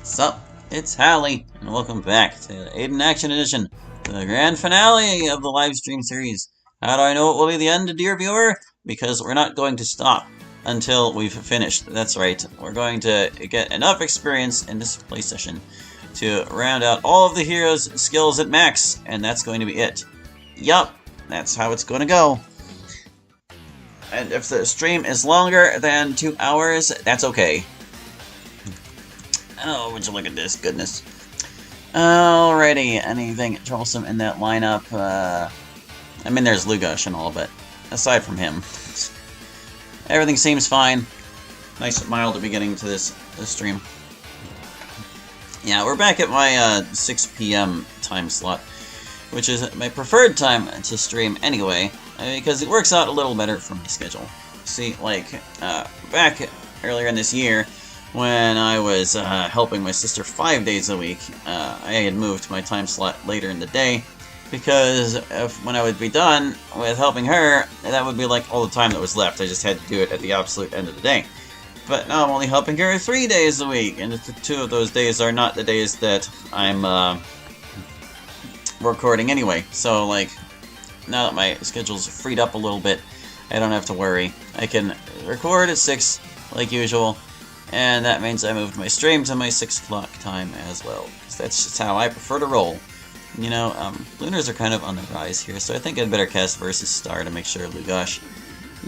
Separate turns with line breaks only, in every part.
Sup, it's Hallie, and welcome back to the Aidyn Action Edition, the grand finale of the live stream series. How do I know it will be the end, dear viewer? Because we're not going to stop until we've finished. That's right, we're going to get enough experience in this play session to round out all of the heroes' skills at max, and that's going to be it. Yup, that's how it's going to go. And if the stream is longer than 2 hours, that's okay. Oh, would you look at this goodness. Alrighty, anything troublesome in that lineup? I mean, there's Lugosh and all, but aside from him, everything seems fine. Nice, mild beginning to this stream. Yeah, we're back at my 6 p.m. time slot, which is my preferred time to stream anyway, because it works out a little better for my schedule. See, like, back earlier in this year, when I was helping my sister 5 days a week, I had moved my time slot later in the day, because when I would be done with helping her, that would be like all the time that was left. I just had to do it at the absolute end of the day. But now I'm only helping her 3 days a week, and 2 of those days are not the days that I'm recording anyway. So, like, now that my schedule's freed up a little bit, I don't have to worry. I can record at 6 like usual. And that means I moved my stream to my 6 o'clock time as well. Because that's just how I prefer to roll. You know, Lunars are kind of on the rise here, so I think I'd better cast Versus Star to make sure Lugosh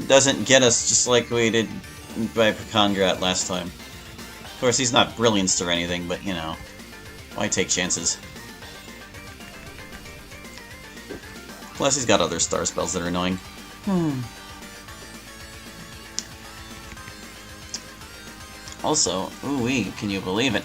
doesn't get us just like we did by Pekangrat last time. Of course, he's not Brilliance or anything, but, you know, why take chances? Plus, he's got other star spells that are annoying. Also, ooh-wee, can you believe it?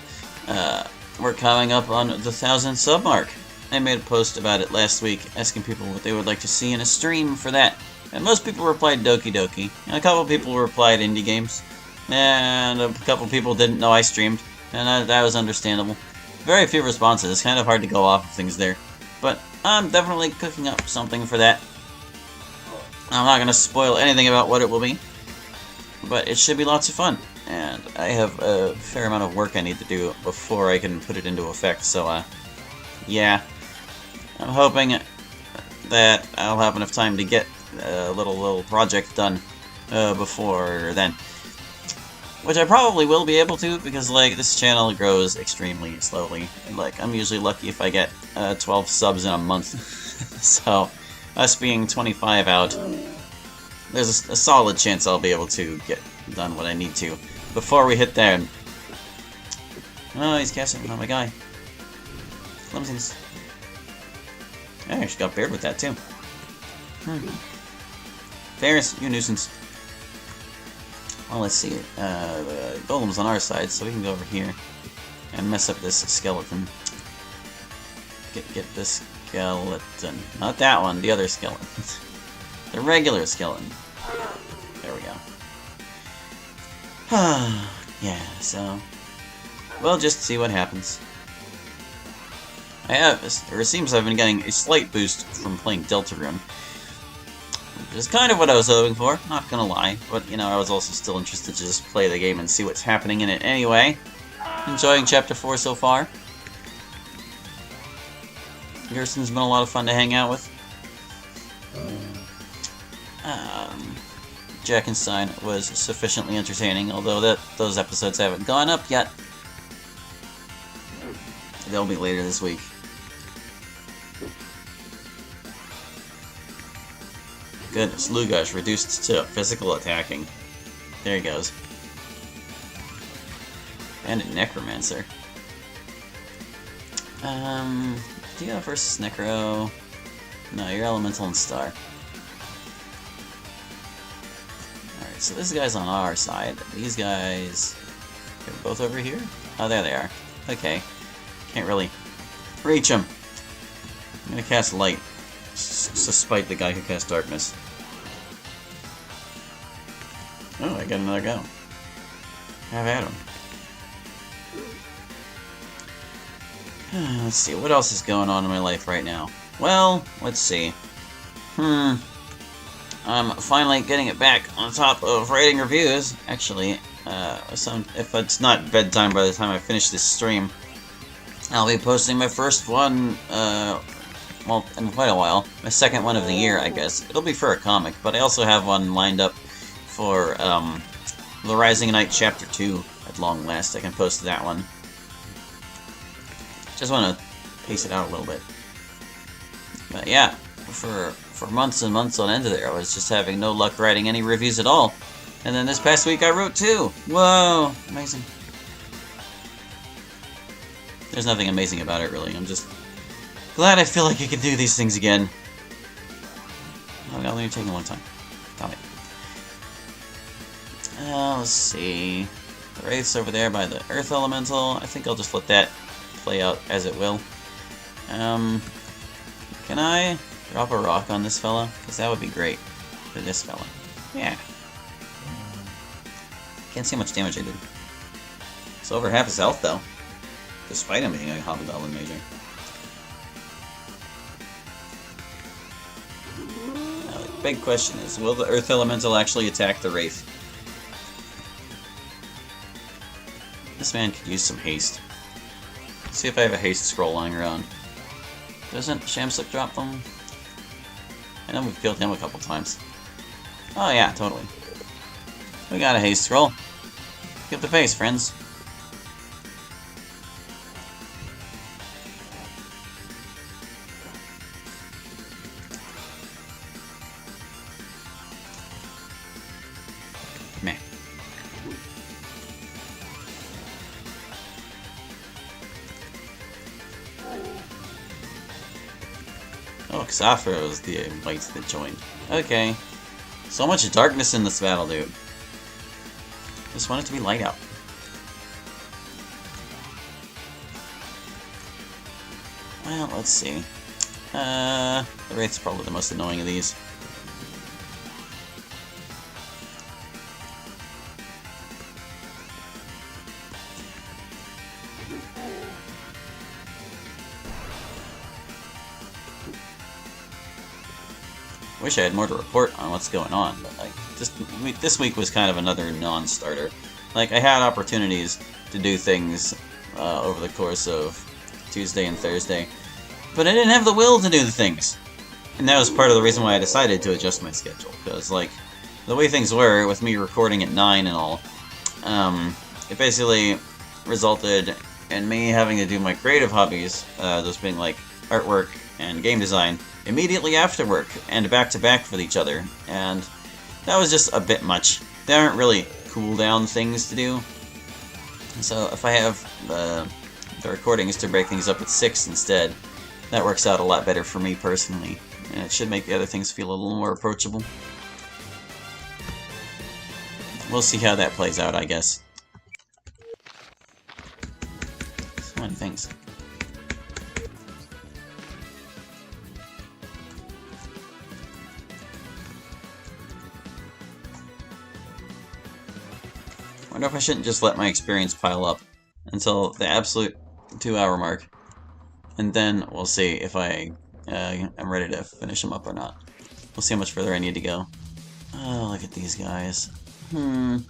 We're coming up on the 1,000 sub mark. I made a post about it last week, asking people what they would like to see in a stream for that. And most people replied Doki Doki, and a couple people replied indie games. And a couple people didn't know I streamed, and that was understandable. Very few responses, it's kind of hard to go off of things there. But I'm definitely cooking up something for that. I'm not going to spoil anything about what it will be, but it should be lots of fun. And I have a fair amount of work I need to do before I can put it into effect, so, yeah. I'm hoping that I'll have enough time to get a little project done before then. Which I probably will be able to, because, like, this channel grows extremely slowly. Like, I'm usually lucky if I get 12 subs in a month. So, us being 25 out, there's a solid chance I'll be able to get done what I need to before we hit there. Oh, he's casting on my guy. Clumsiness. I actually got paired with that too. Ferris, you nuisance. Well, let's see. Golem's on our side, so we can go over here and mess up this skeleton. Get this skeleton. Not that one, the other skeleton. The regular skeleton. There we go. Yeah, so we'll just see what happens. It seems I've been getting a slight boost from playing Deltarune, which is kind of what I was hoping for, not gonna lie, but, you know, I was also still interested to just play the game and see what's happening in it anyway. Enjoying Chapter 4 so far. Gerson's been a lot of fun to hang out with. Jackenstein was sufficiently entertaining, although those episodes haven't gone up yet. They'll be later this week. Goodness, Lugosh reduced to physical attacking. There he goes. And Necromancer. Do you have versus Necro? No, you're Elemental and Star. Alright, so this guy's on our side. These guys... They're both over here? Oh, there they are. Okay. Can't really reach them. I'm gonna cast Light. Despite the guy who cast Darkness. Oh, I got another go. Have at him. Let's see, what else is going on in my life right now? Well, let's see. I'm finally getting it back on top of writing reviews. Actually, if it's not bedtime by the time I finish this stream, I'll be posting my first one, well, in quite a while. My second one of the year, I guess. It'll be for a comic, but I also have one lined up for, The Rising Knight Chapter 2, at long last. I can post that one. Just want to pace it out a little bit. But yeah, for months and months on end there, I was just having no luck writing any reviews at all. And then this past week I wrote 2! Whoa! Amazing. There's nothing amazing about it, really. I'm just glad I feel like I can do these things again. Oh god, they're taking a long time. Damn it. Let's see. The Wraith's over there by the Earth Elemental. I think I'll just let that play out as it will. Can I drop a rock on this fella? Because that would be great for this fella. Yeah. Can't see how much damage I did. It's over half his health, though. Despite him being a Hobgoblin Major. Now, the big question is, will the Earth Elemental actually attack the Wraith? This man could use some haste. Let's see if I have a haste scroll lying around. Doesn't Shamslick drop them? I know we've killed him a couple times. Oh yeah, totally. We got a haste scroll. Keep the pace, friends. Meh. Oh, Xafra was the white that joined. Okay. So much darkness in this battle, dude. Just want it to be light out. Well, let's see. The Wraith's probably the most annoying of these. Wish I had more to report on what's going on, but like, this week was kind of another non-starter. Like, I had opportunities to do things over the course of Tuesday and Thursday, but I didn't have the will to do the things. And that was part of the reason why I decided to adjust my schedule, because, like, the way things were, with me recording at 9 and all, it basically resulted in me having to do my creative hobbies, those being, like, artwork and game design, immediately after work, and back-to-back with each other, and that was just a bit much. They aren't really cool-down things to do, so if I have the recordings to break things up at 6 instead, that works out a lot better for me personally, and it should make the other things feel a little more approachable. We'll see how that plays out, I guess. So many things. I wonder if I shouldn't just let my experience pile up until the absolute 2-hour mark, and then we'll see if I am ready to finish them up or not. We'll see how much further I need to go. Oh, look at these guys. Kind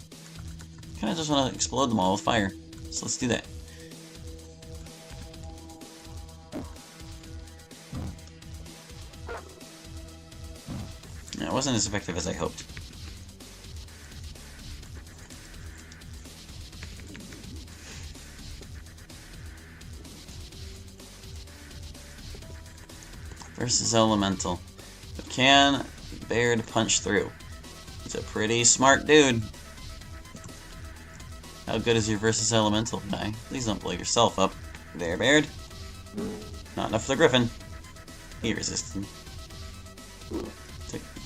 of just want to explode them all with fire, so let's do that. It wasn't as effective as I hoped. Versus Elemental. But can bear to punch through. He's a pretty smart dude. How good is your Versus Elemental guy? Please don't blow yourself up. There, Baird. Not enough for the Griffin. He resisted.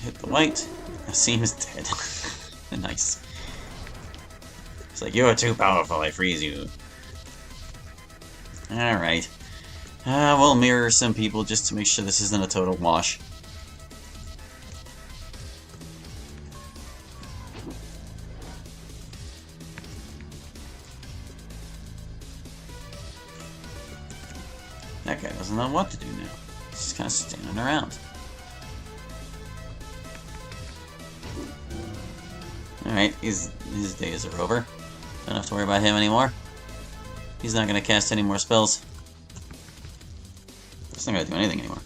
Hit the white. Asim is dead. Nice. It's like, you're too powerful, I freeze you. Alright. We'll mirror some people just to make sure this isn't a total wash. That guy doesn't know what to do now. He's just kind of standing around. Alright, his days are over. Don't have to worry about him anymore. He's not gonna cast any more spells. He's not gonna do anything anymore.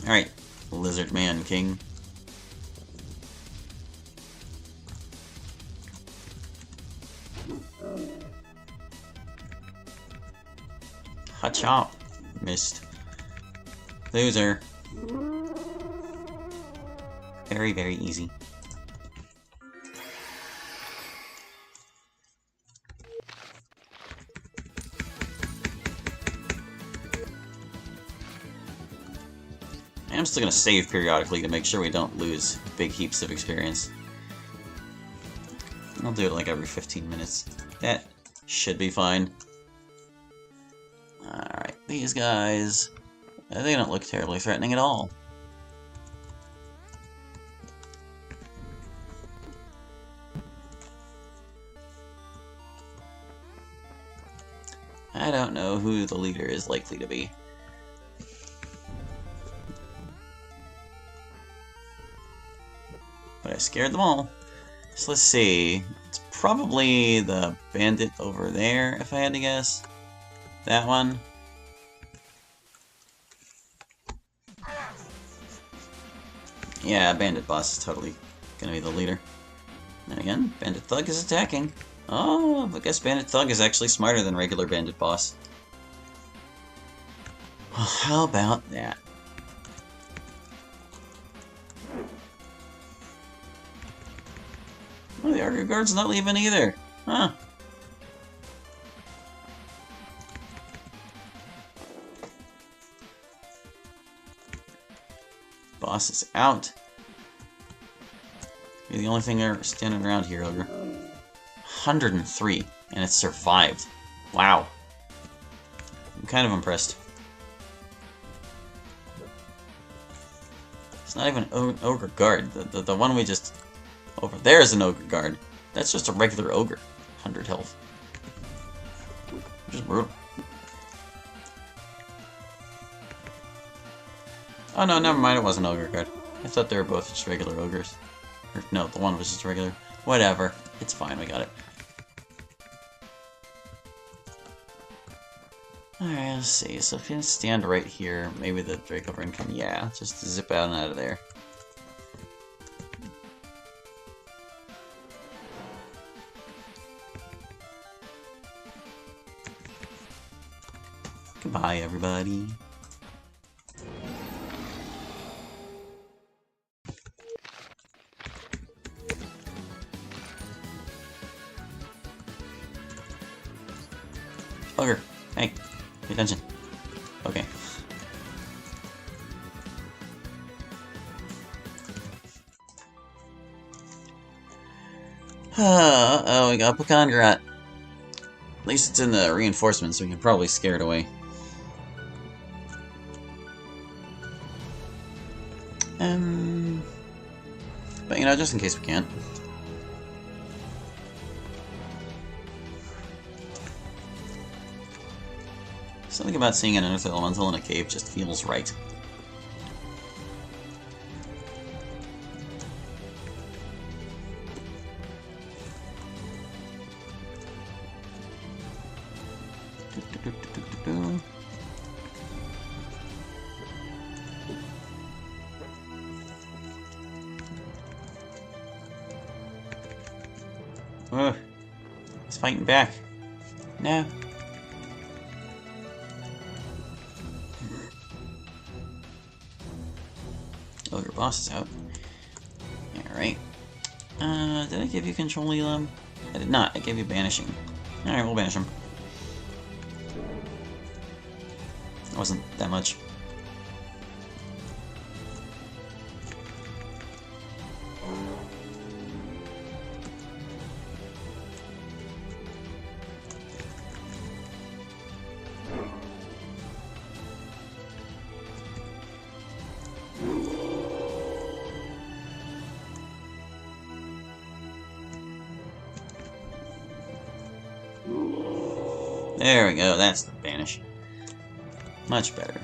Alright, Lizard Man King. Hot chop. Missed. Loser. Very, very easy. I'm still gonna save periodically to make sure we don't lose big heaps of experience. I'll do it like every 15 minutes. That should be fine. Alright, these guys, they don't look terribly threatening at all. I don't know who the leader is likely to be. But I scared them all. So let's see. It's probably the bandit over there, if I had to guess. That one. Yeah, bandit boss is totally gonna be the leader. And again, bandit thug is attacking. Oh, I guess bandit thug is actually smarter than regular bandit boss. Well, how about that? Oh, the Archer Guard's not leaving either. Huh. Boss is out. You're the only thing standing around here, Ogre. 103, and it survived. Wow. I'm kind of impressed. It's not even an Ogre Guard. The one we just... Over there is an Ogre Guard. That's just a regular Ogre. 100 health. Just brutal. Oh no, never mind, it wasn't Ogre Guard. I thought they were both just regular Ogres. Or, no, the one was just regular. Whatever. It's fine, we got it. Alright, let's see. So if you stand right here, maybe the Dracoverine can... Yeah, just zip out and out of there. Goodbye, everybody. Ogre, hey, pay attention. Okay. Oh, we got Pecangrat. At least it's in the reinforcements, so we can probably scare it away. But you know, just in case we can't. Something about seeing an Earth Elemental in a cave just feels right. Ugh. He's fighting back. No. Ogre boss is out. Alright. Did I give you control Elam? I did not. I gave you banishing. Alright, we'll banish him. It wasn't that much. There we go, that's the banish. Much better.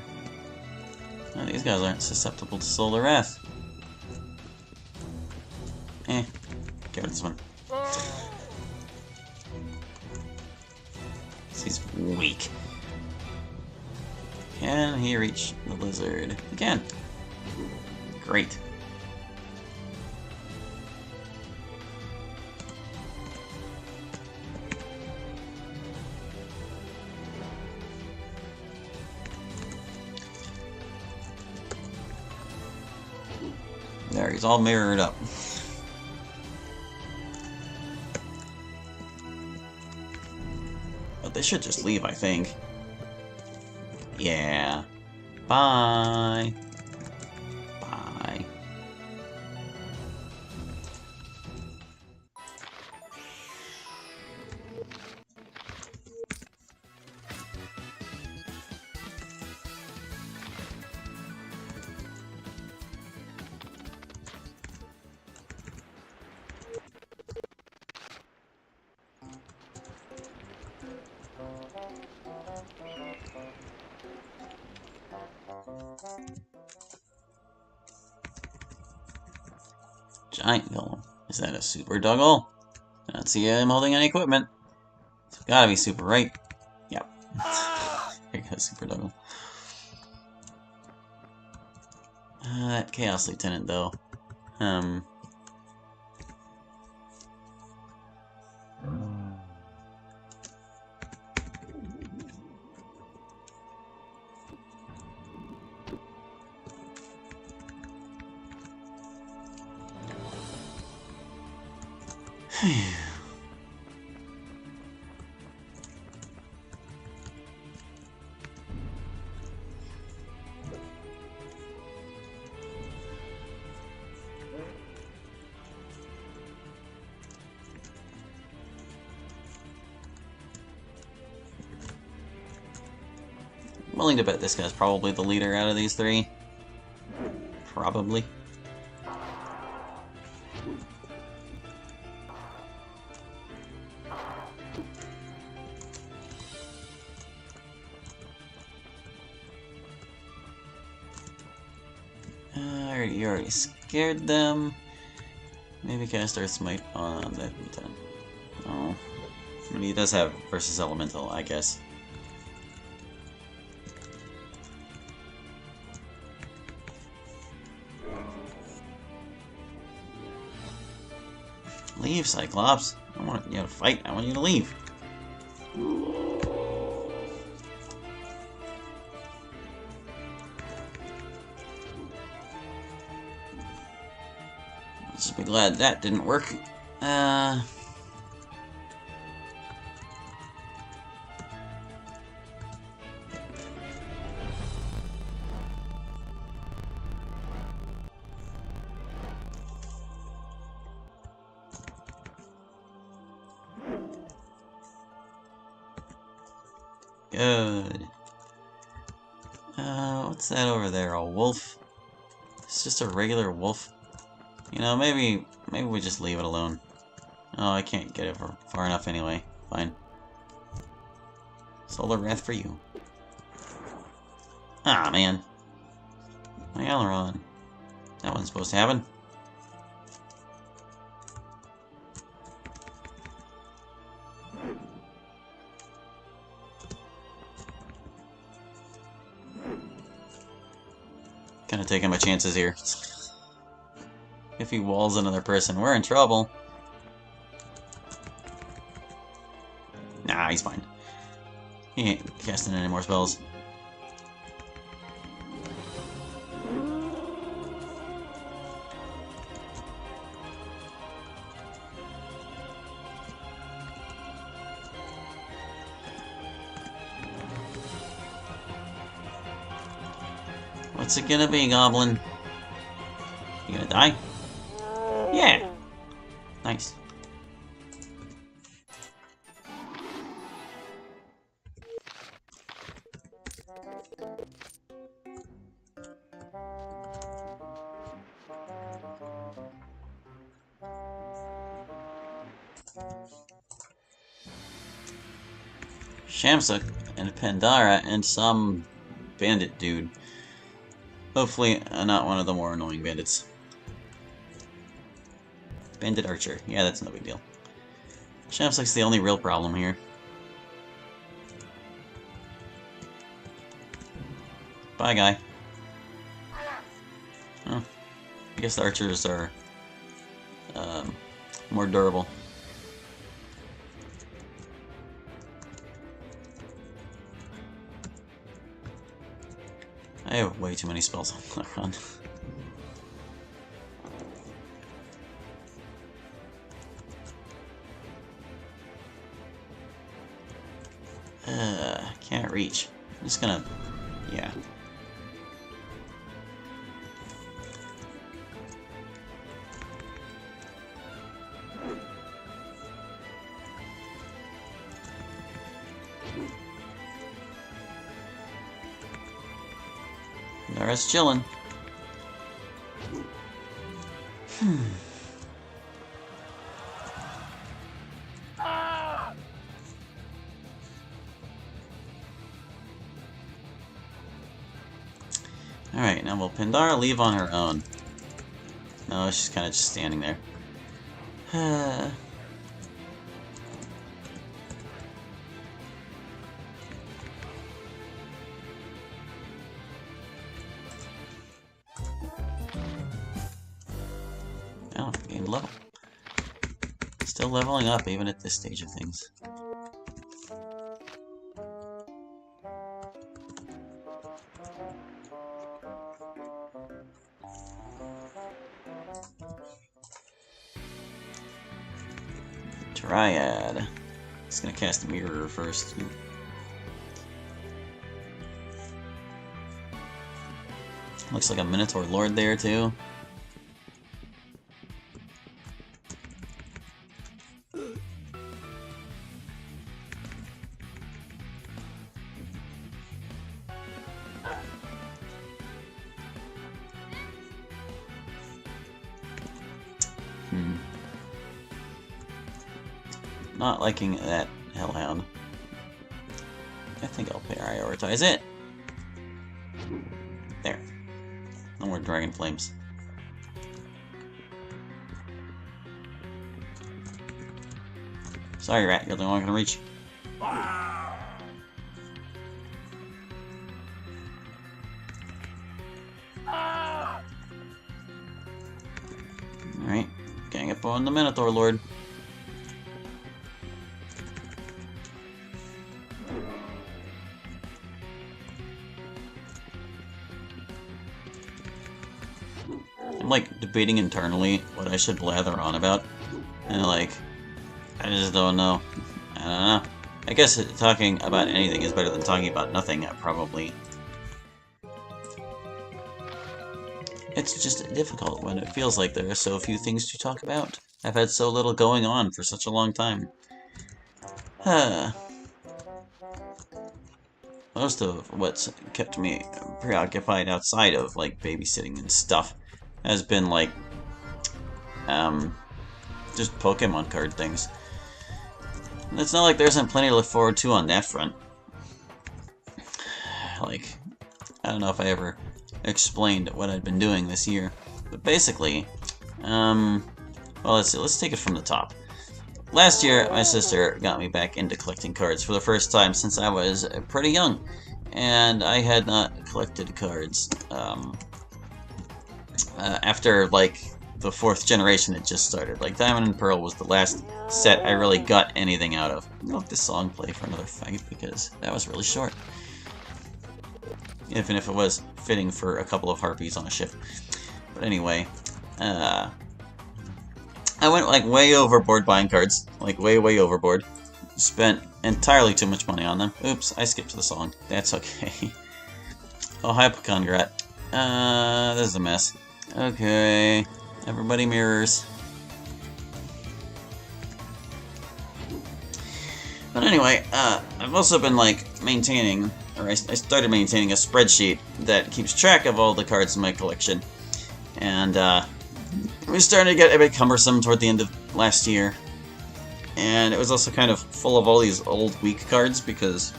Now, these guys aren't susceptible to Solar Wrath. Go with this one. He's weak. Can he reach the lizard? He can. Great. There, he's all mirrored up. But they should just leave, I think. Yeah. Bye. Bye. Giant golem. Is that a super doggle? I don't see him holding any equipment. It's gotta be super, right? Yep. Here goes super doggle. That Chaos Lieutenant, though. I'm willing to bet this guy's probably the leader out of these three. Probably. You already scared them. Maybe cast Earth Smite on that lieutenant. Oh. I mean, he does have versus Elemental, I guess. Leave, Cyclops. I don't want you to fight. I want you to leave. Let's be glad that didn't work. Good. What's that over there? A wolf? It's just a regular wolf. You know, maybe we just leave it alone. Oh, I can't get it far enough anyway. Fine. Solar Wrath for you. Ah, man. My aileron. That wasn't supposed to happen. Kind of taking my chances here. If he walls another person, we're in trouble. Nah, he's fine. He ain't casting any more spells. What's it gonna be, Goblin? You gonna die? Yeah! Nice. Shamsa and Pandara and some bandit dude. Hopefully not one of the more annoying bandits. Bandit Archer. Yeah, that's no big deal. Champs looks the only real problem here. Bye, guy. Oh, I guess the archers are more durable. I have way too many spells on that run. Can't reach. I'm just gonna... yeah. Nara's chillin'. Alright, now will Pandara leave on her own? No, she's kind of just standing there. Oh, gained level. Still leveling up even at this stage of things. Triad. Just gonna cast a mirror first. Looks like a Minotaur Lord there too. Not liking that Hellhound. I think I'll prioritize it. There. No more Dragon Flames. Sorry, Rat, you're the only one gonna reach. Alright, gang up on the Minotaur Lord. I'm like debating internally what I should blather on about, and like, I just don't know. I don't know. I guess talking about anything is better than talking about nothing, probably. It's just difficult when it feels like there are so few things to talk about. I've had so little going on for such a long time. Most of what's kept me preoccupied outside of, like, babysitting and stuff has been, like, just Pokemon card things. And it's not like there isn't plenty to look forward to on that front. Like, I don't know if I ever explained what I'd been doing this year. But basically, well, let's see, let's take it from the top. Last year, my sister got me back into collecting cards for the first time since I was pretty young. And I had not collected cards, after, like, the 4th generation had just started. Like, Diamond and Pearl was the last set I really got anything out of. I'm gonna let this song play for another fight because that was really short. Even if it was fitting for a couple of harpies on a ship. But anyway, I went, like, way overboard buying cards. Like, way overboard. Spent entirely too much money on them. Oops, I skipped the song. That's okay. Oh, hi, Pecongrat. This is a mess. Okay, everybody mirrors. But anyway, I've also been, like, maintaining, or I started maintaining a spreadsheet that keeps track of all the cards in my collection. And, it was starting to get a bit cumbersome toward the end of last year. And it was also kind of full of all these old weak cards because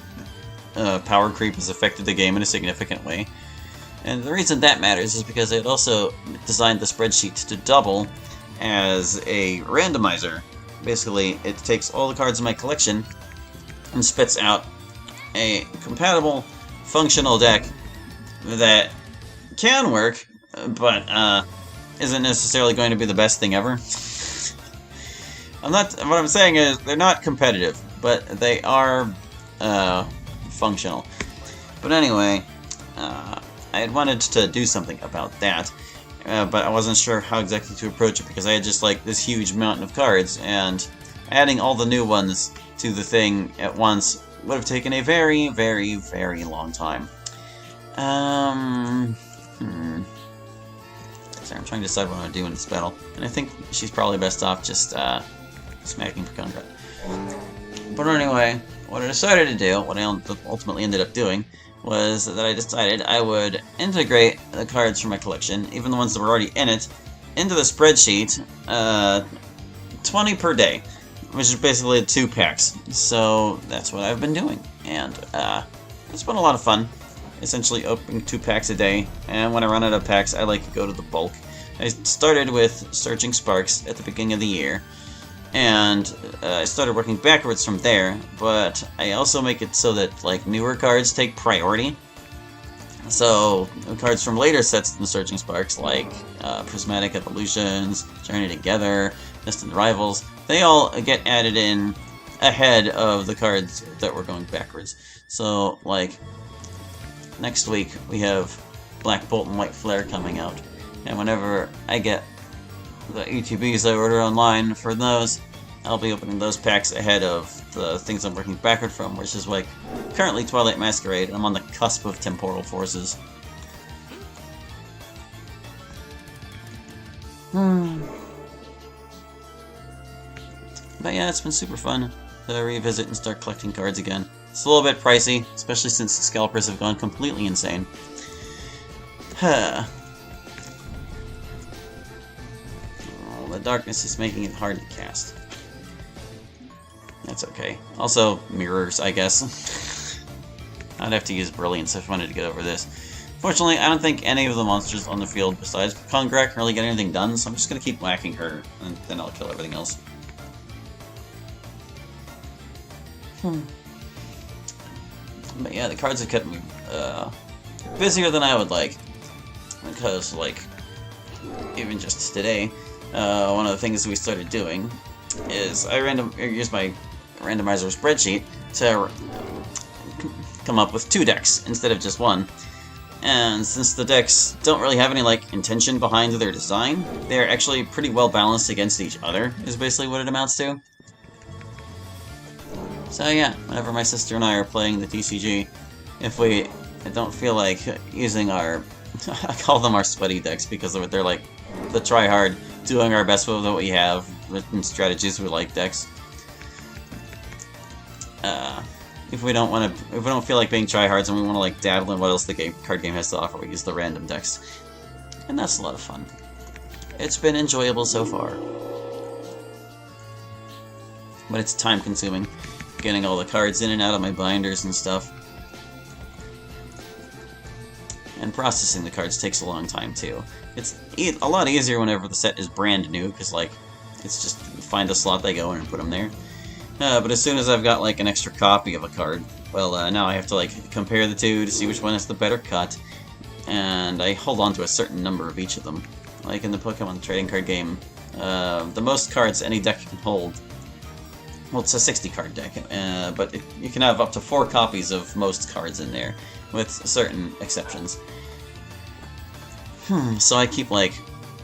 power creep has affected the game in a significant way. And the reason that matters is because I had also designed the spreadsheet to double as a randomizer. Basically, it takes all the cards in my collection and spits out a compatible, functional deck that can work, but isn't necessarily going to be the best thing ever. What I'm saying is, they're not competitive, but they are functional. But anyway, I had wanted to do something about that, but I wasn't sure how exactly to approach it because I had just like this huge mountain of cards, and adding all the new ones to the thing at once would have taken a very, very, very long time. Sorry, I'm trying to decide what I'm going to do in this battle, and I think she's probably best off just smacking Pecan. But anyway, what I decided to do, what I ultimately ended up doing, was that I decided I would integrate the cards from my collection, even the ones that were already in it, into the spreadsheet, 20 per day, which is basically 2 packs. So that's what I've been doing, and it's been a lot of fun. Essentially opening 2 packs a day, and when I run out of packs, I like to go to the bulk. I started with Searching Sparks at the beginning of the year, and I started working backwards from there, but I also make it so that like newer cards take priority. So cards from later sets in the Searching Sparks, like Prismatic Evolutions, Journey Together, Distant Rivals, they all get added in ahead of the cards that were going backwards. So like next week we have Black Bolt and White Flare coming out, and whenever I get the ETBs I order online for those, I'll be opening those packs ahead of the things I'm working backward from, which is like currently Twilight Masquerade. I'm on the cusp of Temporal Forces. But yeah, it's been super fun to revisit and start collecting cards again. It's a little bit pricey, especially since the scalpers have gone completely insane. Oh, the darkness is making it hard to cast. That's okay. Also, mirrors, I guess. I'd have to use Brilliance if I wanted to get over this. Fortunately, I don't think any of the monsters on the field besides Kongrak can really get anything done, so I'm just going to keep whacking her, and then I'll kill everything else. But yeah, the cards have kept me busier than I would like. Because, like, even just today, one of the things we started doing is I use my randomizer spreadsheet to come up with 2 decks instead of just 1. And since the decks don't really have any like intention behind their design, they're actually pretty well balanced against each other, is basically what it amounts to. So yeah, whenever my sister and I are playing the TCG, if we don't feel like using our, I call them our sweaty decks because they're like the try-hard, doing our best with what we have, and strategies we like decks. If we don't feel like being tryhards and we want to like dabble in what else the card game has to offer, we use the random decks, and that's a lot of fun. It's been enjoyable so far, but it's time-consuming, getting all the cards in and out of my binders and stuff, and processing the cards takes a long time too. It's a lot easier whenever the set is brand new, because like it's just find a slot they go in and put them there. But as soon as I've got like an extra copy of a card, well, now I have to like compare the two to see which one is the better cut, and I hold on to a certain number of each of them. Like in the Pokemon trading card game, the most cards any deck can hold, well, it's a 60 card deck, but you can have up to 4 copies of most cards in there, with certain exceptions. So I keep like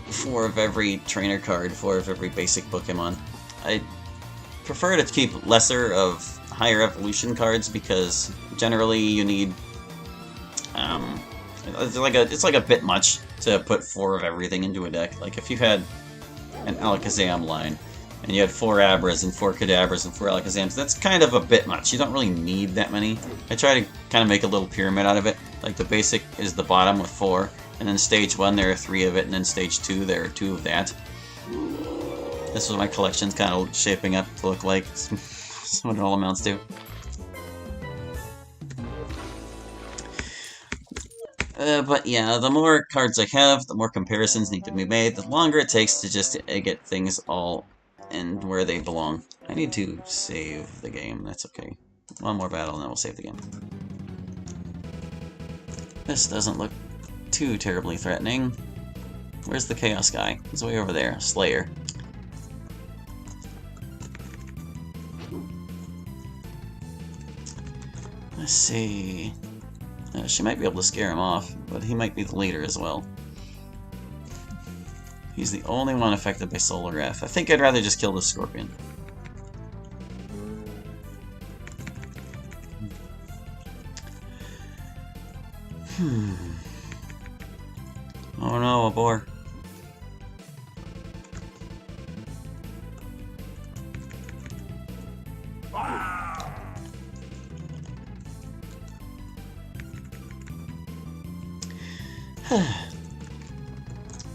4 of every trainer card, 4 of every basic Pokemon. I prefer to keep lesser of higher evolution cards because generally you need it's like a bit much to put 4 of everything into a deck. Like if you had an Alakazam line and you had 4 Abras and 4 Kadabras and 4 Alakazams, that's kind of a bit much. You don't really need that many. I try to kind of make a little pyramid out of it. Like the basic is the bottom with 4, and then stage 1 there are 3 of it, and then stage 2 there are 2 of that. This is what my collection's kind of shaping up to look like. That's what it all amounts to. But yeah, the more cards I have, the more comparisons need to be made, the longer it takes to just get things all in where they belong. I need to save the game, that's okay. One more battle and then we'll save the game. This doesn't look too terribly threatening. Where's the Chaos guy? He's way over there. Slayer. Let's see... she might be able to scare him off, but he might be the leader as well. He's the only one affected by Solar Wrath. I think I'd rather just kill the Scorpion. Oh no, a boar.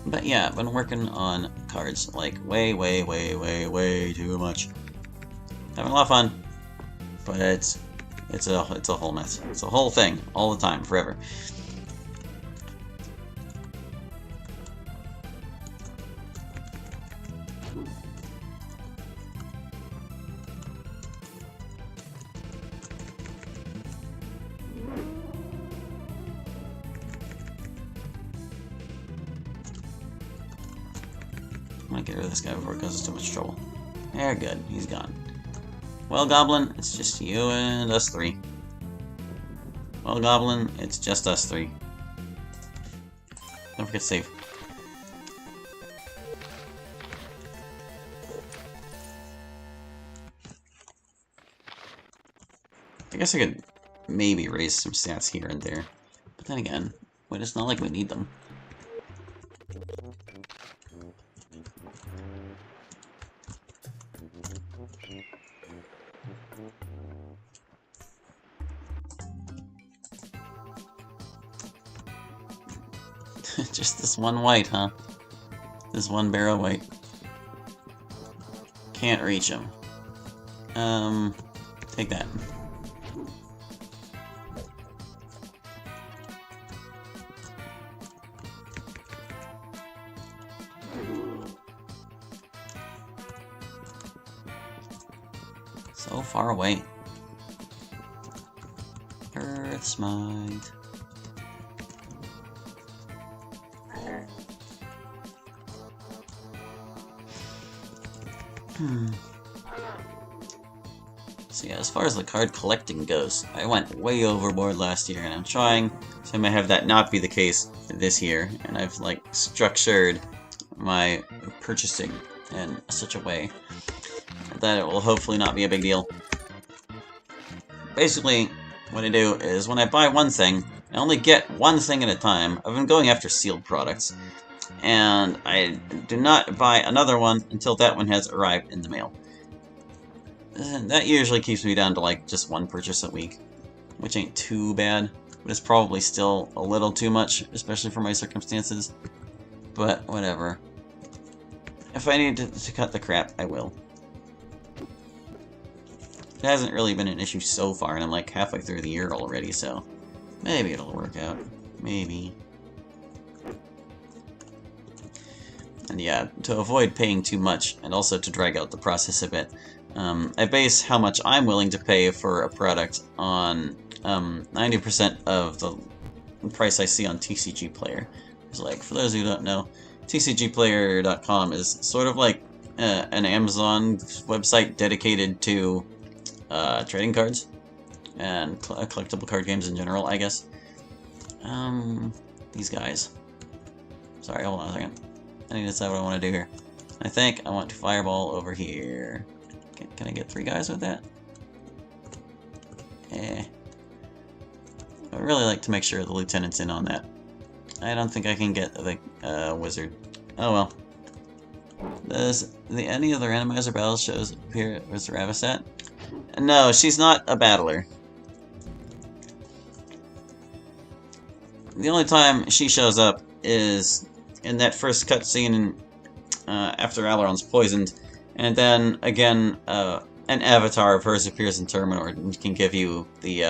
But yeah, I've been working on cards like way too much. Having a lot of fun, but it's a whole mess. It's a whole thing all the time, forever. I'm gonna get rid of this guy before it causes too much trouble. There, good. He's gone. Well, Goblin, it's just you and us three. Well, Goblin, it's just us three. Don't forget to save. I guess I could maybe raise some stats here and there. But then again, wait, it's not like we need them. Just this one white, huh? This one barrel white. Can't reach him. Take that. So far away. Earth Smite. So yeah, as far as the card collecting goes, I went way overboard last year, and I'm trying to have that not be the case this year, and I've like structured my purchasing in such a way that it will hopefully not be a big deal. Basically, what I do is when I buy one thing, I only get one thing at a time. I've been going after sealed products, and I do not buy another one until that one has arrived in the mail. And that usually keeps me down to like just one purchase a week, which ain't too bad, but it's probably still a little too much, especially for my circumstances. But whatever. If I need to cut the crap, I will. It hasn't really been an issue so far, and I'm like halfway through the year already, so maybe it'll work out. Maybe. And yeah, to avoid paying too much, and also to drag out the process a bit, I base how much I'm willing to pay for a product on 90% of the price I see on TCG Player. It's like, for those who don't know, TCGplayer.com is sort of like an Amazon website dedicated to trading cards and collectible card games in general, I guess. These guys. Sorry, hold on a second. I need to decide what I want to do here. I think I want to fireball over here. Can I get 3 guys with that? I would really like to make sure the lieutenant's in on that. I don't think I can get the wizard. Oh well. Does any of the randomizer battles shows appear as Ravasat? No, she's not a battler. The only time she shows up is in that first cutscene after Aileron's poisoned, and then again an avatar of hers appears in Terminor and can give you the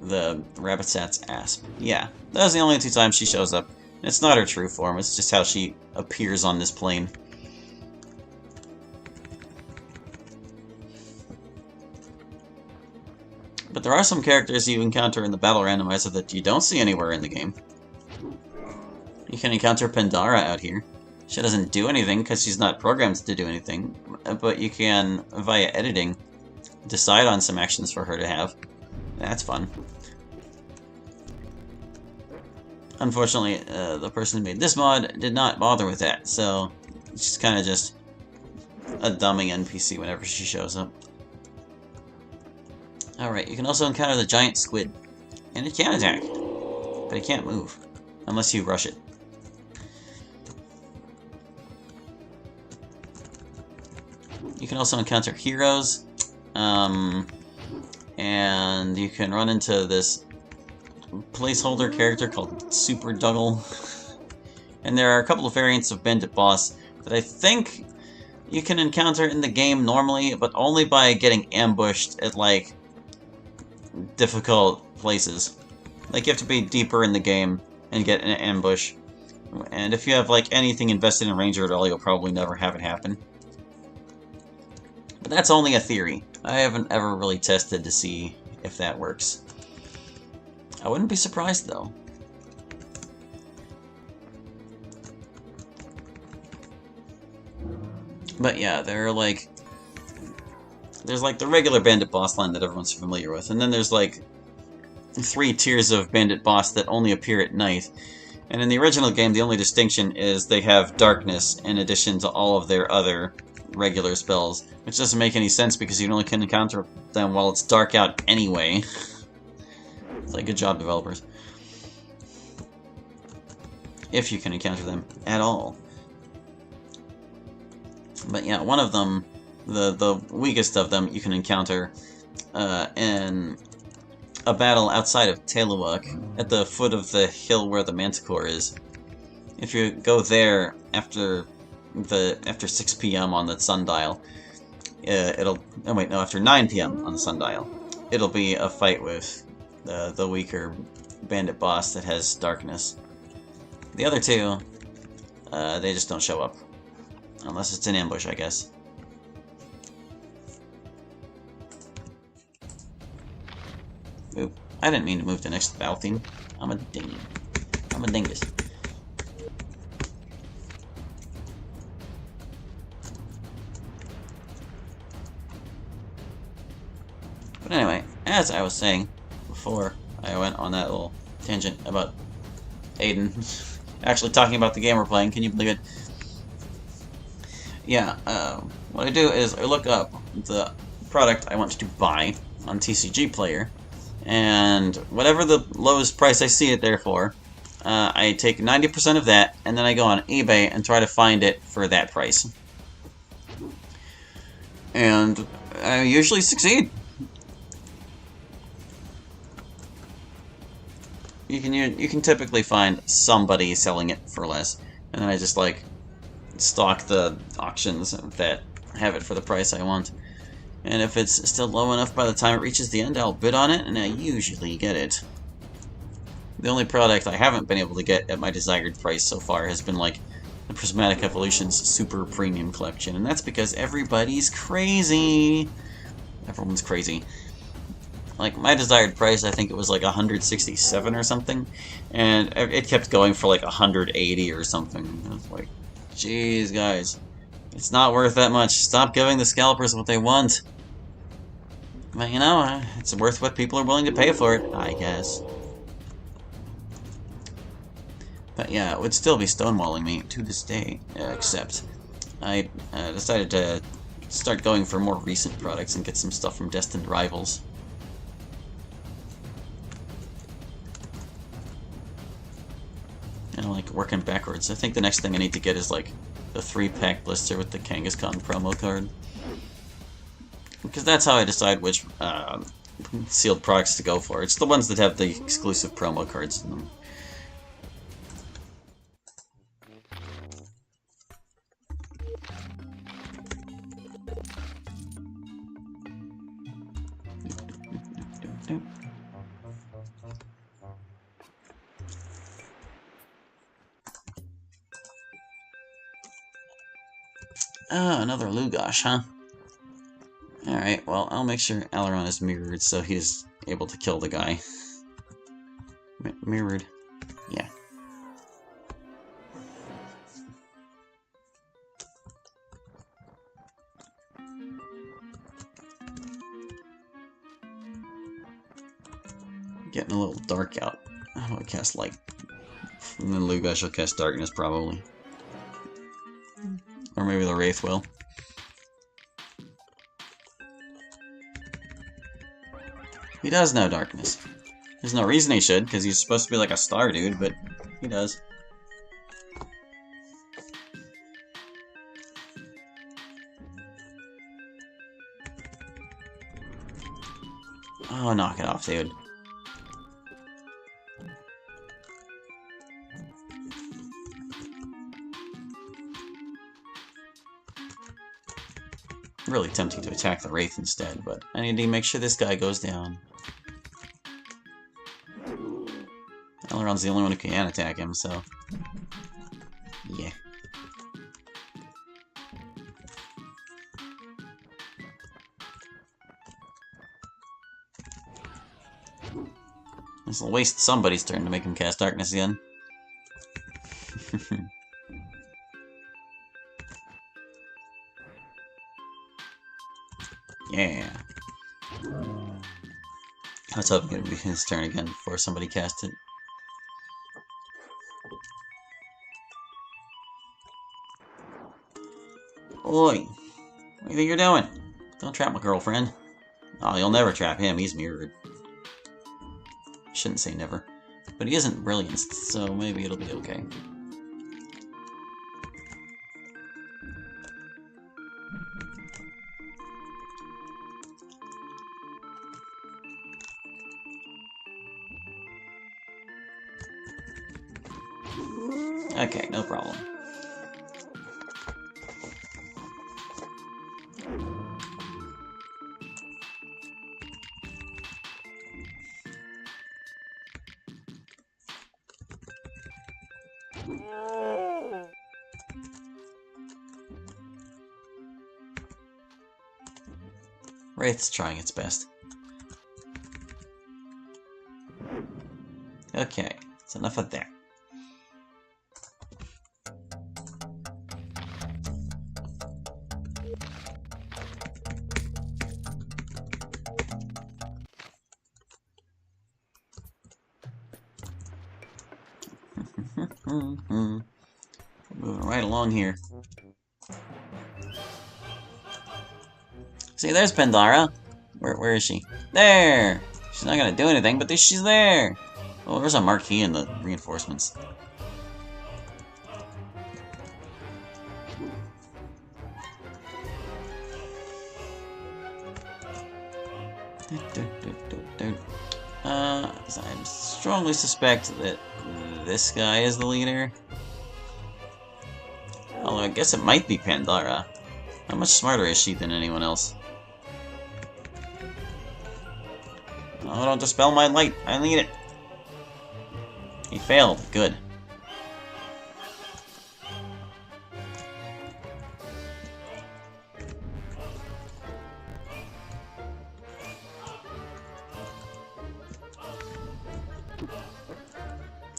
the Rabbitsat's asp. Yeah, those are the only 2 times she shows up. It's not her true form, it's just how she appears on this plane. But there are some characters you encounter in the Battle Randomizer that you don't see anywhere in the game. You can encounter Pandara out here. She doesn't do anything because she's not programmed to do anything, but you can, via editing, decide on some actions for her to have. That's fun. Unfortunately, the person who made this mod did not bother with that, so she's kind of just a dummy NPC whenever she shows up. Alright, you can also encounter the giant squid, and it can attack, but it can't move, unless you rush it. You can also encounter heroes, and you can run into this placeholder character called Super Duggle. And there are a couple of variants of Bandit Boss that I think you can encounter in the game normally, but only by getting ambushed at, like, difficult places. Like, you have to be deeper in the game and get an ambush. And if you have, like, anything invested in Ranger at all, you'll probably never have it happen. But that's only a theory. I haven't ever really tested to see if that works. I wouldn't be surprised, though. But yeah, there are, like... There's, like, the regular Bandit Boss line that everyone's familiar with, and then there's, like, 3 tiers of Bandit Boss that only appear at night. And in the original game, the only distinction is they have darkness in addition to all of their other regular spells, which doesn't make any sense because you only can encounter them while it's dark out anyway. It's like, good job, developers. If you can encounter them at all. But yeah, one of them, the weakest of them, you can encounter in a battle outside of Taluak, at the foot of the hill where the Manticore is. If you go there after 6 p.m. on the sundial, after 9 p.m. on the sundial, it'll be a fight with the weaker bandit boss that has darkness. The other 2, they just don't show up. Unless it's an ambush, I guess. Oop, I didn't mean to move to next to the battle theme. I'm a dingus. But anyway, as I was saying before I went on that little tangent about Aidyn actually talking about the game we're playing, can you believe it? Yeah, what I do is I look up the product I want to buy on TCG Player, and whatever the lowest price I see it there for, I take 90% of that, and then I go on eBay and try to find it for that price. And I usually succeed. You can typically find somebody selling it for less, and then I just like stock the auctions that have it for the price I want. And if it's still low enough by the time it reaches the end, I'll bid on it, and I usually get it. The only product I haven't been able to get at my desired price so far has been like the Prismatic Evolutions Super Premium Collection, and that's because everybody's crazy. Everyone's crazy. Like, my desired price, I think it was like 167 or something, and it kept going for like 180 or something. I was like, jeez, guys, it's not worth that much. Stop giving the scalpers what they want. But, you know, it's worth what people are willing to pay for it, I guess. But yeah, it would still be stonewalling me to this day, except I decided to start going for more recent products and get some stuff from Destined Rivals. And I'm like working backwards. I think the next thing I need to get is like the 3-pack blister with the Kangaskhan promo card. Because that's how I decide which sealed products to go for. It's the ones that have the exclusive promo cards in them. Oh, another Lugosh, huh? Alright, well, I'll make sure Aileron is mirrored so he's able to kill the guy. Mirrored. Yeah. Getting a little dark out. How do I cast light? And then Lugosh will cast darkness, probably. Or maybe the Wraith will. He does know darkness. There's no reason he should, because he's supposed to be like a star dude, but he does. Oh, knock it off, dude. Really tempting to attack the Wraith instead, but I need to make sure this guy goes down. Aileron's the only one who can attack him, so... yeah. This will waste somebody's turn to make him cast darkness again. Yeah. I was hoping it would be his turn again before somebody cast it. Oi! What do you think you're doing? Don't trap my girlfriend. Oh, you'll never trap him, he's mirrored. Shouldn't say never. But he isn't brilliant, so maybe it'll be okay. Okay, no problem. Wraith's trying its best. Okay, that's enough of that. Moving right along here. See, there's Pandora. Where is she? There! She's not gonna do anything, but she's there! Oh, there's a marquee in the reinforcements. I strongly suspect that this guy is the leader. Although I guess it might be Pandora. How much smarter is she than anyone else? Oh, don't dispel my light. I need it. He failed. Good.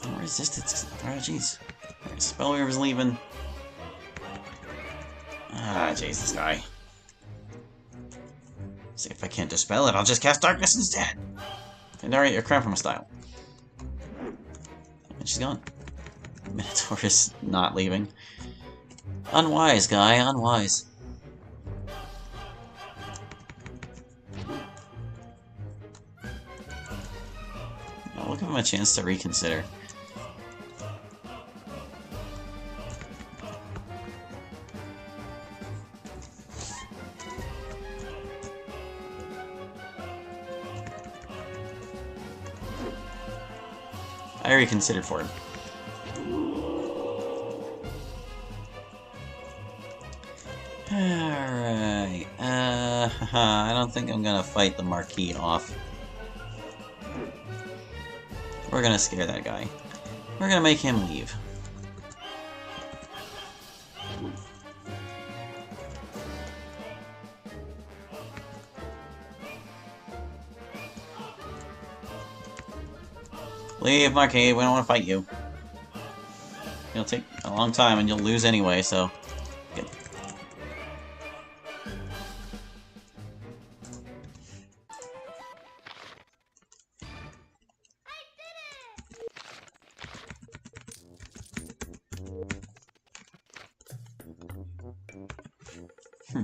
Don't resist it. Oh, jeez. Spellweaver's leaving. Ah, jeez, this guy. See if I can't dispel it, I'll just cast darkness instead. Pandora, you're cramping my style. And she's gone. Minotaur is not leaving. Unwise, guy, unwise. I'll give him a chance to reconsider. I reconsidered for him. Alright, I don't think I'm gonna fight the Marquis off. We're gonna scare that guy. We're gonna make him leave. Leave, Marquis. We don't want to fight you. It'll take a long time and you'll lose anyway, so... Good. I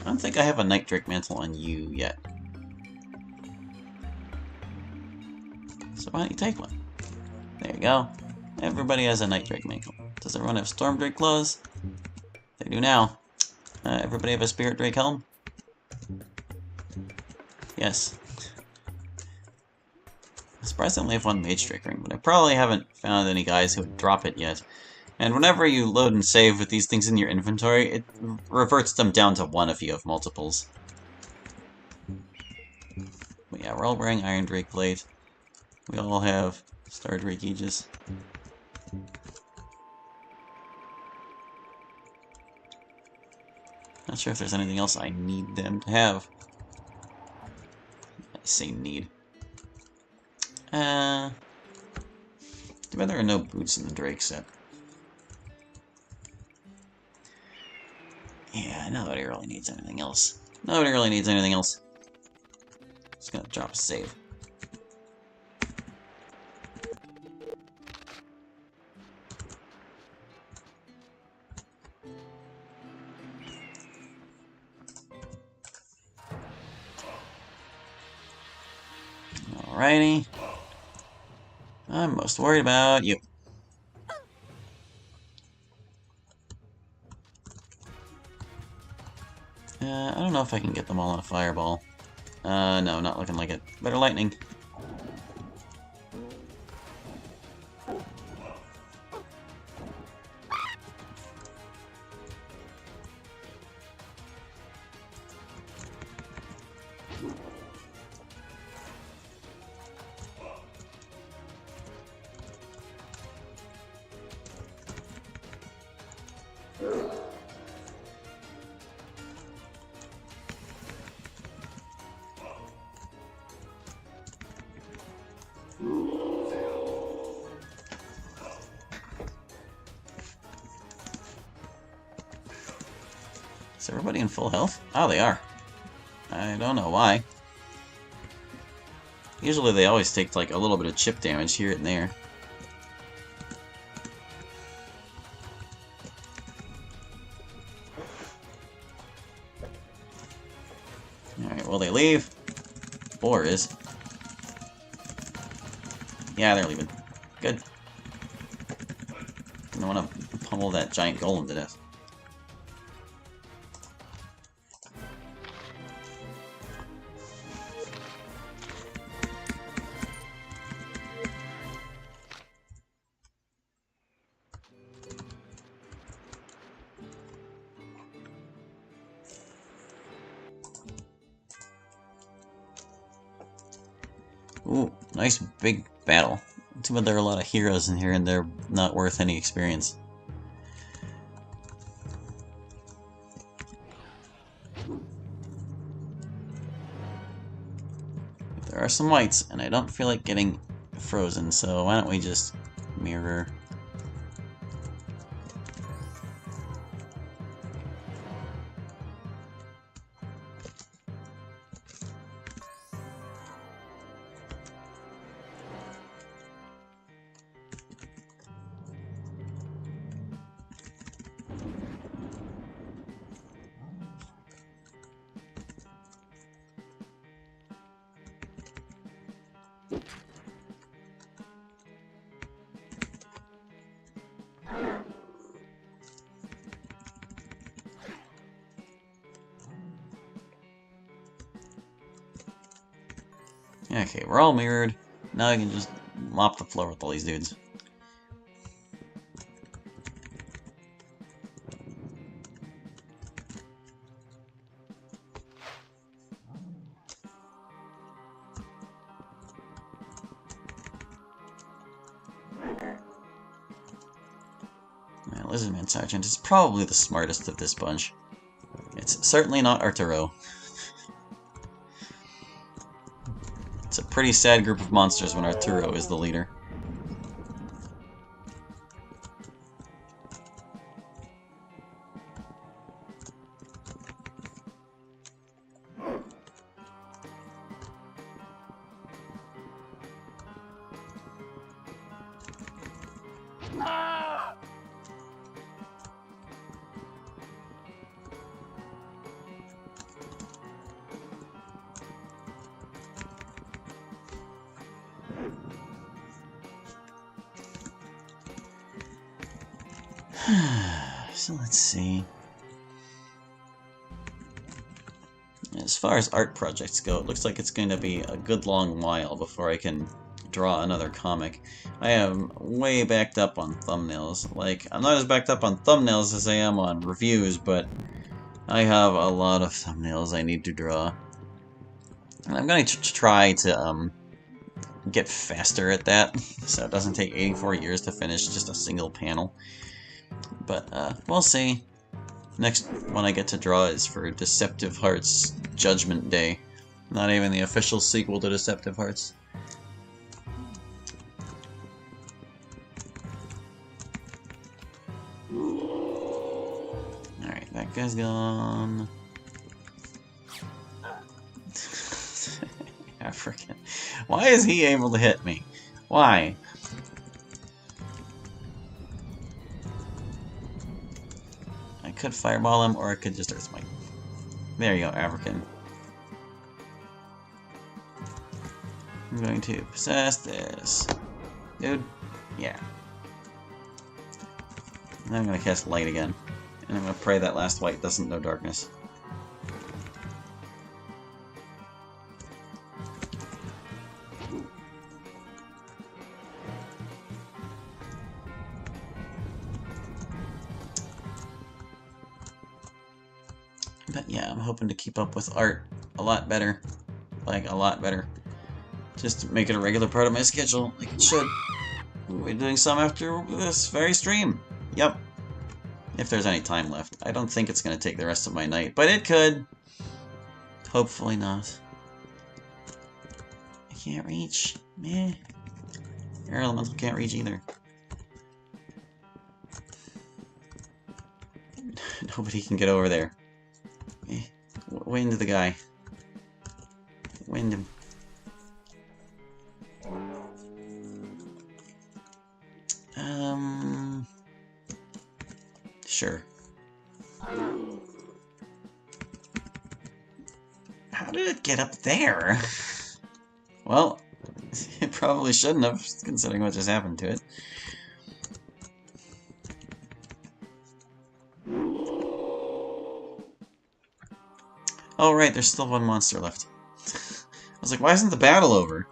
don't think I have a Night Drake Mantle on you yet. So why don't you take one? There you go. Everybody has a Night Drake Mantle. Does everyone have Storm Drake Claws? They do now. Everybody have a Spirit Drake Helm? Yes. I'm surprised I only have one Mage Drake Ring, but I probably haven't found any guys who would drop it yet. And whenever you load and save with these things in your inventory, it reverts them down to one if you have multiples. But yeah, we're all wearing Iron Drake Plate. We all have Star Drake Aegis. Not sure if there's anything else I need them to have. I say need. Too bad there are no boots in the Drake set. Yeah, nobody really needs anything else. Nobody really needs anything else. Just gonna drop a save. Alrighty. I'm most worried about you. I don't know if I can get them all on a fireball. No, not looking like it. Better lightning. Is everybody in full health? Oh, they are. I don't know why. Usually they always take like a little bit of chip damage here and there. Alright, will they leave? 4 is. Yeah, they're leaving. Good. I don't want to pummel that giant golem to death. Ooh, nice big battle. Too bad there are a lot of heroes in here and they're not worth any experience. There are some whites, and I don't feel like getting frozen, so why don't we just mirror... Okay, we're all mirrored. Now I can just mop the floor with all these dudes. Lizardman Sergeant is probably the smartest of this bunch. It's certainly not Arturo. It's a pretty sad group of monsters when Arturo is the leader. So let's see. As far as art projects go, it looks like it's going to be a good long while before I can draw another comic. I am way backed up on thumbnails. Like, I'm not as backed up on thumbnails as I am on reviews, but I have a lot of thumbnails I need to draw. And I'm going to try to get faster at that, so it doesn't take 84 years to finish just a single panel. But we'll see. Next one I get to draw is for Deceptive Hearts Judgment Day. Not even the official sequel to Deceptive Hearts. Alright, that guy's gone. African. Why is he able to hit me? Why? I could fireball him, or I could just Earth Smite. There you go, African. I'm going to possess this. Dude? Yeah. And I'm going to cast Light again. And I'm going to pray that last white doesn't know darkness. But yeah, I'm hoping to keep up with art a lot better. Like, a lot better. Just to make it a regular part of my schedule, like it should. We'll be doing some after this very stream. Yep. If there's any time left. I don't think it's going to take the rest of my night, but it could. Hopefully not. I can't reach. Meh. Air Elemental can't reach either. Nobody can get over there. Wind the guy. Wind him. Sure. How did it get up there? Well, it probably shouldn't have, considering what just happened to it. Oh, right, there's still one monster left. I was like, why isn't the battle over?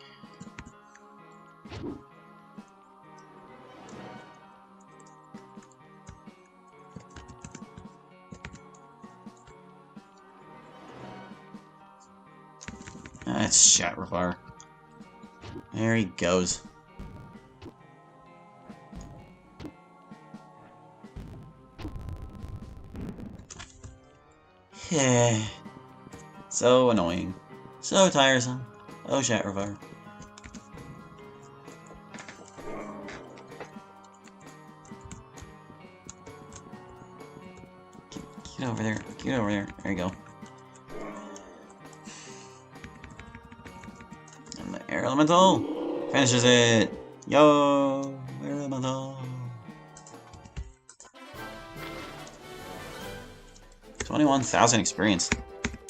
That's Shatrafar. There he goes. Yeah. So annoying. So tiresome. Oh, Shatrafar. Get over there. Get over there. There you go. And the Air Elemental finishes it. Yo! Air Elemental. 21,000 experience.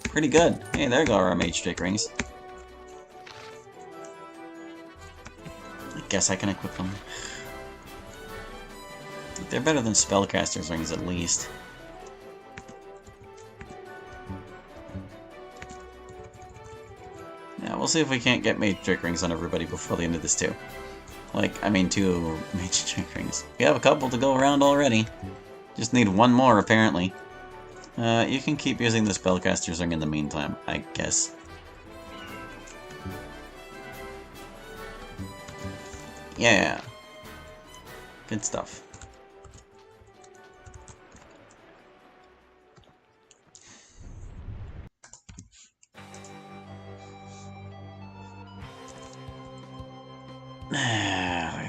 Pretty good. Hey, there go our Mage Drake rings. I guess I can equip them. They're better than Spellcaster's rings, at least. Yeah, we'll see if we can't get Mage Drake rings on everybody before the end of this, too. Like, I mean, 2 Mage Drake rings. We have a couple to go around already. Just need one more, apparently. You can keep using the Spellcaster's ring in the meantime, I guess. Yeah. Good stuff.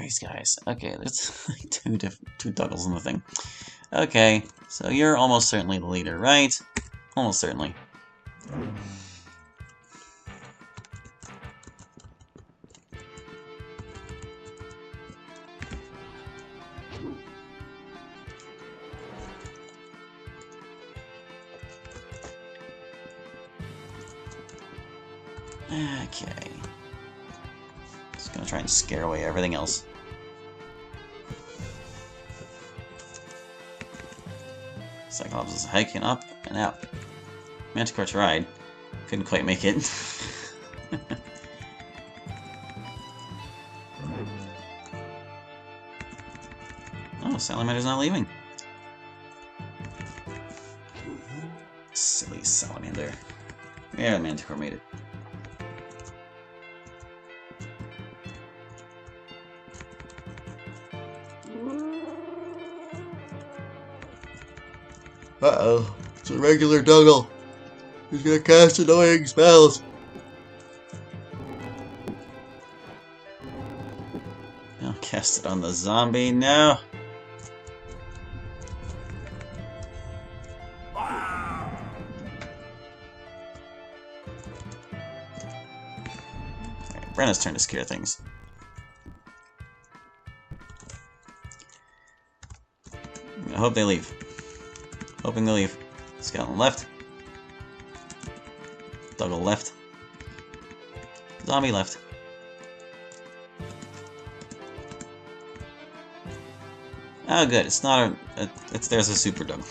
These guys. Okay, there's like two Duggles in the thing. Okay, so you're almost certainly the leader, right? Almost certainly. Okay. Just gonna try and scare away everything else. Cyclops is hiking up and out. Manticore tried. Couldn't quite make it. Oh, Salamander's not leaving. Silly Salamander. Yeah, the Manticore made it. Uh-oh. It's a regular Dougal. He's gonna cast annoying spells. I'll cast it on the zombie now. Brenna's turn to scare things. I hope they leave. Hoping they leave. Skeleton left. Dougal left. Zombie left. Oh good, it's not there's a super Dougal.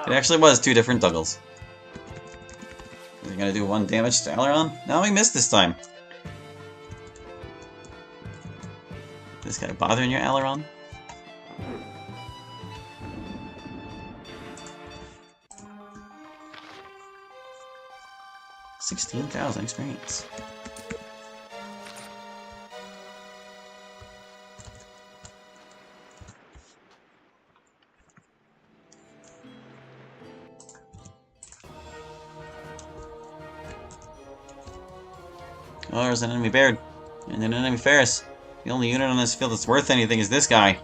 It actually was two different Dougals. Is he gonna do 1 damage to Aileron? No, he missed this time. This guy bothering your Aileron? $16,000 experience. Oh, there's an enemy Baird. And an enemy Ferris. The only unit on this field that's worth anything is this guy.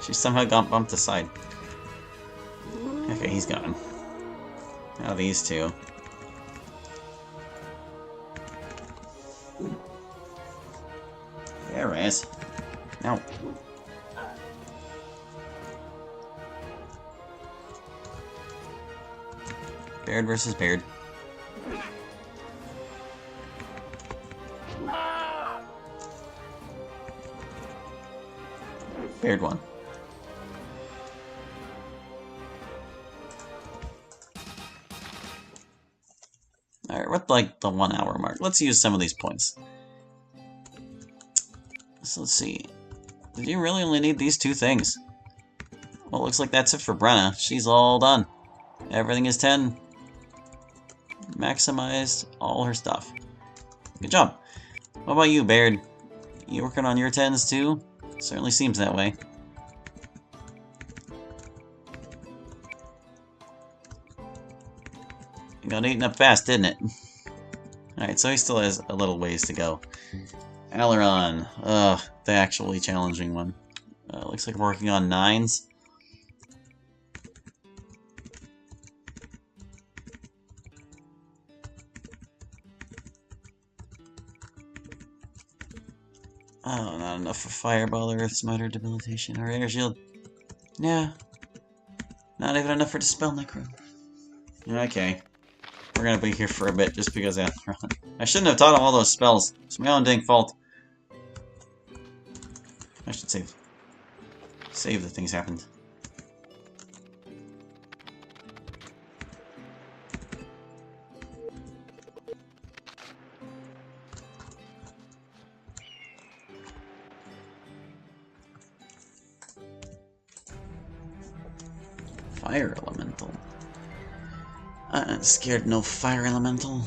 She somehow got bumped aside. Okay, he's gone. Now these two. There it is. No. Baird versus Baird. Baird won. Alright, we're at like the 1 hour mark. Let's use some of these points. So let's see. Did you really only need these 2 things? Well, looks like that's it for Brenna. She's all done. Everything is 10. Maximized all her stuff. Good job. What about you, Baird? You working on your 10s too? Certainly seems that way. It got eaten up fast, didn't it? Alright, so he still has a little ways to go. Aileron. Ugh, the actually challenging one. Looks like we're working on 9s. Oh, not enough for Fireball, Earth Smiter, Debilitation, or Air Shield. Yeah. Not even enough for Dispel Necro. Okay. We're gonna be here for a bit, just because I shouldn't have taught him all those spells. It's my own dang fault. I should save. Save that things happened. Fire Elemental. I'm scared no Fire Elemental.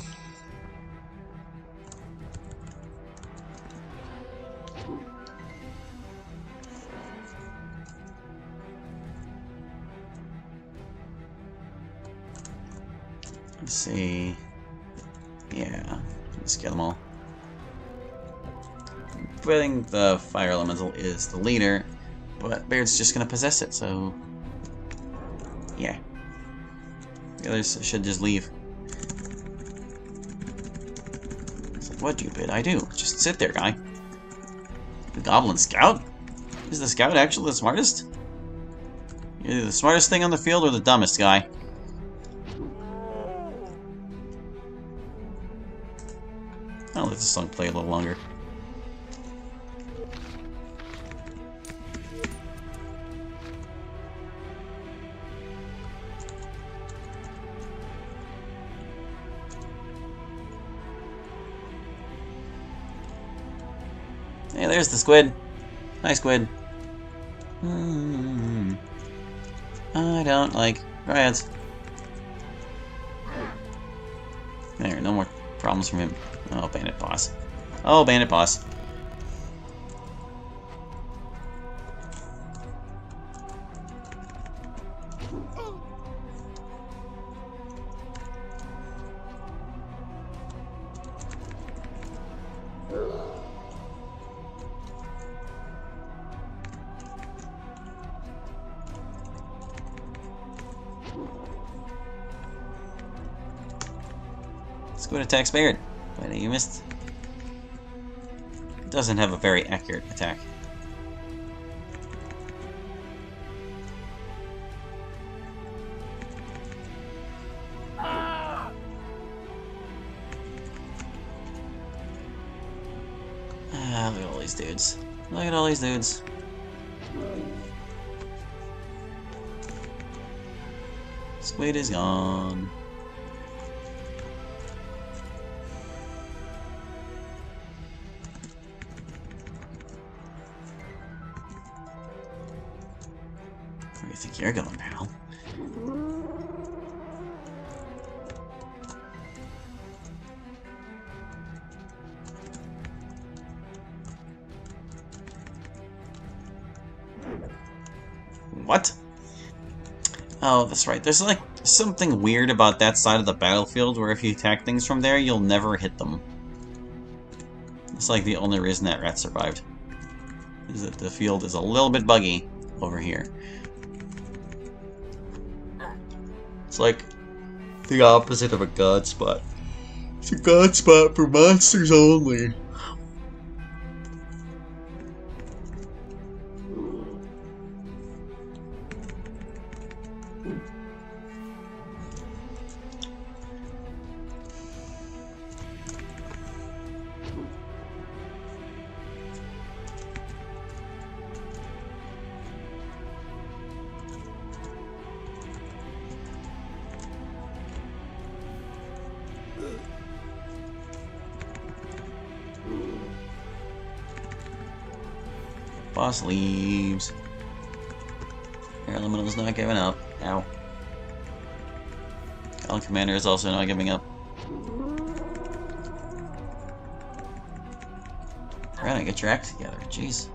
Let's see. Yeah, let's get them all. I think the Fire Elemental is the leader, but Baird's just gonna possess it, so The others should just leave. It's like, what do you bid I do? Just sit there, guy. The Goblin Scout? Is the Scout actually the smartest? You're either the smartest thing on the field or the dumbest guy. I'll let this song play a little longer. Hey, there's the squid. Hi, squid. I don't like rats. There, no more problems from him. Oh, bandit boss. Oh, bandit boss. Squid attacks Baird. But you missed. It doesn't have a very accurate attack. Look at all these dudes. Look at all these dudes. Squid is gone. Where do you think you're going, pal? What? Oh, that's right. There's like something weird about that side of the battlefield where if you attack things from there, you'll never hit them. It's like the only reason that rat survived. Is that the field is a little bit buggy over here. It's like the opposite of a god spot. It's a god spot for monsters only. Boss leaves. Air Elemental's not giving up. Ow. Golem Commander is also not giving up. Alright, get your act together. Jeez.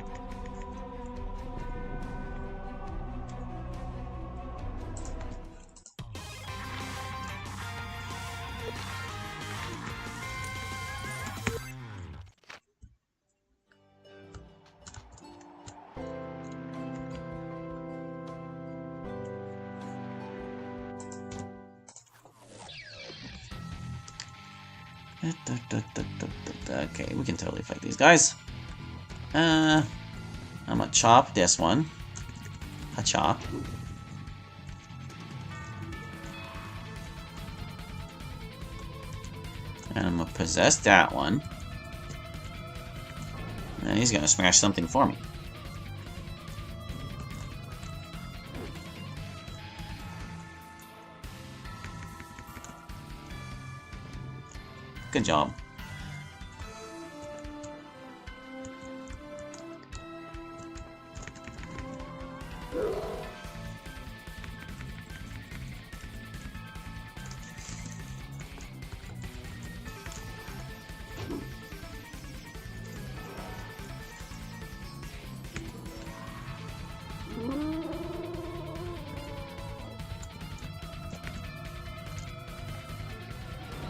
Okay, we can totally fight these guys. I'm gonna chop this one. A chop. And I'm gonna possess that one. And he's gonna smash something for me. Good job.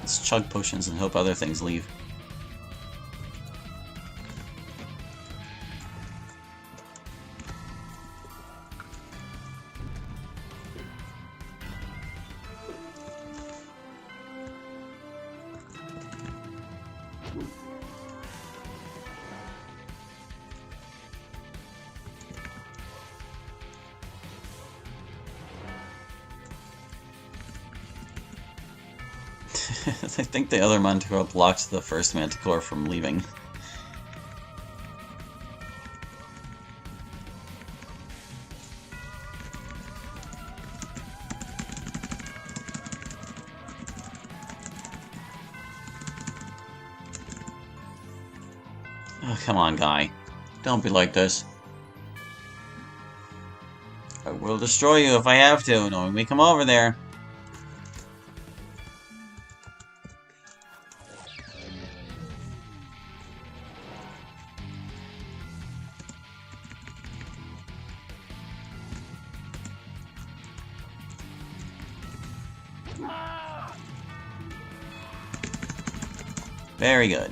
Let's chug potions and hope other things leave. I think the other Manticore blocked the first Manticore from leaving. Oh, come on, guy. Don't be like this. I will destroy you if I have to, knowing we come over there. Very good.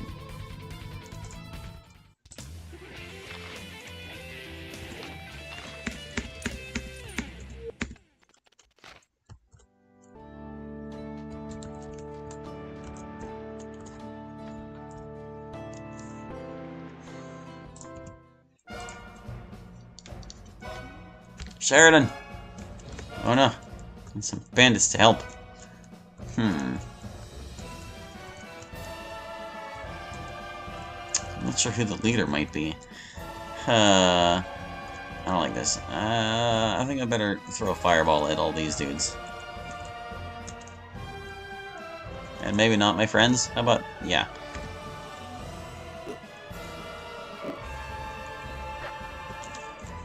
Sheridan! Oh no. Need some bandits to help. I'm not sure who the leader might be. I don't like this. I think I better throw a fireball at all these dudes. And maybe not my friends? How about... yeah.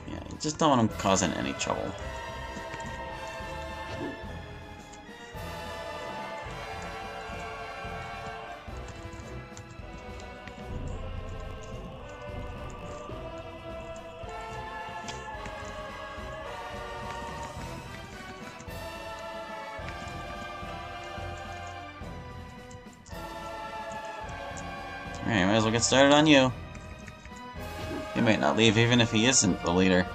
Yeah, just don't want them causing any trouble. Alright, might as well get started on you. He might not leave even if he isn't the leader.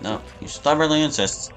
No, he stubbornly insists.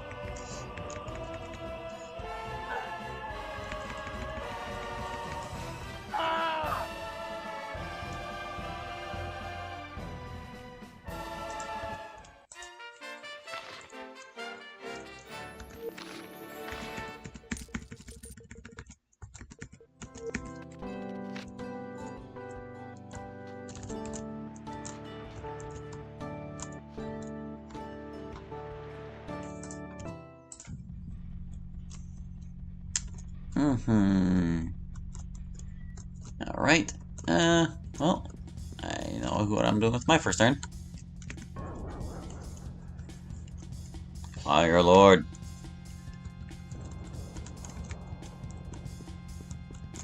Alright. Well, I know what I'm doing with my first turn. Fire Lord.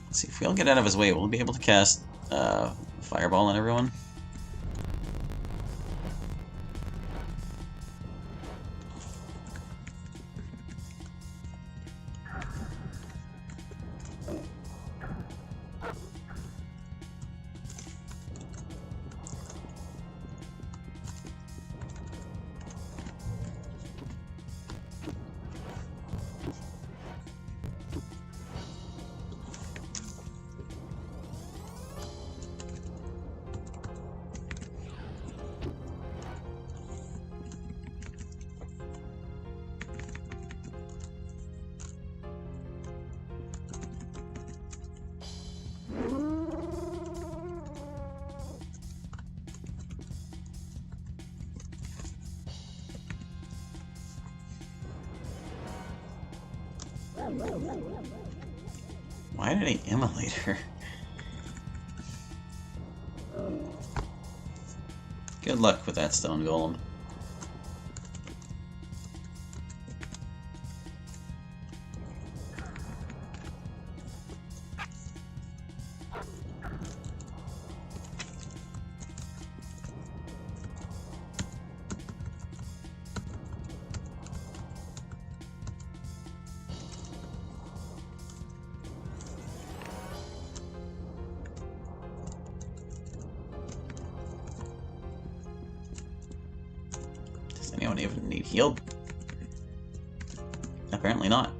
Let's see, if we all get out of his way, we'll be able to cast Fireball on everyone. Why did he immolate her? Good luck with that stone golem. Does anyone even need healed? Apparently not.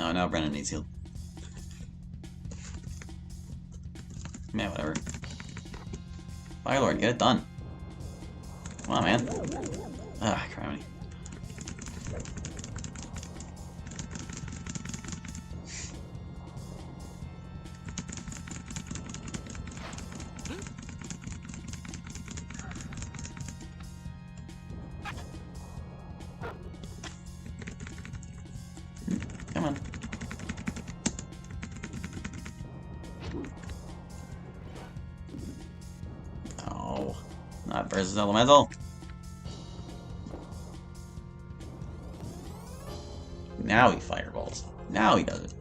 Oh, now Brennan needs healed. Man, whatever. Firelord, get it done. Come on, man. Ah, criminy. Come on. Oh, not versus elemental. Now he fireballs. Now he does it.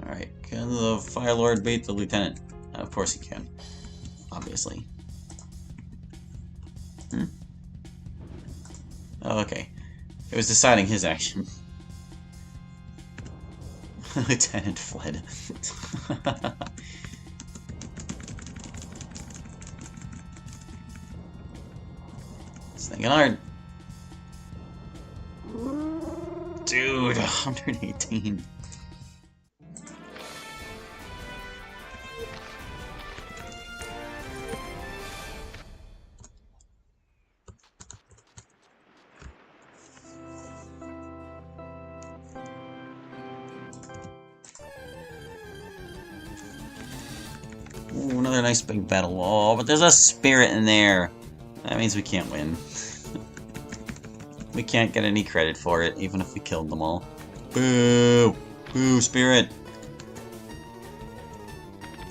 Alright, can the Fire Lord beat the Lieutenant? Of course he can. Obviously. Oh, okay. It was deciding his action. Lieutenant fled. It's thinking hard. Dude, 118. Ooh, another nice big battle wall, but there's a spirit in there. That means we can't win. We can't get any credit for it, even if we killed them all. Boo! Boo, spirit!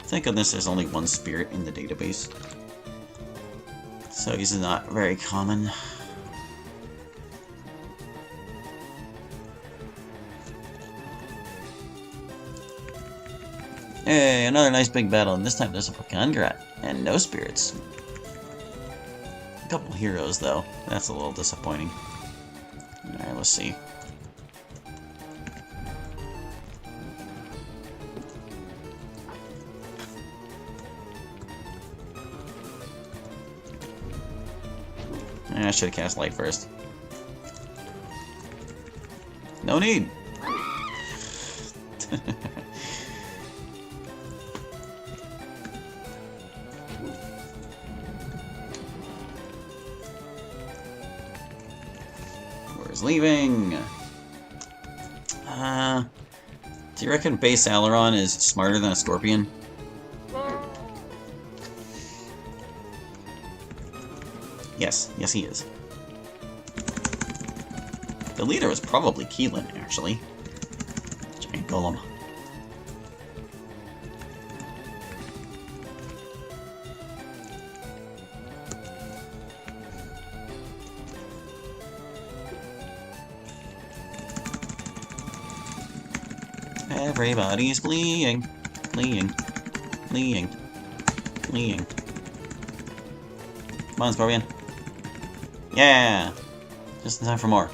Thank goodness there's only one spirit in the database. So he's not very common. Hey, another nice big battle, and this time there's a Pakangrat, and no spirits. A couple heroes, though. That's a little disappointing. Alright, let's see. I should have cast light first. No need! Where's leaving? Do you reckon base Aileron is smarter than a scorpion? Yes, yes he is. The leader was probably Keelan, actually. Giant golem. Everybody's fleeing, fleeing, fleeing, fleeing. Come on, Scorpion. Yeah! Just in time for more.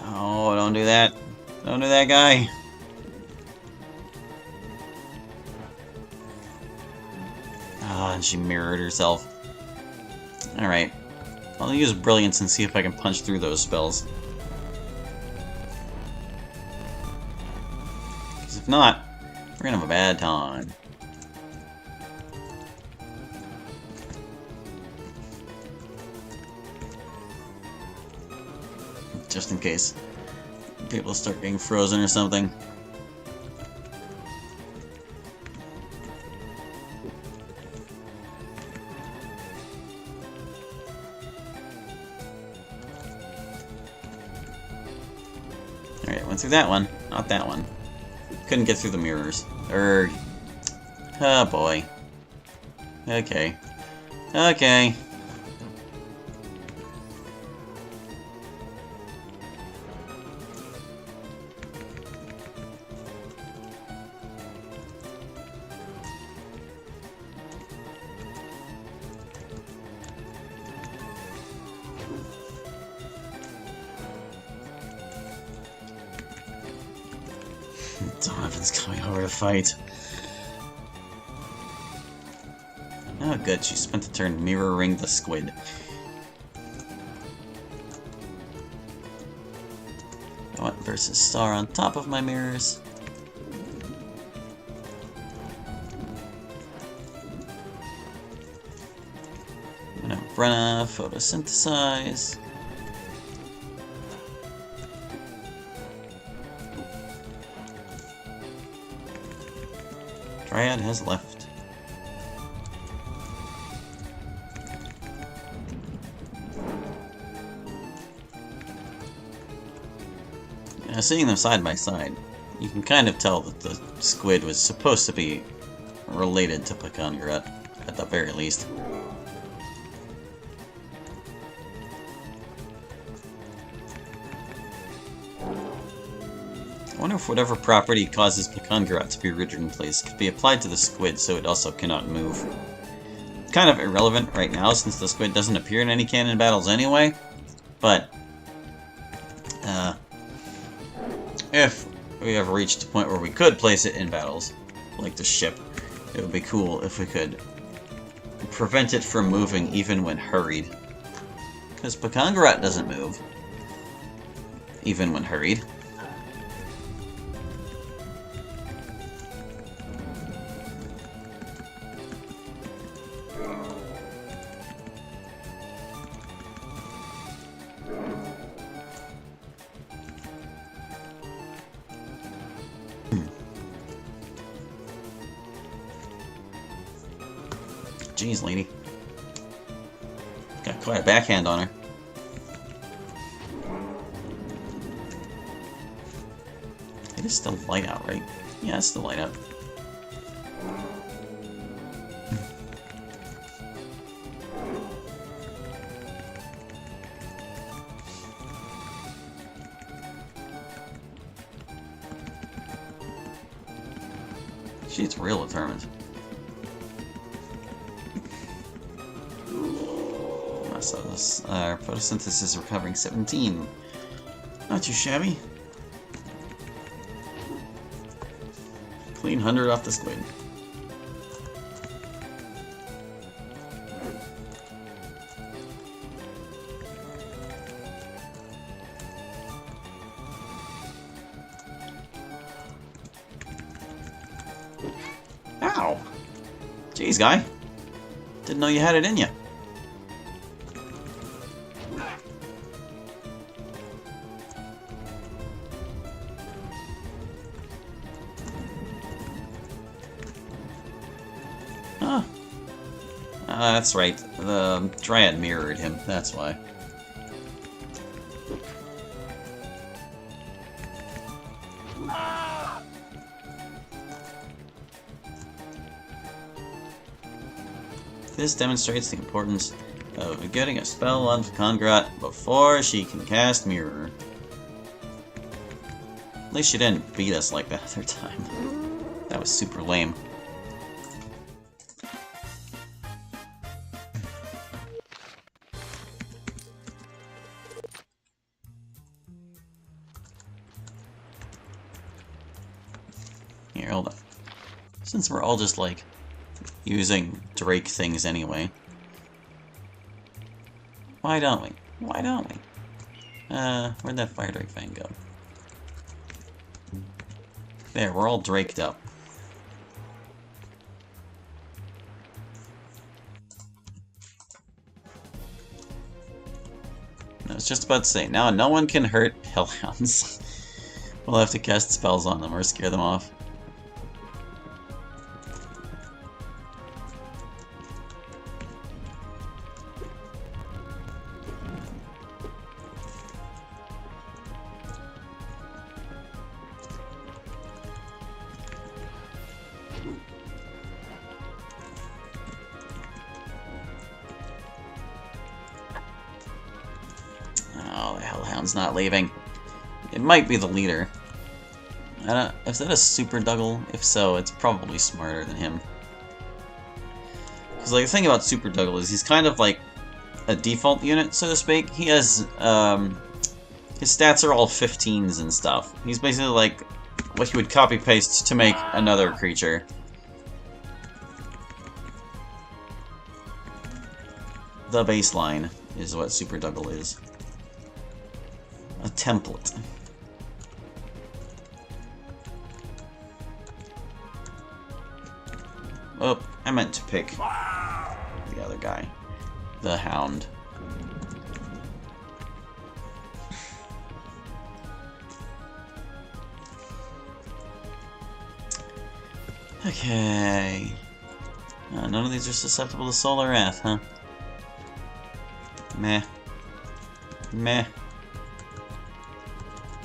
Oh, don't do that. Don't do that, guy. Ah, and she mirrored herself. Alright. I'll use Brilliance and see if I can punch through those spells. Because if not, we're gonna have a bad time. Just in case people start getting frozen or something. Alright, went through that one. Not that one. Couldn't get through the mirrors. Oh boy. Okay. Okay. Donovan's coming over to fight. Oh good, she spent the turn mirroring the squid. I went versus Star on top of my mirrors. I'm gonna Brenna, photosynthesize. Dryad has left. Now, seeing them side by side, you can kind of tell that the squid was supposed to be related to Pt.XE, at the very least. I wonder if whatever property causes Pt.XE to be rigid in place could be applied to the squid so it also cannot move. It's kind of irrelevant right now since the squid doesn't appear in any canon battles anyway, but if we ever reached a point where we could place it in battles, like the ship, it would be cool if we could prevent it from moving even when hurried. Because Pt.XE doesn't move, even when hurried. Jeez, lady. Got quite a backhand on her. It is still light out, right? Yeah, it's still light out. She's real determined. So this, photosynthesis is recovering 17. Not too shabby. Clean 100 off the squid. Ow! Jeez, guy. Didn't know you had it in you. Huh. That's right. The Dryad mirrored him. That's why. This demonstrates the importance of getting a spell on Pt.XE before she can cast Mirror. At least she didn't beat us like that other time. That was super lame. Here, hold on. Since we're all just like using Drake things anyway, why don't we? Why don't we? Where'd that Fire Drake Fang go? There, we're all draked up. I was just about to say, now no one can hurt Hellhounds. We'll have to cast spells on them or scare them off. Hound's not leaving. It might be the leader. Is that a Super Dougal? If so, it's probably smarter than him. Because, like, the thing about Super Dougal is he's kind of like a default unit, so to speak. He has, his stats are all 15s and stuff. He's basically like what you would copy-paste to make another creature. The baseline is what Super Dougal is. A template. Oh, I meant to pick the other guy. The Hound. Okay. None of these are susceptible to Solar Wrath, huh? Meh. Meh.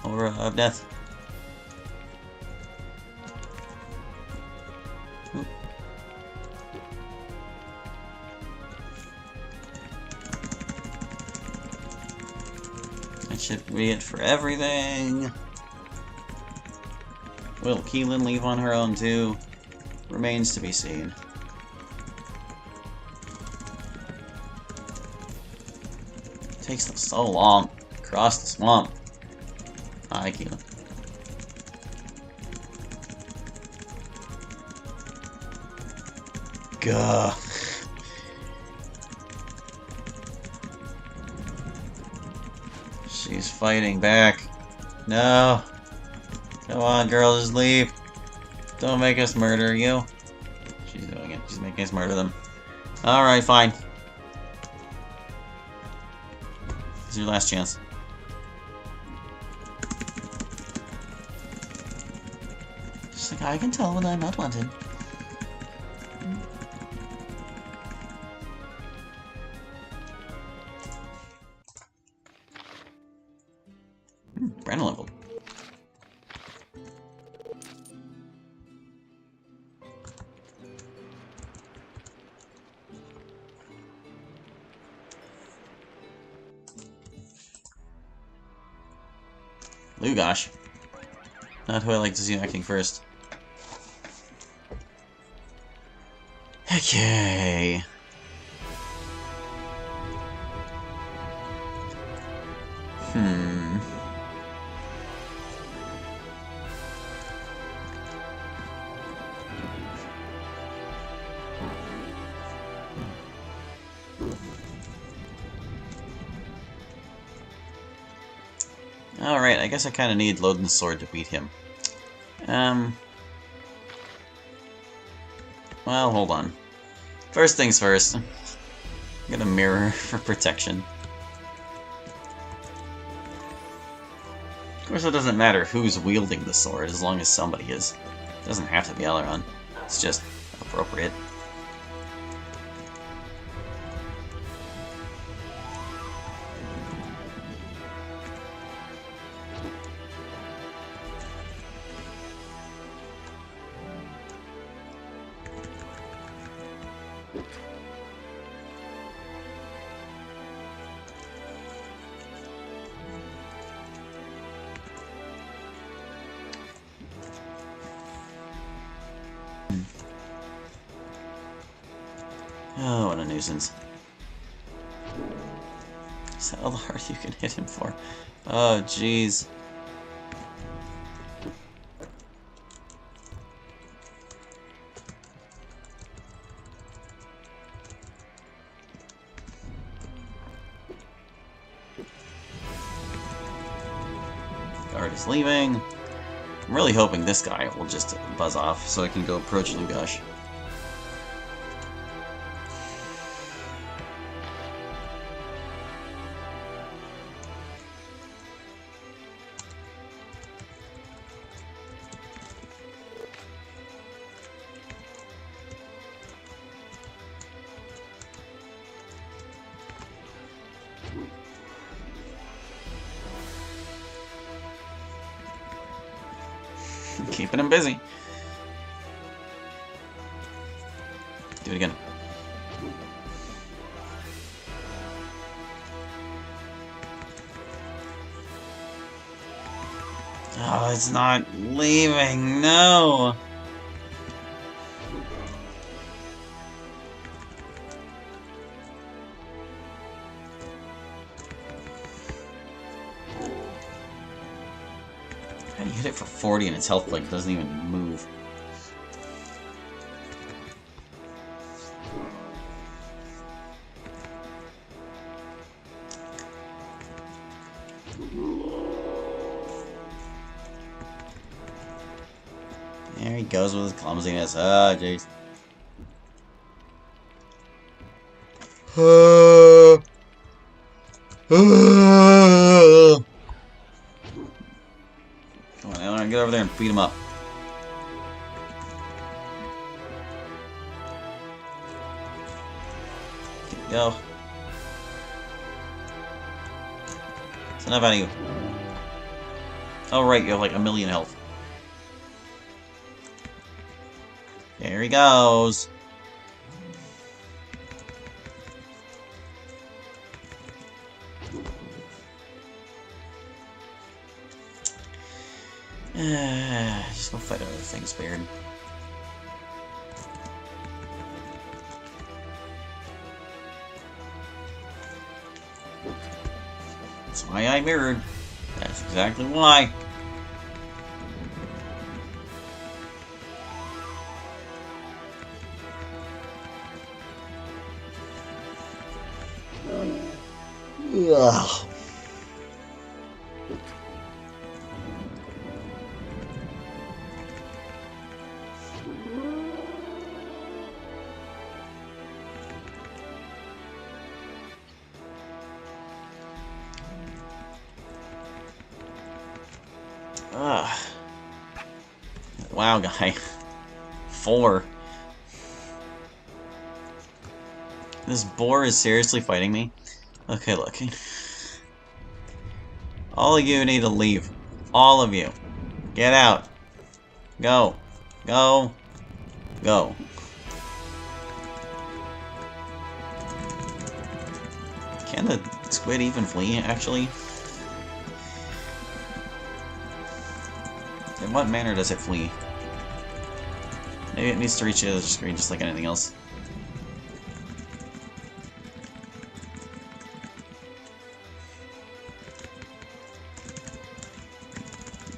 Aura of Death. Oop. That should be it for everything. Will Keelan leave on her own too? Remains to be seen. Takes them so long to cross the swamp. Hi, Keelan. Gah. She's fighting back. No. Come on, girl, just leave. Don't make us murder you. She's doing it. She's making us murder them. Alright, fine. This is your last chance. She's like, I can tell when I'm not wanted. Brandon level. Lugosh. Not who I like to see acting first. Okay. Alright, I guess I kind of need Loden's Sword to beat him. Well, hold on. First things first. I'm gonna mirror for protection. Of course, it doesn't matter who's wielding the sword, as long as somebody is. It doesn't have to be Aileron. It's just appropriate. Oh, what a nuisance. Is that all the heart you can hit him for? Oh, jeez. Guard is leaving. I'm really hoping this guy will just buzz off so I can go approach Lugosh. Keeping him busy. Do it again. Oh, it's not leaving. No. How do you hit it for 40 and its health like doesn't even move? There he goes with his clumsiness. Ah, jeez. Come on, Aidyn, get over there and beat him up. Go. It's enough out of you. Oh, right, you have like 1,000,000 health. There he goes. Just go fight other things, Beard. That's why I mirrored. That's exactly why. Ugh. Ugh. Wow, guy. 4. This boar is seriously fighting me? Okay, look. All of you need to leave. All of you. Get out. Go. Go. Go. Can the squid even flee, actually? In what manner does it flee? Maybe it needs to reach the other screen just like anything else.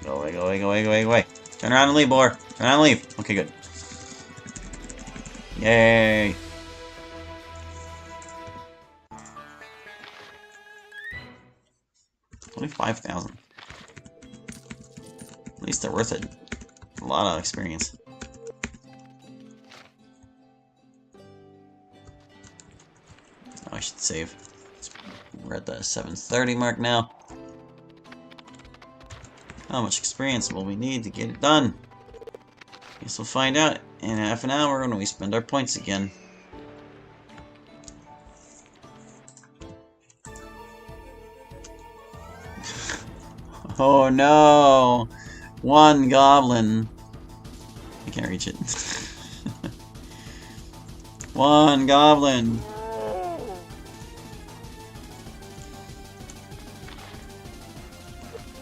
Go away, go away, go away, go away, go away. Turn around and leave, boar. Turn around and leave. Okay, good. Yay. Only 5,000. At least they're worth it. A lot of experience. Oh, I should save. We're at the 7:30 mark now. How much experience will we need to get it done? Guess we'll find out in half an hour when we spend our points again. Oh no! One goblin. I can't reach it. One goblin.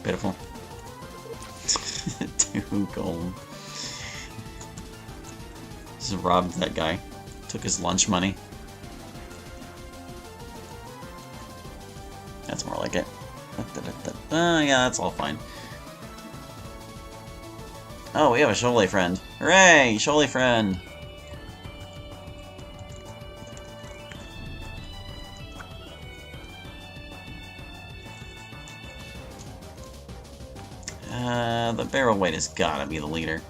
Pitiful. 2 gold. Just robbed that guy. Took his lunch money. That's more like it. Yeah, that's all fine. Oh, we have a Shoaly friend. Hooray! Shoaly friend! The barrel weight has gotta be the leader.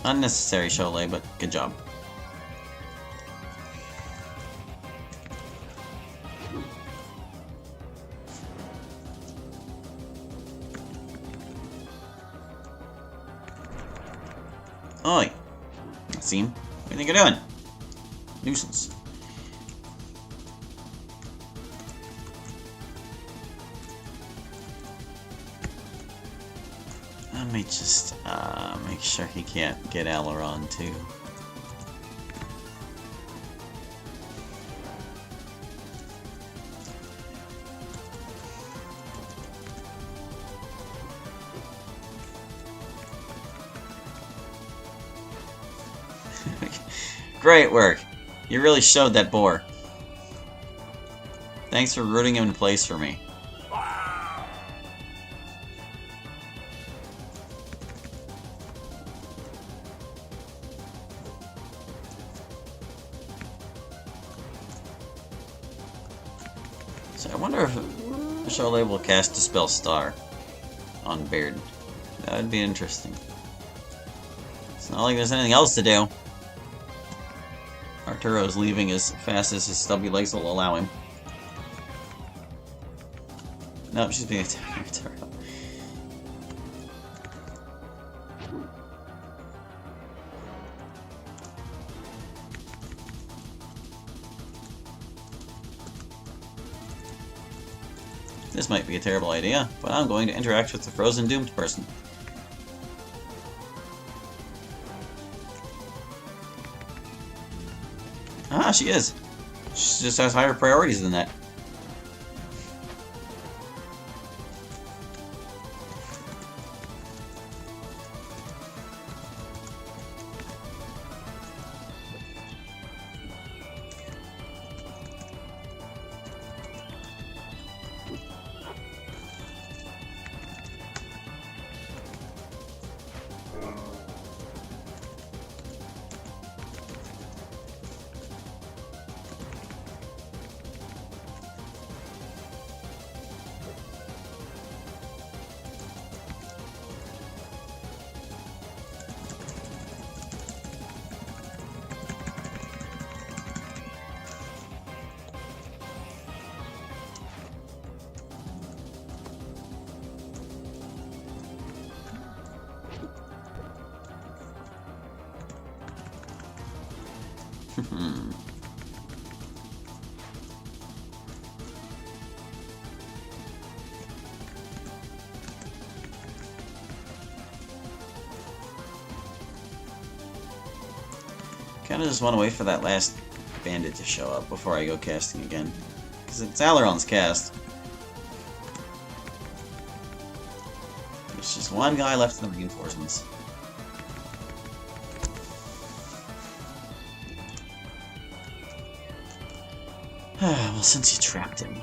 Unnecessary Shoaly, but good job. Oi! Seam, what do you think you're doing? Nuisance. Let me just make sure he can't get Aileron too. Great work. You really showed that boar. Thanks for rooting him in place for me. So I wonder if Charlotte will cast Dispel Star on Beard. That would be interesting. It's not like there's anything else to do. Arturo's leaving as fast as his stubby legs will allow him. Nope, she's being attacked. Arturo. This might be a terrible idea, but I'm going to interact with the frozen doomed person. Ah, she is. She just has higher priorities than that. Kinda just want to wait for that last bandit to show up before I go casting again. Because it's Aileron's cast. There's just one guy left in the reinforcements. Well, since you trapped him.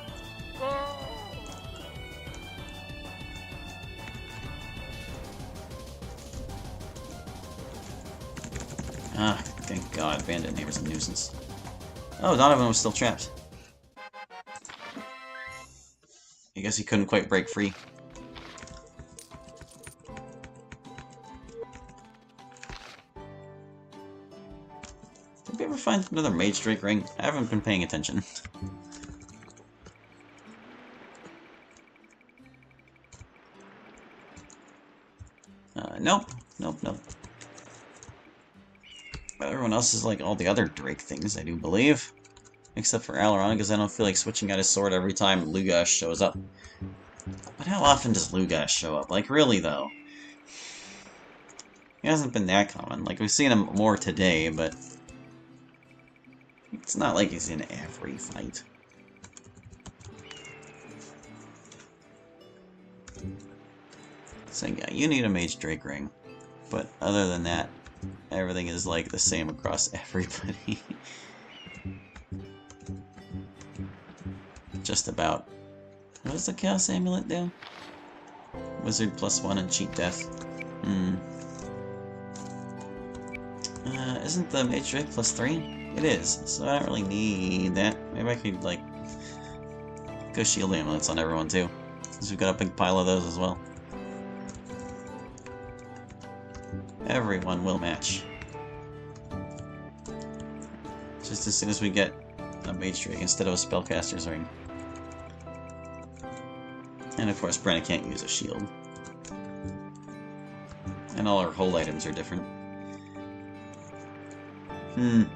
Ah, thank God, bandit neighbor's a nuisance. Oh, Donovan was still trapped. I guess he couldn't quite break free. Did we ever find another Mage Drake ring? I haven't been paying attention. Nope. Nope. Everyone else is like all the other Drake things, I do believe. Except for Aileron, because I don't feel like switching out his sword every time Lugash shows up. But how often does Lugash show up? Like, really, though? He hasn't been that common. Like, we've seen him more today, but... it's not like he's in every fight. So yeah, you need a Mage Drake ring. But other than that, everything is like the same across everybody. Just about. What does the Chaos Amulet do? Wizard +1 and cheat death. Isn't the Mage Drake +3? It is, so I don't really need that. Maybe I could, like, go shield amulets on everyone too, since we've got a big pile of those as well. Everyone will match. Just as soon as we get a Mage Drake instead of a Spellcaster's Ring. And of course, Brenna can't use a shield. And all our hold items are different. I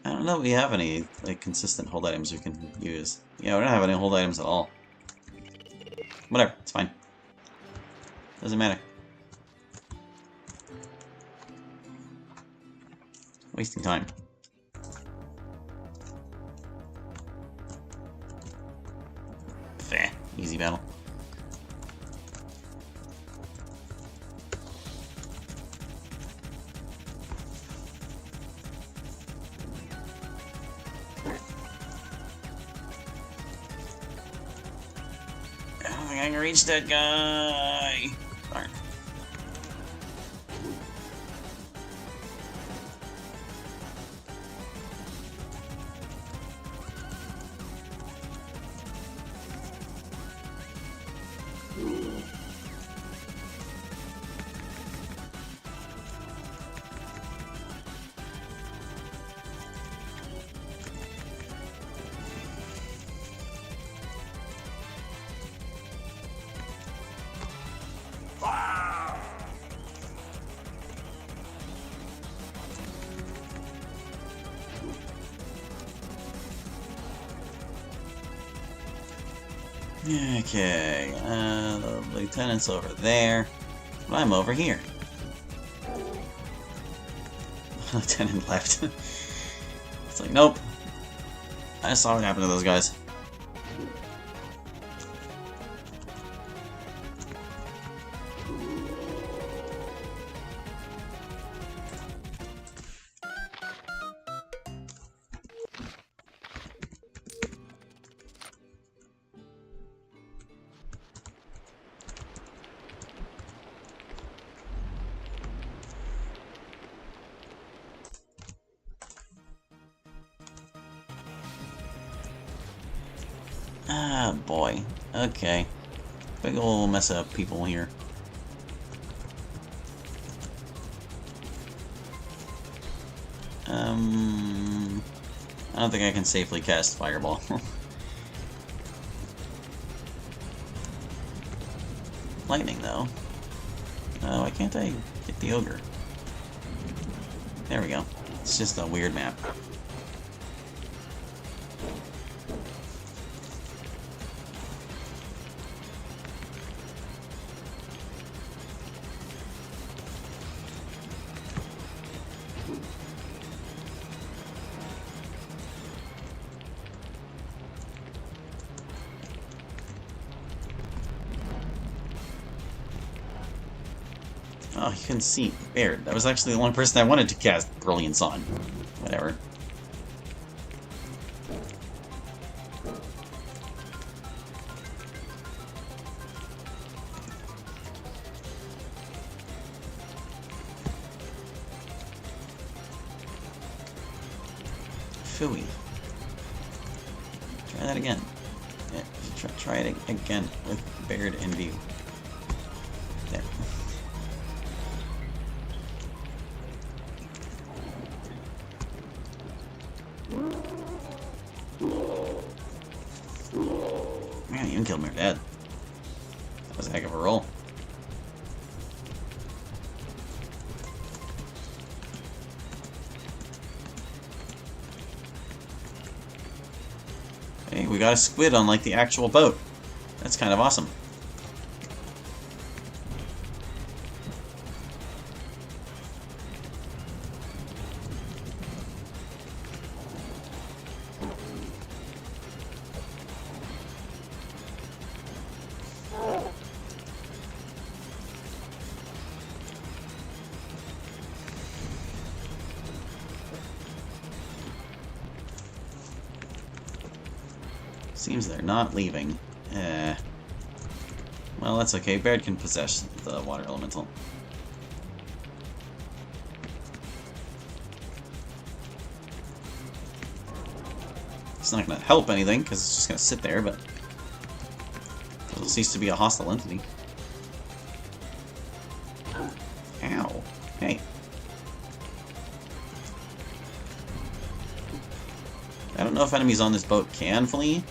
don't know if we have any like consistent hold items we can use. Yeah, we don't have any hold items at all. Whatever, it's fine. Doesn't matter. Wasting time. Feh. Easy battle. I don't think I can reach that guy. Darn. Okay, the lieutenant's over there. But I'm over here. Lieutenant left. It's like, nope. I saw what happened to those guys. Ah, boy. Okay. Big ol' mess up people here. I don't think I can safely cast Fireball. Lightning, though. Why can't I get the Ogre? There we go. It's just a weird map. Oh, you can see Baird. That was actually the one person I wanted to cast Brilliance on. Whatever. Phooey. Try that again. Yeah, try it again with Baird in view. There. Man, you even killed my dad. That was a heck of a roll. Hey, we got a squid on like the actual boat. That's kind of awesome. Seems they're not leaving. Well, that's okay. Baird can possess the water elemental. It's not going to help anything, because it's just going to sit there, but it'll cease to be a hostile entity. Ow. Hey. I don't know if enemies on this boat can flee.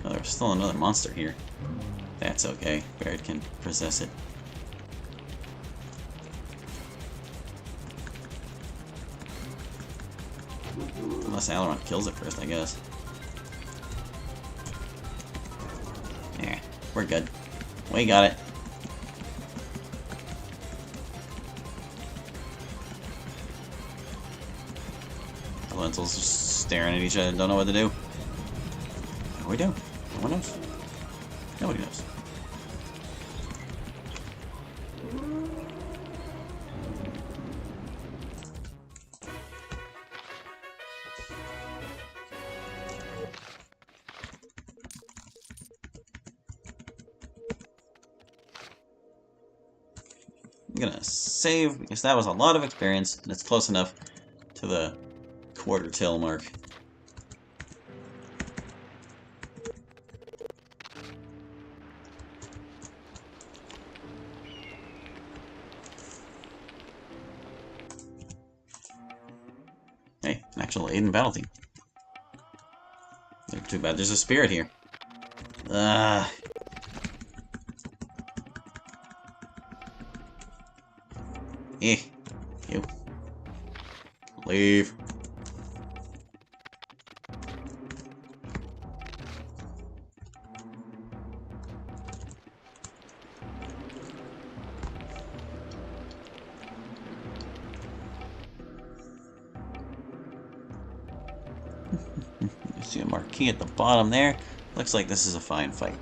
Oh, there's still another monster here. That's okay. Barret can possess it. Unless Aileron kills it first, I guess. Yeah, we're good. We got it. The lentils just staring at each other and don't know what to do. What do we do? No one knows. Nobody knows. I'm gonna save because that was a lot of experience and it's close enough to the quarter till mark. Hey, an actual Aidyn battle team. Too bad there's a spirit here. Eh. You. Leave. You see a marquee at the bottom there. Looks like this is a fine fight.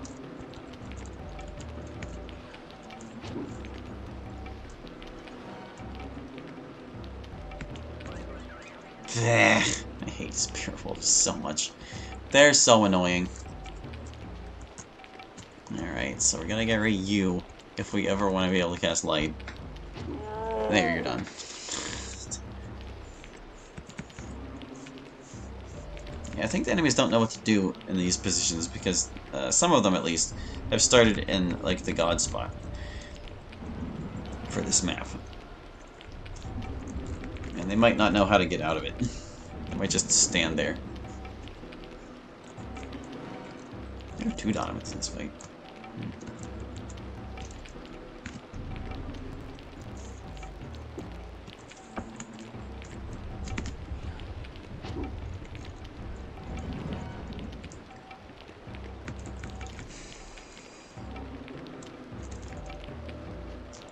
I hate spirit wolves so much. They're so annoying. Alright, so we're gonna get rid of you if we ever want to be able to cast light. There, you're done. Yeah, I think the enemies don't know what to do in these positions because some of them, at least, have started in like the god spot for this map. And they might not know how to get out of it. They might just stand there. There are 2 Donovans in this fight.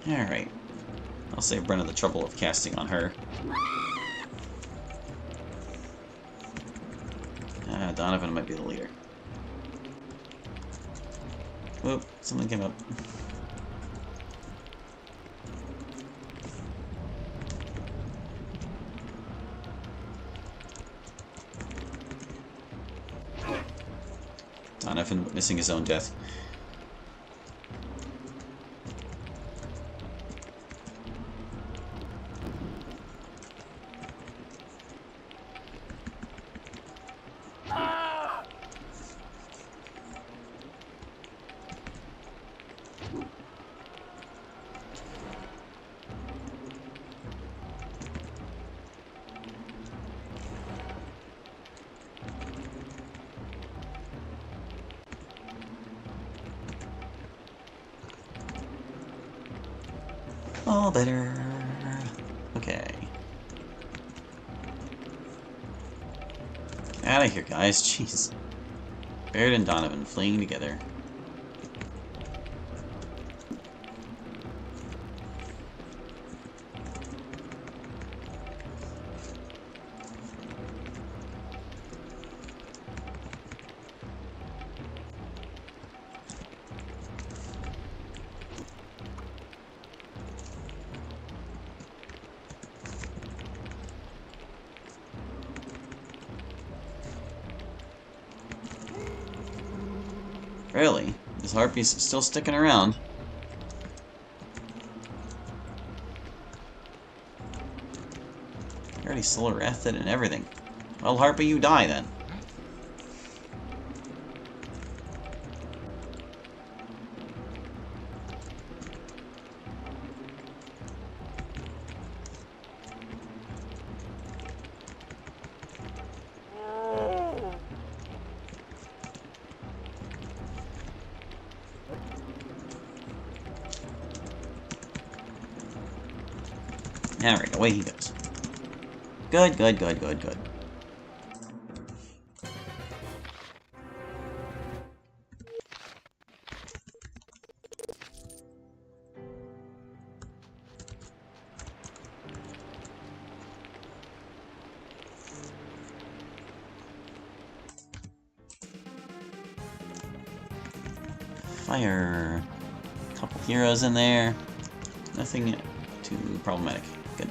Alright. I'll save Brenna the trouble of casting on her. Donovan might be the leader. Whoop, something came up. Donovan witnessing his own death. All better. Okay. Get out of here, guys. Jeez. Barret and Donovan fleeing together. Really? This harpy's still sticking around. You already solar-wrathed it and everything. Well, Harpy, you die then. Alright, away he goes. Good, good, good, good, good. Fire. Couple heroes in there. Nothing too problematic. Good.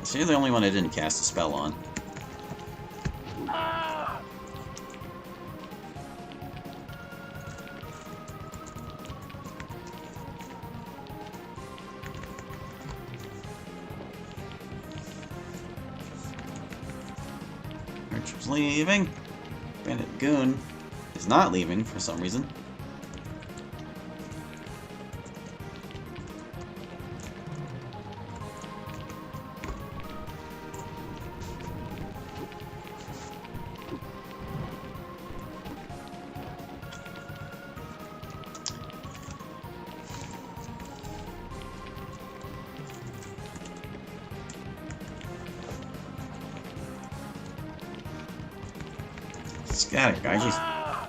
So you're the only one I didn't cast a spell on. Archer's leaving. Bandit Goon is not leaving for some reason. Scatter, guys. Jeez.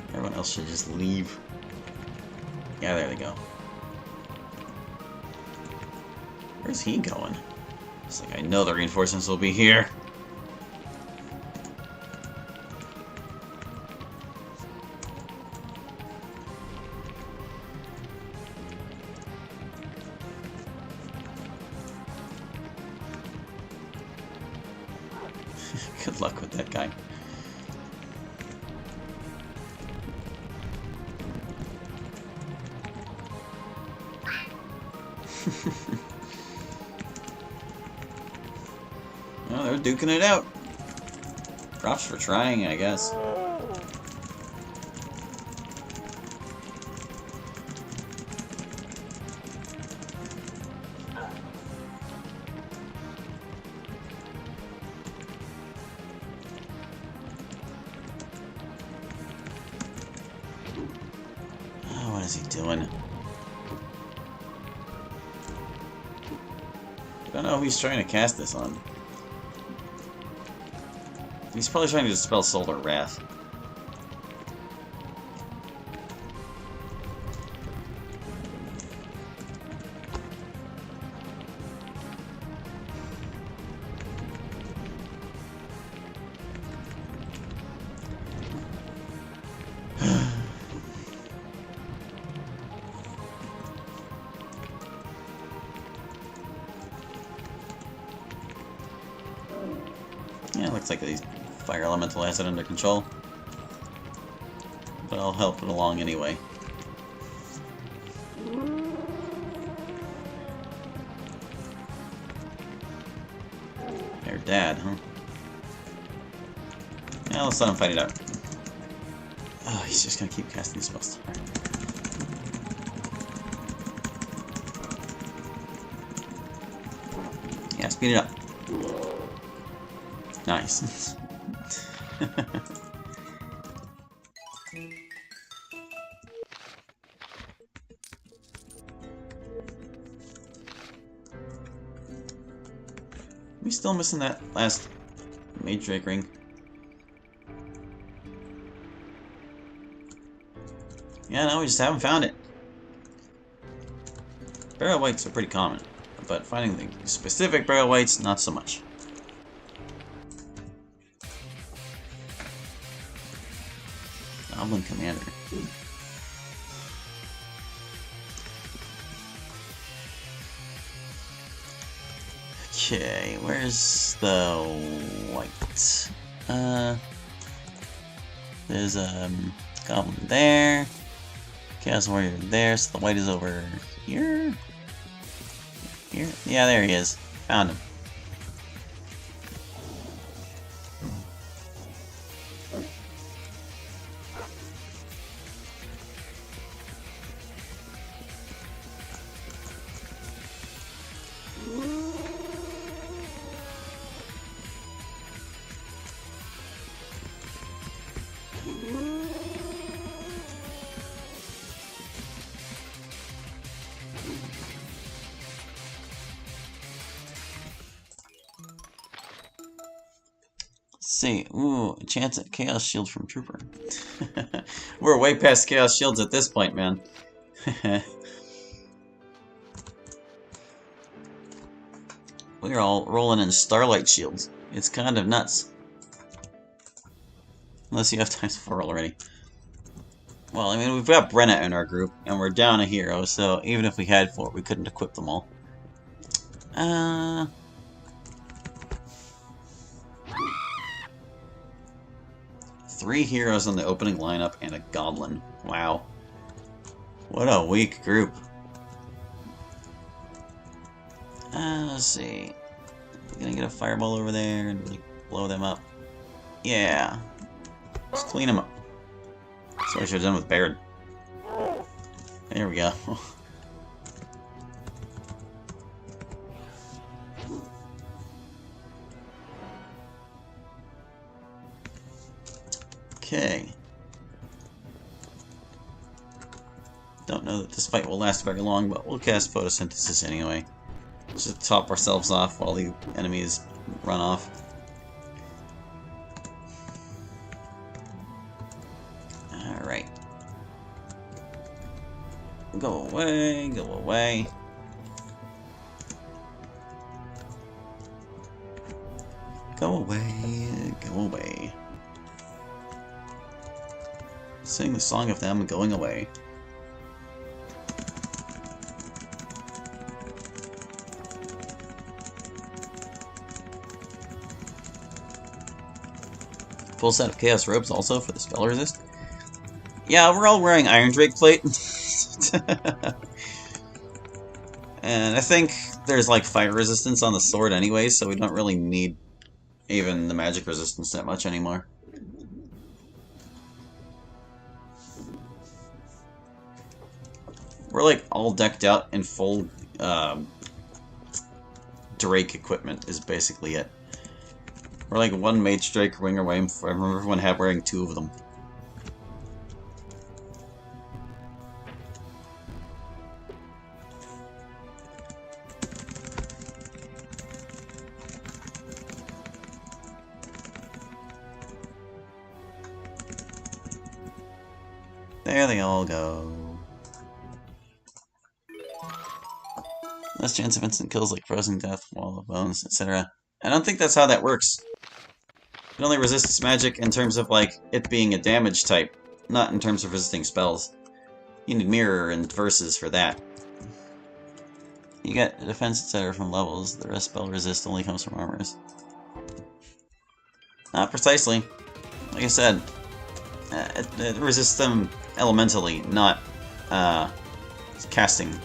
Everyone else should just leave. Yeah, there they go. Where's he going? It's like I know the reinforcements will be here. Good luck with that guy. Well, they're duking it out. Props for trying, I guess. What is he doing? I don't know who he's trying to cast this on. He's probably trying to dispel Solar Wrath. Yeah, it looks like the Fire Elemental has it under control. But I'll help it along anyway. Their dad, huh? Yeah, let's let him fight it out. Oh, he's just gonna keep casting spells. Yeah, speed it up. Nice. We still missing that last Mage Drake ring. Yeah, no, we just haven't found it. Barrel whites are pretty common, but finding the specific barrel whites, not so much. Goblin Commander. Okay, where's the white? There's a goblin there. Chaos warrior there, so the white is over here? Here? Yeah, there he is. Found him. See, ooh, a chance at Chaos Shield from Trooper. We're way past Chaos Shields at this point, man. We're all rolling in Starlight Shields. It's kind of nuts. Unless you have times 4 already. Well, I mean, we've got Brenna in our group, and we're down a hero, so even if we had 4, we couldn't equip them all. 3 heroes on the opening lineup and a goblin. Wow. What a weak group. Let's see. Gonna get a fireball over there and really blow them up. Yeah. Just clean them up. That's what I should have done with Baird. There we go. Okay. Don't know that this fight will last very long, but we'll cast photosynthesis anyway. Just to top ourselves off while the enemies run off. Alright. Go away, go away. Go away, go away. Sing the song of them going away. Full set of Chaos Robes also for the spell resist. Yeah, we're all wearing Iron Drake plate. And I think there's like fire resistance on the sword anyway, so we don't really need even the magic resistance that much anymore. We're like all decked out in full Drake equipment is basically it. We're like one Mage Drake wing away from everyone wearing 2 of them. There they all go. Less chance of instant kills like frozen death, wall of bones, etc. I don't think that's how that works. It only resists magic in terms of, like, it being a damage type, not in terms of resisting spells. You need mirror and verses for that. You get defense, etc. from levels. The rest spell resist only comes from armors. Not precisely. Like I said, it resists them elementally, not casting.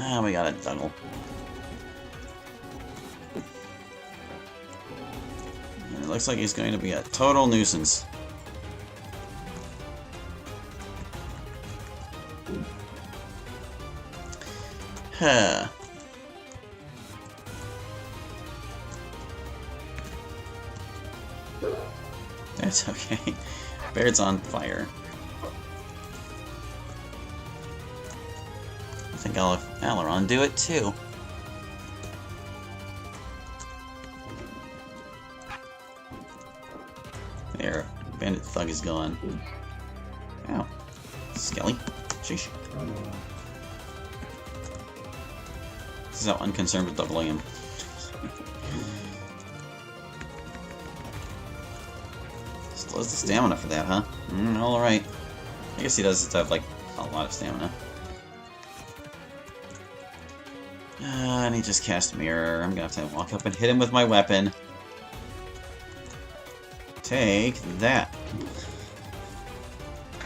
Ah, we got a Duggle. It looks like he's going to be a total nuisance. Huh. That's okay. Baird's on fire. I think I'll have Aileron do it too. There, Bandit Thug is gone. Ow. Skelly. Sheesh. This is how unconcerned with doubling him. Still has the stamina for that, huh? Alright. I guess he does have, like, a lot of stamina. And he just cast Mirror. I'm gonna have to walk up and hit him with my weapon. Take that.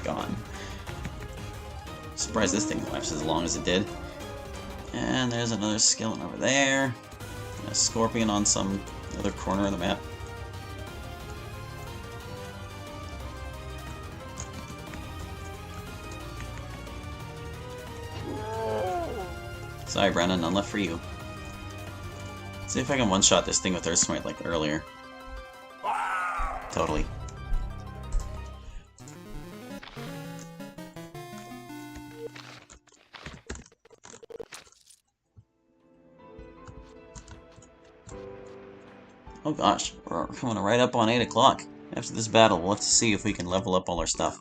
Gone. Surprised this thing lasts as long as it did. And there's another skeleton over there. A scorpion on some other corner of the map. Sorry, Brennan, none left for you. See if I can one-shot this thing with Earth Smite like earlier. Totally. Oh gosh, we're coming right up on 8 o'clock. After this battle, we'll have to see if we can level up all our stuff.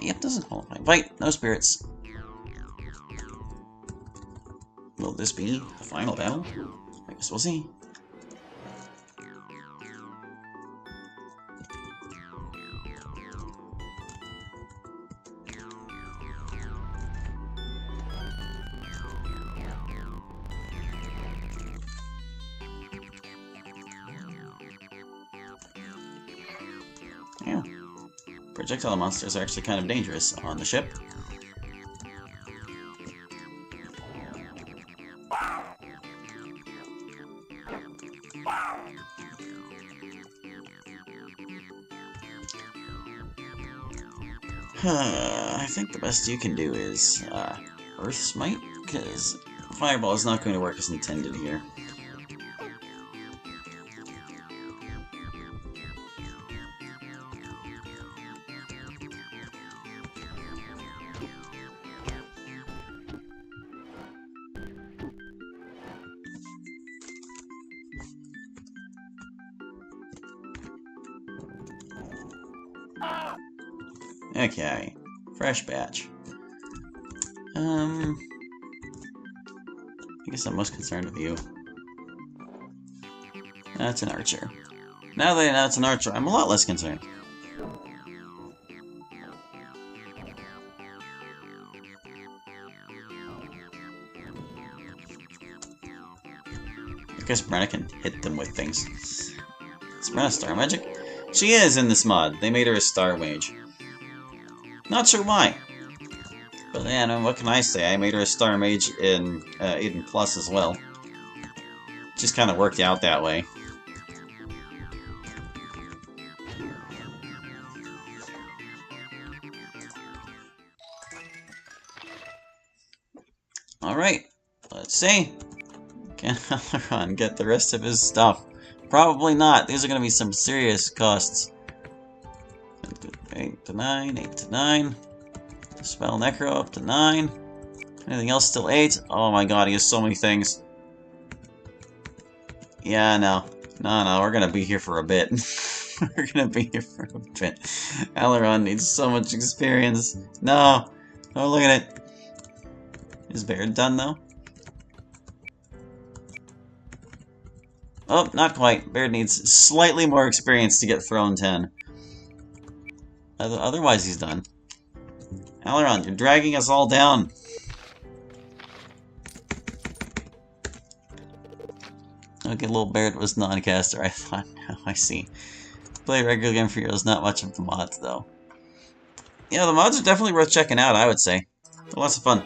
Yep, doesn't qualify. Fight! No spirits. Will this be the final battle? I guess we'll see. Yeah. Projectile monsters are actually kind of dangerous on the ship. I think the best you can do is Earth Smite, because Fireball is not going to work as intended here. Okay, fresh batch. I guess I'm most concerned with you. That's an archer. Now that I know it's an archer, I'm a lot less concerned. I guess Brenna can hit them with things. Is Brenna Star Magic? She is in this mod. They made her a Star Mage. Not sure why. But man, what can I say? I made her a Star Mage in Aidyn Plus as well. Just kind of worked out that way. Alright, let's see. Can Halibabica get the rest of his stuff? Probably not. These are going to be some serious costs. 8 to 9, 8 to 9. Spell Necro up to 9. Anything else still 8? Oh my god, he has so many things. Yeah, no, we're gonna be here for a bit. We're gonna be here for a bit. Aileron needs so much experience. No! Oh, look at it. Is Baird done, though? Oh, not quite. Baird needs slightly more experience to get Throne 10. Otherwise, he's done. Aileron, you're dragging us all down. Okay, little Baird was non-caster, I thought. Now I see. Play regular game for heroes, not much of the mods, though. Yeah, the mods are definitely worth checking out, I would say. They're lots of fun.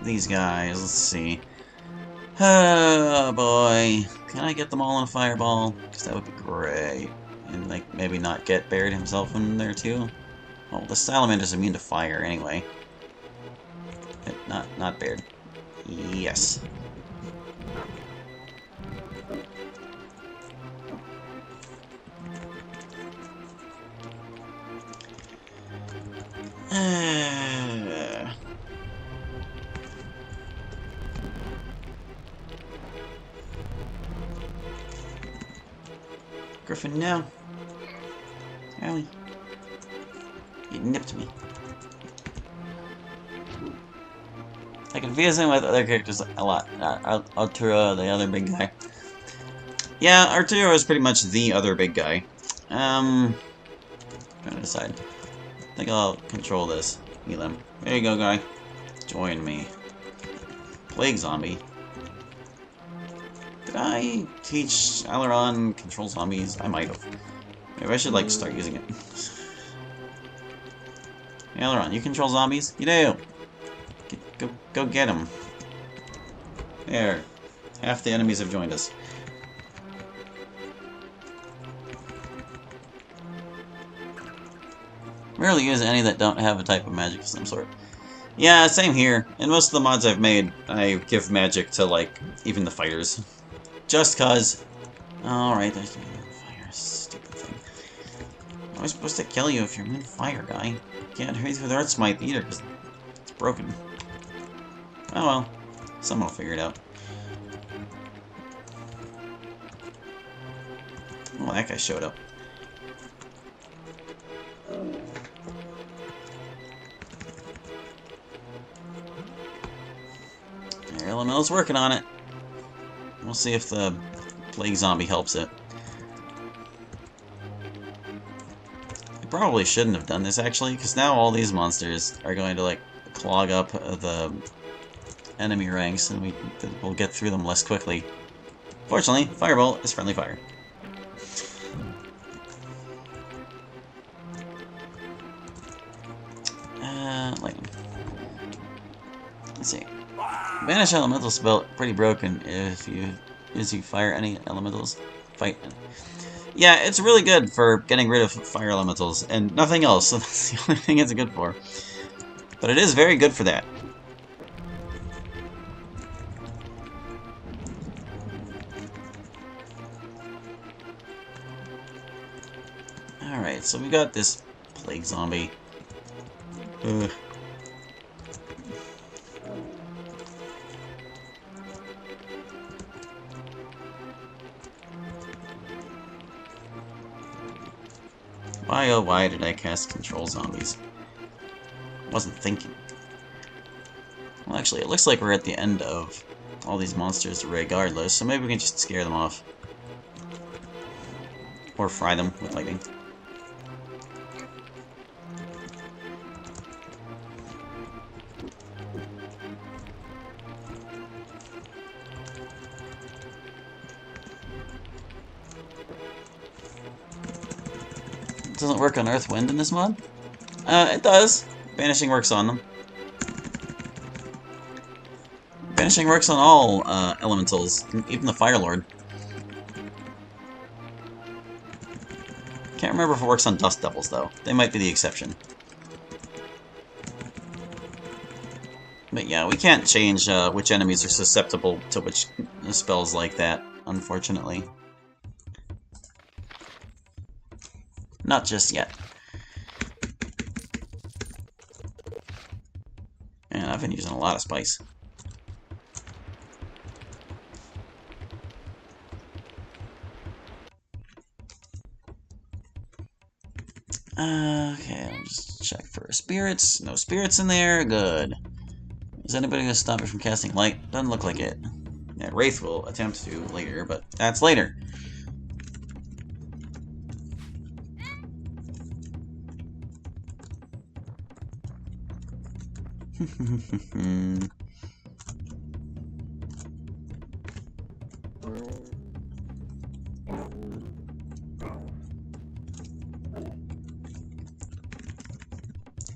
These guys, let's see. Oh boy. Can I get them all in a fireball? Because that would be great. And like maybe not get Baird himself in there too. Oh, the Salamander's immune to fire anyway. Not Baird. Yes. Griffin, no. Ellie. You nipped me. I confuse him with other characters a lot. Arturo, the other big guy. Yeah, Arturo is pretty much the other big guy. Trying to decide. I think I'll control this. Heal him. There you go, guy. Join me. Plague zombie. Did I teach Aileron control zombies? I might have. Maybe I should like start using it. Aileron, you control zombies? You do! Go get them. There. Half the enemies have joined us. Rarely use any that don't have a type of magic of some sort. Yeah, same here. In most of the mods I've made, I give magic to, like, even the fighters. Just cause. Alright, there's the fire. Stupid thing. I was supposed to kill you if you're in fire, guy. Can't hurt you with Earth Smite either, because it's broken. Oh well. Someone will figure it out. Oh, that guy showed up. Elemental's working on it. We'll see if the plague zombie helps it. I probably shouldn't have done this, actually, because now all these monsters are going to, like, clog up the enemy ranks, and we'll get through them less quickly. Fortunately, Fireball is friendly fire. Lightning. Let's see. Banish elemental spell pretty broken if you fire any elementals. Fight. Yeah, it's really good for getting rid of fire elementals and nothing else, so that's the only thing it's good for. But it is very good for that. Alright, so we got this plague zombie. Ugh. Why, oh why did I cast control zombies? Wasn't thinking. Well, actually, it looks like we're at the end of all these monsters regardless, so maybe we can just scare them off. Or fry them with lightning. It doesn't work on Earth Wind in this mod? It does. Banishing works on them. Banishing works on all elementals, even the Fire Lord. Can't remember if it works on Dust Devils, though. They might be the exception. But yeah, we can't change which enemies are susceptible to which spells like that, unfortunately. Not just yet. Man, I've been using a lot of spice. Okay, I'll just check for spirits. No spirits in there. Good. Is anybody going to stop me from casting light? Doesn't look like it. Yeah, Wraith will attempt to later, but that's later.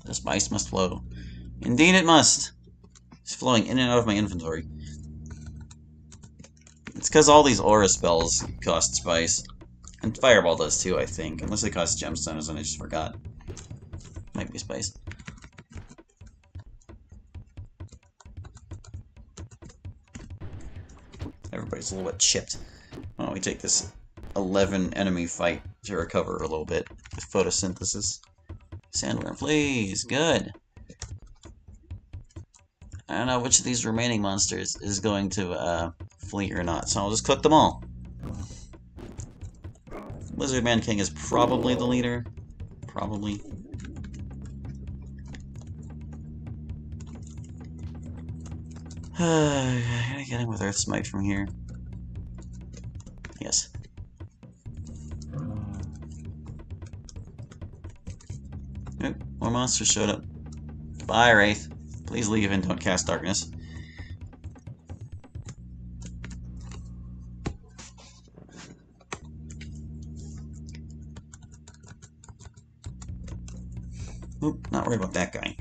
The spice must flow. Indeed it must. It's flowing in and out of my inventory. It's because all these aura spells cost spice. And Fireball does too, I think. Unless they cost gemstones and I just forgot. Might be spice. Everybody's a little bit chipped. Why don't we take this 11 enemy fight to recover a little bit with photosynthesis. Sandworm, please. Good. I don't know which of these remaining monsters is going to flee or not, so I'll just cook them all. Lizard Man King is probably the leader. Probably. Can I get him with Earth Smite from here? Yes. Oop, more monsters showed up. Bye, Wraith. Please leave and don't cast Darkness. Oop, not worried about that guy.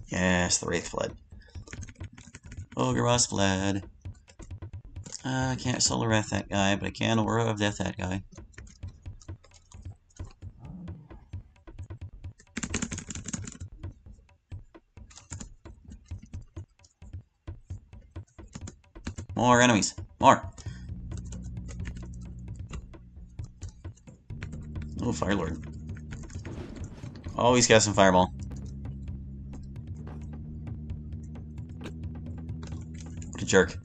Yes, the Wraith fled. Ogre Boss fled. I can't Solar Wrath that guy, but I can Aura of Death that guy. More enemies. More. Oh, Firelord. Oh, he's casting Fireball. What a jerk.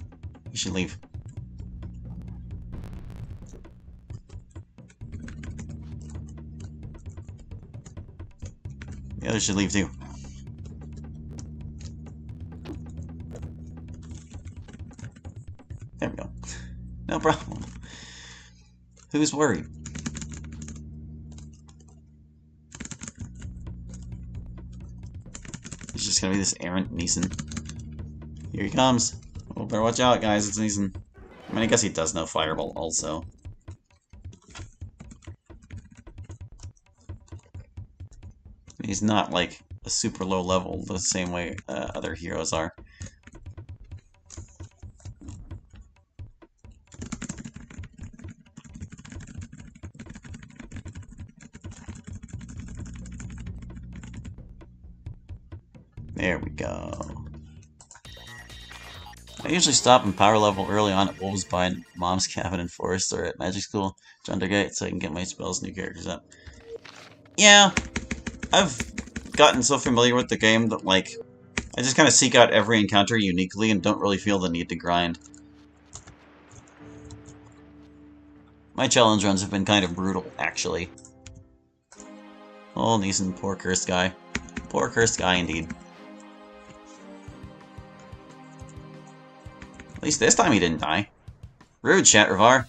He should leave. The others should leave too. There we go. No problem. Who's worried? It's just gonna be this errant Neeson. Here he comes. Oh, better watch out, guys. It's Neeson. I mean, I guess he does know Fireball also. He's not like a super low level the same way other heroes are. There we go. I usually stop and power level early on at Wolves by Mom's Cabin in Forest or at Magic School, John Gate, so I can get my spells and new characters up. Yeah, I've gotten so familiar with the game that, like, I just kind of seek out every encounter uniquely and don't really feel the need to grind. My challenge runs have been kind of brutal, actually. Oh, Neeson, poor cursed guy. Poor cursed guy, indeed. At least this time he didn't die. Rude, Shatravar.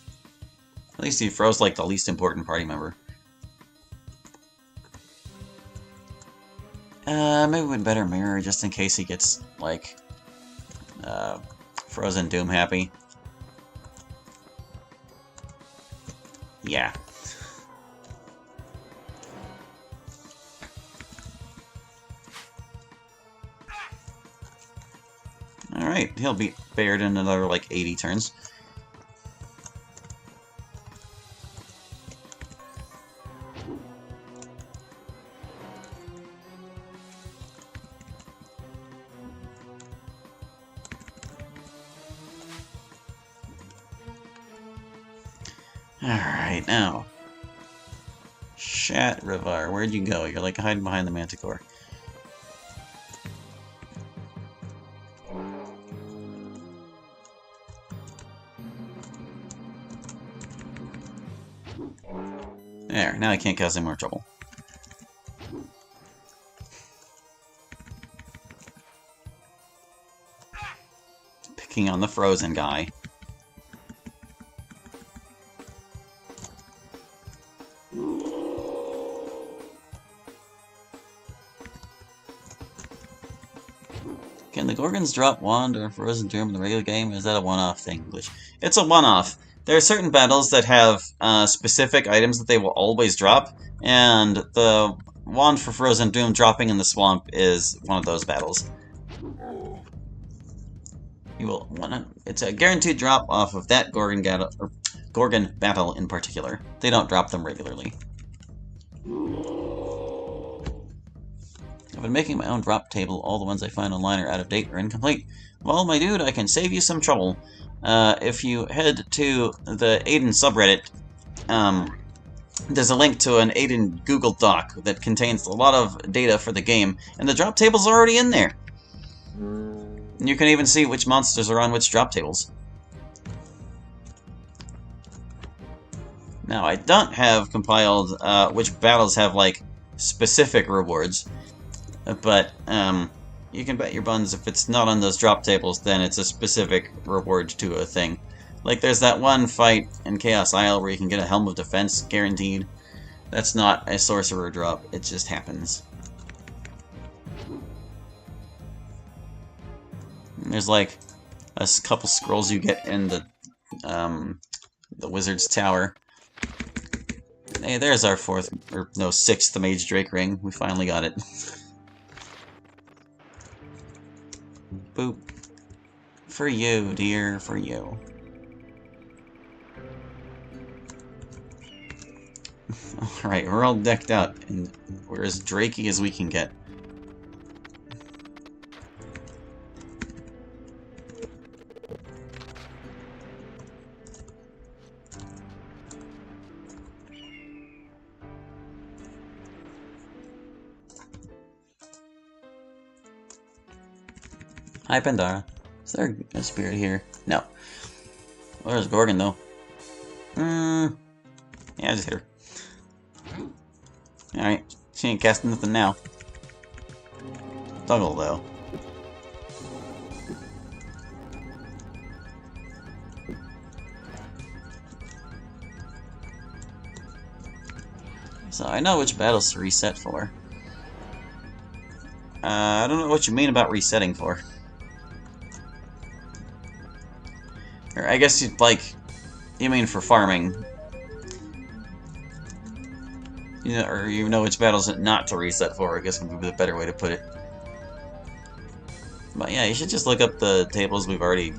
At least he froze like the least important party member. Maybe we'd better mirror just in case he gets, like, Frozen Doom happy. Yeah. Alright, he'll beat Baird in another, like, 80 turns. Alright, now. Shatravar, where'd you go? You're like hiding behind the Manticore. There, now I can't cause any more trouble. Picking on the Frozen guy. Can the Gorgons drop Wand or Frozen Doom in the regular game, or is that a one-off thing? It's a one-off. There are certain battles that have specific items that they will always drop, and the Wand for Frozen Doom dropping in the swamp is one of those battles. You will it's a guaranteed drop off of that Gorgon battle in particular. They don't drop them regularly. I've been making my own drop table. All the ones I find online are out of date or incomplete. Well, my dude, I can save you some trouble. If you head to the Aidyn subreddit, there's a link to an Aidyn Google Doc that contains a lot of data for the game, and the drop tables are already in there. You can even see which monsters are on which drop tables. Now, I don't have compiled which battles have, like, specific rewards. But you can bet your buns if it's not on those drop tables, then it's a specific reward to a thing. Like there's that one fight in Chaos Isle where you can get a Helm of Defense guaranteed. That's not a sorcerer drop, it just happens. And there's like a couple scrolls you get in the Wizard's Tower. Hey, there's our sixth Mage Drake ring. We finally got it. Boop. For you, dear, for you. Alright, we're all decked out, and we're as drakey as we can get. Hi, Pandara. Is there a spirit here? No. Well, there's Gorgon, though. Yeah, just hit her. Alright, she ain't casting nothing now. Dougal, though. So I know which battles to reset for. I don't know what you mean about resetting for. Or I guess you mean for farming. You know, or you know which battles not to reset for, I guess would be the better way to put it. But yeah, you should just look up the tables we've already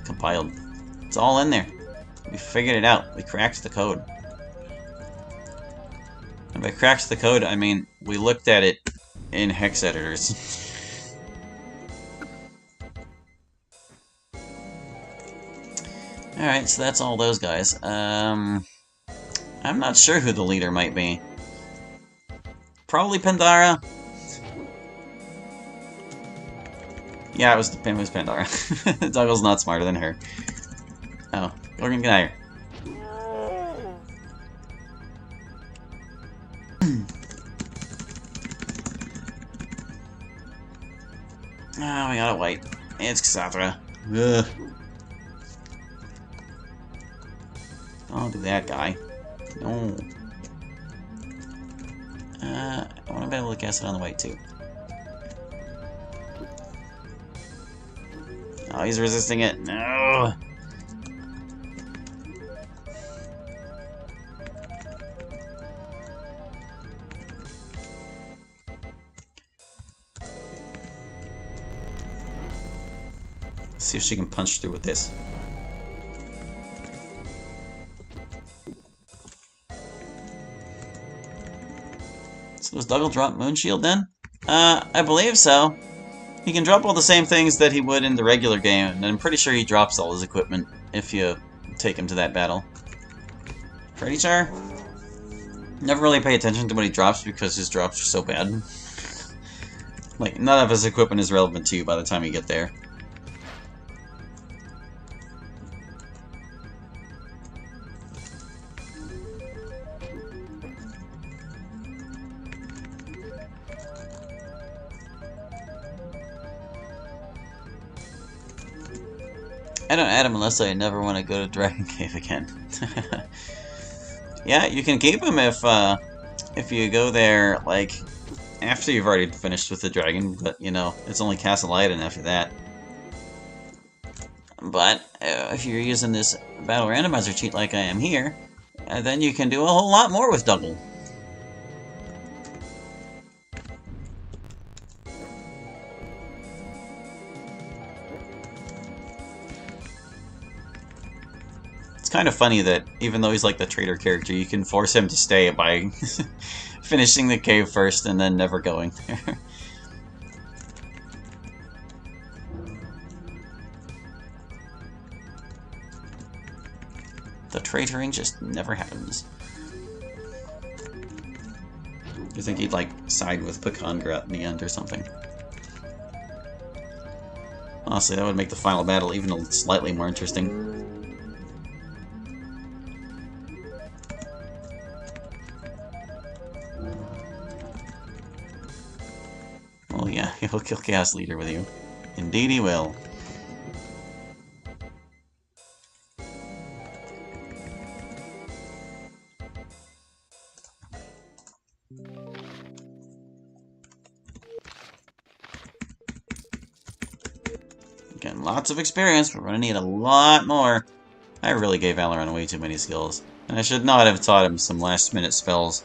compiled. It's all in there. We figured it out. We cracked the code. And by cracked the code, I mean we looked at it in hex editors. Alright, so that's all those guys. I'm not sure who the leader might be. Probably Pandara. Yeah, it was Pandara. Dougal's not smarter than her. Oh, Gorgon, get out of here. Ah, we got a white. It's Xathra. Ugh. Don't do that, guy. No. I want to be able to cast it on the white, too. Oh, he's resisting it. No! Let's see if she can punch through with this. So does Dougal drop Moonshield then? I believe so. He can drop all the same things that he would in the regular game, and I'm pretty sure he drops all his equipment if you take him to that battle. Pretty sure. Never really pay attention to what he drops because his drops are so bad. Like, none of his equipment is relevant to you by the time you get there. I don't add him unless I never want to go to Dragon Cave again. Yeah, you can keep him if you go there, like, after you've already finished with the dragon, but, you know, it's only Castle Aidyn after that. But, if you're using this Battle Randomizer cheat like I am here, then you can do a whole lot more with Dougal. Kind of funny that even though he's like the traitor character, you can force him to stay by finishing the cave first and then never going there. The traitoring just never happens. You think he'd like side with Pekandra in the end or something? Honestly, that would make the final battle even slightly more interesting. Well, yeah, he'll kill Chaos Leader with you. Indeed he will. Getting lots of experience, but we're gonna need a lot more. I really gave Valorant way too many skills, and I should not have taught him some last-minute spells.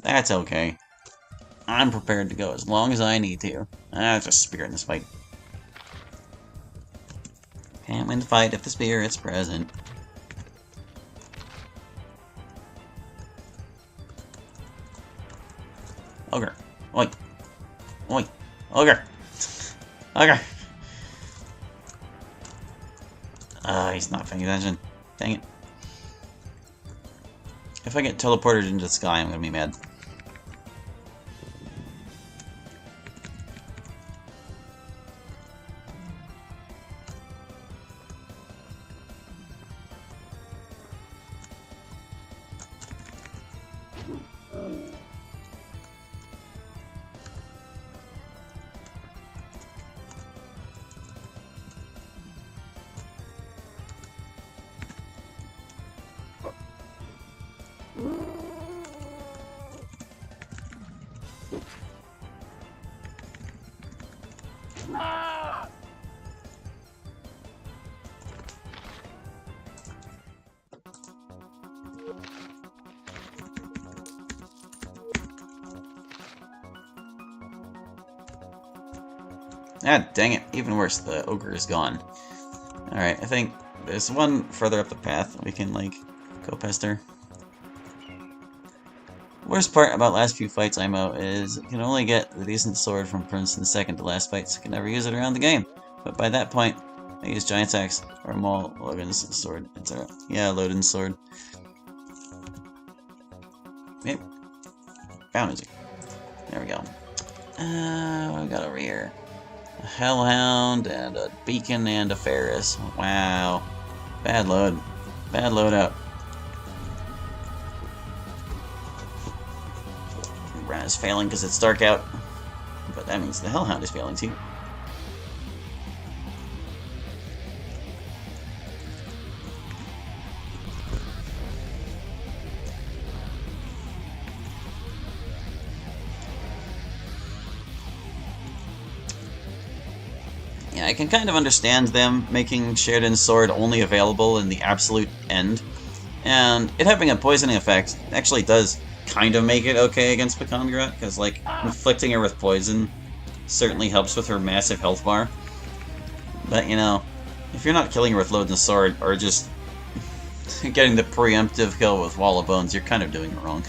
That's okay. I'm prepared to go as long as I need to. There's a spear in this fight. Can't win the fight if the spirit's present. Ogre. Oi. Oi. Ogre. Ogre. He's not paying attention. Dang it. If I get teleported into the sky, I'm gonna be mad. Ah, dang it. Even worse, the ogre is gone. Alright, I think there's one further up the path we can, like, go pester. Worst part about last few fights IMO is you can only get the decent sword from Prince in the second to last fight, so you can never use it around the game. But by that point, I use Giant's Axe or Maul Logan's sword, etc. Yeah, Loden's sword. Yep. Found music. There we go. What we got over here? A Hellhound and a Beacon and a Ferris. Wow. Bad load. Bad loadout. Ren is failing because it's dark out. But that means the Hellhound is failing too. Yeah, I can kind of understand them making Sheridan's sword only available in the absolute end. And it having a poisoning effect actually does kind of make it okay against Picongrat, because, like, inflicting her with poison certainly helps with her massive health bar. But, you know, if you're not killing her with Loden's sword, or just getting the preemptive kill with Wall of Bones, you're kind of doing it wrong.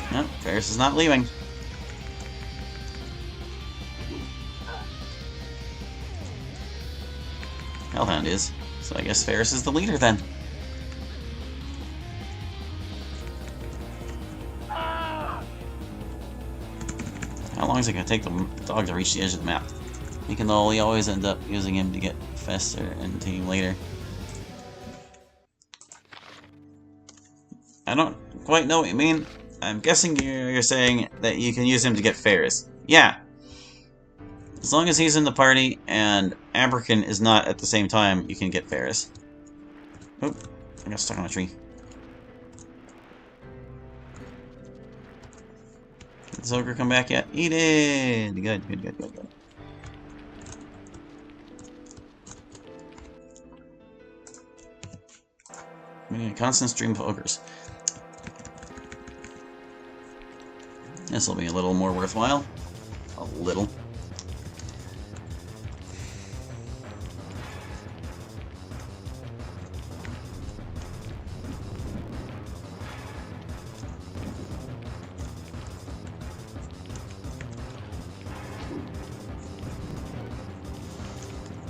No, Ferris is not leaving. Hellhound is, so I guess Ferris is the leader then. How long is it going to take the dog to reach the edge of the map? We can always end up using him to get Fester and team later. I don't quite know what you mean. I'm guessing you're saying that you can use him to get Ferris. Yeah. As long as he's in the party and Aberkin is not at the same time, you can get Ferris. Oop, I got stuck on a tree. Did this ogre come back yet? He did! Good, good, good, good, good. We need a constant stream of ogres. This will be a little more worthwhile. A little.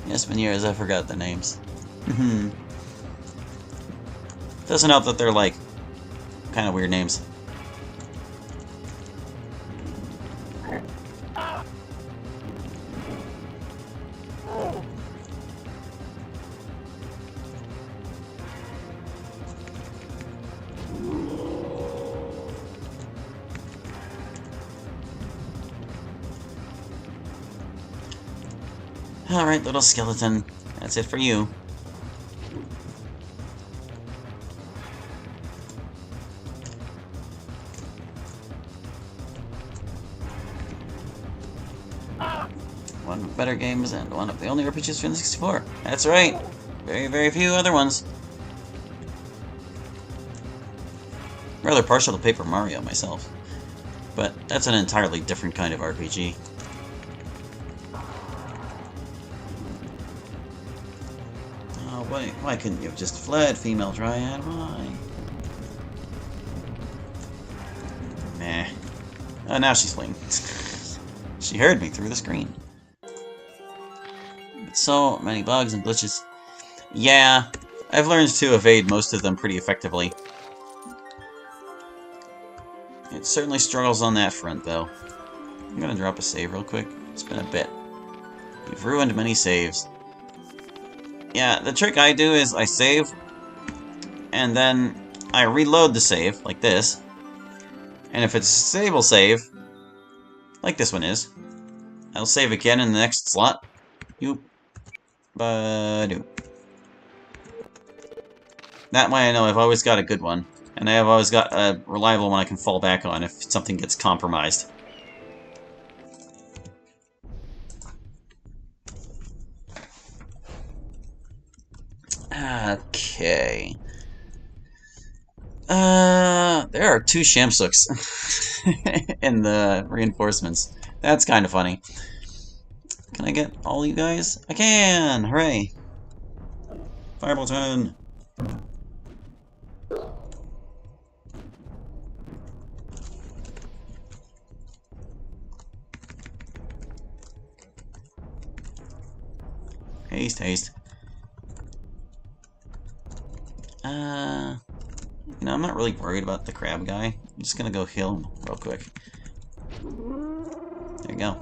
It's been years, I forgot the names. Doesn't help that they're, like, kind of weird names. Alright, little skeleton. That's it for you. One of the better games and one of the only RPGs for the 64. That's right. Very, very few other ones. Rather partial to Paper Mario myself. But that's an entirely different kind of RPG. Oh, why couldn't you have just fled, female dryad? Why? Meh. Oh, now she's fleeing. She heard me through the screen. So many bugs and glitches. Yeah, I've learned to evade most of them pretty effectively. It certainly struggles on that front, though. I'm gonna drop a save real quick. It's been a bit. You've ruined many saves. Yeah, the trick I do is I save, and then I reload the save, like this. And if it's a stable save, like this one is, I'll save again in the next slot. Yoop. Ba-doop. That way I know I've always got a good one. And I have always got a reliable one I can fall back on if something gets compromised. Okay. There are 2 Shamsooks in the reinforcements. That's kind of funny. Can I get all you guys? I can! Hooray! Fireball 10! Haste, haste. You know, I'm not really worried about the crab guy. I'm just gonna go heal him real quick. There you go.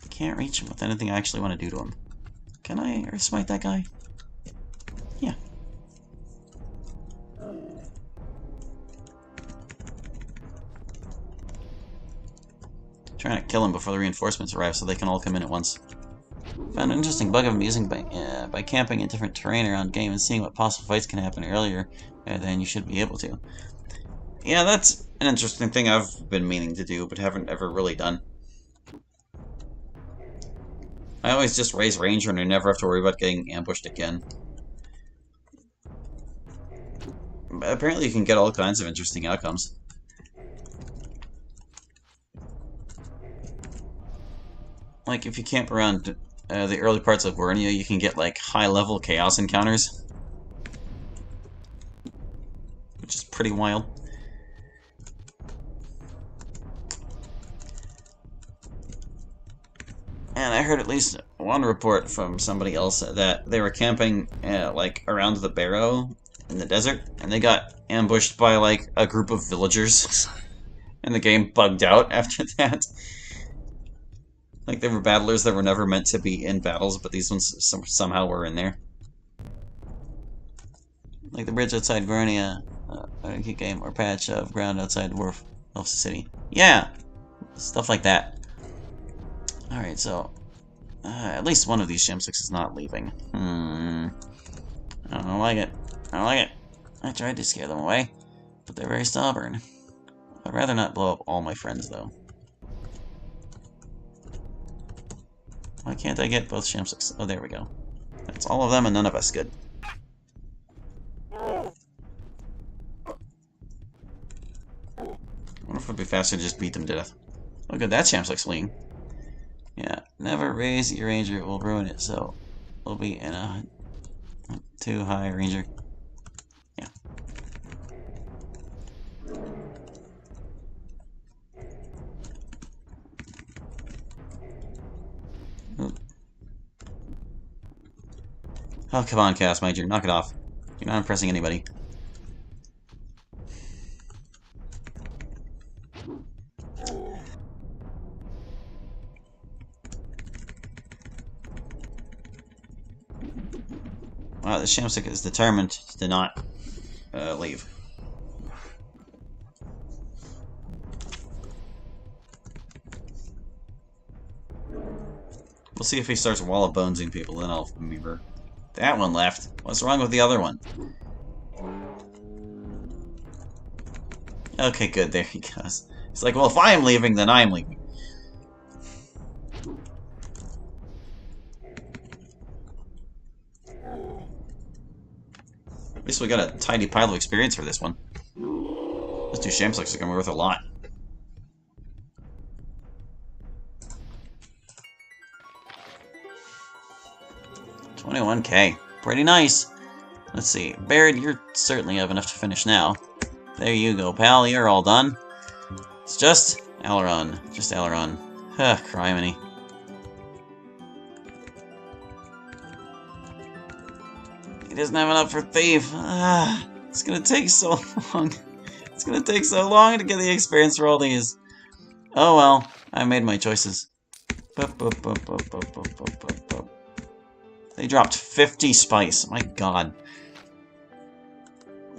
Can't reach him with anything I actually want to do to him. Can I earth smite that guy? Yeah. Trying to kill him before the reinforcements arrive so they can all come in at once. Found an interesting bug of amusing by camping in different terrain around game and seeing what possible fights can happen earlier than you should be able to. Yeah, that's an interesting thing I've been meaning to do, but haven't ever really done. I always just raise Ranger and I never have to worry about getting ambushed again. But apparently you can get all kinds of interesting outcomes. Like, if you camp around the early parts of Vernia, you can get, like, high-level chaos encounters. Which is pretty wild. And I heard at least one report from somebody else that they were camping, like, around the Barrow in the desert, and they got ambushed by, like, a group of villagers. And the game bugged out after that. Like, there were battlers that were never meant to be in battles, but these ones somehow were in there. Like the bridge outside Vernia, a key game or patch of ground outside Wharf of the city. Yeah! Stuff like that. Alright, so... at least one of these Shamsooks is not leaving. I don't like it. I don't like it. I tried to scare them away, but they're very stubborn. I'd rather not blow up all my friends, though. Why can't I get both Shamsooks? Oh, there we go. That's all of them and none of us. Good. I wonder if it would be faster to just beat them to death. Oh good, that Shamsook's fleeing. Yeah, never raise your Ranger, it will ruin it, so we'll be in a too high Ranger. Yeah. Oop. Oh, come on, Chaos Major, knock it off. You're not impressing anybody. Wow, the Shamsic is determined to not leave. We'll see if he starts wall of bonesing people, then I'll remember. That one left. What's wrong with the other one? Okay, good. There he goes. It's like, well, if I'm leaving, then I'm leaving. At least we got a tidy pile of experience for this one. Those two Shamslicks are going to be worth a lot. $21K. Pretty nice. Let's see. Baird, you're certainly have enough to finish now. There you go, pal. You're all done. It's just Aileron. Just Aileron. Huh, criminy. He doesn't have enough for Thief. It's gonna take so long. It's gonna take so long to get the experience for all these. Oh well, I made my choices. They dropped 50 spice. My god.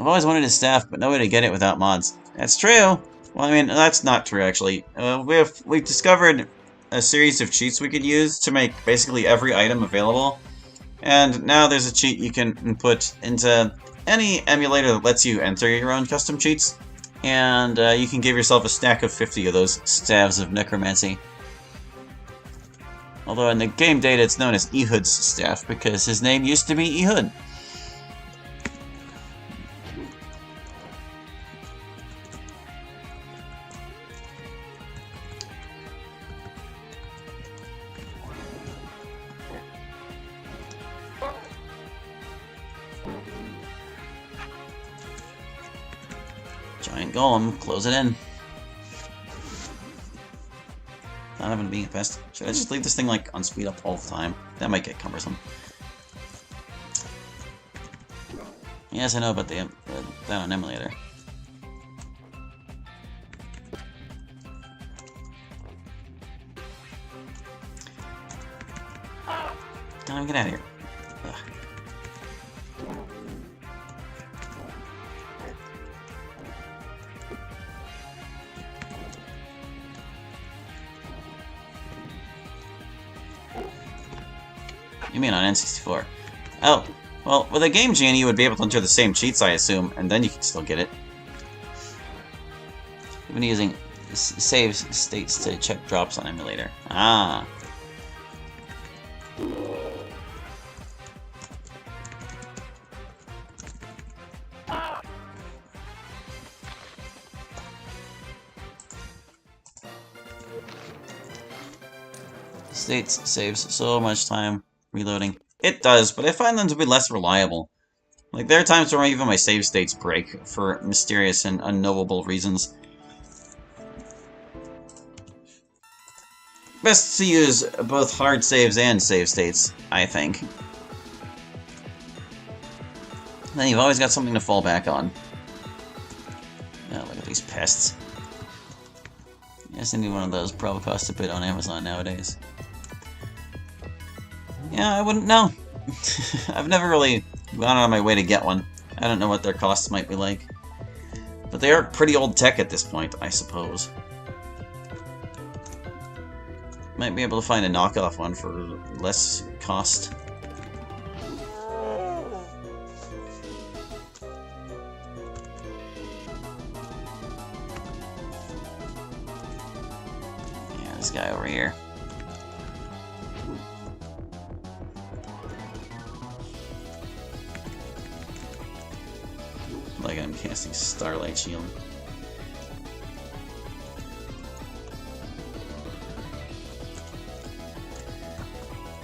I've always wanted a staff, but no way to get it without mods. That's true. Well, I mean, that's not true, actually. We've discovered a series of cheats we could use to make basically every item available. And now there's a cheat you can put into any emulator that lets you enter your own custom cheats. And you can give yourself a stack of 50 of those staves of necromancy. Although in the game data it's known as Ehud's staff because his name used to be Ehud. Giant golem, close it in. Not even being a pest. Should I just leave this thing like on speed up all the time? That might get cumbersome. Yes, I know about that on emulator. Don't get out of here. Ugh. You mean on N64? Oh, well, with a Game Genie, you would be able to enter the same cheats, I assume, and then you could still get it. I've been using save states to check drops on emulator. Ah. States saves so much time reloading. It does, but I find them to be less reliable. Like, there are times where even my save states break for mysterious and unknowable reasons. Best to use both hard saves and save states, I think. Then you've always got something to fall back on. Oh, look at these pests. Yes, I need one of those. Probably cost a bit on Amazon nowadays. Yeah, I wouldn't know. I've never really gone out of my way to get one. I don't know what their costs might be like. But they are pretty old tech at this point, I suppose. Might be able to find a knockoff one for less cost. Yeah, this guy over here. Like I'm casting Starlight Shield.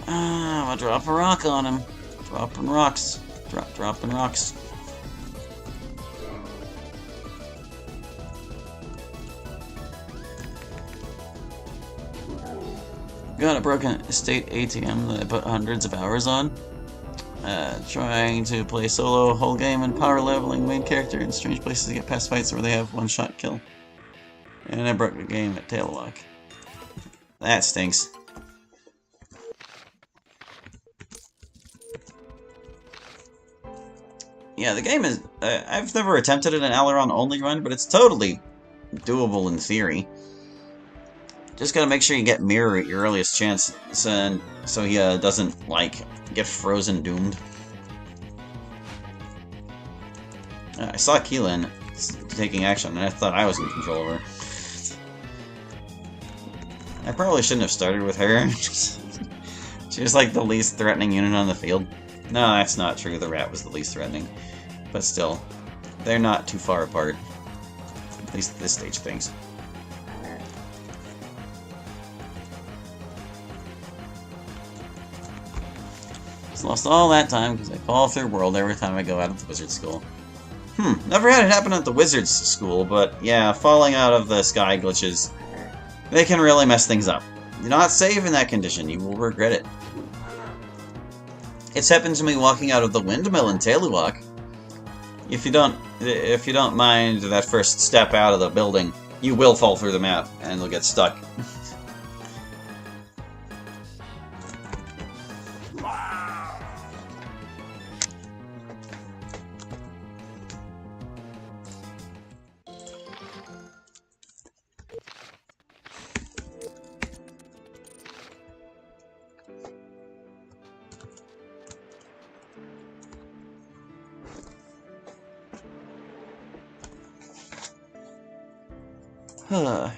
Ah, I'm gonna drop a rock on him. Dropping rocks. Dropping rocks. Got a broken estate ATM that I put hundreds of hours on. Trying to play solo whole game and power leveling main character in strange places to get past fights where they have one-shot kill. And I broke the game at tail lock. That stinks. Yeah, the game is... I've never attempted an Aileron-only run, but it's totally doable in theory. Just gotta make sure you get Mirror at your earliest chance, so he doesn't, like, get frozen doomed. I saw Keelan taking action, and I thought I was in control of her. I probably shouldn't have started with her. She was like the least threatening unit on the field. No, that's not true. The rat was the least threatening. But still, they're not too far apart. At least at this stage of things. Just lost all that time because I fall through world every time I go out of the wizard school. Never had it happen at the wizard's school, but yeah, falling out of the sky glitches, they can really mess things up. Do not save in that condition, you will regret it. It's happened to me walking out of the windmill in Tailywalk. If you don't mind that first step out of the building, you will fall through the map and you'll get stuck.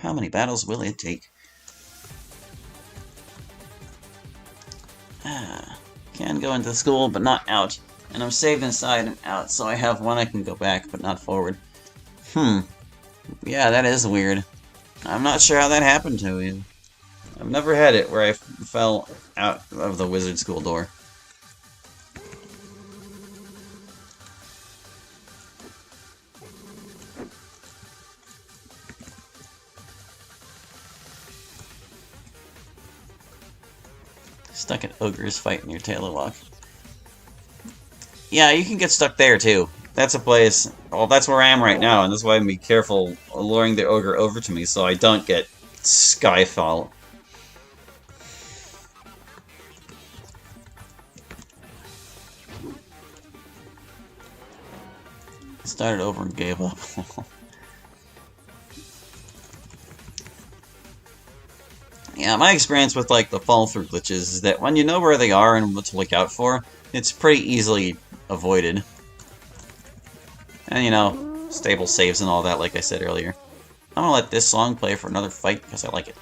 How many battles will it take? Can go into school, but not out. And I'm saved inside and out, so I have one I can go back, but not forward. Yeah, that is weird. I'm not sure how that happened to you. I've never had it where I fell out of the wizard school door. Stuck at Ogre's fighting your Tailywalk. Yeah, you can get stuck there too. That's a place... Well, that's where I am right now, and that's why I'm be careful luring the Ogre over to me so I don't get Skyfall. Started over and gave up. Yeah, my experience with, like, the fall-through glitches is that when you know where they are and what to look out for, it's pretty easily avoided. And, you know, stable saves and all that, like I said earlier. I'm gonna let this song play for another fight because I like it.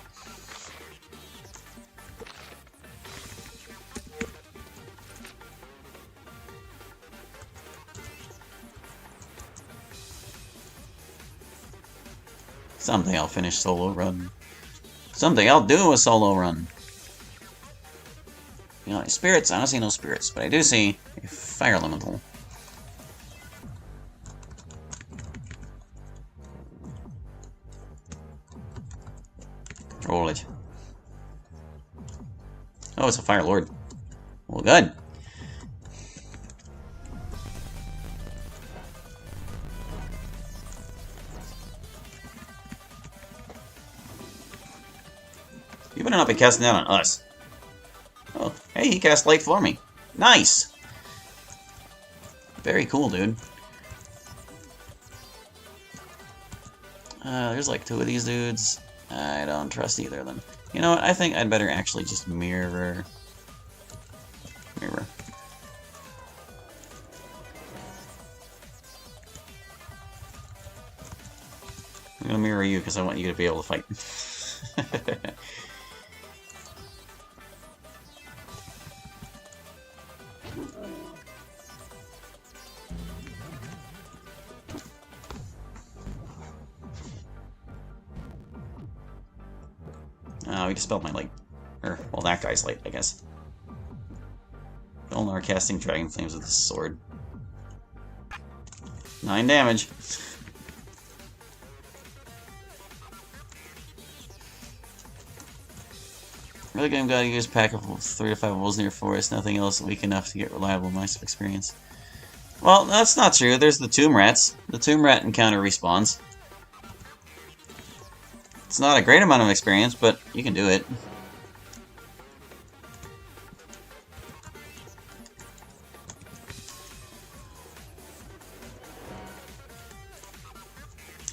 Someday I'll finish solo run. Someday I'll do a solo run. You know, spirits, I don't see no spirits, but I do see a fire elemental. Roll it. Oh, it's a fire lord. Well, good. You better not be casting that on us. Oh, hey, he cast light for me. Nice! Very cool, dude. There's like 2 of these dudes. I don't trust either of them. You know what? I think I'd better actually just mirror. Mirror. I'm gonna mirror you because I want you to be able to fight. We dispelled my light. Or, well, that guy's light, I guess. Elnar casting Dragon Flames with his sword. 9 damage. Really good, gotta use a pack of 3 to 5 wolves near forest. Nothing else weak enough to get reliable mice experience. Well, that's not true. There's the tomb rats. The tomb rat encounter respawns. It's not a great amount of experience, but you can do it.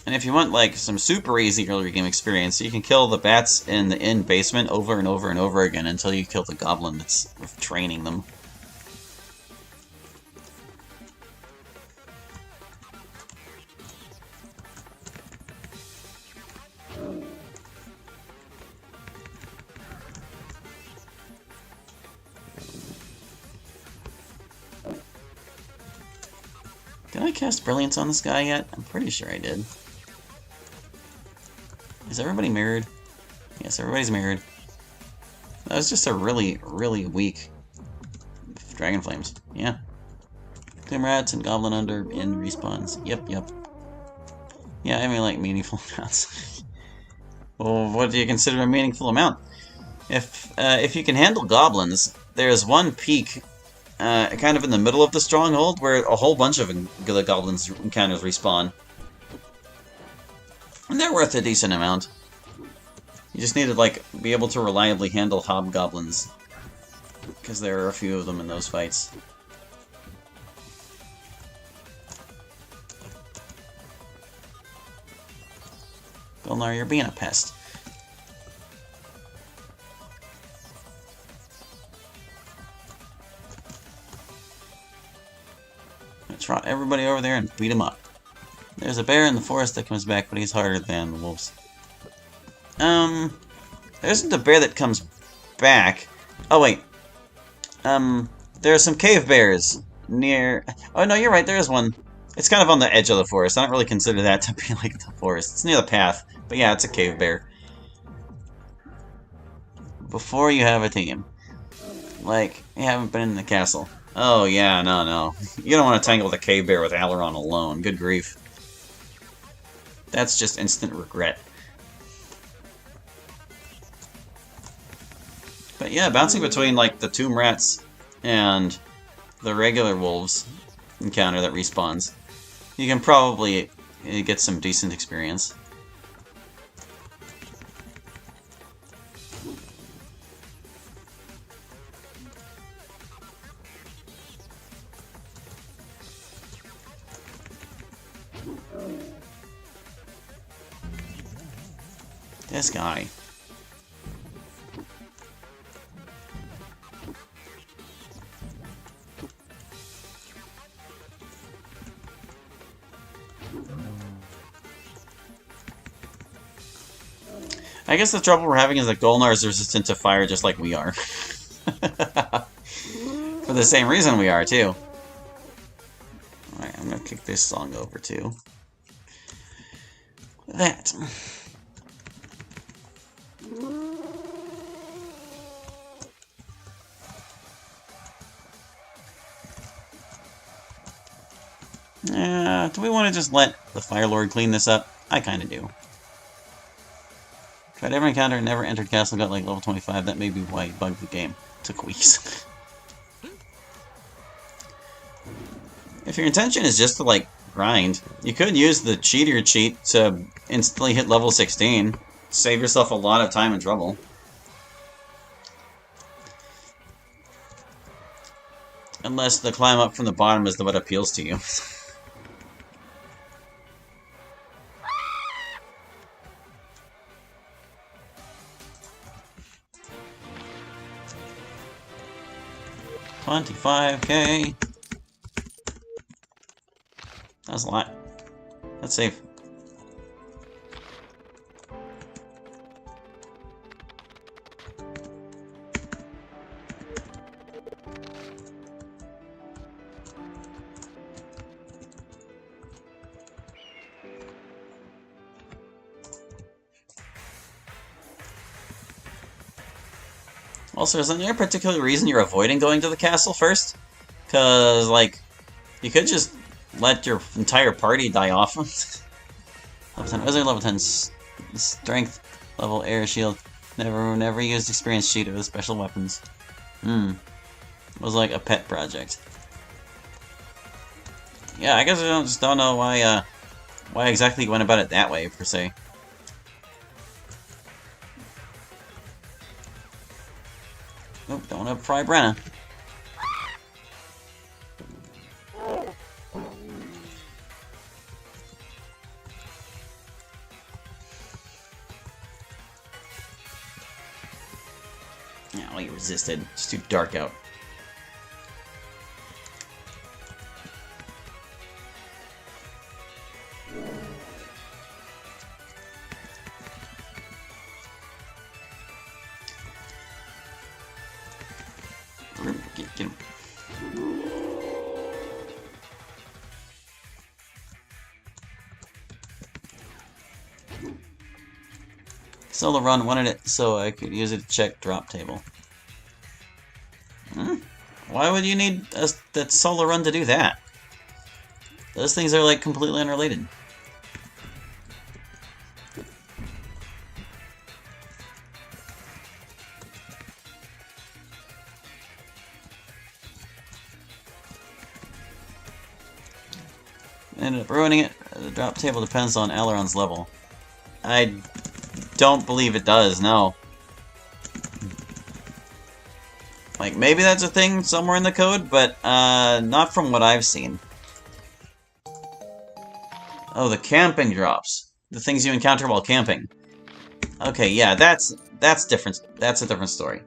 And if you want, like, some super easy early game experience, you can kill the bats in the inn basement over and over and over again until you kill the goblin that's training them. Did I cast Brilliance on this guy yet? I'm pretty sure I did. Is everybody mirrored? Yes, everybody's mirrored. That was just a really, really weak Dragon Flames. Yeah. Clim Rats and Goblin Under in respawns. Yep, yep. Yeah, I mean, like, meaningful amounts. Well, what do you consider a meaningful amount? If you can handle goblins, there's one peak kind of in the middle of the stronghold where a whole bunch of the goblins encounters respawn. And they're worth a decent amount. You just need to, like, be able to reliably handle hobgoblins. Because there are a few of them in those fights. Gulnar, you're being a pest. Trot everybody over there and beat him up. There's a bear in the forest that comes back, but he's harder than the wolves. There isn't a bear that comes back. Oh, wait. There are some cave bears near... Oh, no, you're right, there is one. It's kind of on the edge of the forest. I don't really consider that to be like the forest. It's near the path. But yeah, it's a cave bear. Before you have a team. Like, you haven't been in the castle. Oh, yeah, no. You don't want to tangle the cave bear with Aileron alone. Good grief. That's just instant regret. But yeah, bouncing between, like, the tomb rats and the regular wolves encounter that respawns, you can probably get some decent experience. This guy. I guess the trouble we're having is that Golnar is resistant to fire just like we are. For the same reason we are, too. Alright, I'm gonna kick this song over, too. That. Do we want to just let the Fire Lord clean this up? I kind of do. Tried every encounter, never entered castle, got like level 25. That may be why he bugged the game. Took weeks. If your intention is just to, like, grind, you could use the cheater cheat to instantly hit level 16. Save yourself a lot of time and trouble. Unless the climb up from the bottom is what appeals to you. $25K. That's a lot. That's safe. Also, is there any particular reason you're avoiding going to the castle first? Because, like, you could just let your entire party die off. Level 10 Wizard, level 10 Strength, level Air Shield. Never used Experience Sheet with special weapons. It was like a pet project. Yeah, I guess I just don't know why exactly you went about it that way, per se. Oh, don't have Fry Brenna. Oh, you resisted. It's too dark out. Get him. Solo Run wanted it so I could use it to check drop table. Why would you need that Solo Run to do that? Those things are like completely unrelated. Ended up ruining it. The drop table depends on Aileron's level. I don't believe it does, no. Like, maybe that's a thing somewhere in the code, but not from what I've seen. Oh, the camping drops. The things you encounter while camping. Okay, yeah, that's different. That's a different story.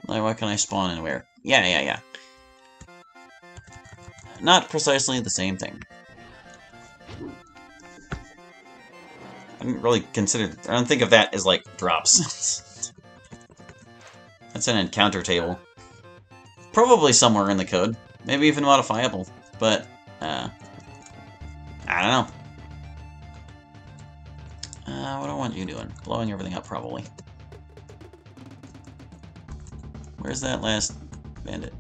Like, why can I spawn and where? Yeah. Not precisely the same thing. I didn't really consider... I don't think of that as, like, drops. That's an encounter table. Probably somewhere in the code. Maybe even modifiable. But, I don't know. What do I want you doing? Blowing everything up, probably. Where's that last bandit?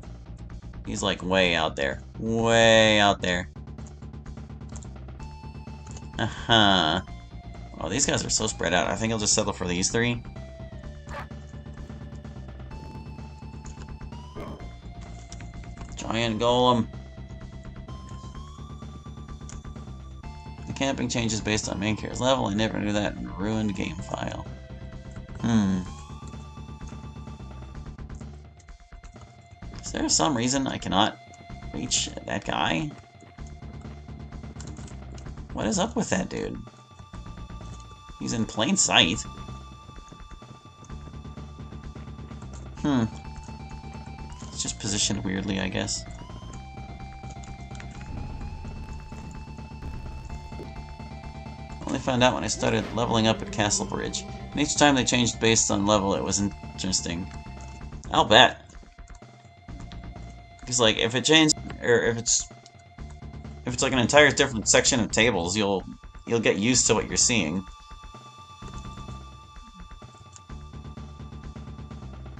He's, like, way out there. Way out there. Uh-huh. Oh, these guys are so spread out. I think I'll just settle for these three. Giant golem. The camping changes based on main character's level. I never knew that in a ruined game file. Is there some reason I cannot reach that guy? What is up with that dude? He's in plain sight. It's just positioned weirdly, I guess. Only found out when I started leveling up at Castle Bridge. And each time they changed based on level, it was interesting. I'll bet. Because, like, if it changed, or if it's like an entire different section of tables, you'll get used to what you're seeing.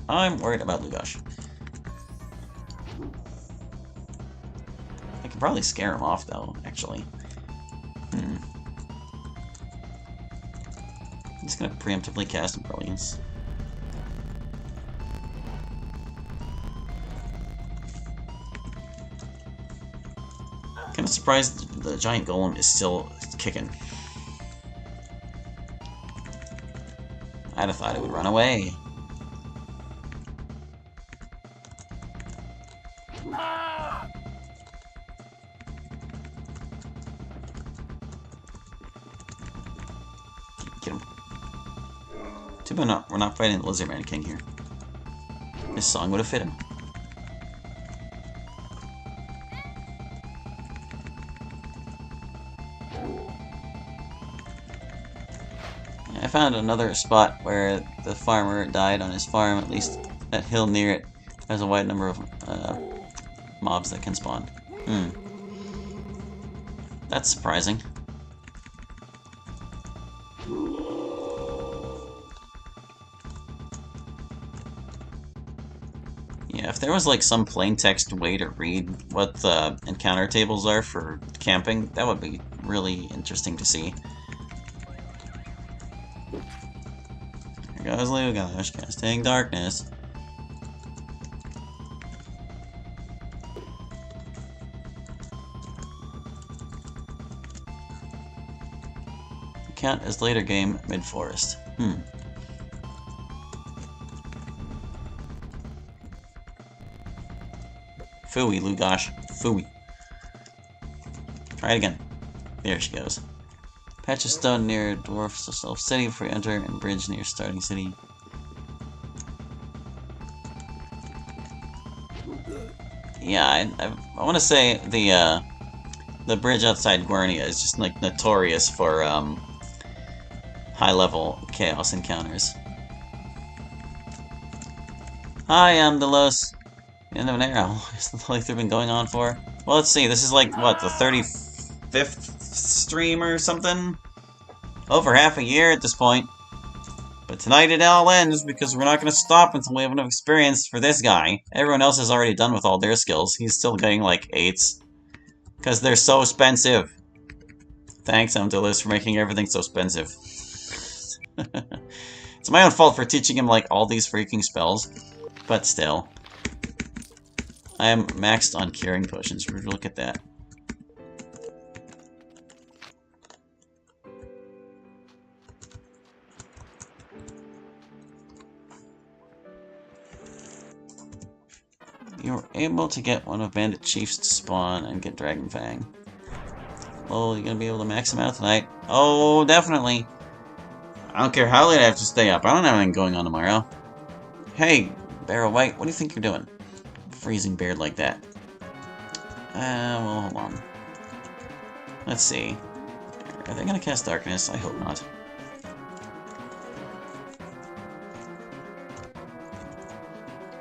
I'm worried about Lugosh. I can probably scare him off, though, actually. I'm just gonna preemptively cast Brilliance. Kinda surprised the giant golem is still kicking. I'd have thought it would run away. Get him. Too bad we're not fighting the Lizardman King here. This song would have fit him. I found another spot where the farmer died on his farm. At least that hill near it has a wide number of mobs that can spawn. That's surprising. Yeah, if there was like some plain text way to read what the encounter tables are for camping, that would be really interesting to see. Here goes Lugosh, casting darkness. Count as later game mid-forest. Phooey, Lugosh. Phooey. Try it again. There she goes. Patch of stone near Dwarf Self City before you enter, and bridge near starting city. Yeah, I want to say the bridge outside Guernia is just like notorious for high-level chaos encounters. Hi, I'm Delos. End of an era. Is the playthrough been going on for? Well, let's see. This is like what, the 35th stream or something? Over half a year at this point. But tonight it all ends because we're not going to stop until we have enough experience for this guy. Everyone else is already done with all their skills. He's still getting like 8s. Because they're so expensive. Thanks, Amdillis, for making everything so expensive. It's my own fault for teaching him like all these freaking spells. But still. I am maxed on curing potions. Look at that. You were able to get one of Bandit Chiefs to spawn and get Dragon Fang. Oh, you're gonna be able to max him out tonight? Oh, definitely. I don't care how late I have to stay up. I don't have anything going on tomorrow. Hey, Barrow White, what do you think you're doing? Freezing beard like that. Well, hold on. Let's see. Are they gonna cast Darkness? I hope not.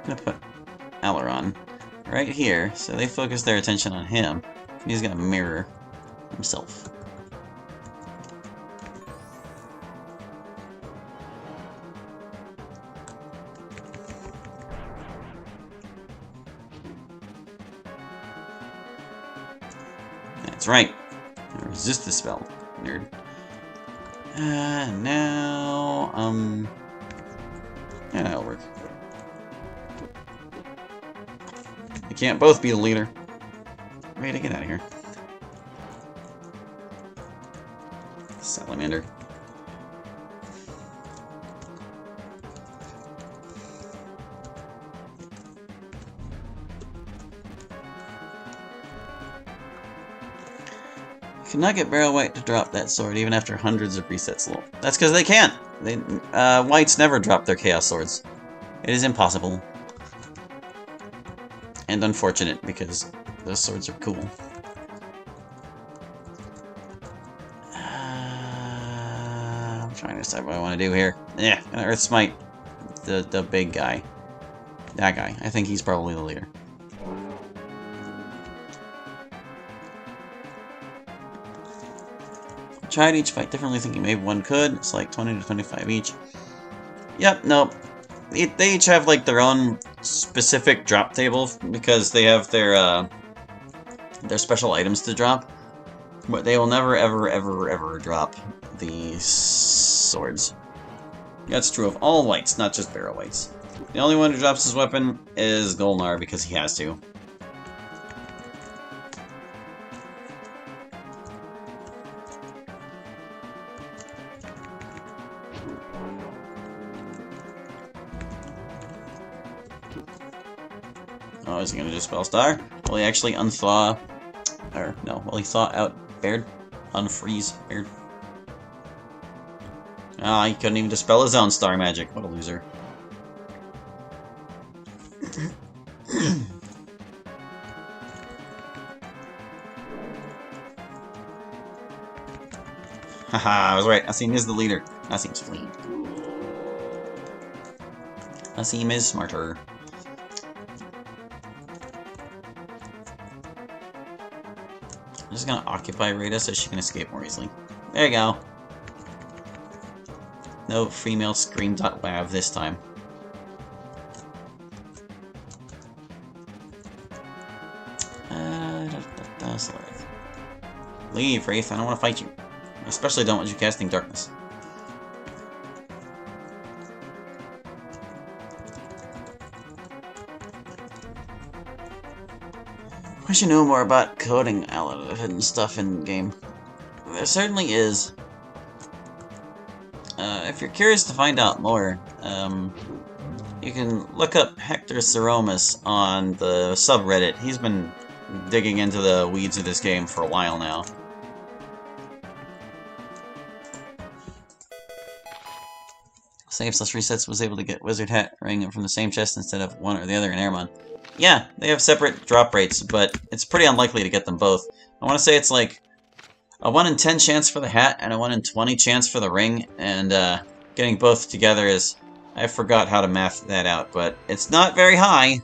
I'm gonna put Aileron right here, so they focus their attention on him. He's gonna mirror himself. That's right. Resist the spell, nerd. Now, yeah, that'll work. You can't both be the leader. Ready to get out of here. Salamander. You cannot get Barrow White to drop that sword even after hundreds of resets. That's because they can't. Whites never drop their Chaos Swords. It is impossible. And unfortunate, because those swords are cool. I'm trying to decide what I want to do here. Yeah, I'm gonna Earth Smite the big guy. That guy. I think he's probably the leader. Tried each fight differently, thinking maybe one could. It's like 20 to 25 each. Yep, nope. They each have like their own specific drop table because they have their special items to drop, but they will never, ever, ever, ever drop the swords. That's true of all whites, not just Barrow Whites. The only one who drops his weapon is Golnar because he has to. Oh, is he gonna do Spell Star? Will he actually unthaw? Or, no, will he thaw out Baird? Unfreeze Baird? Ah, he couldn't even dispel his own star magic. What a loser. Haha, I was right. Asim is the leader. Asim's fleeing. Asim is smarter. I'm just gonna occupy Rita so she can escape more easily. There you go. No female scream.lav this time. Leave, Wraith. I don't want to fight you. I especially don't want you casting Darkness. I should know more about coding hidden stuff in game. There certainly is. If you're curious to find out more, you can look up Hector Ceromus on the subreddit. He's been digging into the weeds of this game for a while now. Saves less resets, was able to get Wizard Hat Ring from the same chest instead of one or the other in Airmon. Yeah, they have separate drop rates, but it's pretty unlikely to get them both. I want to say it's like a 1 in 10 chance for the hat and a 1 in 20 chance for the ring, and getting both together is... I forgot how to math that out, but it's not very high.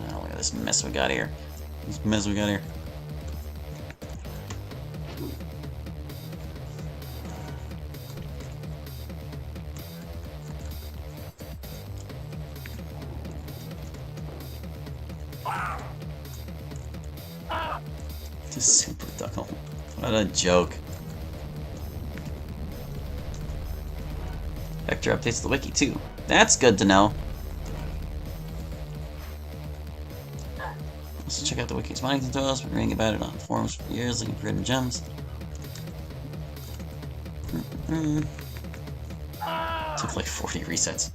Oh, look at this mess we got here. This mess we got here. Just super duckle. What a joke. Vector updates the wiki too. That's good to know. Also check out the wiki's mining tutorials. Been reading about it on forums for years, looking for hidden gems. Took like 40 resets.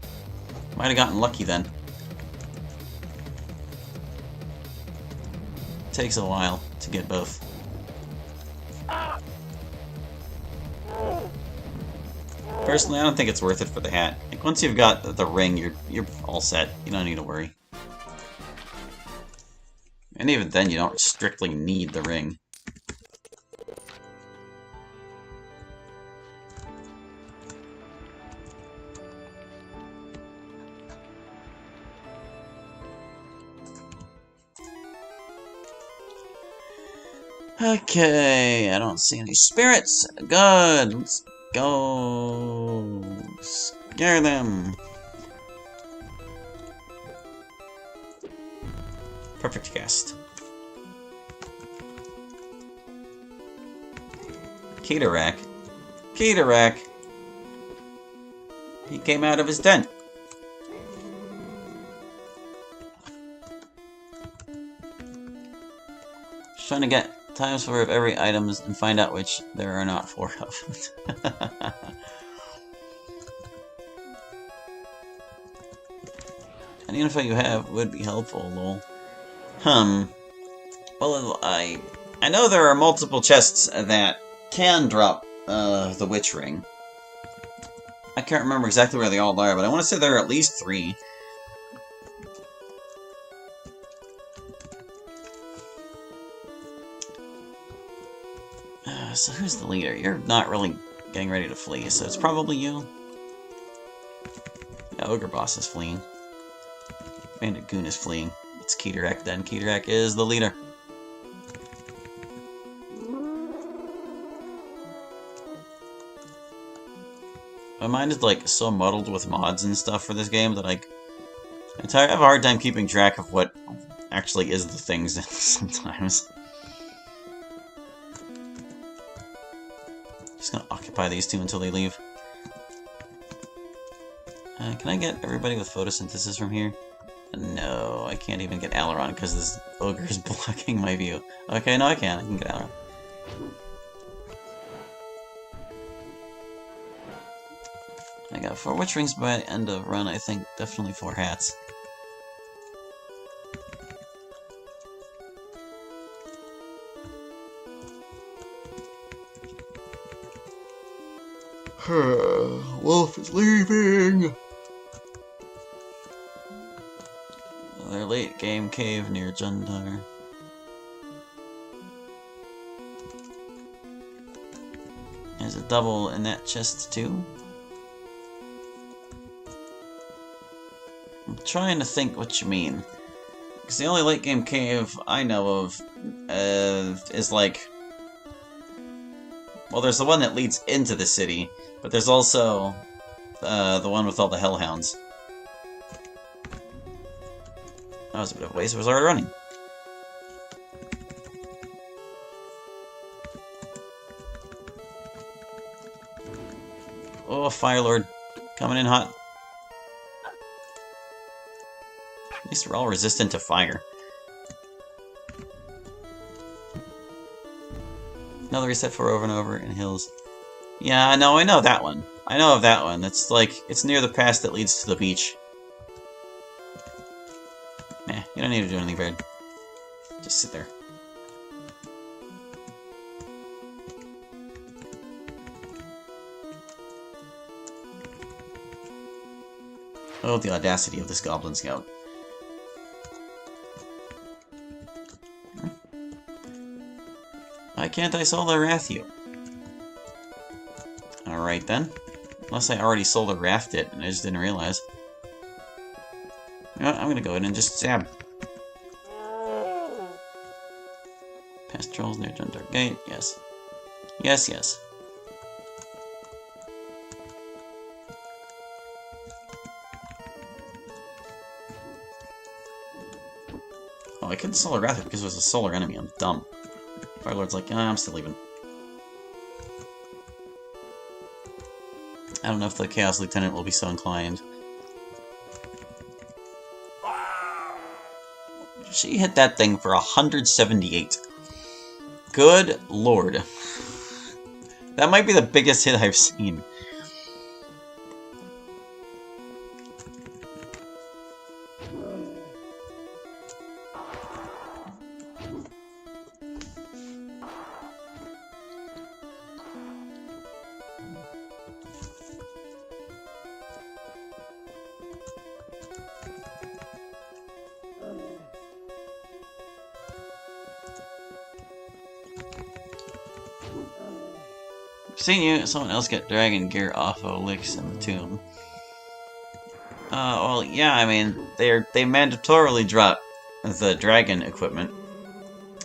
Might have gotten lucky then. Takes a while to get both. Personally, I don't think it's worth it for the hat. Like once you've got the ring, you're all set. You don't need to worry. And even then, you don't strictly need the ring. Okay, I don't see any spirits. Good, let's go. Scare them. Perfect cast. Pt.XE. Pt.XE. He came out of his tent. Just trying to get times for of every item and find out which there are not 4 of. Any info you have would be helpful, lol. Well, I know there are multiple chests that can drop the witch ring. I can't remember exactly where they all are, but I want to say there are at least 3. So who's the leader? You're not really getting ready to flee, so it's probably you. Yeah, Ogre Boss is fleeing. Bandit Goon is fleeing. It's Pt.XE then. Pt.XE is the leader. My mind is like so muddled with mods and stuff for this game that I have a hard time keeping track of what actually is the things sometimes. Just gonna occupy these 2 until they leave. Can I get everybody with photosynthesis from here? No, I can't even get Aileron because this ogre is blocking my view. Okay, no, I can. I can get Aileron. I got 4 witch rings by the end of run. I think definitely 4 hats. Wolf is leaving! Their late game cave near Jundar. There's a double in that chest too. I'm trying to think what you mean. Because the only late game cave I know of is like... Well, there's the one that leads into the city, but there's also the one with all the hellhounds. That was a bit of a waste. I was already running. Oh, Firelord. Coming in hot. At least we're all resistant to fire. Another reset for over and over in hills. Yeah, no, I know that one. I know of that one. It's like, it's near the pass that leads to the beach. Nah, you don't need to do anything, Bird. Just sit there. Oh, the audacity of this Goblin Scout. Why can't I Solar Wrath you? Alright then. Unless I already Solar Wrathed it and I just didn't realize. You know what? I'm gonna go ahead and just stab. Past trolls near Juntar Gate. Yes. Yes, yes. Oh, I couldn't Solar Wrath it because it was a solar enemy. I'm dumb. Firelord's like, I'm still leaving. I don't know if the Chaos Lieutenant will be so inclined. She hit that thing for 178. Good lord. That might be the biggest hit I've seen. Seen someone else get dragon gear off of Licks in the tomb. Well, yeah, I mean, they mandatorily drop the dragon equipment.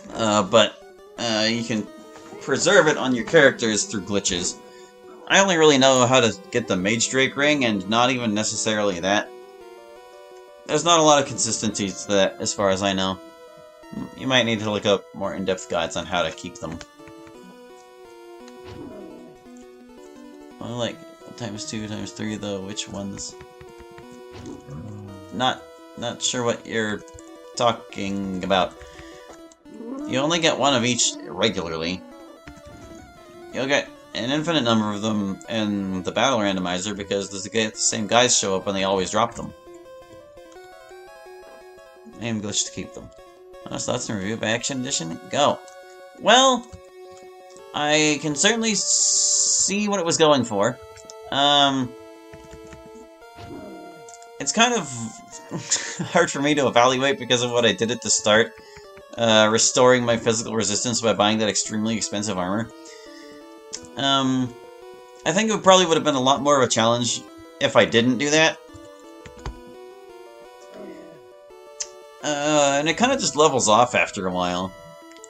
But you can preserve it on your characters through glitches. I only really know how to get the Mage Drake ring, and not even necessarily that. There's not a lot of consistency to that, as far as I know. You might need to look up more in-depth guides on how to keep them. Well, like, ×2, ×3 though, which ones? Not sure what you're talking about. You only get one of each regularly. You'll get an infinite number of them in the battle randomizer because the same guys show up and they always drop them. Aim glitch to keep them. Honest thoughts and review of Action Edition? Go. Well, I can certainly see what it was going for. It's kind of hard for me to evaluate because of what I did at the start. Restoring my physical resistance by buying that extremely expensive armor. I think it probably would have been a lot more of a challenge if I didn't do that. And it kind of just levels off after a while.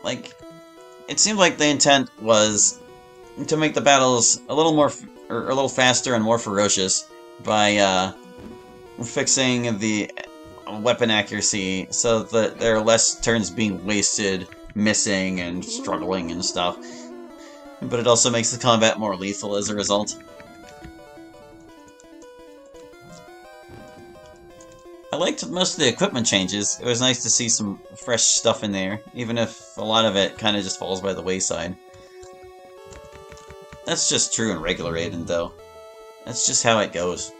Like, it seemed like the intent was to make the battles a little more, or a little faster and more ferocious by fixing the weapon accuracy so that there are less turns being wasted, missing, and struggling and stuff. But it also makes the combat more lethal as a result. I liked most of the equipment changes. It was nice to see some fresh stuff in there, even if a lot of it kind of just falls by the wayside. That's just true in regular Aidyn, though. That's just how it goes.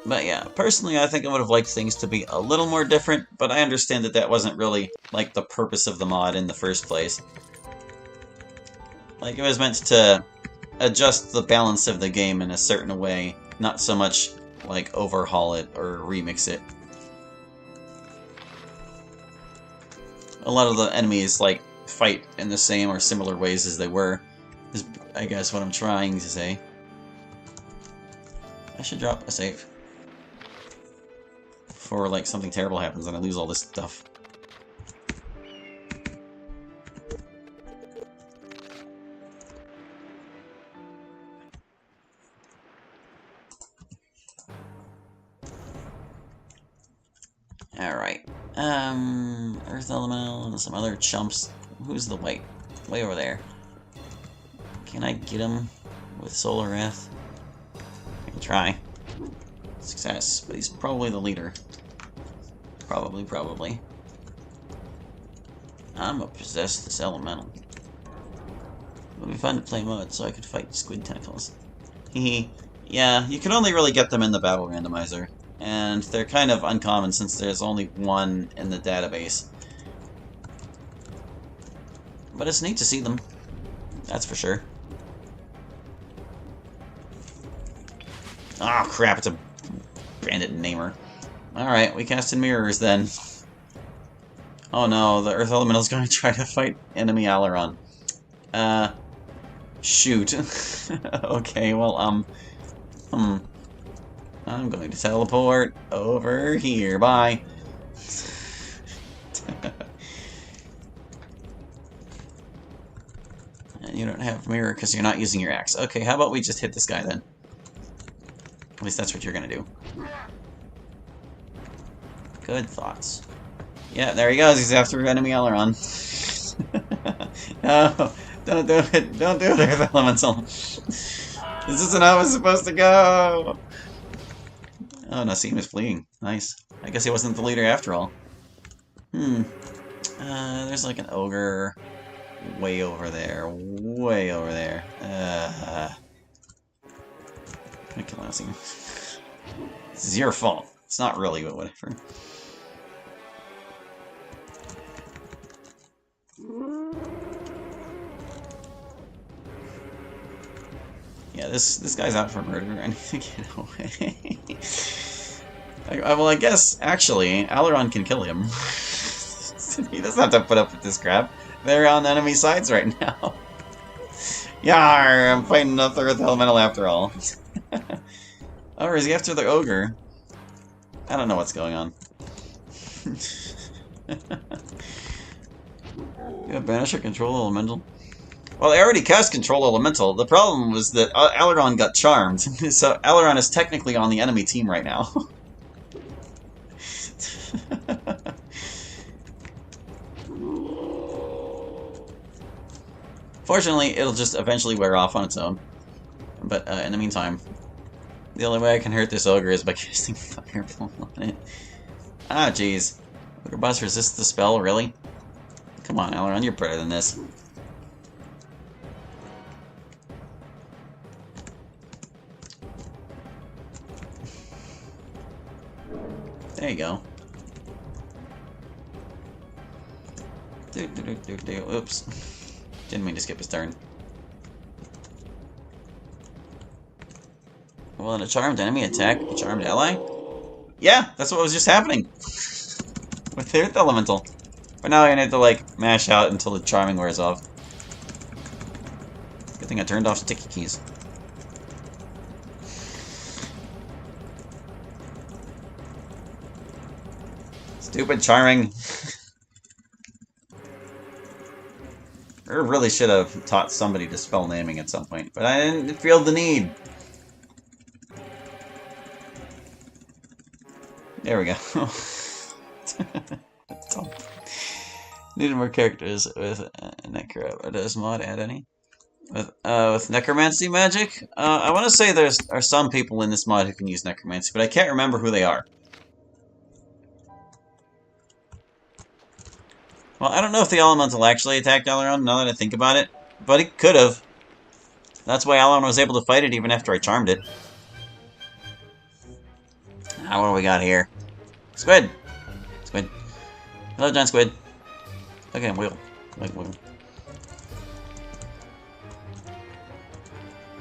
But yeah, personally I think I would have liked things to be a little more different, but I understand that that wasn't really, like, the purpose of the mod in the first place. Like, it was meant to adjust the balance of the game in a certain way, not so much, like, overhaul it or remix it. A lot of the enemies, like, fight in the same or similar ways as they were, is, I guess, what I'm trying to say. I should drop a save. Before, like, something terrible happens and I lose all this stuff. Alright. Earth Elemental and some other chumps. Who's the white? Way over there. Can I get him? with Solar Wrath. I can try. Success, but he's probably the leader. Probably. I'm gonna possess this elemental. It would be fun to play mode so I could fight squid tentacles. Hehe. Yeah, you can only really get them in the battle randomizer. And they're kind of uncommon since there's only one in the database. But it's neat to see them. That's for sure. Oh crap, it's a bandit namer. Alright, we casted mirrors then. Oh no, the Earth Elemental's going to try to fight enemy Aileron. Shoot. Okay, well, I'm going to teleport over here. Bye. And you don't have mirror because you're not using your axe. Okay, how about we just hit this guy then? At least that's what you're gonna do. Good thoughts. Yeah, there he goes. He's after enemy Aileron. No, don't do it. Don't do it, Earth Elemental. This isn't how it's supposed to go. Oh, Nassim is fleeing. Nice. I guess he wasn't the leader after all. There's like an ogre way over there. Way over there. I kill Nassim. This is your fault. It's not really, but whatever. Yeah, this guy's out for murder. I need to get away. Well, I guess, actually, Aileron can kill him. He doesn't have to put up with this crap. They're on enemy sides right now. Yarr! I'm fighting the Earth Elemental after all. Or is he after the ogre? I don't know what's going on. You have banish or control elemental? Well, I already cast control elemental. The problem was that Aileron got charmed. So Aileron is technically on the enemy team right now. Fortunately, it'll just eventually wear off on its own. But in the meantime, the only way I can hurt this ogre is by casting Fireball on it. Ah, jeez. Ogre boss resists the spell, really? Come on, Aileron, you're better than this. There you go. Oops. Didn't mean to skip his turn. Will a charmed enemy attack a charmed ally? Yeah, that's what was just happening. With the Earth Elemental. But now I need to, like, mash out until the charming wears off. Good thing I turned off sticky keys. Stupid charming. I really should have taught somebody to spell naming at some point, but I didn't feel the need. There we go. Needed more characters with Necro. Does mod add any? With necromancy magic? I want to say there are some people in this mod who can use necromancy, but I can't remember who they are. Well, I don't know if the elemental actually attacked Aileron, now that I think about it, but it could have. That's why Aileron was able to fight it even after I charmed it. Now what do we got here? Squid! Squid. Hello, John Squid. Okay, wheel. Wheel.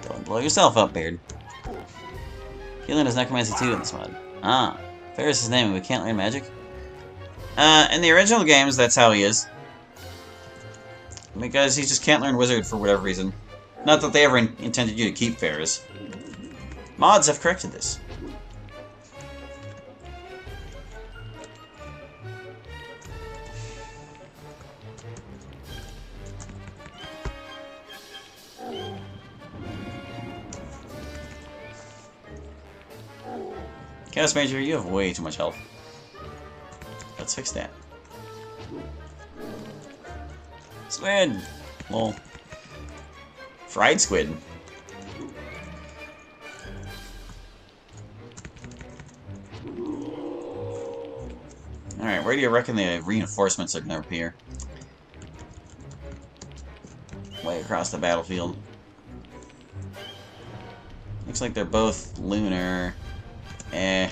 Don't blow yourself up, Beard. Healing is necromancy too in this mod. Ah. Ferris is naming, we can't learn magic? In the original games, that's how he is. Because he just can't learn wizard for whatever reason. Not that they ever intended you to keep Ferris. Mods have corrected this. Chaos Major, you have way too much health. Let's fix that. Squid! Lol. Fried squid. Alright, where do you reckon the reinforcements are going to appear? Way across the battlefield. Looks like they're both lunar. Brennan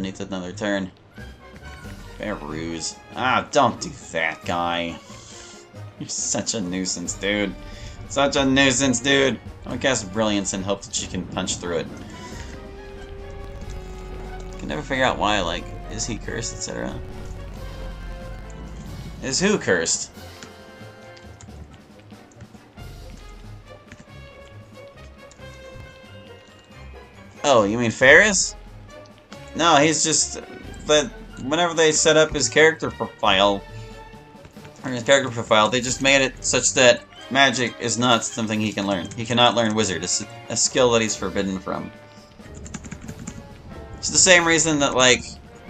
needs another turn. Fair ruse. Ah, don't do that, guy. You're such a nuisance, dude. Such a nuisance, dude. I'm gonna cast Brilliance and hope that she can punch through it. Can never figure out why, like, is he cursed, etc. Is who cursed? Oh, you mean Ferris? No, he's just... But whenever they set up his character profile, they just made it such that magic is not something he can learn. He cannot learn Wizard. It's a skill that he's forbidden from. It's the same reason that, like,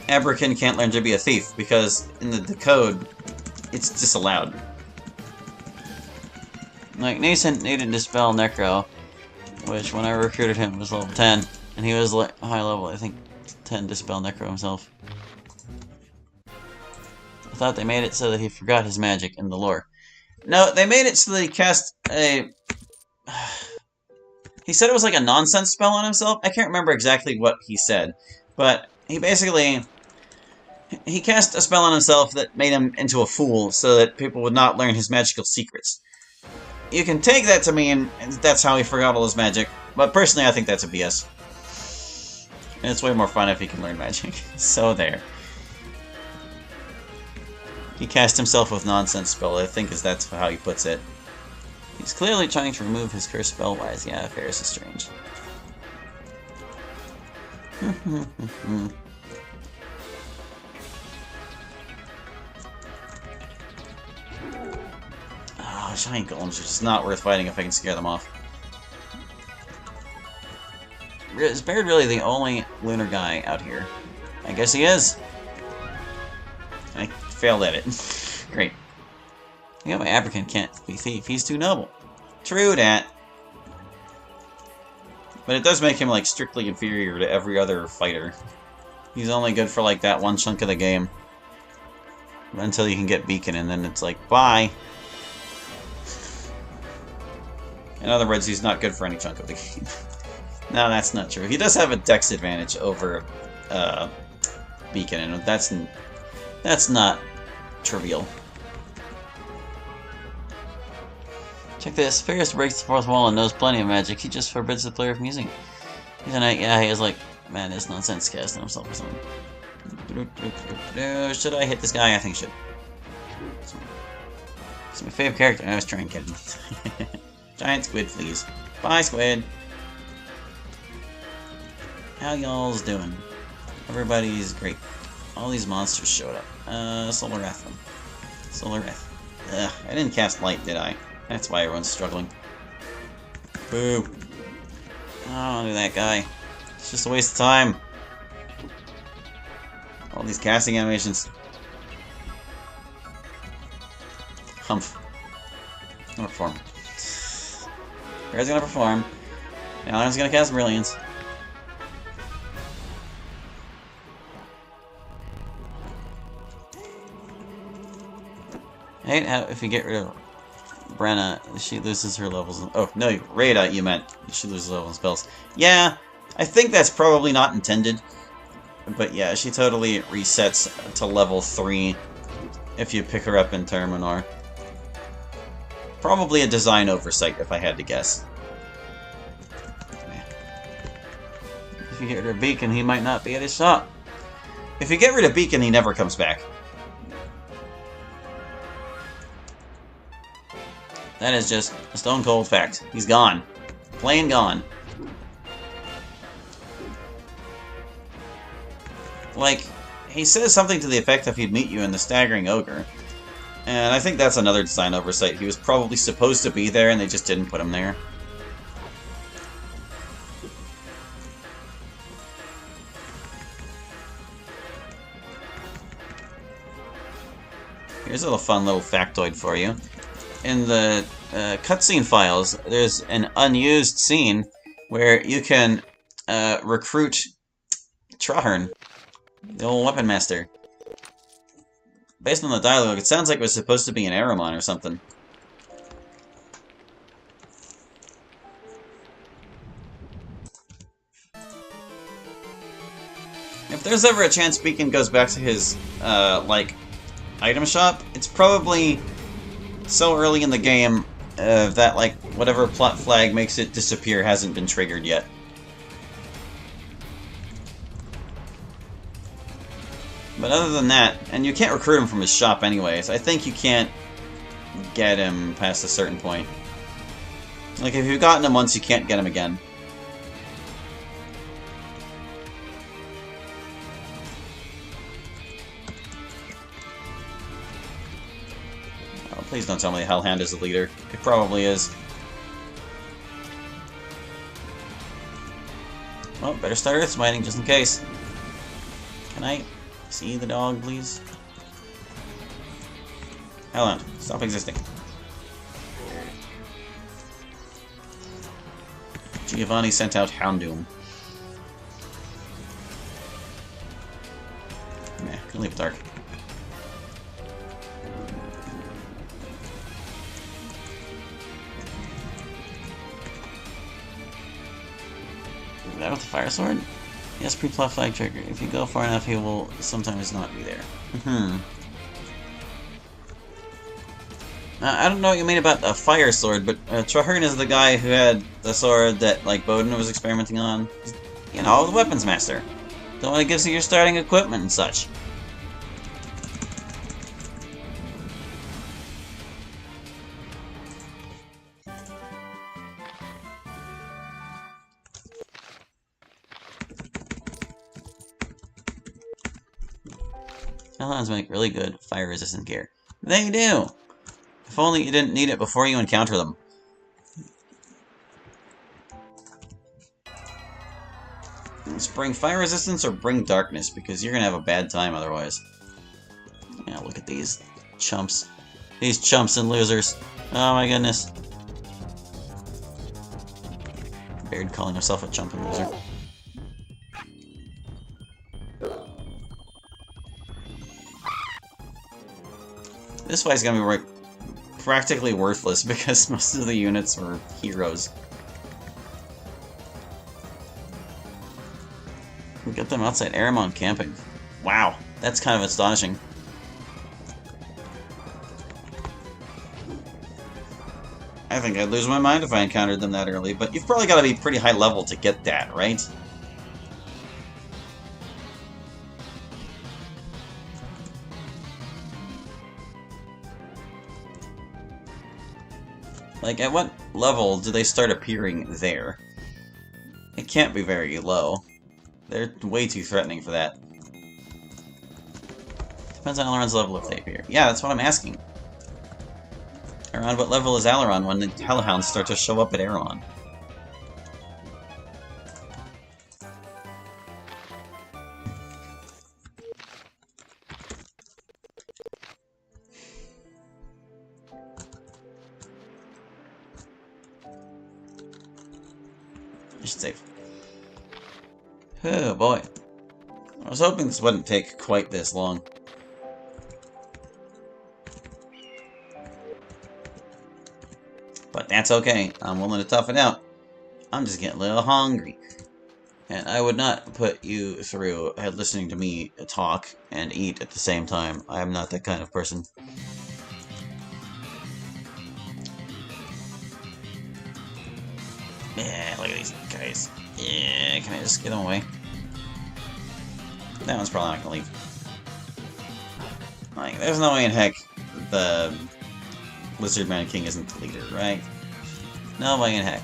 Abrakan can't learn to be a thief, because in the code, it's disallowed. Like, Nascent needed Dispel Necro, which when I recruited him was level 10, and he was like high level, I think 10 Dispel Necro himself. I thought they made it so that he forgot his magic in the lore. No, they made it so that he cast a... He said it was like a nonsense spell on himself. I can't remember exactly what he said, but he basically... He cast a spell on himself that made him into a fool so that people would not learn his magical secrets. You can take that to mean that's how he forgot all his magic, but personally I think that's a BS. And it's way more fun if he can learn magic. So there. He cast himself with nonsense spell, I think that's how he puts it. He's clearly trying to remove his curse spell-wise. Yeah, Ferris is strange. Oh, giant golems are just not worth fighting if I can scare them off. Is Baird really the only lunar guy out here? I guess he is. I failed at it. Great. Yeah, my Abrakan can't be thief. He's too noble. True that. But it does make him, like, strictly inferior to every other fighter. He's only good for, like, that one chunk of the game. Until you can get Beacon, and then it's like, bye. In other words, he's not good for any chunk of the game. No, that's not true. He does have a dex advantage over Beacon, and that's not trivial. Check this. Ferris breaks the fourth wall and knows plenty of magic. He just forbids the player from using it. He's a knight. Yeah, he has like madness nonsense casting himself or something. Should I hit this guy? I think I should. It's my favorite character. I was trying to get him. Giant squid, please. Bye, squid. How y'all's doing? Everybody's great. All these monsters showed up. Solar Wrath. Solar Wrath. Ugh, I didn't cast light, did I? That's why everyone's struggling. Boo. I don't want to do that guy. It's just a waste of time. All these casting animations. Humph. I'm gonna perform. Bear's gonna perform. Alan's gonna cast Brilliance. I hate how if you get rid of Brenna, she loses her levels. Oh, no, Rada, you meant. She loses levels and spells. Yeah, I think that's probably not intended. But yeah, she totally resets to level 3 if you pick her up in Terminor. Probably a design oversight, if I had to guess. If you get rid of Beacon, he might not be at his shop. If you get rid of Beacon, he never comes back. That is just a stone cold fact. He's gone. Plain gone. Like, he says something to the effect of he'd meet you in the Staggering Ogre. And I think that's another design oversight. He was probably supposed to be there and they just didn't put him there. Here's a little fun little factoid for you. In the cutscene files, there's an unused scene where you can recruit Trahern. The old Weapon Master. Based on the dialogue, it sounds like it was supposed to be an Aramon or something. If there's ever a chance Beacon goes back to his, like, item shop, it's probably so early in the game that, like, whatever plot flag makes it disappear hasn't been triggered yet. But other than that, and you can't recruit him from his shop anyways, I think you can't get him past a certain point. Like, if you've gotten him once, you can't get him again. Oh, please don't tell me the Hellhound is the leader. It probably is. Well, better start Earth Smiting just in case. Can I see the dog, please? Hellhound, stop existing. Giovanni sent out Houndoom. Nah, can leave it dark. Is that with the fire sword? Yes, pre-plot flag trigger. If you go far enough, he will sometimes not be there. I don't know what you mean about a fire sword, but Traherne is the guy who had the sword that, like, Bowden was experimenting on. You know, the weapons master. The one that gives you your starting equipment and such. Hellhounds make really good fire-resistant gear. They do! If only you didn't need it before you encounter them. Let's bring fire resistance or bring darkness, because you're gonna have a bad time otherwise. Yeah, look at these chumps. These chumps and losers. Oh my goodness. Baird calling himself a chump and loser. This fight's gonna be practically worthless because most of the units were heroes. We get them outside Aramon camping. Wow, that's kind of astonishing. I think I'd lose my mind if I encountered them that early, but you've probably got to be pretty high level to get that, right? Like, at what level do they start appearing there? It can't be very low. They're way too threatening for that. Depends on Aileron's level if they appear. Yeah, that's what I'm asking. Around what level is Aileron when the Hellhounds start to show up at Aeron? I should save. Oh boy. I was hoping this wouldn't take quite this long. But that's okay. I'm willing to tough it out. I'm just getting a little hungry. And I would not put you through listening to me talk and eat at the same time. I am not that kind of person. Yeah, look at these guys. Yeah, can I just get them away? That one's probably not gonna leave. Like, there's no way in heck the Lizard Man King isn't the leader, right? No way in heck.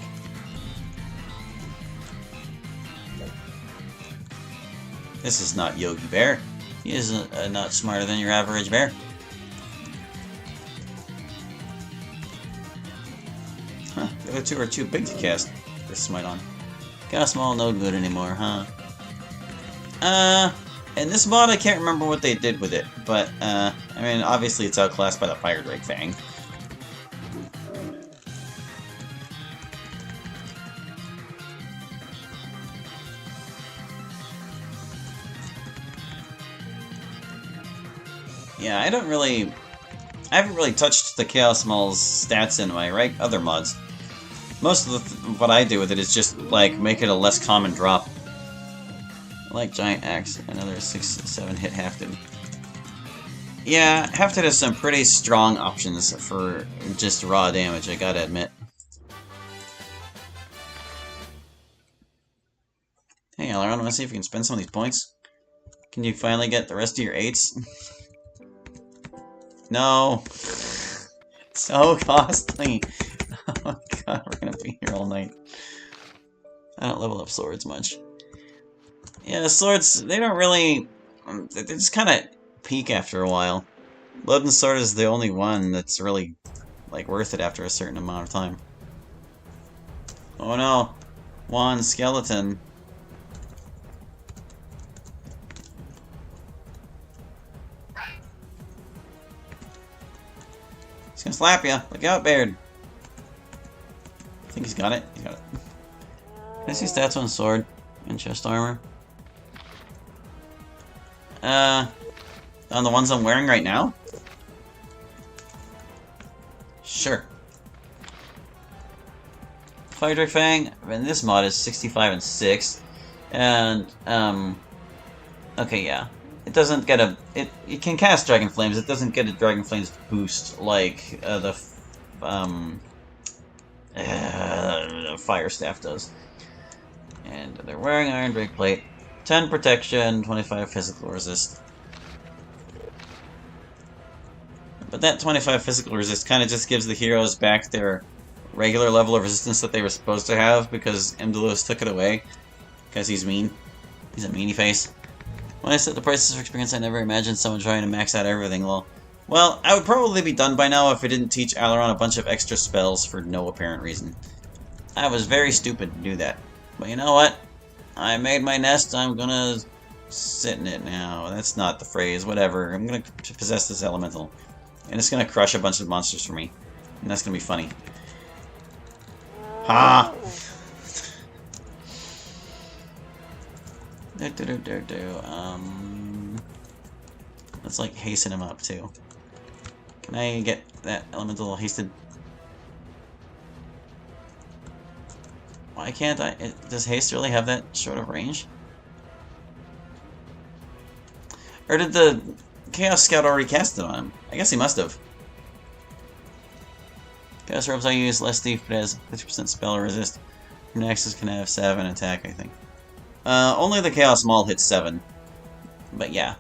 This is not Yogi Bear. He is not smarter than your average bear. Huh, the other two are too big to cast this smite on. Cast small, no good anymore, huh? In this mod I can't remember what they did with it, but, I mean, obviously it's outclassed by the Fire Drake Fang. Yeah, I haven't really touched the Chaos Maul's stats in my other mods. Most of what I do with it is just, like, make it a less common drop. I like Giant Axe, another 6-7 hit Hafted. Yeah, Hafted has some pretty strong options for just raw damage, I gotta admit. Hey, Aileron, wanna see if you can spend some of these points? Can you finally get the rest of your 8s? No! So costly! Oh god, we're gonna be here all night. I don't level up swords much. Yeah, swords, they don't really... They just kind of peak after a while. Loading sword is the only one that's really, like, worth it after a certain amount of time. Oh no! One skeleton. He's gonna slap ya! Look out, Baird! I think he's got it. He's got it. Can I see stats on sword and chest armor? On the ones I'm wearing right now? Sure. Fire Drake Fang, in this mod is 65 and 6. And, okay, yeah. It doesn't get a... It can cast Dragon Flames, it doesn't get a Dragon Flames boost like the Fire Staff does. And they're wearing Iron Breakplate. 10 protection, 25 physical resist. But that 25 physical resist kind of just gives the heroes back their regular level of resistance that they were supposed to have because Imdalus took it away. Because he's mean. He's a meanie face. When I set the prices for experience, I never imagined someone trying to max out everything, lol. Well, I would probably be done by now if I didn't teach Aileron a bunch of extra spells for no apparent reason. I was very stupid to do that. But you know what? I made my nest, I'm gonna sit in it now. That's not the phrase, whatever. I'm gonna possess this elemental. And it's gonna crush a bunch of monsters for me. And that's gonna be funny. Ha! Let's like hasten him up too. Can I get that elemental hasted? Why can't I? Does haste really have that short of range? Or did the Chaos Scout already cast it on him? I guess he must have. Chaos Robes I use less thief, but has 50% spell resist. Your Nexus can have 7 attack, I think. Only the Chaos Maul hits 7. But yeah.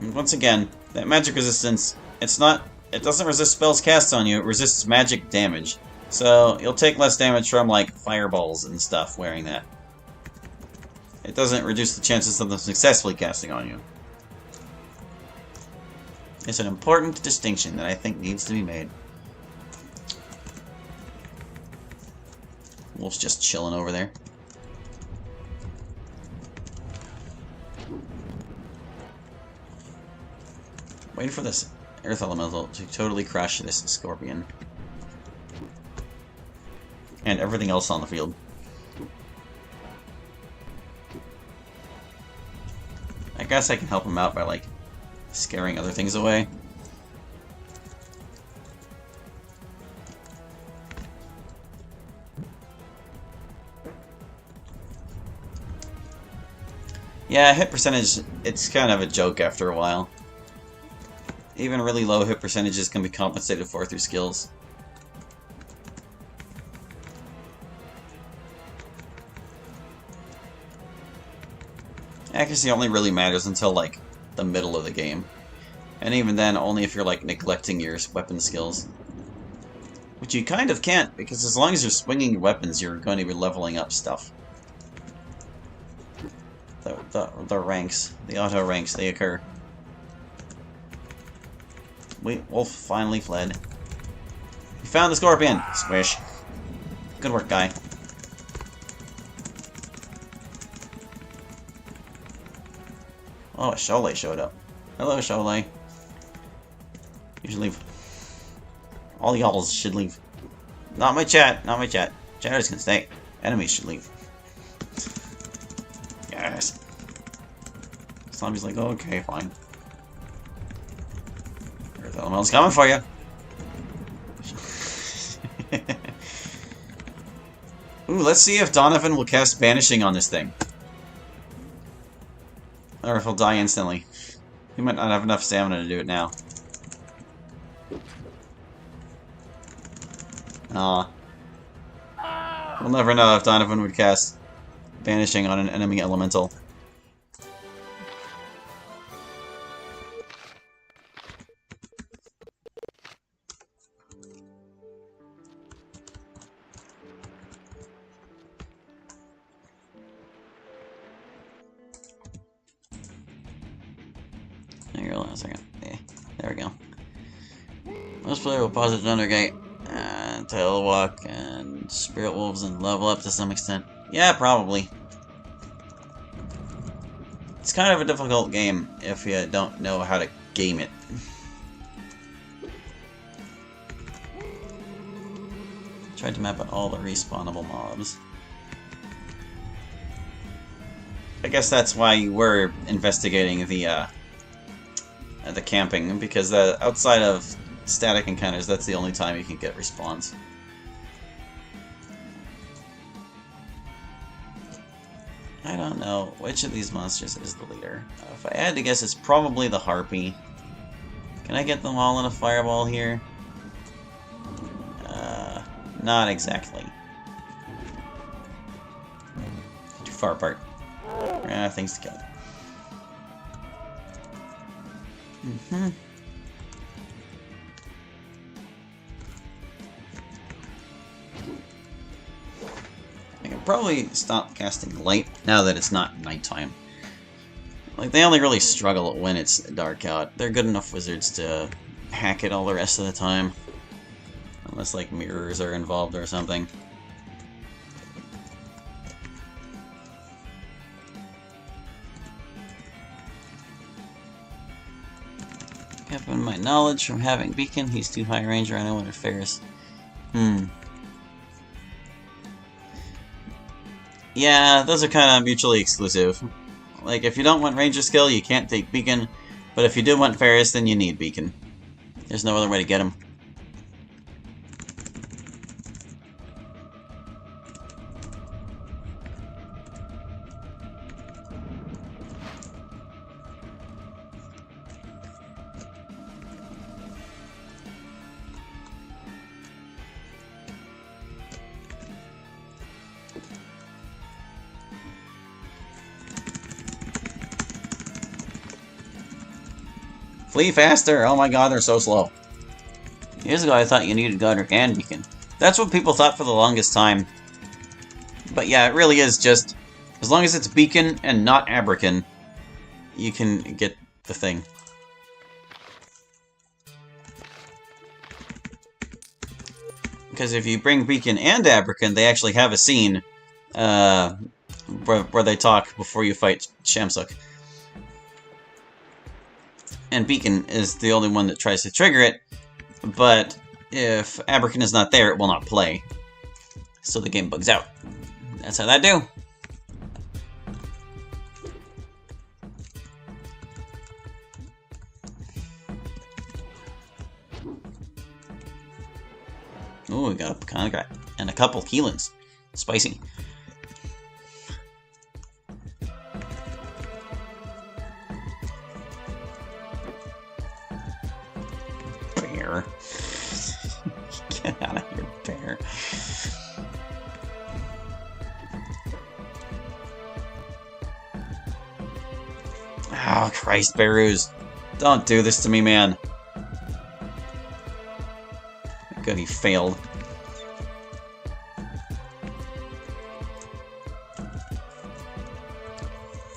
And once again, that magic resistance, it doesn't resist spells cast on you, it resists magic damage. So, you'll take less damage from, like, fireballs and stuff wearing that. It doesn't reduce the chances of them successfully casting on you. It's an important distinction that I think needs to be made. Wolf's just chilling over there. Waiting for this Earth Elemental to totally crush this Scorpion. And everything else on the field. I guess I can help him out by, like, scaring other things away. Yeah, hit percentage, it's kind of a joke after a while. Even really low hit percentages can be compensated for through skills. Accuracy only really matters until, like, the middle of the game. And even then, only if you're, like, neglecting your weapon skills. Which you kind of can't, because as long as you're swinging your weapons, you're going to be leveling up stuff. The ranks, the auto ranks, they occur. Wolf finally fled. We found the Scorpion! Squish. Good work, guy. Oh, Sholay showed up. Hello, Sholay. You should leave. All y'all should leave. Not my chat, not my chat. Chatters can stay. Enemies should leave. Yes. Zombie's like, oh, okay, fine. Earth Elemental's coming for you. Ooh, let's see if Donovan will cast Banishing on this thing. Or if he'll die instantly. He might not have enough stamina to do it now. Aw. We'll never know if Donovan would cast Banishing on an enemy elemental. Here, hold on a second. Yeah, there we go. Most player will pause at Thundergate, Tailwalk, and Spirit Wolves and level up to some extent. Yeah, probably. It's kind of a difficult game if you don't know how to game it. Tried to map out all the respawnable mobs. I guess that's why you were investigating the camping, because outside of static encounters, that's the only time you can get respawns. I don't know which of these monsters is the leader. If I had to guess, it's probably the Harpy. Can I get them all in a fireball here? Not exactly. Too far apart. Things to kill. I can probably stop casting light now that it's not nighttime. Like, they only really struggle when it's dark out. They're good enough wizards to hack it all the rest of the time. Unless, like, mirrors are involved or something. Given my knowledge from having Beacon, he's too high range or I know what fares. Yeah, those are kind of mutually exclusive. Like, if you don't want Ranger skill, you can't take Beacon. But if you do want Ferris, then you need Beacon. There's no other way to get him. Flee faster! Oh my god, they're so slow. Years ago I thought you needed Godric and Beacon. That's what people thought for the longest time. But yeah, it really is just, as long as it's Beacon and not Abracan, you can get the thing. Because if you bring Beacon and Abracan, they actually have a scene where they talk before you fight Shamsuk. And Beacon is the only one that tries to trigger it, but if Abracan is not there, it will not play. So the game bugs out. That's how that do. Ooh, we got a Pecan guy. And a couple Keelans. Spicy. Bear. Get out of here, bear. Oh, Christ, Bearus. Don't do this to me, man. Good, he failed.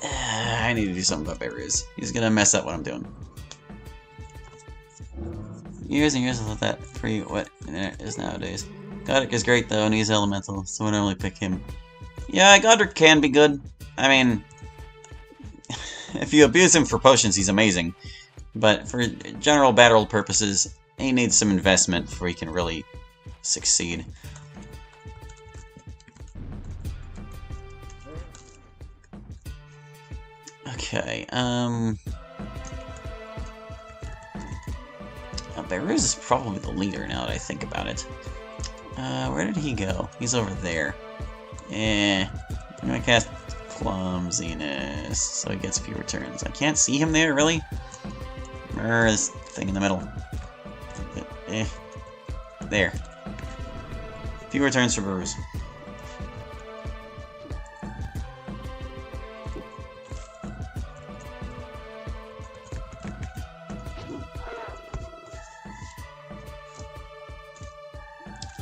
I need to do something about Bearus. He's gonna mess up what I'm doing. Years and years I thought that free what internet is nowadays. Godric is great though, and he's elemental, so I normally pick him. Yeah, Godric can be good. I mean, if you abuse him for potions, he's amazing. But for general battle purposes, he needs some investment before he can really succeed. Okay. Okay, Beirut is probably the leader now that I think about it. Where did he go? He's over there. I'm gonna cast Clumsiness, so he gets fewer turns. I can't see him there, really? This thing in the middle. There. Fewer turns for Beirut.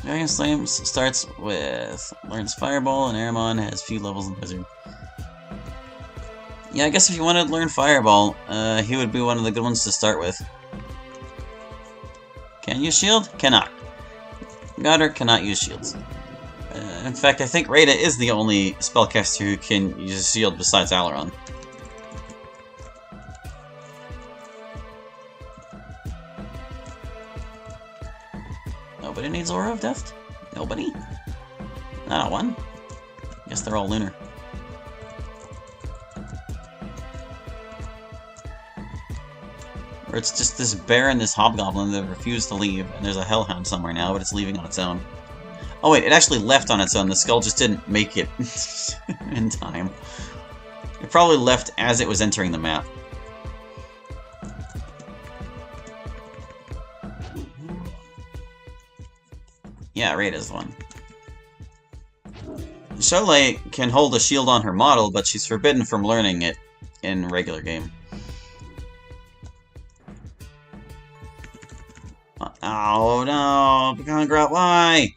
Dragon Slime starts with learns Fireball, and Aramon has few levels in Wizard. Yeah, I guess if you wanted to learn Fireball, he would be one of the good ones to start with. Can use Shield? Cannot. Goddard cannot use shields. In fact, I think Rada is the only spellcaster who can use a shield besides Alaron. Nobody needs Aura of Death? Nobody? Not one? Guess they're all lunar. Or it's just this bear and this hobgoblin that refuse to leave, and there's a hellhound somewhere now, but it's leaving on its own. Oh wait, it actually left on its own. The skull just didn't make it in time. It probably left as it was entering the map. Yeah, Rada's the one. Cholet can hold a shield on her model, but she's forbidden from learning it in regular game. Oh no, Pekangrat, why?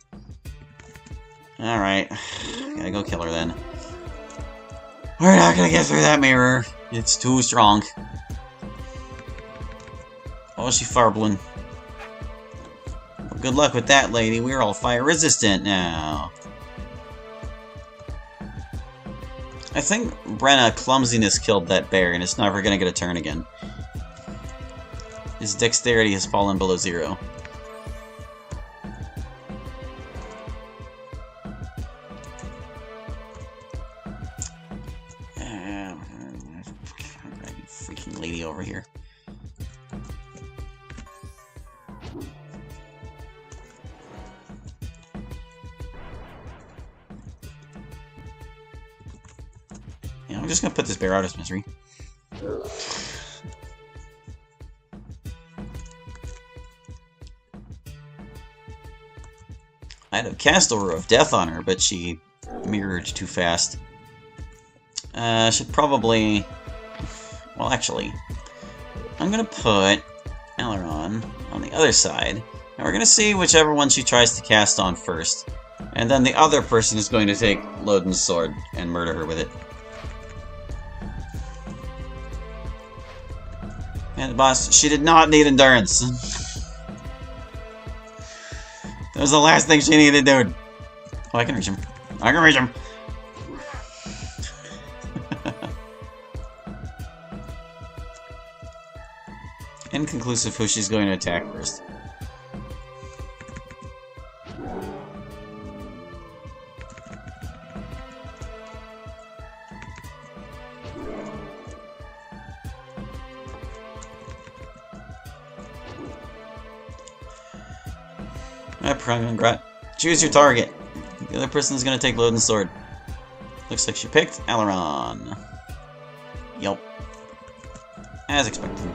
Alright, gotta go kill her then. We're not gonna get through that mirror. It's too strong. Oh, she farbling. Well, good luck with that, lady. We're all fire resistant now. I think Brenna Clumsiness killed that bear, and it's never gonna get a turn again. His dexterity has fallen below 0. You freaking lady over here. Yeah, I'm just gonna put this bear out of his misery. I'd have cast Aura of Death on her, but she mirrored too fast. Should probably... Well, actually, I'm gonna put Alaron on the other side, and we're gonna see whichever one she tries to cast on first. And then the other person is going to take Lodin's sword and murder her with it. And boss, she did not need endurance. That was the last thing she needed, dude. Oh, I can reach him. I can reach him. Inconclusive who she's going to attack first. Pekangrat. Choose your target. The other person is going to take Lodin's sword. Looks like she picked Alaron. Yup. As expected.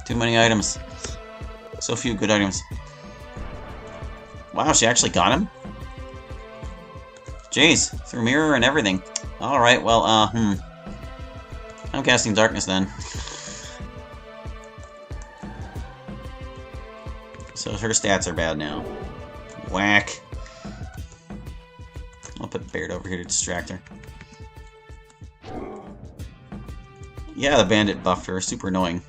Too many items. So few good items. Wow, she actually got him? Jeez, through mirror and everything. Alright, well, I'm casting Darkness then. So her stats are bad now. Whack. I'll put Baird over here to distract her. Yeah, the bandit buffed her. Super annoying.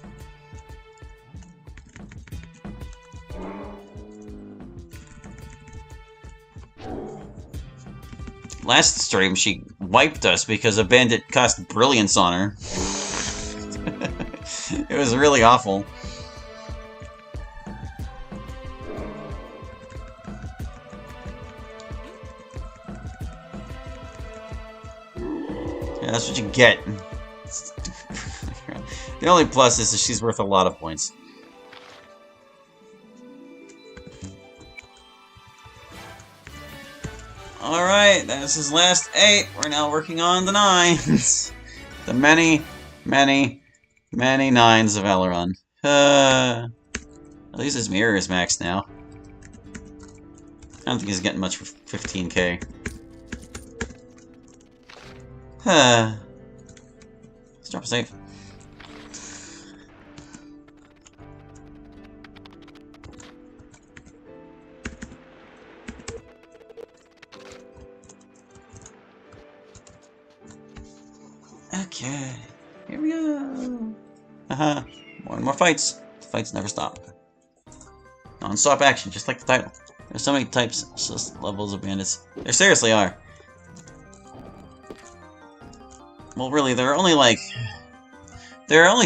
Last stream, she wiped us because a bandit cast Brilliance on her. It was really awful. Yeah, that's what you get. The only plus is that she's worth a lot of points. Alright, that's his last 8. We're now working on the 9s. The many, many, many 9s of Aileron. At least his mirror is maxed now. I don't think he's getting much for 15k. Let's drop a save. Okay, here we go. Haha, more and more fights. The fights never stop. Non-stop action, just like the title. There's so many types, levels of bandits. There seriously are. Well, really, there are only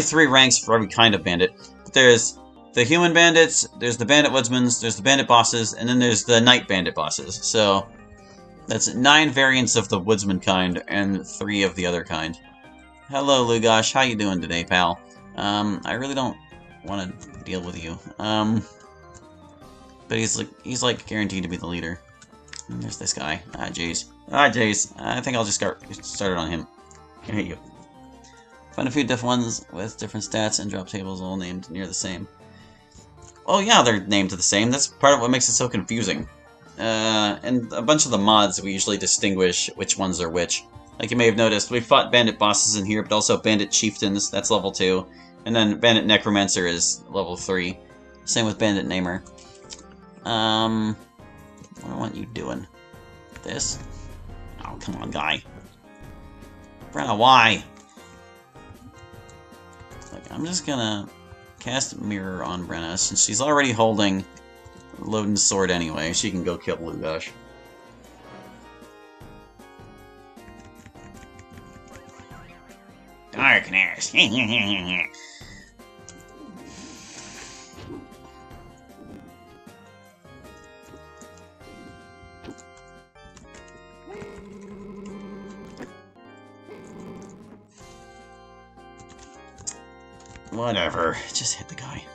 3 ranks for every kind of bandit. There's the human bandits, there's the bandit woodsmen, there's the bandit bosses, and then there's the night bandit bosses. So that's 9 variants of the woodsman kind and 3 of the other kind. Hello, Lugosh. How you doing today, pal? I really don't want to deal with you. But he's like guaranteed to be the leader. And there's this guy. Ah, jeez. Ah, jeez. I think I'll just get started on him. Here you go. Find a few different ones with different stats and drop tables all named near the same. Oh yeah, they're named the same. That's part of what makes it so confusing. And a bunch of the mods, we usually distinguish which ones are which. Like you may have noticed, we fought bandit bosses in here, but also bandit chieftains, that's level 2. And then bandit necromancer is level 3. Same with bandit namer. What do I want you doing? This? Oh, come on, guy. Brenna, why? Like, I'm just gonna cast Mirror on Brenna, since she's already holding Loden's sword anyway. She can go kill Lugosh. Darkness. Whatever. Just hit the guy.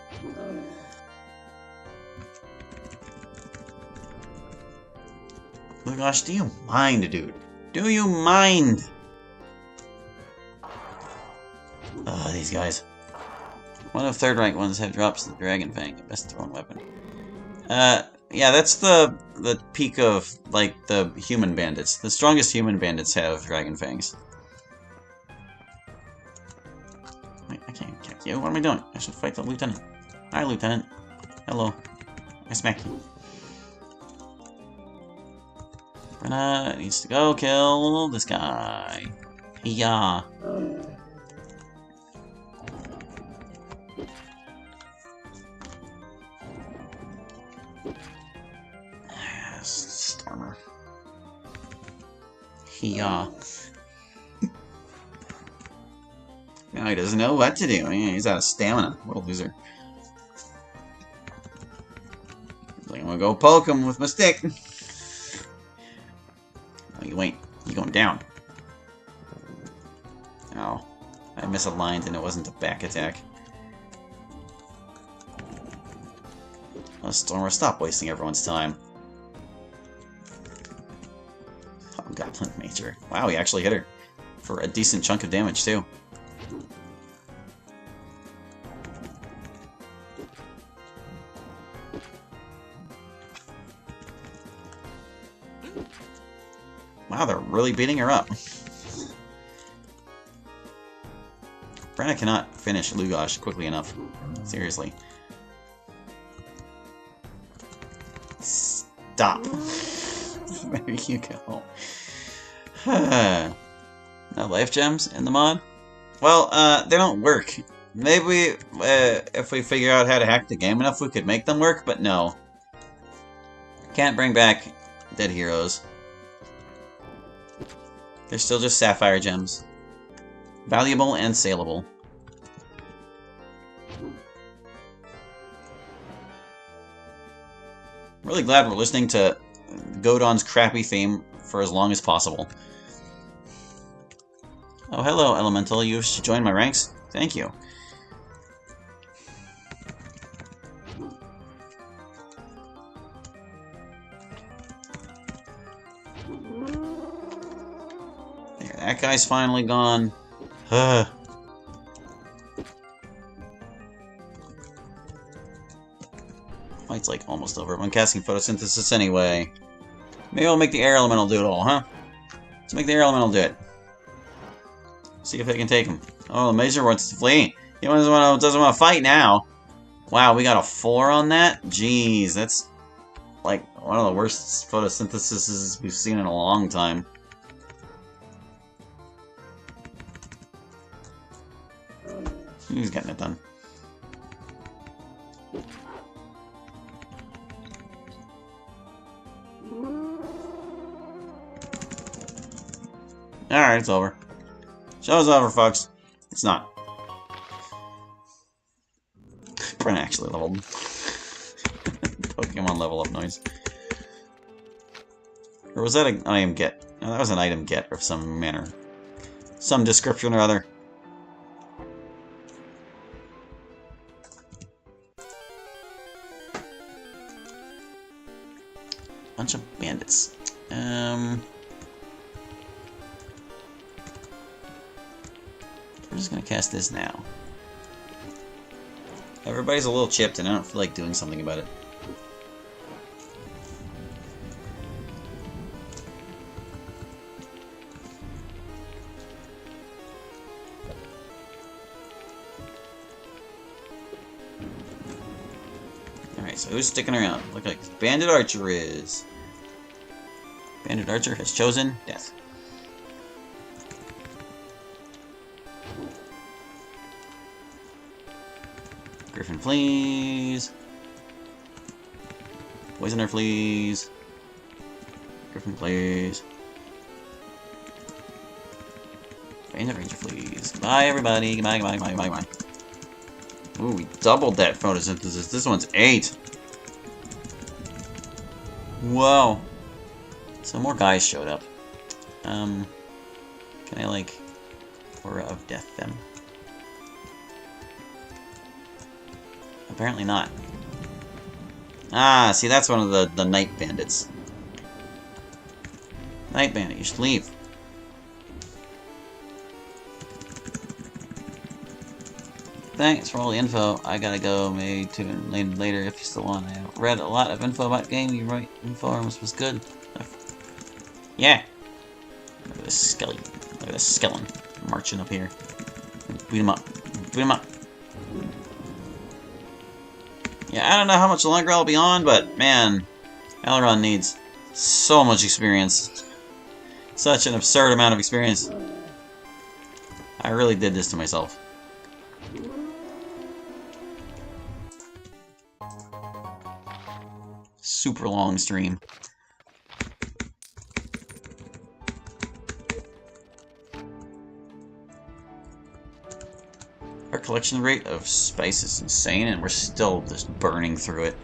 Lugosh, do you mind, dude? Do you mind? Oh, these guys. One of 3rd rank ones have drops the Dragon Fang, best thrown weapon. Yeah, that's the peak of, like, the human bandits. The strongest human bandits have Dragon Fangs. Wait, I can't kick you. What am I doing? I should fight the lieutenant. Hi, lieutenant. Hello. I smack you. Brenna needs to go kill this guy. Yeah. Stormer. Yeah. Now he doesn't know what to do. He's out of stamina. What a loser. He's like, I'm gonna go poke him with my stick. No, you ain't. You're going down. Oh. I misaligned and it wasn't a back attack. Oh, Stormer, stop wasting everyone's time. Oh, Goblin Major. Wow, he actually hit her. For a decent chunk of damage, too. Wow, they're really beating her up. Brenna cannot finish Lugosh quickly enough. Seriously. Stop. There you go. No life gems in the mod? Well, they don't work. Maybe if we figure out how to hack the game enough, we could make them work, but no. Can't bring back dead heroes. They're still just sapphire gems. Valuable and saleable. I'm really glad we're listening to Godon's crappy theme for as long as possible. Oh, hello, Elemental. You wish to join my ranks? Thank you. There, that guy's finally gone. Fight's like almost over. I'm casting photosynthesis anyway. Maybe I'll make the air elemental do it all, huh? Let's make the air elemental do it. See if they can take him. Oh, the Major wants to flee. He doesn't want to fight now. Wow, we got a 4 on that? Jeez, that's like one of the worst photosyntheses we've seen in a long time. He's getting it done. Alright, it's over. Show's over, folks. It's not. Brent actually leveled. Pokemon level up noise. Or was that an item get? No, that was an item get of some manner. Some description or other. Bunch of bandits. I'm just gonna cast this now. Everybody's a little chipped and I don't feel like doing something about it. Alright, so who's sticking around? Look like Bandit Archer is. Bandit Archer has chosen death. Griffin flees. Poisoner flees. Griffin flees. Ranger flees. Bye everybody. Goodbye, goodbye, goodbye, goodbye, goodbye. Ooh, we doubled that photosynthesis. This one's 8. Whoa. So more guys showed up. Can I like Aura of Death them? Apparently not. Ah, see, that's one of the Night Bandits. Night Bandit, you should leave. Thanks for all the info. I gotta go, maybe tune in later if you still want. I read a lot of info about the game. You write info was good. Yeah. Look at this skelly. Look at this skeleton marching up here. Beat him up. Beat him up. Yeah, I don't know how much longer I'll be on, but man, Aileron needs so much experience. Such an absurd amount of experience. I really did this to myself. Super long stream. Our collection rate of spice is insane, and we're still just burning through it.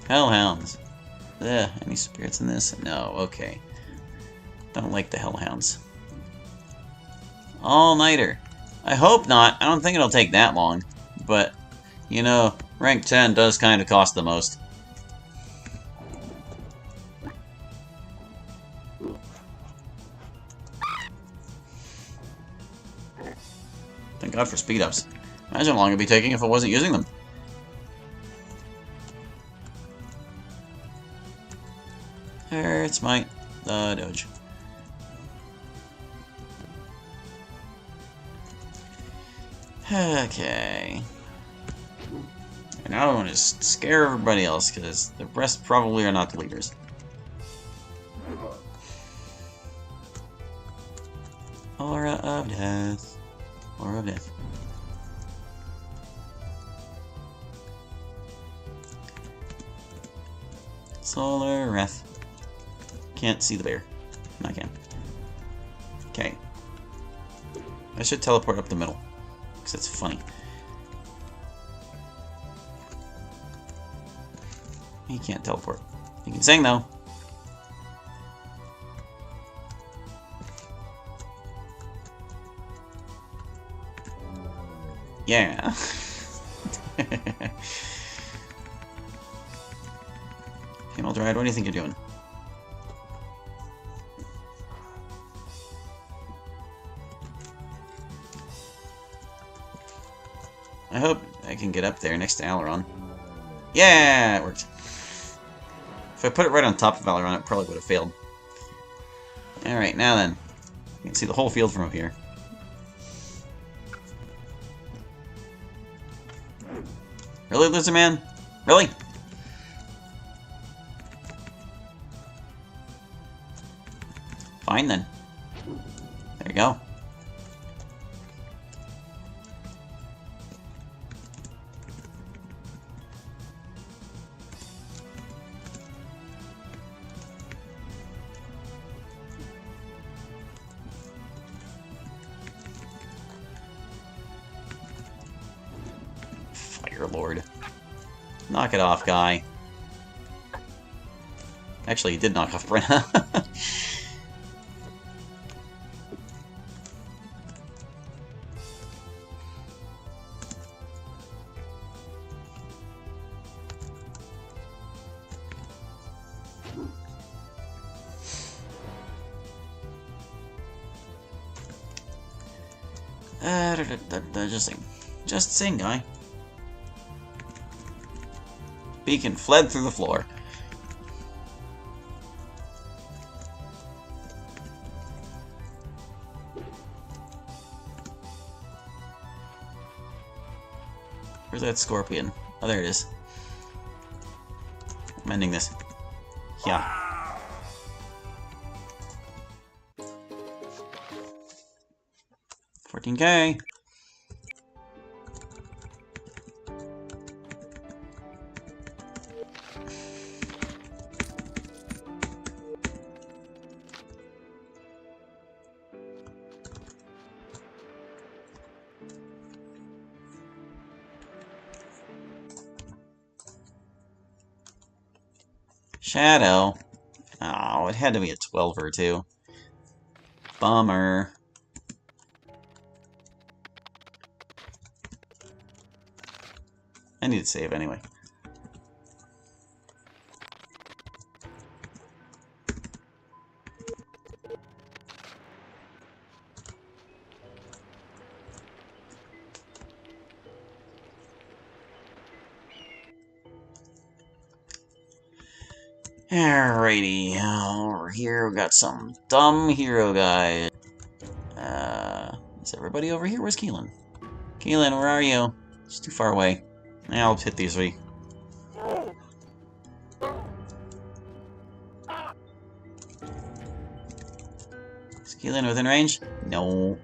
Hellhounds. Ugh, any spirits in this? No, okay. Don't like the Hellhounds. All-nighter. I hope not. I don't think it'll take that long. But, you know, rank 10 does kind of cost the most. Thank God for speed-ups. Imagine how long it'd be taking if I wasn't using them. Hurts might the Doge. Okay. And now I want to scare everybody else, because the rest probably are not the leaders. Aura of Death. Aura of Death. Solar Wrath. Can't see the bear. I can. Okay. I should teleport up the middle, because that's funny. He can't teleport. He can sing, though. Yeah. Camel Dryad, what do you think you're doing? I hope I can get up there next to Aileron. Yeah, it worked. If I put it right on top of Aileron, it probably would have failed. Alright, now then. You can see the whole field from up here. Really, Lizard Man? Really? Fine then. There you go. Fire Lord. Knock it off, guy. Actually, he did knock off Brenna. Just sing, guy. Beacon fled through the floor. Where's that scorpion? Oh, there it is. I'm ending this. Yeah. $14K. Shadow. Oh, it had to be a 12 or 2. Bummer. I need to save anyway. Alrighty, over here we got some dumb hero guys. Is everybody over here? Where's Keelan? Keelan, where are you? It's too far away. I'll hit these three. Is Keelan within range? No.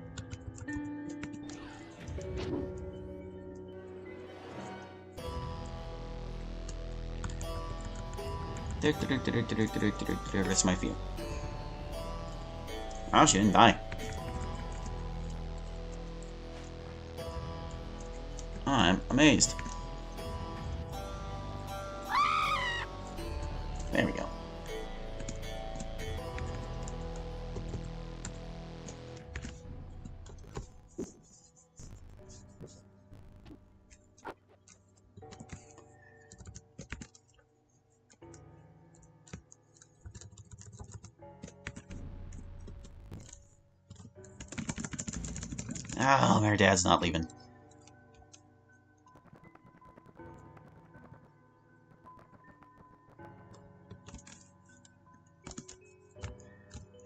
That's my field. Oh, she didn't die. Oh, I'm amazed. There we go. Oh, our dad's not leaving.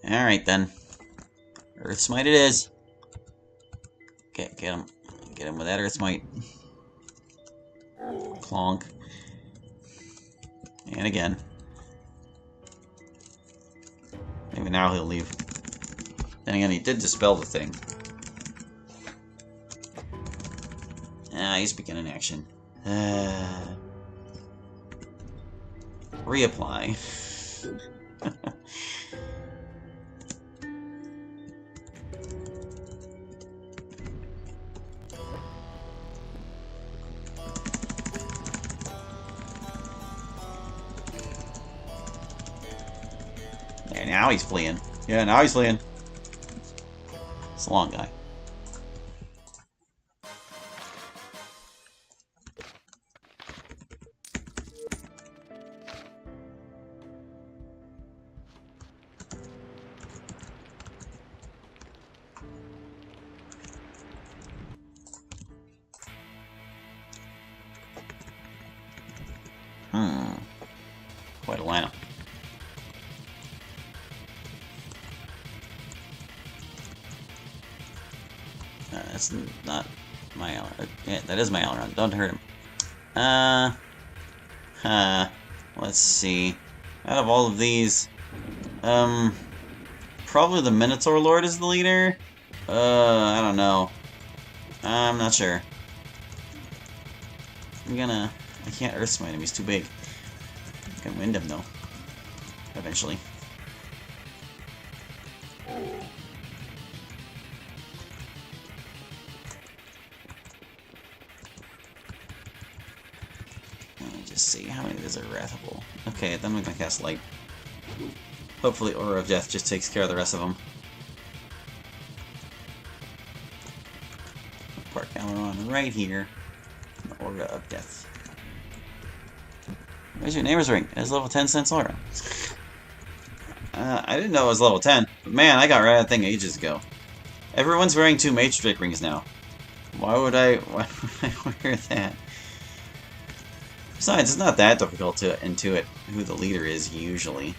Alright then. Earth Smite it is. Get him. Get him with that Earth Smite. Clonk. And again. Maybe now he'll leave. Then again, he did dispel the thing. Ah, he's beginning action. Reapply. There, now he's fleeing. Yeah, now he's fleeing. It's a long guy. Quite a lineup. That's not my Aileron. Yeah, that is my Aileron. Don't hurt him. Let's see. Out of all of these, probably the Minotaur Lord is the leader. I don't know. I'm not sure. I can't Earth Smite him, he's too big. I can wind him though. Eventually. Let me just see, how many is a Wrathable? Okay, then we're gonna cast Light. Hopefully Aura of Death just takes care of the rest of them. Park Aileron right here. Aura of Death. Where's your neighbor's ring? It has level 10 Sense Aura. I didn't know it was level 10, but man, I got rid of that thing ages ago. Everyone's wearing 2 Mage Drake rings now. Why would I wear that? Besides, it's not that difficult to intuit who the leader is, usually.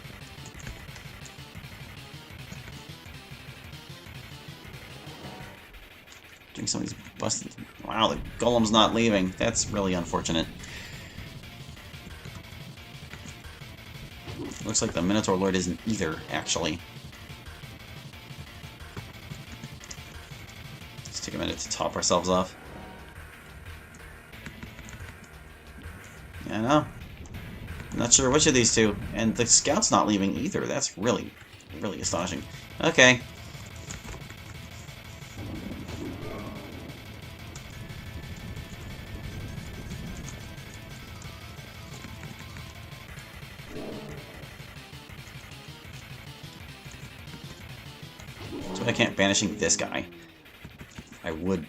I think somebody's busted. Wow, the golem's not leaving. That's really unfortunate. Looks like the Minotaur Lord isn't either, actually. Let's take a minute to top ourselves off. Yeah, I know. I'm not sure which of these two. And the Scout's not leaving either. That's really, really astonishing. Okay. So I can't banishing this guy. I would.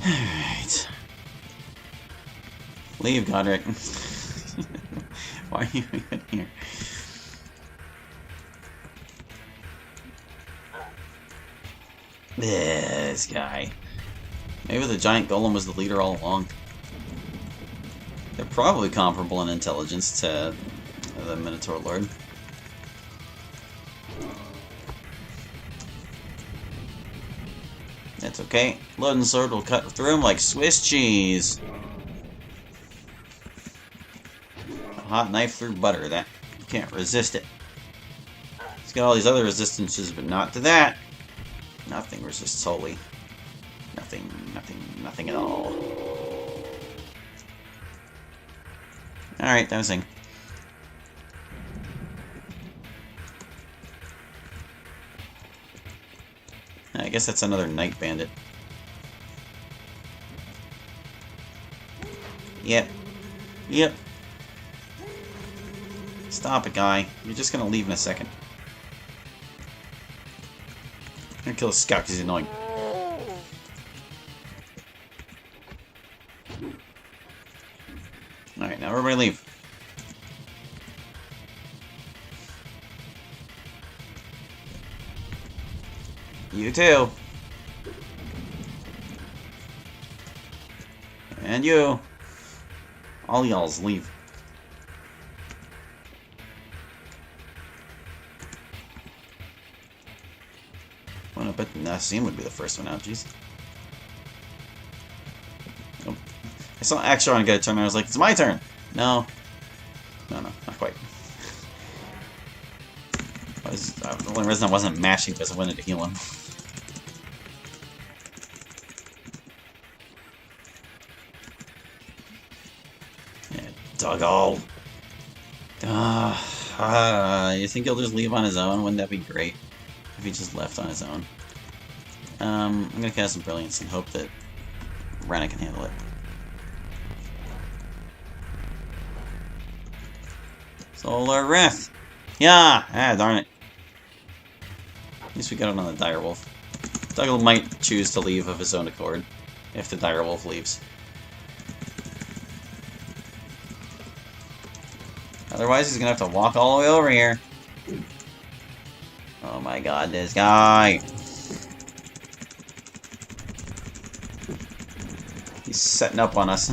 Alright. Leave, Godric. Why are you even here? This guy. Maybe the giant golem was the leader all along. They're probably comparable in intelligence to the Minotaur Lord. That's okay. Loading sword will cut through him like Swiss cheese. A hot knife through butter. That you can't resist it. It's got all these other resistances, but not to that. Nothing resists wholly. Nothing, nothing, nothing at all. Alright, that was thing. I guess that's another Night Bandit. Yep. Yep. Stop it, guy. You're just gonna leave in a second. I'm gonna kill a scout because he's annoying. Alright, now everybody leave. You too. And you. All y'all's leave. Well, I bet Nassim would be the first one out, jeez. Nope. I saw Axion get a turn and I was like, it's my turn! No. No, not quite. The only reason I wasn't mashing because I wanted to heal him. Yeah, Duggle. You think he'll just leave on his own? Wouldn't that be great? If he just left on his own. I'm gonna cast some Brilliance and hope that Renna can handle it. Solar Rift! Yeah! Ah, darn it. At least we got it on the Direwolf. Duggle might choose to leave of his own accord, if the Direwolf leaves. Otherwise, he's gonna have to walk all the way over here. Oh my god, this guy! He's setting up on us.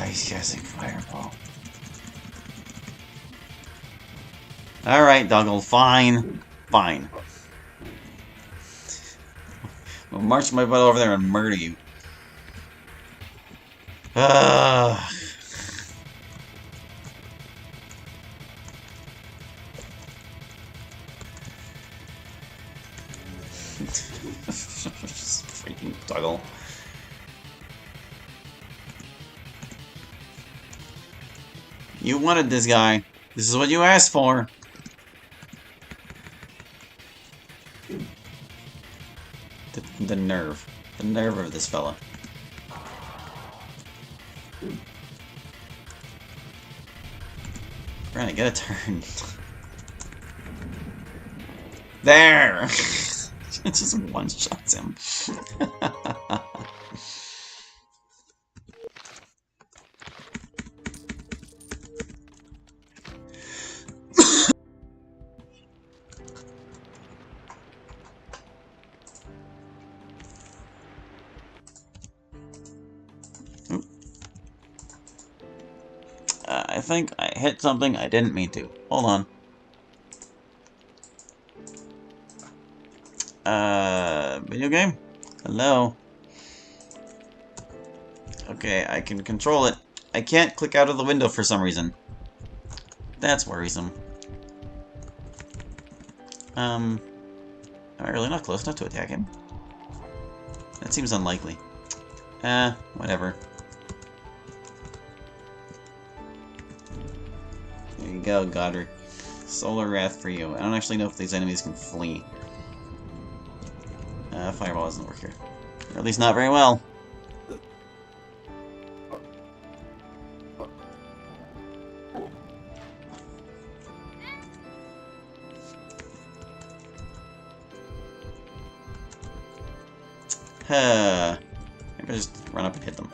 He's casting Fireball. Alright, Doggle, fine. Fine. I'll march my butt over there and murder you. Freaking Doggle. You wanted this guy. This is what you asked for. The nerve. The nerve of this fella. We're gonna get a turn. There! It just one-shots him. I think I hit something I didn't mean to. Hold on. Video game? Hello? Okay, I can control it. I can't click out of the window for some reason. That's worrisome. Am I really not close enough to attack him? That seems unlikely. Whatever. There you go, Godric. Solar Wrath for you. I don't actually know if these enemies can flee. Fireball doesn't work here. Or at least not very well. Maybe I just run up and hit them.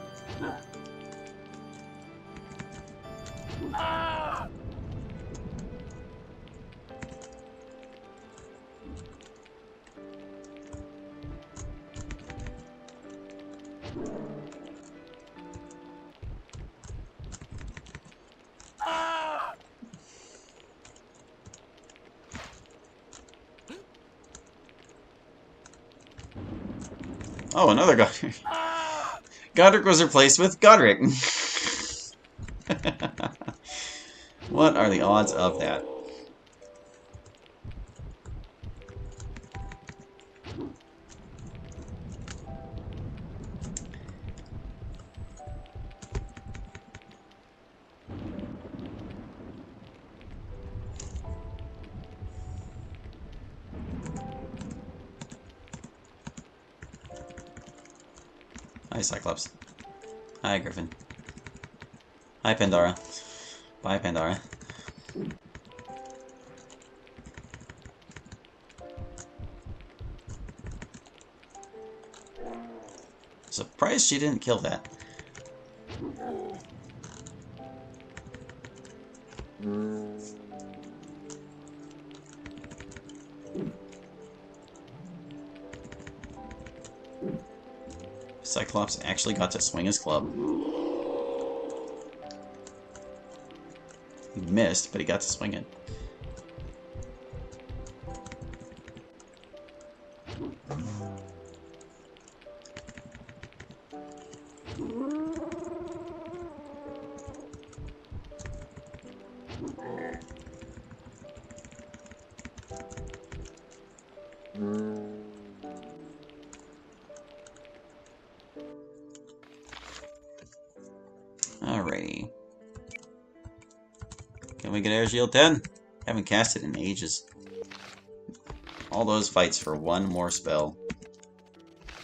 Oh, another Godric. Godric was replaced with Godric. What are the odds of that? Hi, Cyclops. Hi, Griffin. Hi, Pandora. Bye, Pandora. Surprised she didn't kill that. Cyclops actually got to swing his club. He missed, but he got to swing it. Alrighty. Can we get Air Shield 10? Haven't cast it in ages. All those fights for one more spell.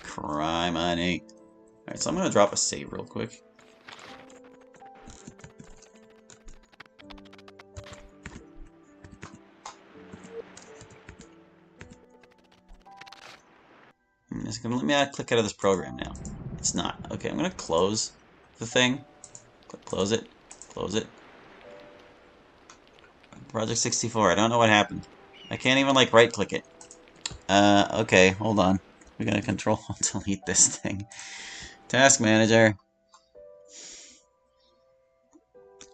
Crime on 8. Alright, so I'm gonna drop a save real quick. It's gonna let me click out of this program now. It's not. Okay, I'm gonna close the thing. Close it. Close it. Project 64. I don't know what happened. I can't even, like, right-click it. Okay, hold on. We gotta control-delete this thing. Task Manager.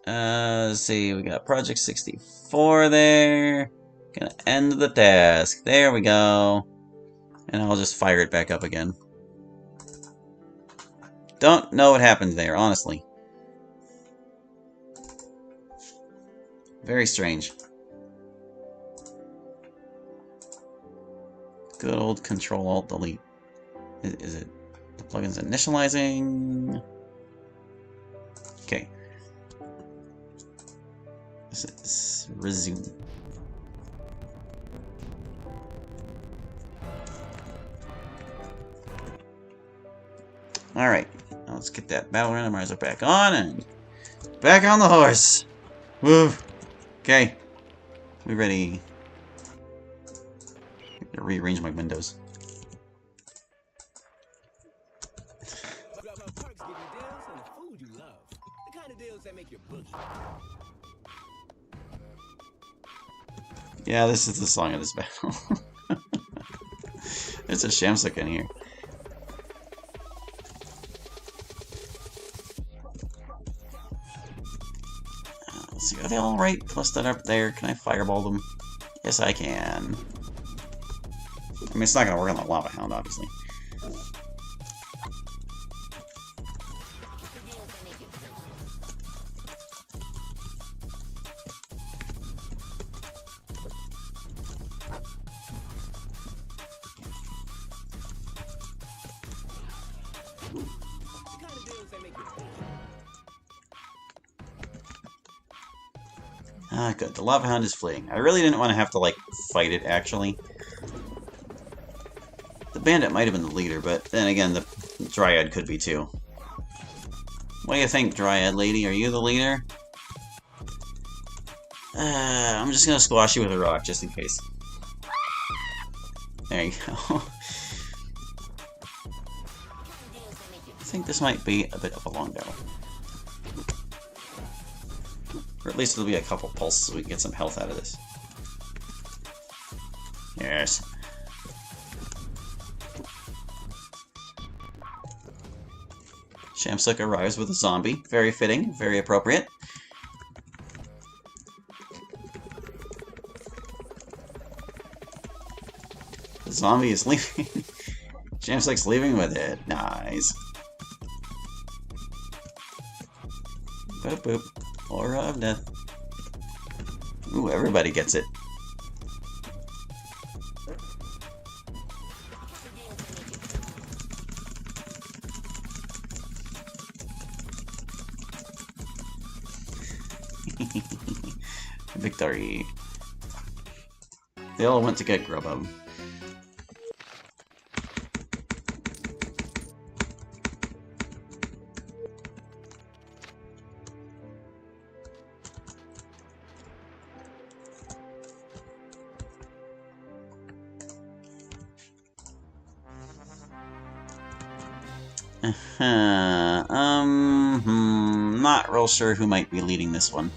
Let's see, we got Project 64 there. Gonna end the task. There we go. And I'll just fire it back up again. Don't know what happened there, honestly. Very strange. Good old Control-Alt-Delete. Is it the plugin's initializing? Okay. This is resume. Alright, let's get that battle randomizer back on and back on the horse! Woo! Okay, we ready. I gotta rearrange my windows. Yeah, this is the song of this battle. There's a Shamsuk in here. Let's see, are they all right? Clustered up there. Can I fireball them? Yes, I can. I mean, it's not gonna work on the Lava Hound, obviously. Ah, good. The Lava Hound is fleeing. I really didn't want to have to, like, fight it, actually. The Bandit might have been the leader, but then again, the Dryad could be, too. What do you think, Dryad lady? Are you the leader? I'm just gonna squash you with a rock, just in case. There you go. I think this might be a bit of a long battle. Or at least it'll be a couple pulses so we can get some health out of this. Yes. Shamsuk arrives with a zombie. Very fitting, very appropriate. The zombie is leaving. Shamsuk's leaving with it. Nice. Boop boop. Aura of death. Ooh, everybody gets it. Victory. They all went to get Grubhub. Not real sure who might be leading this one.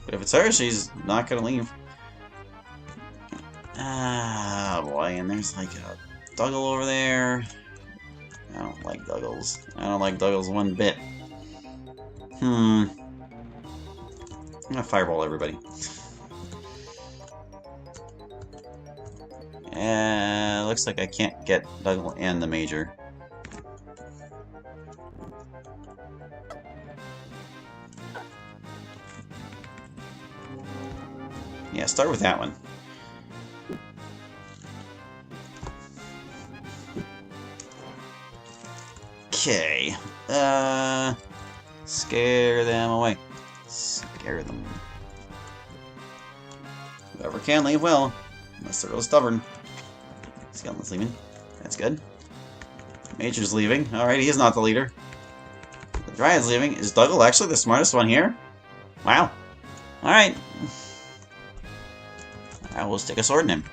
But if it's her, she's not gonna leave. Ah, boy, and there's like a Duggle over there. I don't like Duggles. I don't like Duggles one bit. I'm gonna fireball everybody. Looks like I can't get Duggle and the Major. Yeah, start with that one. Okay. Scare them away. Scare them. Whoever can, leave well. Unless they're real stubborn. Skeleton's leaving. That's good. Major's leaving. Alright, he's not the leader. The Dryad's leaving. Is Duggle actually the smartest one here? Wow. Alright. I will stick a sword in him.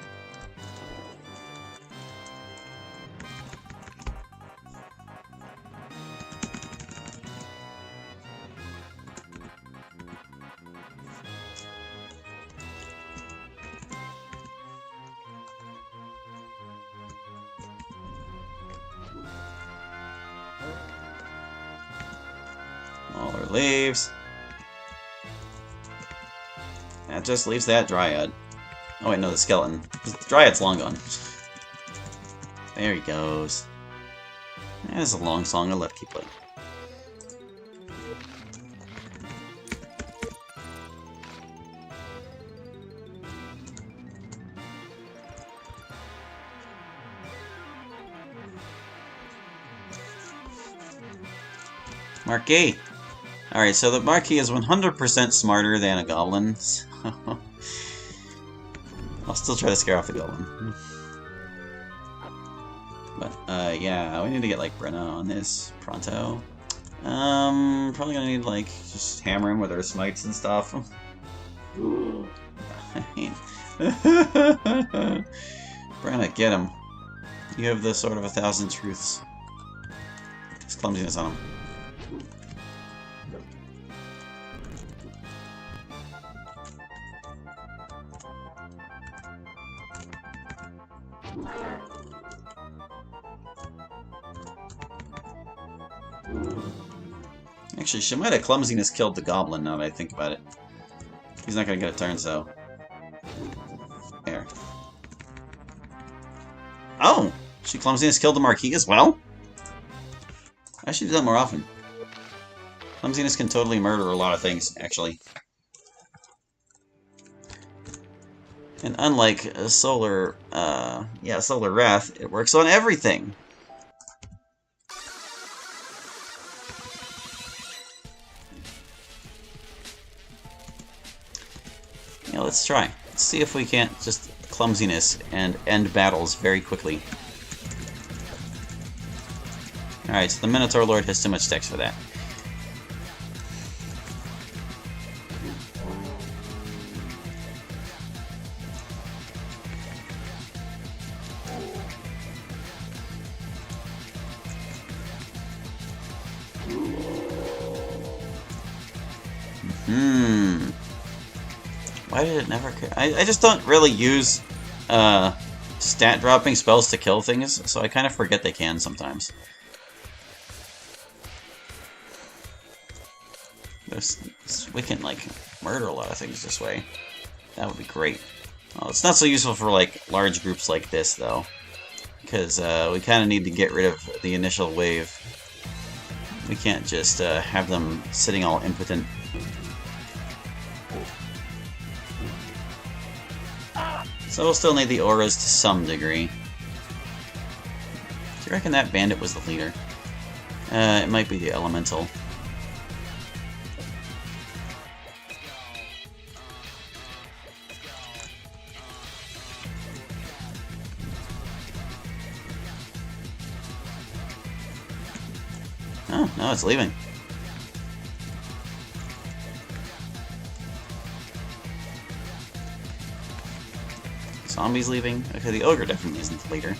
leaves. That just leaves that Dryad. Oh wait, no, the skeleton. The Dryad's long gone. There he goes. That's a long song. I'll let it keep playing. Marquee! Alright, so the Marquee is 100% smarter than a goblin. So I'll still try to scare off the goblin. But, yeah, we need to get, like, Brenna on this pronto. Probably gonna need, like, just hammer him with our smites and stuff. Brenna, get him. You have the Sword of 1,000 Truths. His clumsiness on him. Actually, she might have clumsiness killed the goblin now that I think about it. He's not gonna get a turn, so... There. Oh! She clumsiness killed the Marquis as well? I should do that more often. Clumsiness can totally murder a lot of things, actually. And unlike Solar Wrath, it works on everything! Yeah, let's try. Let's see if we can't just clumsiness and end battles very quickly. Alright, so the Minotaur Lord has too much dex for that. Why did it never... I just don't really use stat-dropping spells to kill things, so I kind of forget they can sometimes. We can, like, murder a lot of things this way. That would be great. Well, it's not so useful for, like, large groups like this, though. Because we kind of need to get rid of the initial wave. We can't just have them sitting all impotent. So we'll still need the auras to some degree. Do you reckon that bandit was the leader? It might be the elemental. Oh, no, it's leaving. Zombies leaving? Okay, the ogre definitely isn't the leader.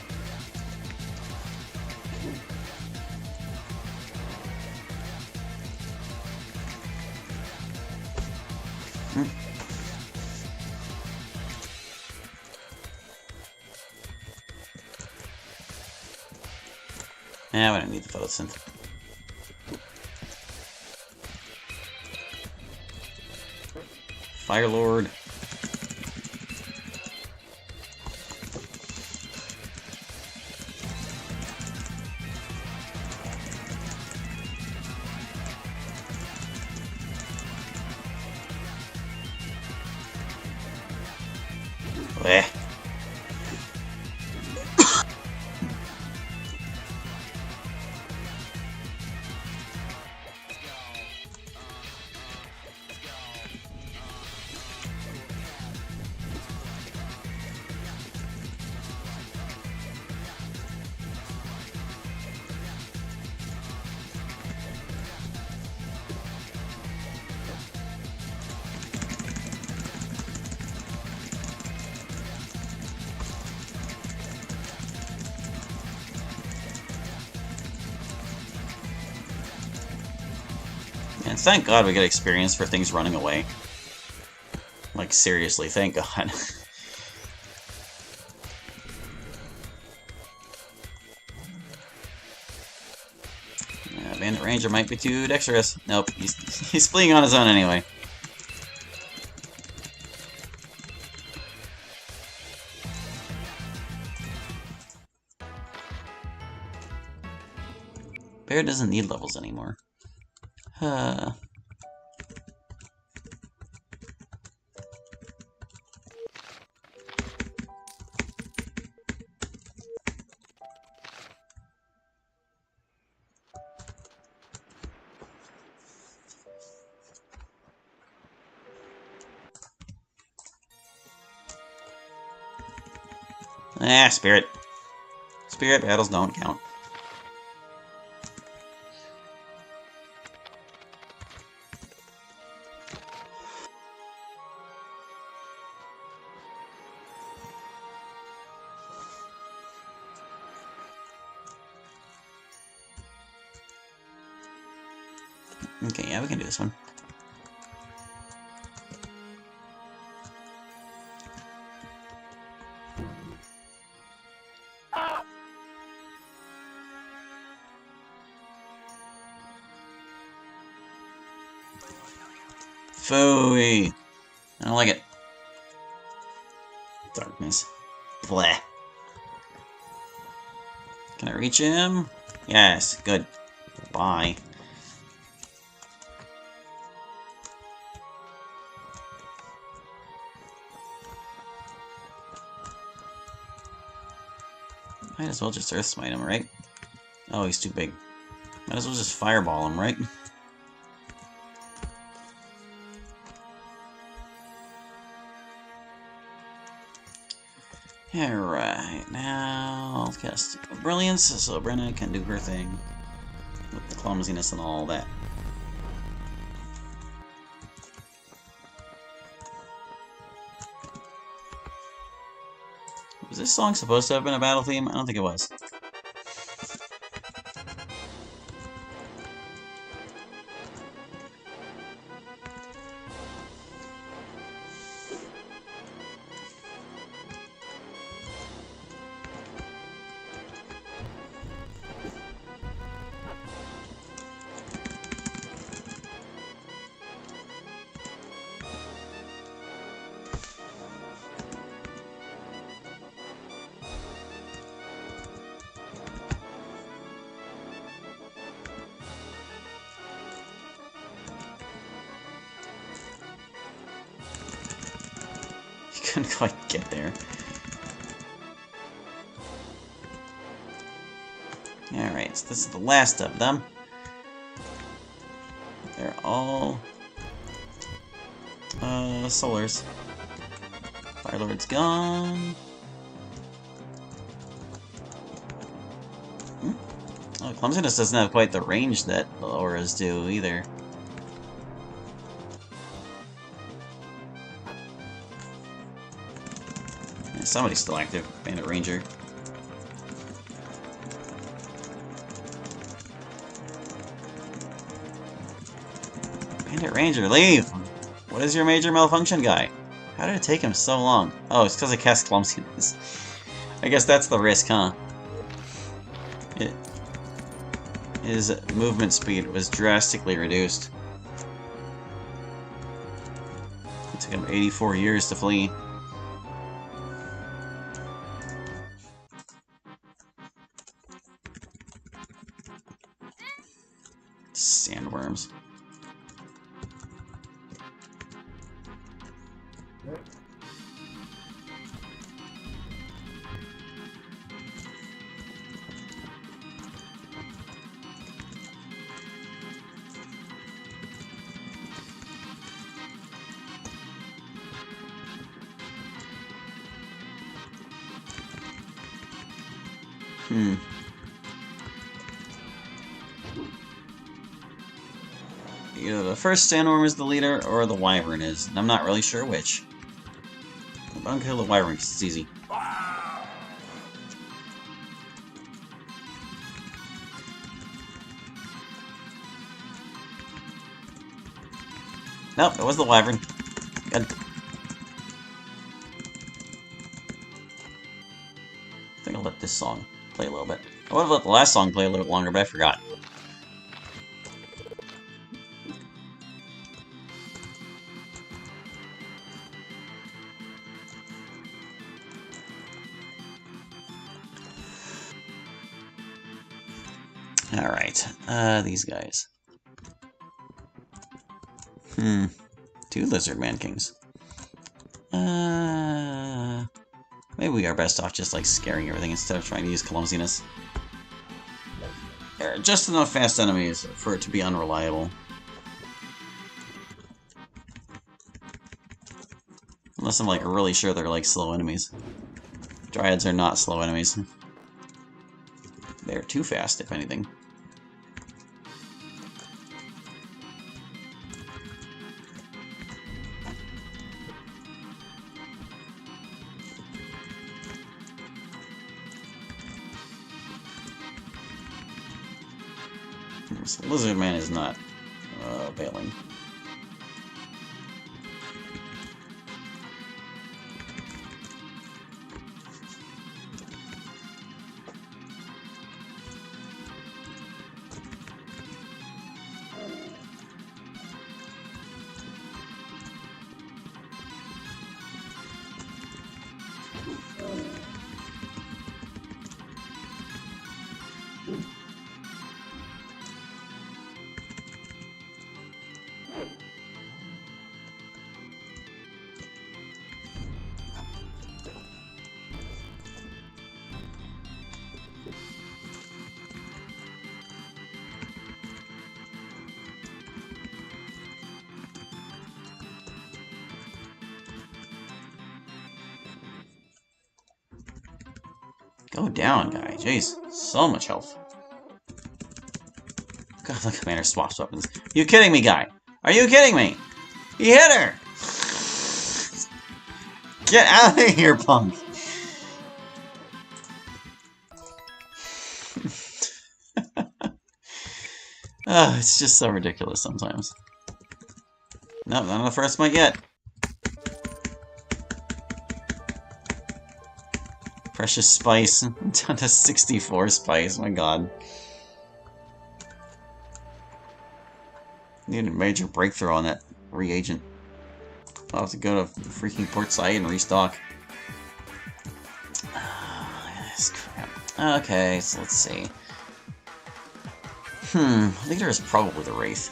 Yeah, we don't need the photosynth. Fire Lord. Blech. And thank God we get experience for things running away. Like, seriously, thank God. Yeah, Bandit Ranger might be too dexterous. Nope, he's fleeing on his own anyway. Bear doesn't need levels anymore. Spirit. Spirit battles don't count. Okay, yeah, we can do this one. Phooey. I don't like it. Darkness. Bleh. Can I reach him? Yes, good. Bye. Might as well just Earth Smite him, right? Oh, he's too big. Might as well just Fireball him, right? Alright, now I'll cast Brilliance so Brenna can do her thing with the clumsiness and all that. Was this song supposed to have been a battle theme? I don't think it was. Couldn't quite get there. Alright, so this is the last of them. They're all solars. Firelord's gone. Oh, Clumsiness doesn't have quite the range that the auras do either. Somebody's still active. Bandit Ranger. Bandit Ranger, leave! What is your major malfunction, guy? How did it take him so long? Oh, it's because I cast Clumsiness. I guess that's the risk, huh? His movement speed was drastically reduced. It took him 84 years to flee. Sandworms. Either the first sandworm is the leader, or the wyvern is, and I'm not really sure which. I'm gonna kill the wyvern because it's easy. Nope, it was the wyvern. Good. I think I'll let this song play a little bit. I would have let the last song play a little bit longer, but I forgot. Alright, these guys. 2 lizard man kings. Maybe we are best off just, like, scaring everything instead of trying to use clumsiness. There are just enough fast enemies for it to be unreliable. Unless I'm, like, really sure they're, like, slow enemies. Dryads are not slow enemies. They're too fast, if anything. This lizard man is not bailing. Go down, guy. Jeez, so much health. God, the commander swaps weapons. You kidding me, guy? Are you kidding me? He hit her! Get out of here, punk! It's just so ridiculous sometimes. Nope, not on the first one yet. Precious spice. Down to 64 spice, my god. Need a major breakthrough on that reagent. I'll have to go to freaking Port Said and restock. This crap. Okay, so let's see. Leader is probably the Wraith.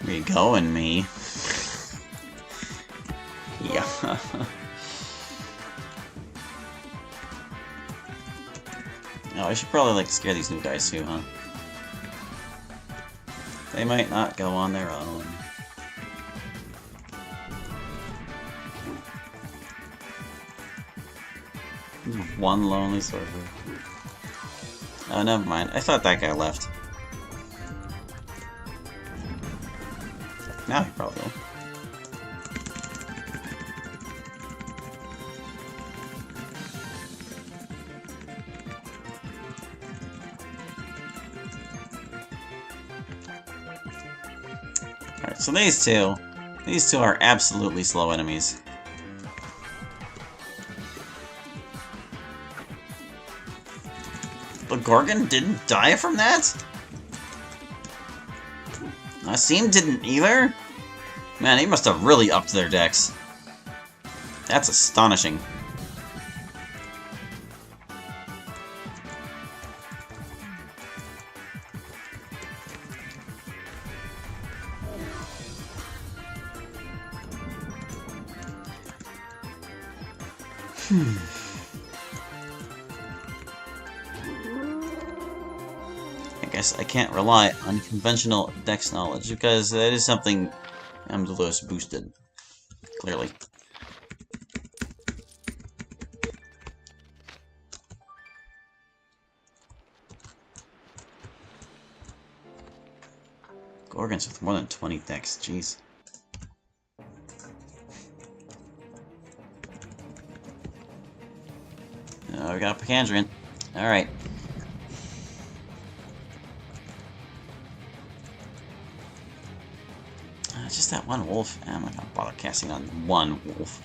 Where you going, me? Yeah. Oh, I should probably, like, scare these new guys too, huh? They might not go on their own. One lonely sorcerer. Oh, never mind. I thought that guy left. Now he probably will. Alright, so these two are absolutely slow enemies. But Gorgon didn't die from that? Nassim didn't either? Man, they must have really upped their decks. That's astonishing. I guess I can't rely on conventional dex knowledge, because that is something I'm the lowest boosted. Clearly. Gorgons with more than 20 decks, jeez. Oh, we got a Picandrian. Alright. Just that one wolf. I'm not gonna bother casting on one wolf.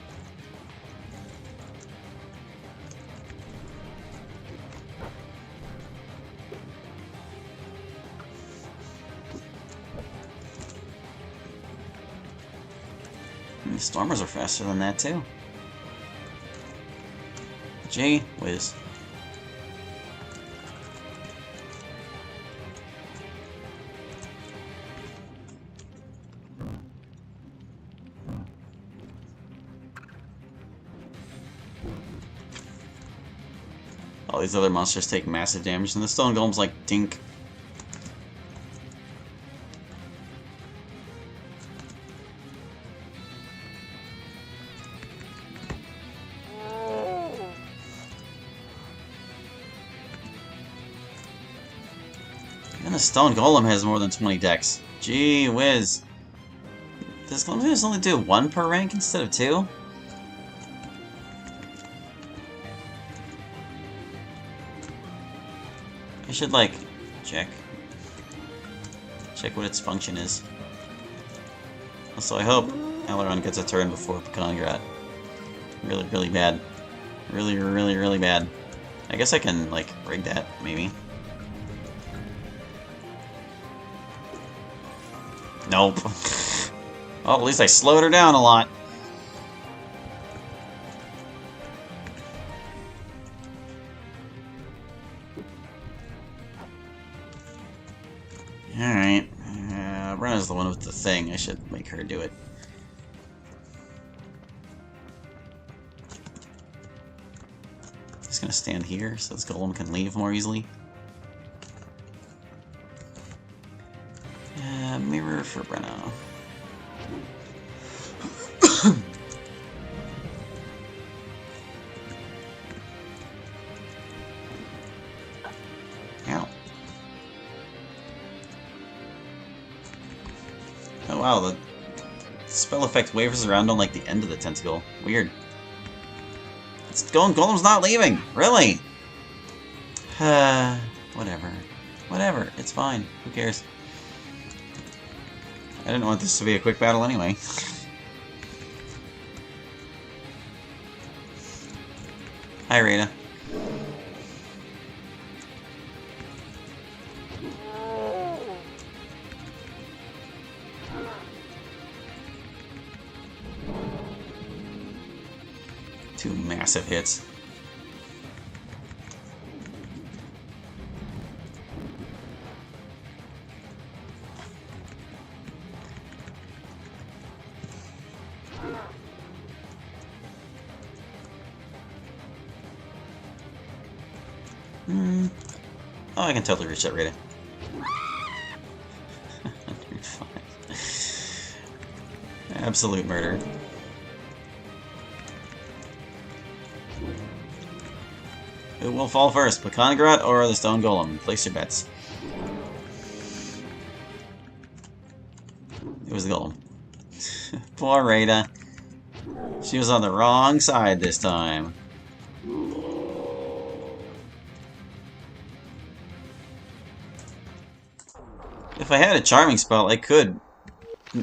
The Stormers are faster than that, too. Gee whiz. All these other monsters take massive damage, and the Stone Golem's like, dink. And the Stone Golem has more than 20 decks. Gee whiz. Does Golem just only do 1 per rank instead of 2? I should, like, check what its function is. Also, I hope Aileron gets a turn before Picandrian. Really, really bad. Really, really, really bad. I guess I can, like, rig that, maybe. Nope. Well, at least I slowed her down a lot. Alright. Brenna's the one with the thing. I should make her do it. Just gonna stand here so this golem can leave more easily. Mirror for Brenna. Ow. Oh wow, the spell effect wavers around on like the end of the tentacle. Weird. It's going. Golem's not leaving. Really? Whatever. Whatever. It's fine. Who cares? I didn't want this to be a quick battle anyway. Hi, Rita. Two massive hits. Oh, I can totally reach that Rita. 105. Absolute murder. Who will fall first, Picandrian or the Stone Golem? Place your bets. It was the Golem. Poor Rita. She was on the wrong side this time. If I had a charming spell, I could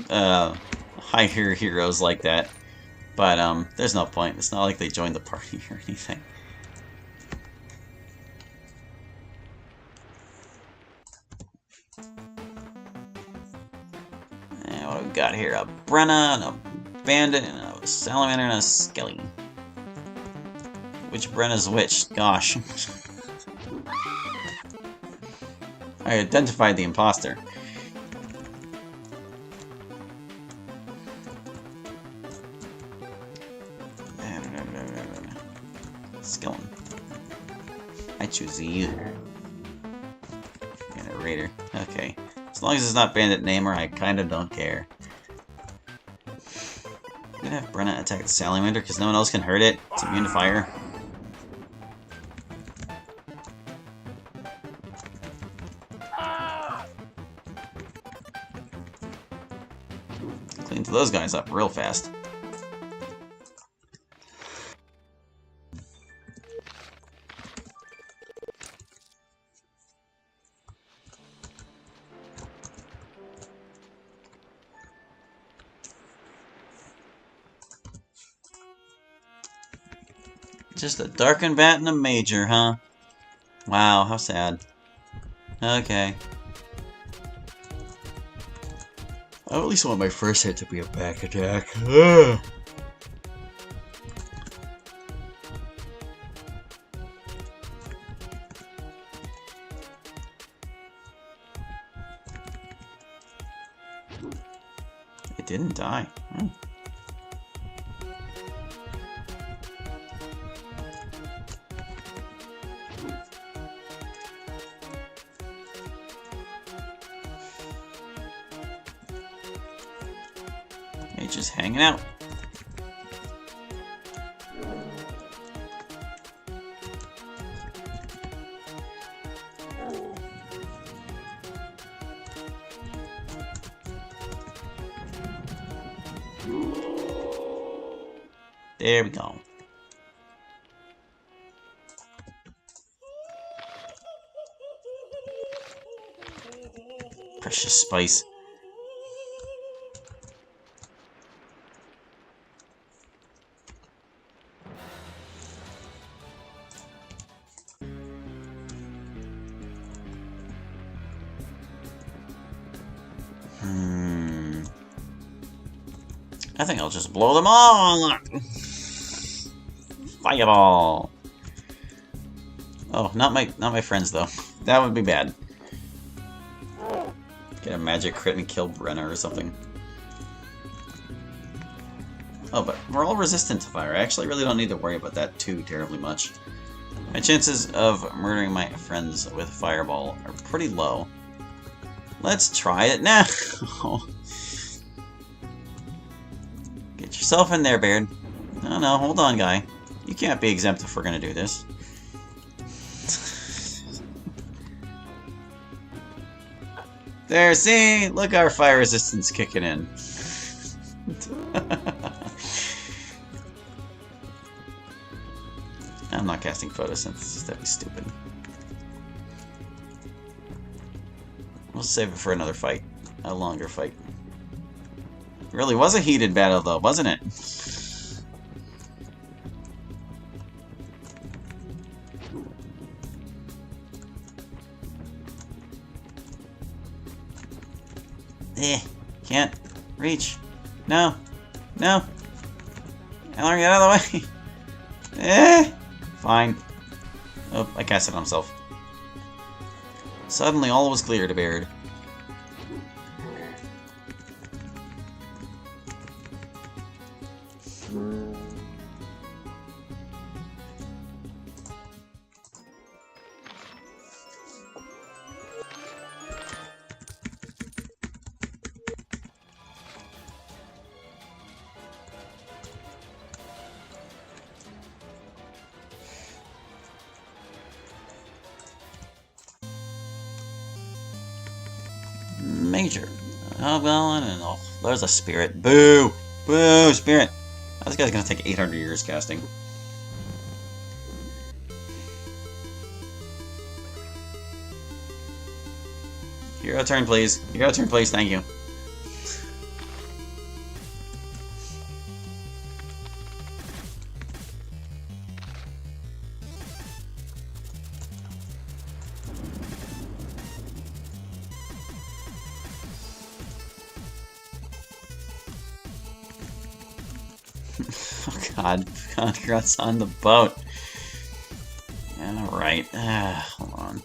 hire heroes like that. But there's no point. It's not like they joined the party or anything. And what have we got here? A Brenna, and a Bandit, and a Salamander, and a Skelly. Which Brenna's which? Gosh. I identified the imposter. Skeleton. I choose you. And a raider. Okay. As long as it's not Bandit Namer, I kinda don't care. I'm gonna have Brenna attack the Salamander because no one else can hurt it. It's immune to fire. Clean those guys up real fast. Just a darkened bat and a major, huh? Wow, how sad. Okay. I at least want my first hit to be a back attack. Ugh. It didn't die. It's just hanging out. There we go. Precious spice. I think I'll just blow them all up. Fireball. Oh, not my friends though. That would be bad. Get a magic crit and kill Brenner or something. Oh, but we're all resistant to fire. I actually really don't need to worry about that too terribly much. My chances of murdering my friends with Fireball are pretty low. Let's try it now. Get yourself in there, Baird. No, hold on, guy. You can't be exempt if we're gonna do this. There, see? Look, our fire resistance kicking in. I'm not casting photosynthesis, that'd be stupid. We'll save it for another fight. A longer fight. It really was a heated battle, though, wasn't it? Can't reach. No. Ellery, get out of the way. Fine. Oh, I cast it on himself. Suddenly, all was clear to Baird. Major. Oh, well, I don't know. There's a spirit. Boo! Boo, spirit! This guy's gonna take 800 years casting. Hero turn, please. Hero turn, please. Thank you. Oh god, congrats on the boat. Alright, hold on.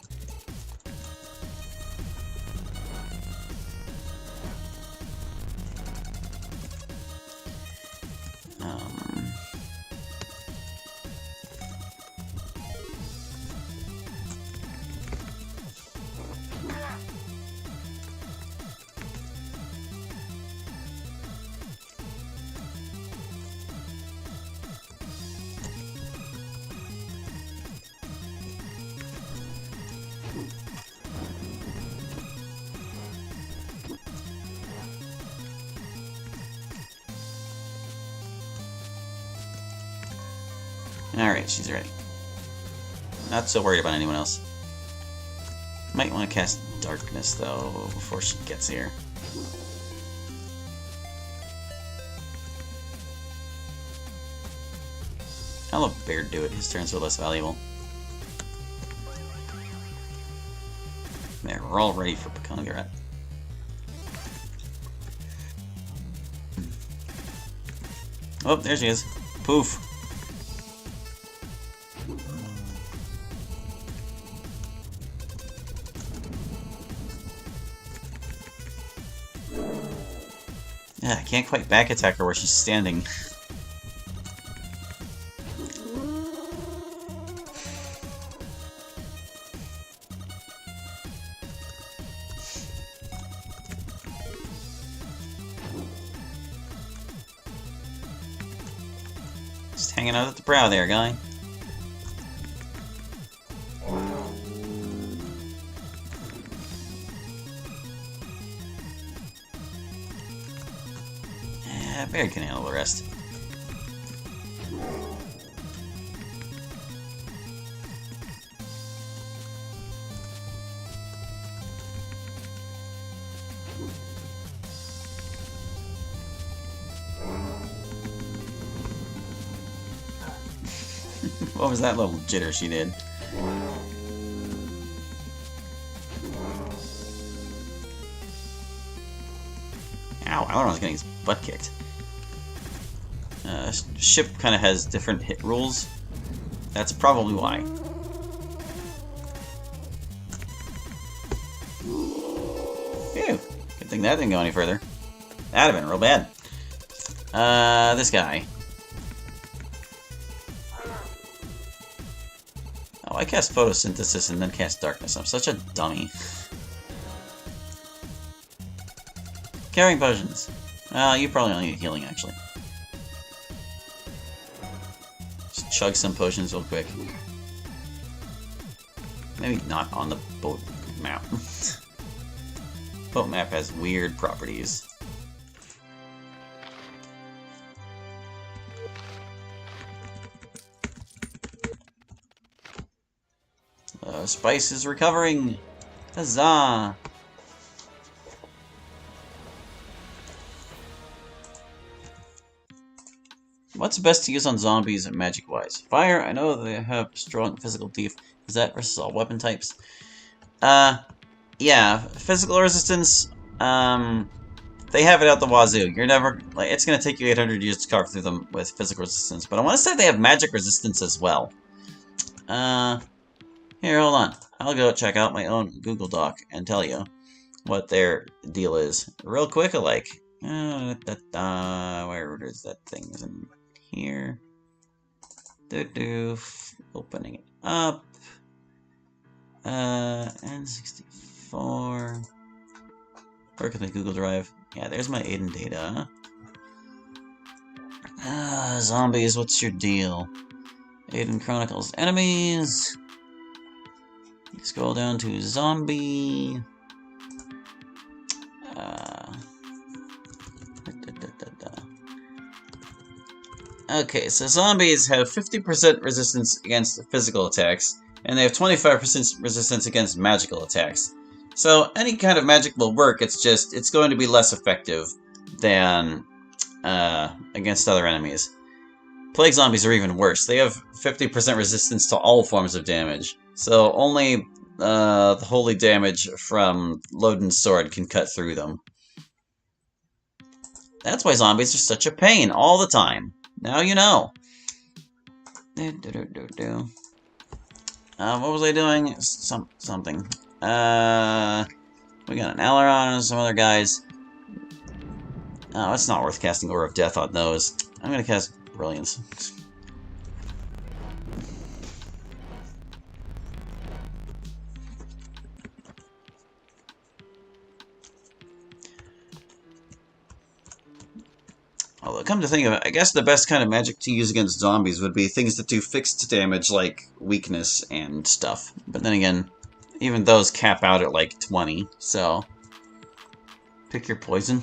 Alright, she's ready. Not so worried about anyone else. Might want to cast Darkness, though, before she gets here. I'll let Bear do it. His turns are less valuable. There, we're all ready for Pekangarat. Oh, there she is. Poof. Yeah, I can't quite back attack her where she's standing. Just hanging out at the brow there, guy. Barry can handle the rest. What was that little jitter she did? Ow, Aileron's getting his butt kicked. Ship kind of has different hit rules. That's probably why. Phew. Good thing that didn't go any further. That'd have been real bad. This guy. Oh, I cast Photosynthesis and then cast Darkness. I'm such a dummy. Carrying potions. You probably only need healing, actually. Just chug some potions real quick. Maybe not on the boat map. Boat map has weird properties. Spice is recovering! Huzzah! What's best to use on zombies magic-wise? Fire, I know they have strong physical def. Is that versus all weapon types? Yeah, physical resistance, they have it out the wazoo. You're never, like, it's gonna take you 800 years to carve through them with physical resistance, but I want to say they have magic resistance as well. Here, hold on. I'll go check out my own Google Doc and tell you what their deal is. Real quick, alike. Where is that thing? Is in here. Opening it up. N64. Work with my Google Drive. Yeah, there's my Aidyn data. Zombies, what's your deal? Aidyn Chronicles enemies. Scroll down to zombie. Okay, so zombies have 50% resistance against physical attacks, and they have 25% resistance against magical attacks. So any kind of magic will work, it's going to be less effective than against other enemies. Plague zombies are even worse. They have 50% resistance to all forms of damage. So only the holy damage from Lodin's sword can cut through them. That's why zombies are such a pain all the time. Now you know. What was I doing? Something. We got an Aileron and some other guys. Oh, it's not worth casting Aura of Death on those. I'm gonna cast Brilliance. Although, come to think of it, I guess the best kind of magic to use against zombies would be things that do fixed damage, like weakness and stuff. But then again, even those cap out at like 20, so pick your poison.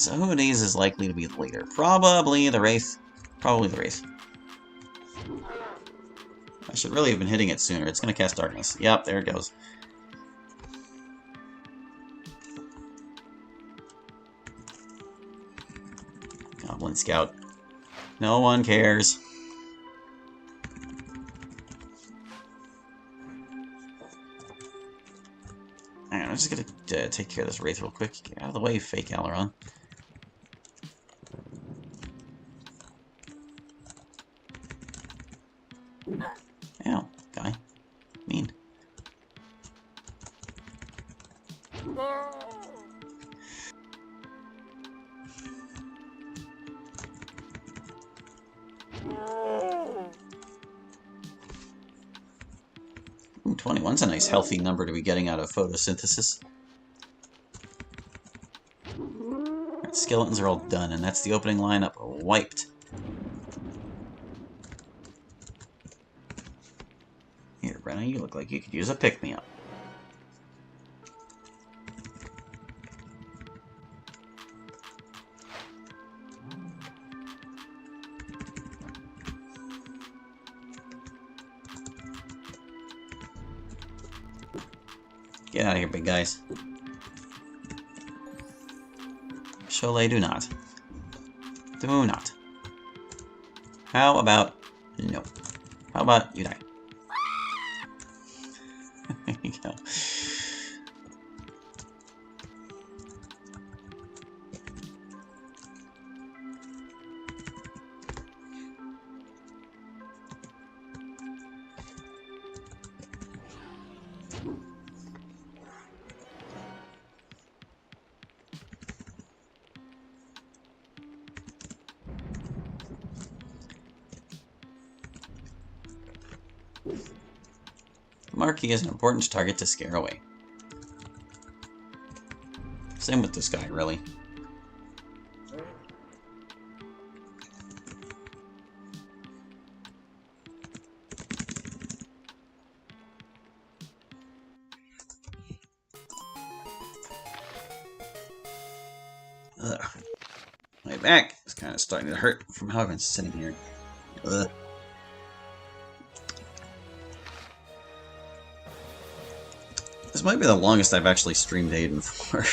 so who of these is likely to be the leader? Probably the Wraith. Probably the Wraith. I should really have been hitting it sooner. It's going to cast Darkness. Yep, there it goes. Goblin Scout. No one cares. Alright, I'm just gonna take care of this Wraith real quick. Get out of the way, fake Aileron. Ow, guy. Mean. Ooh, 21's a nice healthy number to be getting out of photosynthesis. Right, skeletons are all done, and that's the opening lineup wiped. Here, Brenna, you look like you could use a pick-me-up. Get out of here, big guys. Cholet, do not. Do not. How about... no. How about you die? There you go. Marquis is an important target to scare away. Same with this guy, really. Ugh. My back is kind of starting to hurt from how I've been sitting here. Ugh. This might be the longest I've actually streamed Aidyn for.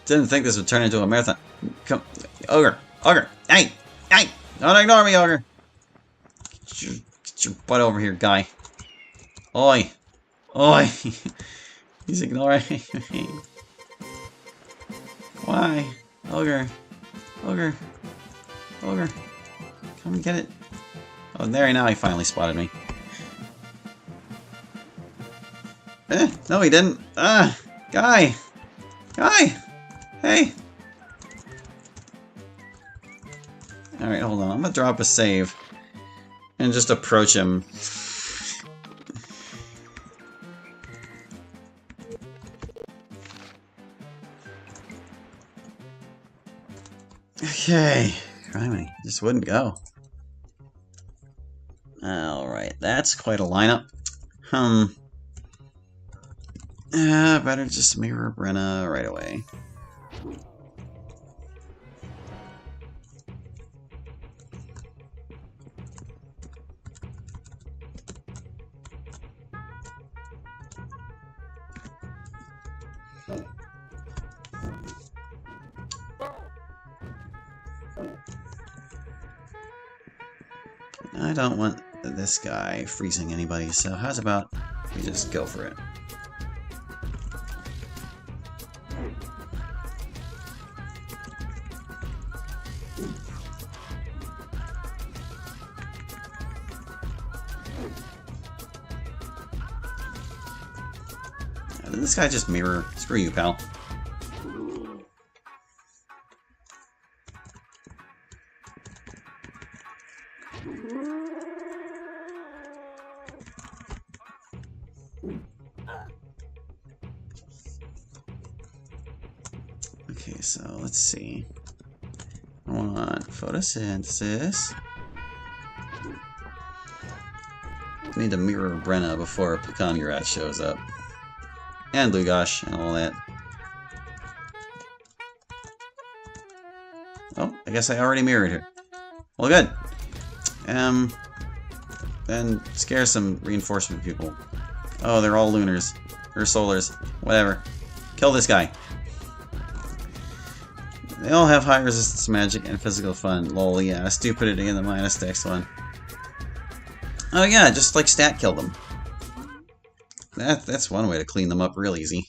Didn't think this would turn into a marathon. Come, Ogre! Ogre! Hey! Hey! Don't ignore me, Ogre! Get your butt over here, guy. Oi! Oi! He's ignoring me. Why? Ogre! Ogre! Ogre! Come and get it. Oh, there, now he finally spotted me. No, he didn't. Ah! Guy! Guy! Hey! Alright, hold on. I'm gonna drop a save. And just approach him. Okay. Criminy. Just wouldn't go. Alright, that's quite a lineup. Better just mirror Brenna right away. I don't want this guy freezing anybody, so how's about we just go for it? Did this guy just mirror? Screw you, pal. Okay, so let's see. I want photosynthesis. I need to mirror Brenna before Pecan shows up. And Lugosh and all that. guess I already mirrored her. Well, good. Then scare some reinforcement people. Oh, they're all lunars. Or solars. Whatever. Kill this guy. They all have high resistance magic and physical fun. Lol, yeah. Stupidity in the -Dex one. Oh yeah, just like stat kill them. That's one way to clean them up real easy.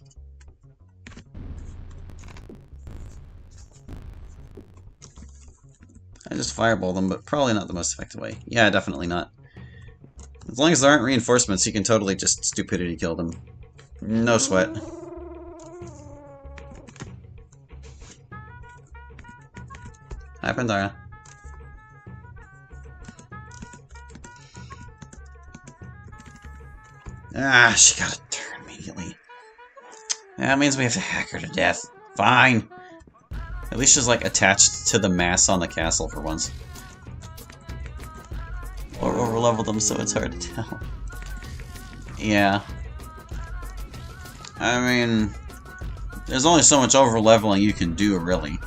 I just fireball them, but probably not the most effective way. Yeah, definitely not. As long as there aren't reinforcements, you can totally just stupidity kill them. No sweat. Hi, Pandora. Ah, she got a turn immediately. That means we have to hack her to death. Fine. At least she's, like, attached to the mass on the castle for once. Or overleveled them so it's hard to tell. Yeah. I mean, there's only so much overleveling you can do, really.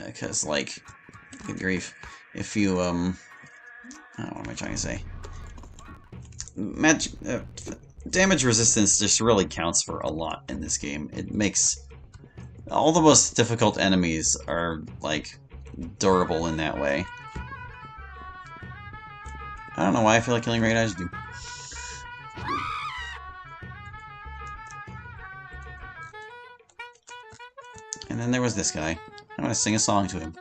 Because, like, good grief, if you, I don't know, what am I trying to say? Damage resistance just really counts for a lot in this game. It makes all the most difficult enemies are, like, durable in that way. I don't know why I feel like killing Great Eyes do. And then there was this guy. I'm gonna sing a song to him.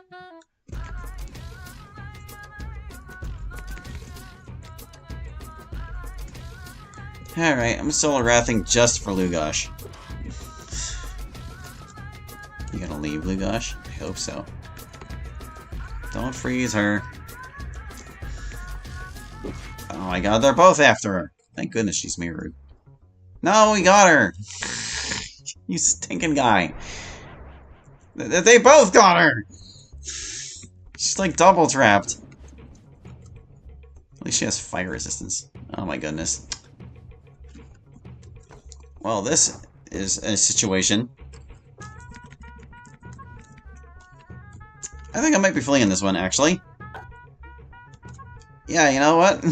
Alright, I'm solar wrathing just for Lugosh. You gonna leave, Lugosh? I hope so. Don't freeze her. Oh my god, they're both after her. Thank goodness she's mirrored. No, we got her! You stinking guy. They both got her! She's like double trapped. At least she has fire resistance. Oh my goodness. Well, this is a situation. I think I might be fleeing this one, actually. Yeah, you know what?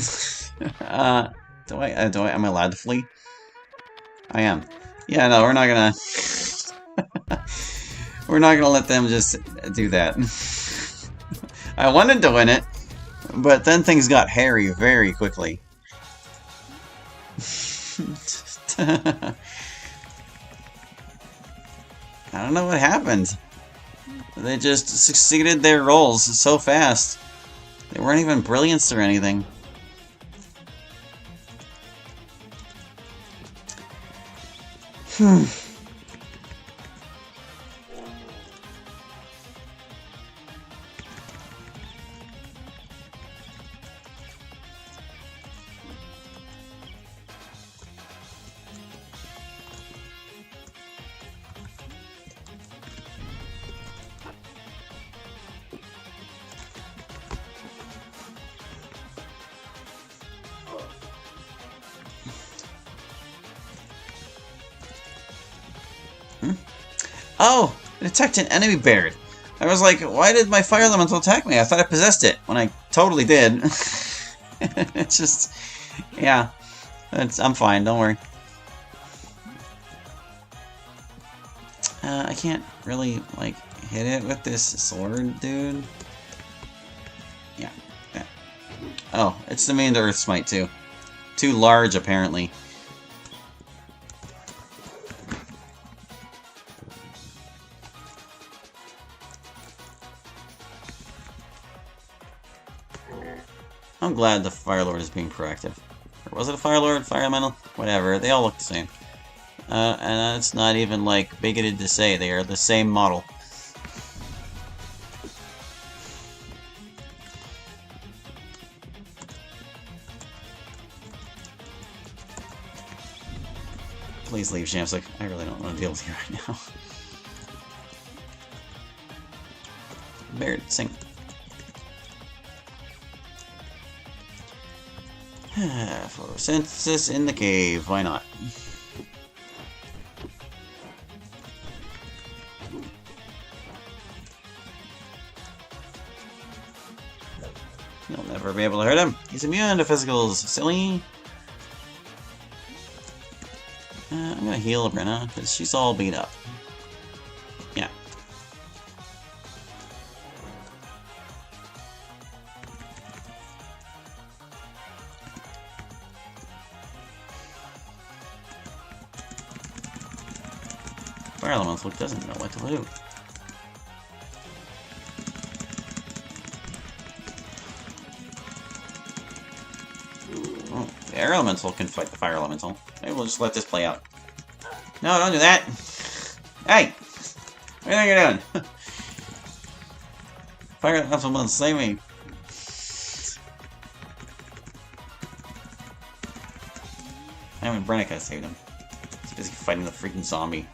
Am I allowed to flee? I am. Yeah, no, we're not gonna... we're not gonna let them just do that. I wanted to win it, but then things got hairy very quickly. I don't know what happened. They just succeeded their roles so fast. They weren't even brilliance or anything. Oh! It attacked an enemy bird! I was like, why did my fire elemental attack me? I thought I possessed it, when I totally did. It's just... yeah. I'm fine, don't worry. I can't really, like, hit it with this sword, dude. Yeah. Oh, it's immune to Earth Smite, too. Too large, apparently. I'm glad the Fire Lord is being proactive. Or was it a Fire Lord? Fire Elemental? Whatever, they all look the same. And that's not even, like, bigoted to say. They are the same model. Please leave, Shamsic. I really don't want to deal with you right now. Baird, sing. Photosynthesis in the cave. Why not? You'll never be able to hurt him. He's immune to physicals. Silly. I'm gonna heal Brenna, because she's all beat up. Yeah. Fire Elemental doesn't know what to do. Oh, the Air Elemental can fight the Fire Elemental. Maybe we'll just let this play out. No, don't do that! Hey! What do you think you're doing? Fire Elemental won't save me. I mean, Brenna could have saved him. He's busy fighting the freaking zombie.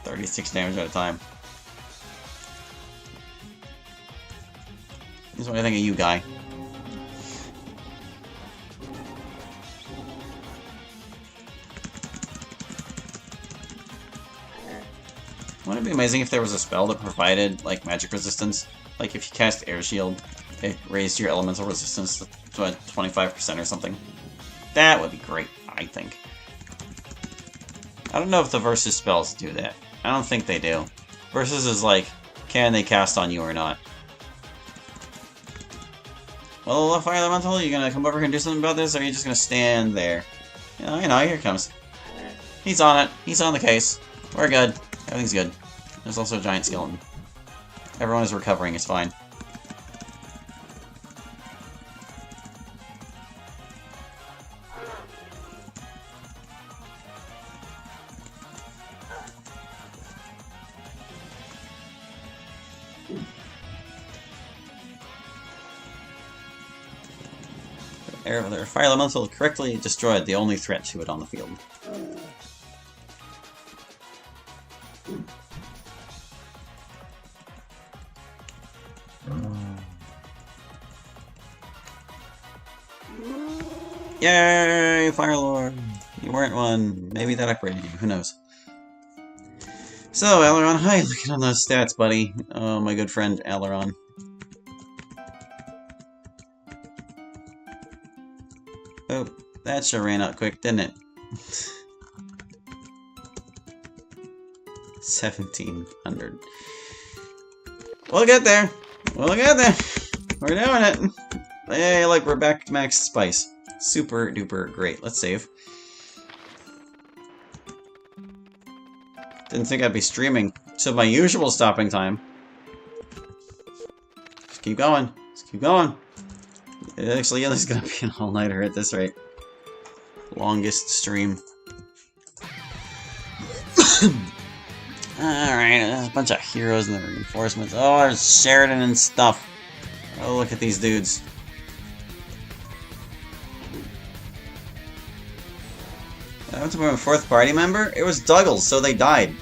36 damage at a time. This is what I think of you, guy. Wouldn't it be amazing if there was a spell that provided, like, magic resistance? Like, if you cast Air Shield, it raised your elemental resistance to 25% or something. That would be great, I think. I don't know if the Versus spells do that. I don't think they do. Versus is like, can they cast on you or not? Well, Fire Elemental, you gonna come over here and do something about this, or are you just gonna stand there? You know, here it comes. He's on it. He's on the case. We're good. Everything's good. There's also a giant skeleton. Everyone is recovering, it's fine. Their Fire Elemental correctly destroyed the only threat to it on the field. Yay, Fire Lord! You weren't one. Maybe that upgraded you. Who knows? So, Aileron, hi, looking on those stats, buddy. Oh, my good friend, Aileron. Oh, that sure ran out quick, didn't it? 1,700. We'll get there! We'll get there! We're doing it! Hey, look, we're back to max spice. Super duper great. Let's save. Didn't think I'd be streaming to my usual stopping time. Just keep going. Just keep going. Actually, yeah, this is gonna be an all-nighter at this rate. Longest stream. Alright, there's a bunch of heroes and the reinforcements. Oh, there's Sheridan and stuff. Oh, look at these dudes. That was a fourth party member? It was Douglas, so they died.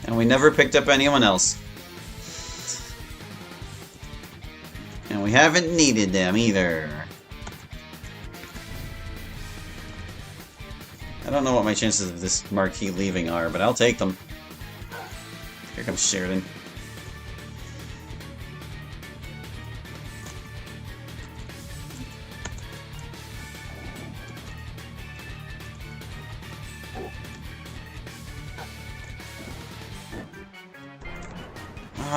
And we never picked up anyone else. And we haven't needed them either. I don't know what my chances of this marquee leaving are, but I'll take them. Here comes Sheridan.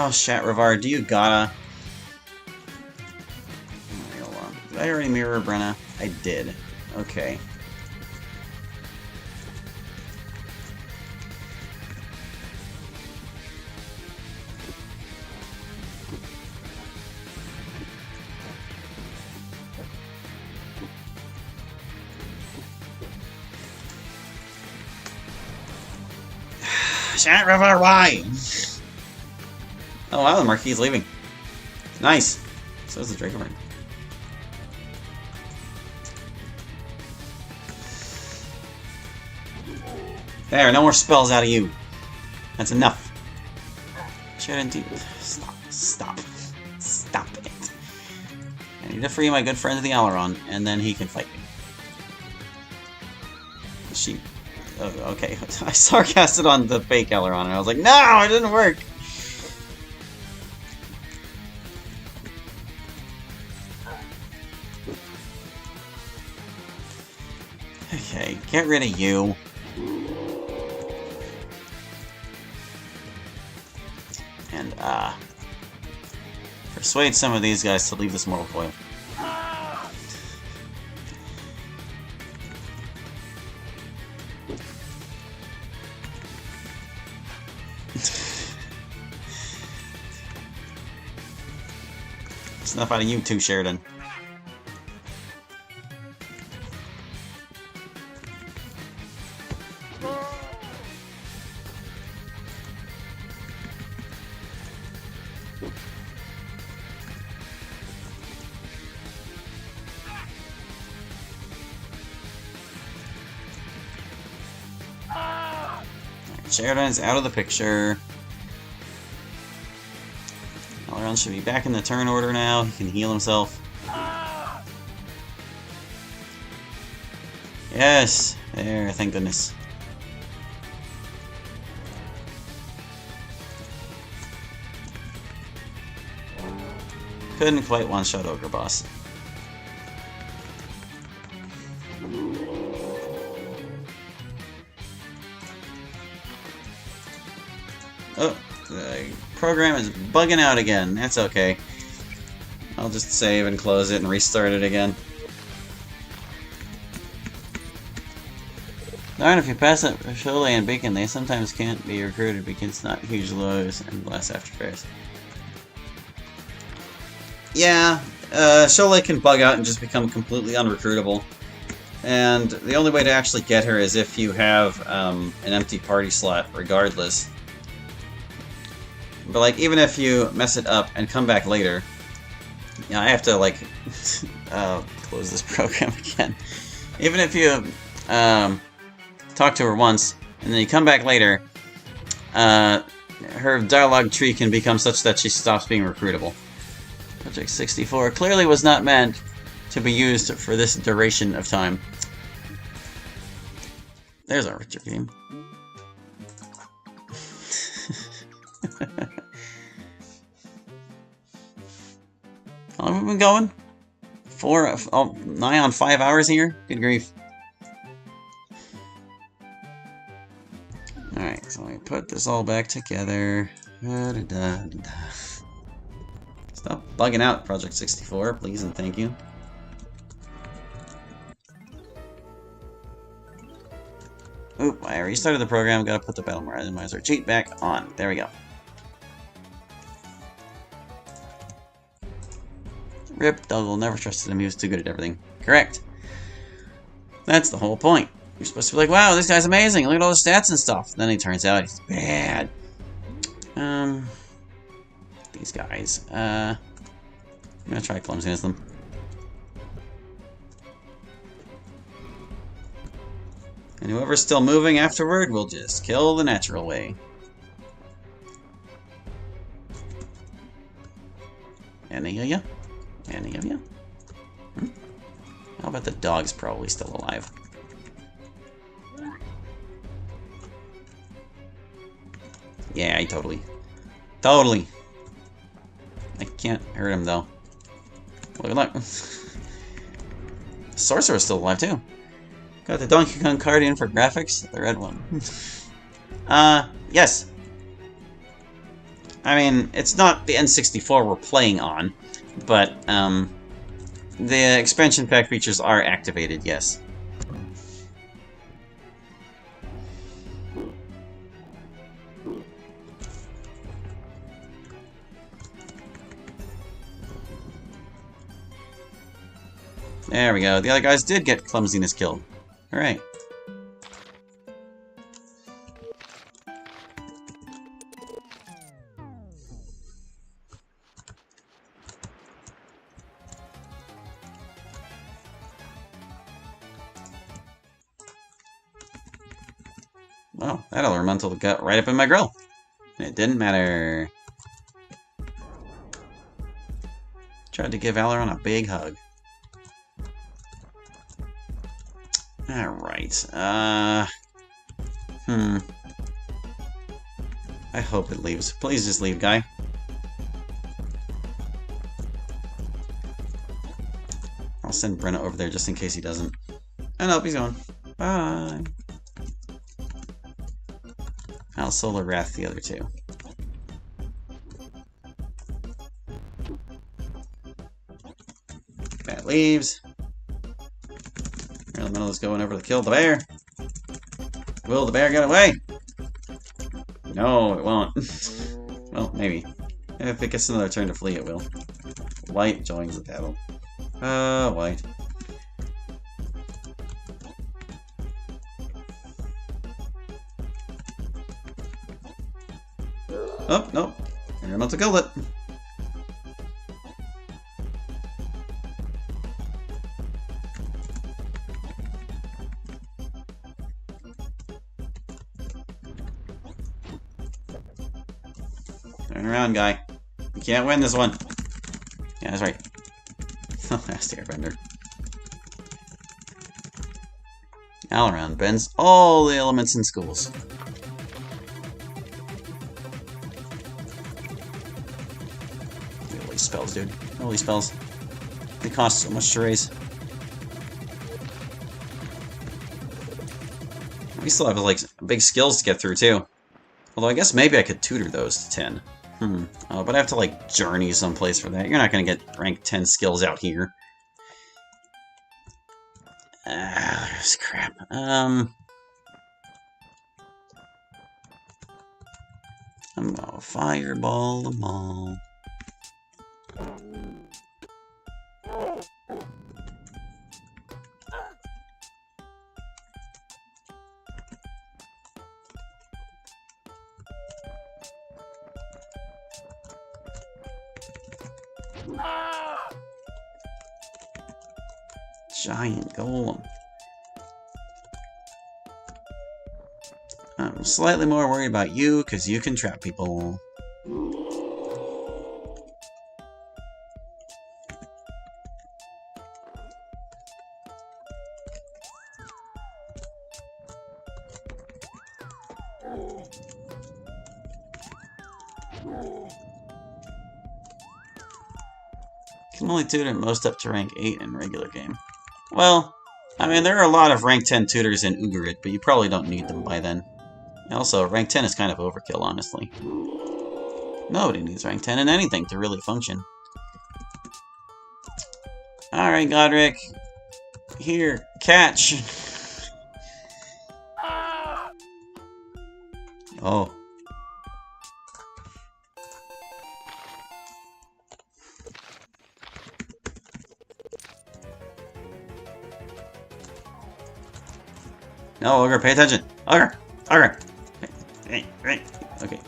Oh, Shat-Ravar, do you gotta? Hold on. Did I already mirror Brenna? I did. Okay. Shat-Ravar, why? Oh wow, the Marquis leaving. Nice. So is the Dracoman. There, no more spells out of you. That's enough. Stop. Stop. Stop it. I need to free my good friend the Aileron, and then he can fight me. She... Oh, okay, I sarcasted on the fake Aileron, and I was like, no, it didn't work! Okay, get rid of you. And, persuade some of these guys to leave this mortal coil. It's enough out of you two, Sheridan. Sheridan's out of the picture. Aileron should be back in the turn order now. He can heal himself. Yes! There, thank goodness. Couldn't quite one-shot Ogre Boss. Oh, the program is bugging out again. That's okay. I'll just save and close it and restart it again. Darn, if you pass up Cholet and Beacon, they sometimes can't be recruited because it's not huge lows and less after fares. Yeah, Cholet can bug out and just become completely unrecruitable. And the only way to actually get her is if you have an empty party slot, regardless. But, like, even if you mess it up and come back later... Yeah, I have to, like... close this program again. Even if you talk to her once, and then you come back later, her dialogue tree can become such that she stops being recruitable. Pt.64 clearly was not meant to be used for this duration of time. There's our Richard game. How long have we been going? Nigh on 5 hours here? Good grief. Alright, so let me put this all back together. Stop bugging out, Pt.64, please and thank you. Oop, I restarted the program, gotta put the Battle Randomizer cheat back on. There we go. Rip, Dougal never trusted him, he was too good at everything. Correct. That's the whole point. You're supposed to be like, wow, this guy's amazing, look at all the stats and stuff. Then it turns out he's bad. These guys. I'm gonna try clumsiness them. And whoever's still moving afterward will just kill the natural way. Any of ya? Any of ya? How about the dog's probably still alive? Yeah, I totally. I can't hurt him though. Look. Sorcerer's still alive too. Got the Donkey Kong card in for graphics, the red one. Yes. I mean, it's not the N64 we're playing on, but the expansion pack features are activated, yes. There we go. The other guys did get clumsiness killed. Alright. Well, that elemental got right up in my grill. And it didn't matter. Tried to give Alaron a big hug. Alright, I hope it leaves. Please just leave, guy. I'll send Brenna over there just in case he doesn't. Oh, nope, he's going. Bye. I'll Solar Wrath the other two. That leaves. Elemental is going over to kill the bear. Will the bear get away? No, it won't. Well, maybe. If it gets another turn to flee, it will. White joins the battle. White. Oh, no. Elemental killed it. Turn around, guy. You can't win this one. Yeah, that's right. Last airbender. Alaron bends all the elements in schools. Holy spells, dude. Holy spells. They cost so much to raise. We still have, like, big skills to get through, too. Although I guess maybe I could tutor those to 10. Oh, but I have to, like, journey someplace for that. You're not going to get rank 10 skills out here. There's crap. I'm gonna fireball them all. Giant golem. I'm slightly more worried about you, because you can trap people. Can only tutor most up to rank 8 in regular game. Well, I mean, there are a lot of rank 10 tutors in Ugarit, but you probably don't need them by then. Also, rank 10 is kind of overkill, honestly. Nobody needs rank 10 in anything to really function. Alright, Godric. Here, catch! Oh. No, Ogre, pay attention! Ogre! Ogre! Hey, hey, okay.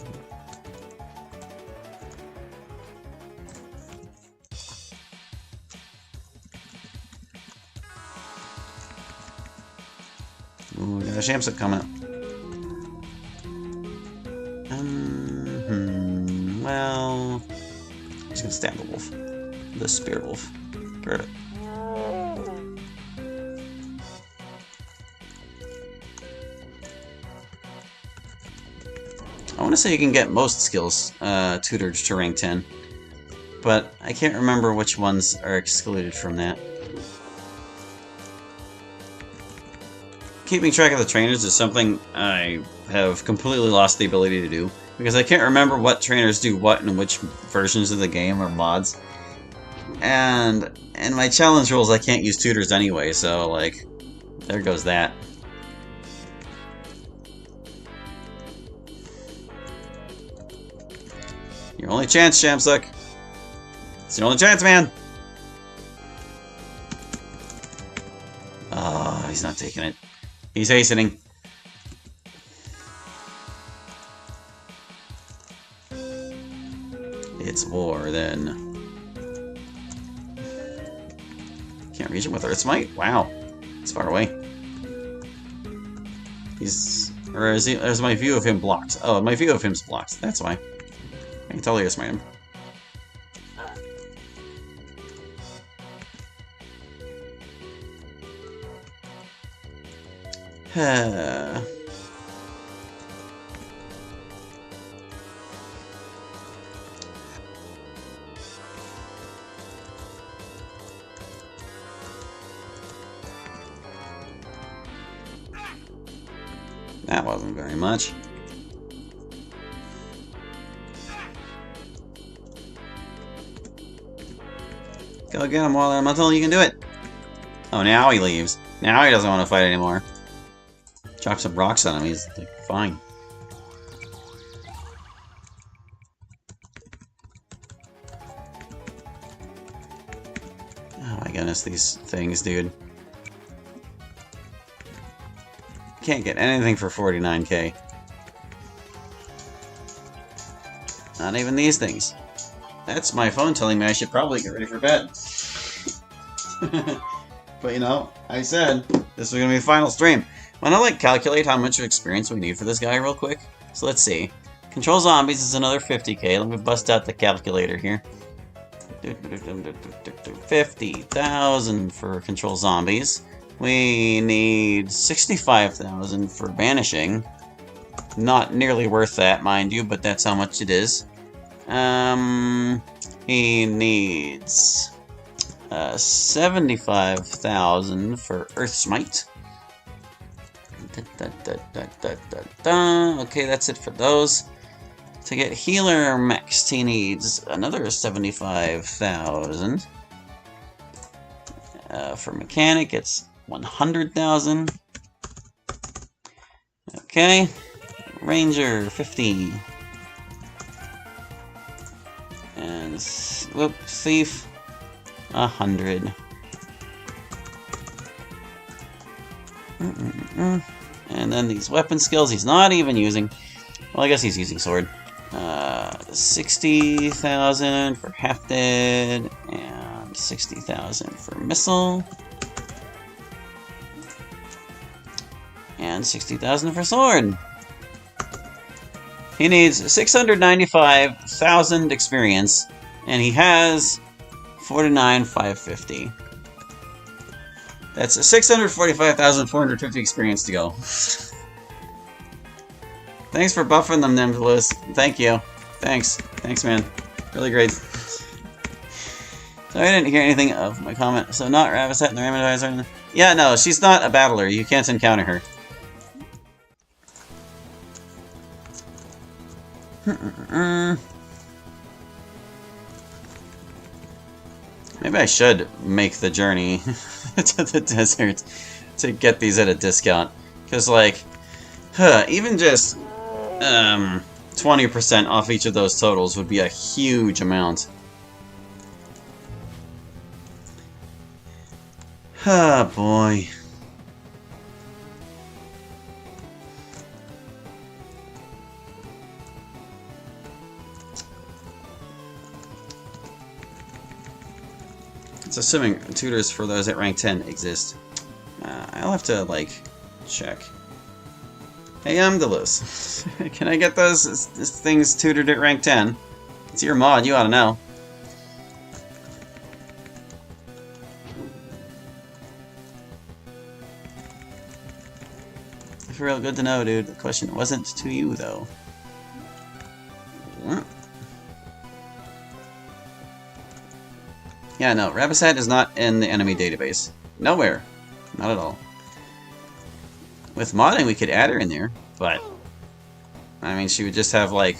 Ooh, we got a Shamsuck coming up. Well... I'm just gonna stab the wolf. The spear wolf. Get rid of it. I want to say you can get most skills tutored to rank 10, but I can't remember which ones are excluded from that. Keeping track of the trainers is something I have completely lost the ability to do, because I can't remember what trainers do what in which versions of the game or mods. And in my challenge rules I can't use tutors anyway, so like, there goes that. Your only chance, Shamsuck. It's your only chance, man! Oh, he's not taking it. He's hastening. It's war, then. Can't reach him with Earth Smite? Wow. It's far away. He's... Or is he... There's my view of him blocked. Oh, my view of him's blocked. That's why. I can totally Earth Smite him. That wasn't very much. Go get him while I'm until you can do it. Oh, now he leaves. Now he doesn't want to fight anymore. Drop some rocks on him, he's like, fine. Oh my goodness, these things, dude. Can't get anything for 49k. Not even these things. That's my phone telling me I should probably get ready for bed. But you know, I said this was gonna be the final stream. Wanna like calculate how much experience we need for this guy real quick? So let's see. Control zombies is another 50k. Let me bust out the calculator here. 50,000 for control zombies. We need 65,000 for banishing. Not nearly worth that, mind you, but that's how much it is. He needs 75,000 for Earth Smite. Okay, that's it for those. To get Healer maxed, he needs another 75,000. For Mechanic, it's 100,000. Okay. Ranger, 50. And, whoop, Thief, 100. And then these weapon skills he's not even using. Well, I guess he's using sword. 60,000 for half dead, and 60,000 for missile, and 60,000 for sword. He needs 695,000 experience, and he has 49,550. That's 645,450 experience to go. Thanks for buffing them, Nimbulus. Thank you. Thanks. Thanks, man. Really great. So I didn't hear anything of my comment. So not Ravisette and the Randomizer. Yeah, no, she's not a battler. You can't encounter her. Maybe I should make the journey to the desert to get these at a discount. Because, like, even just 20% off each of those totals would be a huge amount. Ah, boy. It's assuming tutors for those at rank 10 exist. I'll have to, like, check. Hey, Nimbulus. Can I get those things tutored at rank 10? It's your mod, you ought to know. It's real good to know, dude. The question wasn't to you, though. Yeah, no, Ravisette is not in the enemy database. Nowhere. Not at all. With modding, we could add her in there, but I mean, she would just have, like,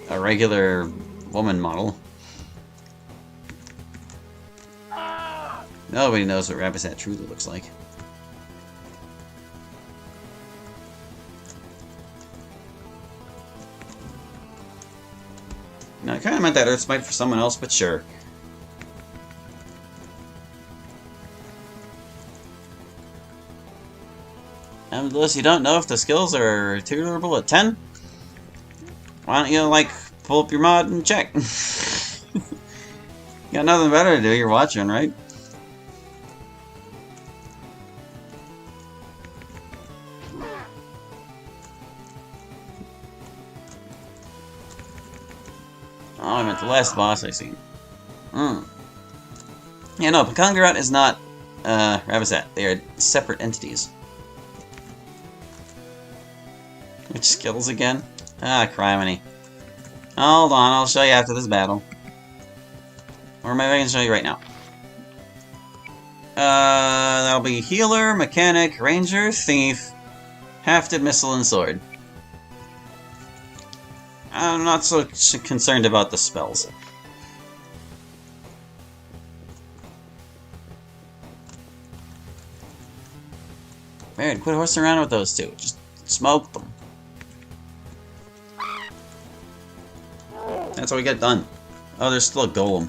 a regular woman model. Nobody knows what Ravisette truly looks like. Now, I kind of meant that Earth Smite for someone else, but sure. Unless you don't know if the skills are tutorable at 10, why don't you, like, pull up your mod and check? You got nothing better to do, you're watching, right? Oh, I meant the last boss I see. Yeah, no, Pekangurut is not Ravisette. They are separate entities. Switch skills again? Ah, criminy. Hold on, I'll show you after this battle. Or maybe I can show you right now. That'll be Healer, Mechanic, Ranger, Thief, Hafted Missile, and Sword. I'm not so concerned about the spells. Man, quit horsing around with those two. Just smoke them. That's how we get done. Oh, there's still a golem.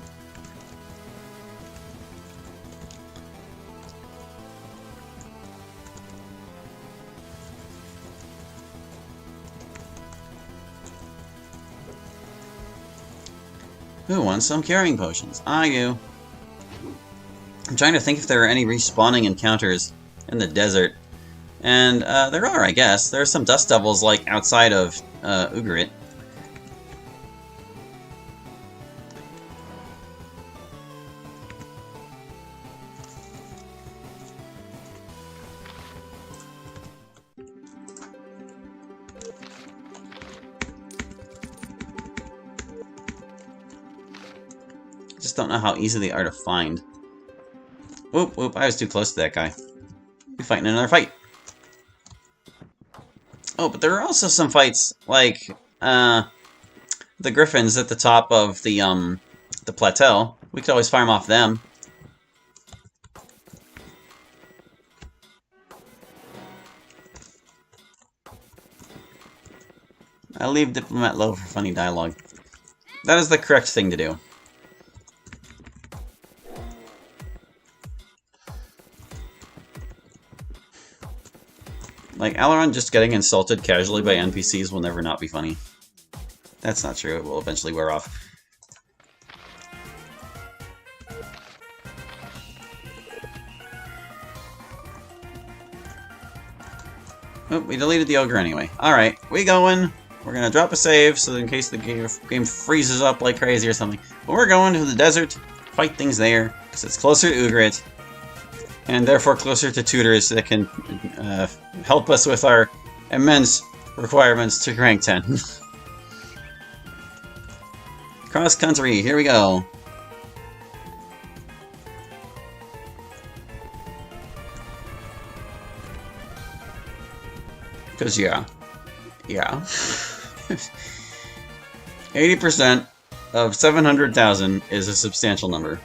Who wants some curing potions? I do. I'm trying to think if there are any respawning encounters in the desert. And there are, I guess. There are some dust devils, like, outside of Ugarit. I just don't know how easy they are to find. Whoop, whoop, I was too close to that guy. We're fighting another fight. Oh, but there are also some fights, like, the griffins at the top of the plateau. We could always farm off them. I'll leave Diplomat low for funny dialogue. That is the correct thing to do. Like, Alaron just getting insulted casually by NPCs will never not be funny. That's not true, it will eventually wear off. Oh, we deleted the ogre anyway. Alright, we going. We're gonna drop a save, so in case the game freezes up like crazy or something. But we're going to the desert, fight things there, because it's closer to Ugarit. And therefore closer to tutors that can help us with our immense requirements to rank 10. Cross country, here we go. Because yeah. 80% of 700,000 is a substantial number.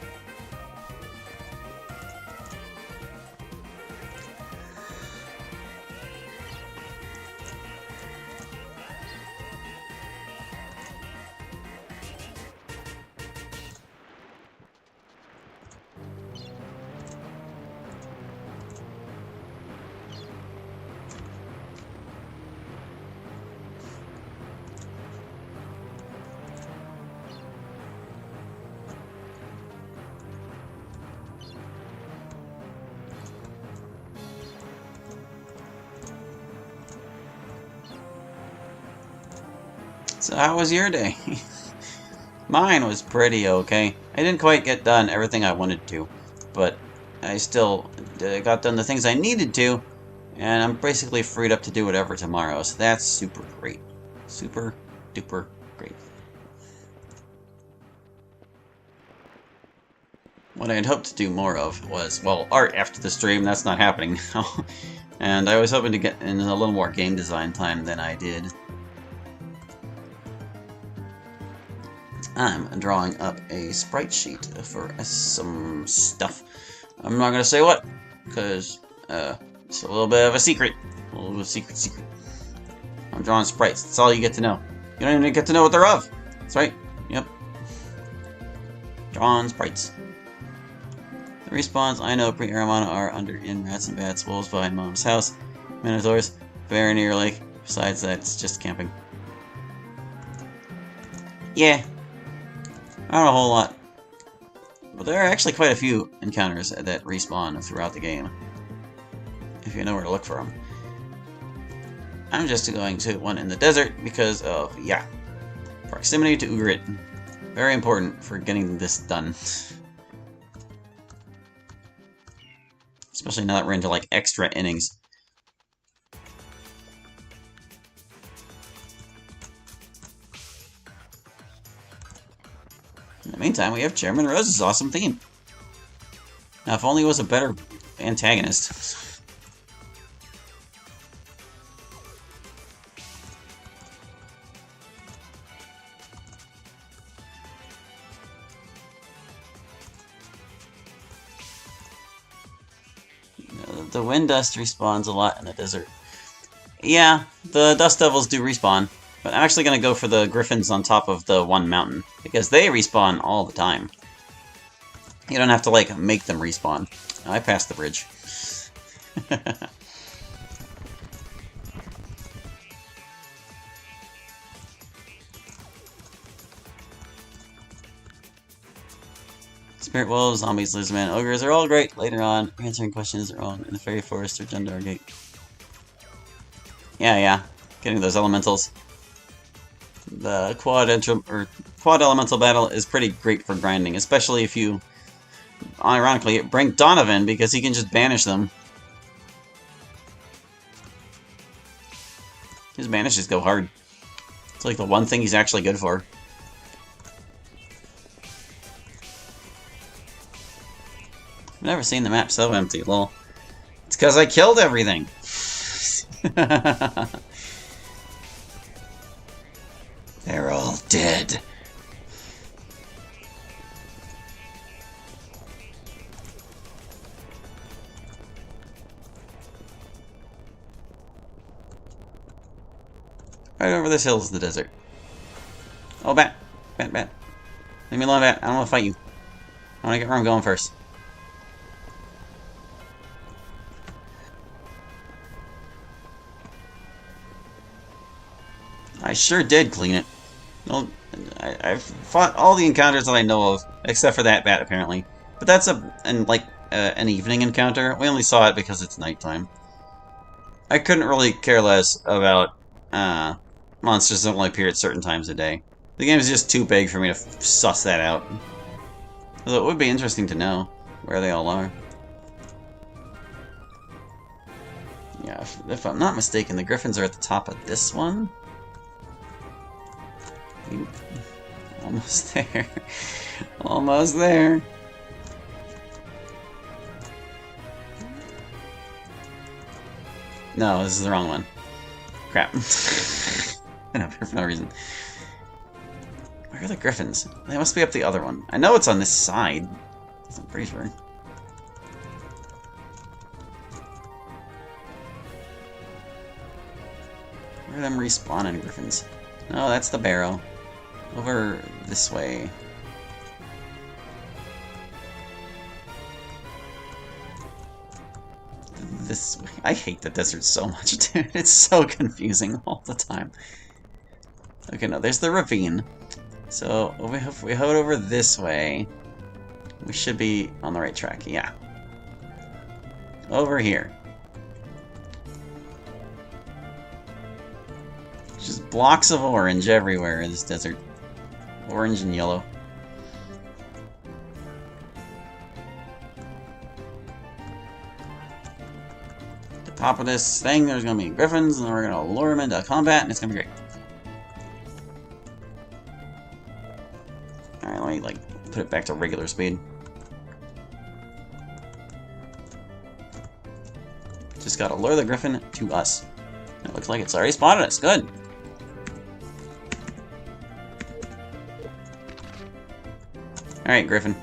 So how was your day? Mine was pretty okay. I didn't quite get done everything I wanted to, but I still got done the things I needed to, and I'm basically freed up to do whatever tomorrow, so that's super great. Super duper great. What I had hoped to do more of was, well, art after the stream. That's not happening now. And I was hoping to get in a little more game design time than I did. I'm drawing up a sprite sheet for some stuff. I'm not going to say what, because it's a little bit of a secret. A little bit of secret. I'm drawing sprites. That's all you get to know. You don't even get to know what they're of. That's right. Yep. Drawing sprites. The respawns I know pre-Aramana are under in rats and bats, wolves behind Mom's house, minotaurs, very near lake. Besides that, it's just camping. Yeah. Not a whole lot. But there are actually quite a few encounters that respawn throughout the game, if you know where to look for them. I'm just going to one in the desert because of, yeah, proximity to Ugarit. Very important for getting this done. Especially now that we're into, like, extra innings. In the meantime, we have Chairman Rose's awesome theme. Now, if only it was a better antagonist. The wind dust respawns a lot in the desert. Yeah, the dust devils do respawn, but I'm actually going to go for the griffins on top of the one mountain, because they respawn all the time. You don't have to, like, make them respawn. I passed the bridge. Spirit wolves, zombies, lizardmen, ogres are all great later on. Answering questions are wrong in the fairy forest or Jundar Gate. Yeah. Getting those elementals. The quad elemental battle is pretty great for grinding, especially if you, ironically, bring Donovan because he can just banish them. His banishes go hard. It's like the one thing he's actually good for. I've never seen the map so empty, lol. It's because I killed everything! They're all dead. Right over this hill is the desert. Oh, bat! Bat. Leave me alone, bat. I don't want to fight you. I want to get where I'm going first. I sure did clean it. Well, I've fought all the encounters that I know of, except for that bat, apparently. But that's an evening encounter. We only saw it because it's nighttime. I couldn't really care less about monsters that only appear at certain times of day. The game is just too big for me to suss that out. Although it would be interesting to know where they all are. Yeah, if I'm not mistaken, the griffins are at the top of this one. Almost there. Almost there. No, this is the wrong one. Crap. I'm up here for no reason. Where are the griffins? They must be up the other one. I know it's on this side. I'm pretty sure. Where are them respawning griffins? No, that's the barrow. Over this way. This way. I hate the desert so much, dude. It's so confusing all the time. Okay, no, there's the ravine. So, if we head over this way, we should be on the right track. Yeah. Over here. Just blocks of orange everywhere in this desert. Orange and yellow. At the top of this thing, there's going to be griffins, and then we're going to lure them into combat, and it's going to be great. Alright, let me, put it back to regular speed. Just got to lure the griffin to us. It looks like it's already spotted us. Good. Alright, Griffin.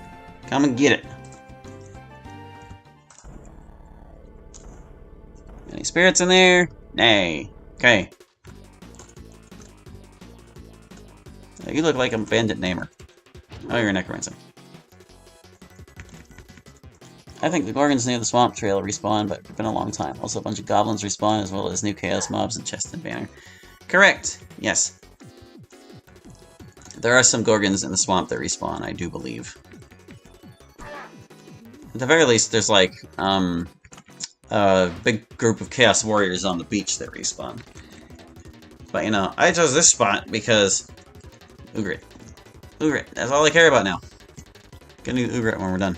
Come and get it. Any spirits in there? Nay. Okay. You look like a bandit namer. Oh, you're a necromancer. I think the Gorgons near the swamp trail respawn, but it's been a long time. Also, a bunch of goblins respawn, as well as new chaos mobs and chest and banner. Correct! Yes. There are some Gorgons in the swamp that respawn, I do believe. At the very least, there's a big group of Chaos Warriors on the beach that respawn. But, you know, I chose this spot because... Ugrit. Ugrit. That's all I care about now. Gonna do Ugrit when we're done.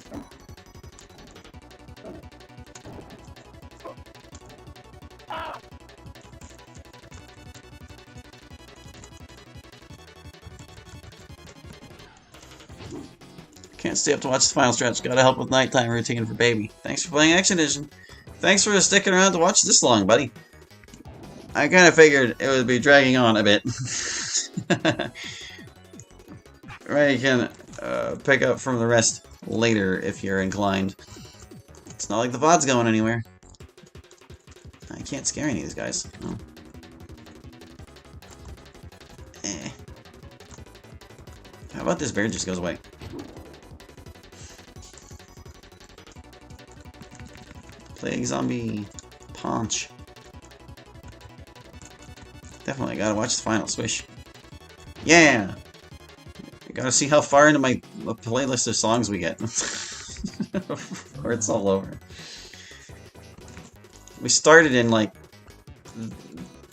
Can't stay up to watch the final stretch. Gotta help with nighttime routine for baby. Thanks for playing Action Edition. Thanks for sticking around to watch this long, buddy. I kind of figured it would be dragging on a bit. Right, you can pick up from the rest later if you're inclined. It's not like the VOD's going anywhere. I can't scare any of these guys. No. How about this bear just goes away? Plague zombie punch. Definitely gotta watch the final swish. Yeah! I gotta see how far into my playlist of songs we get. Or it's all over. We started in like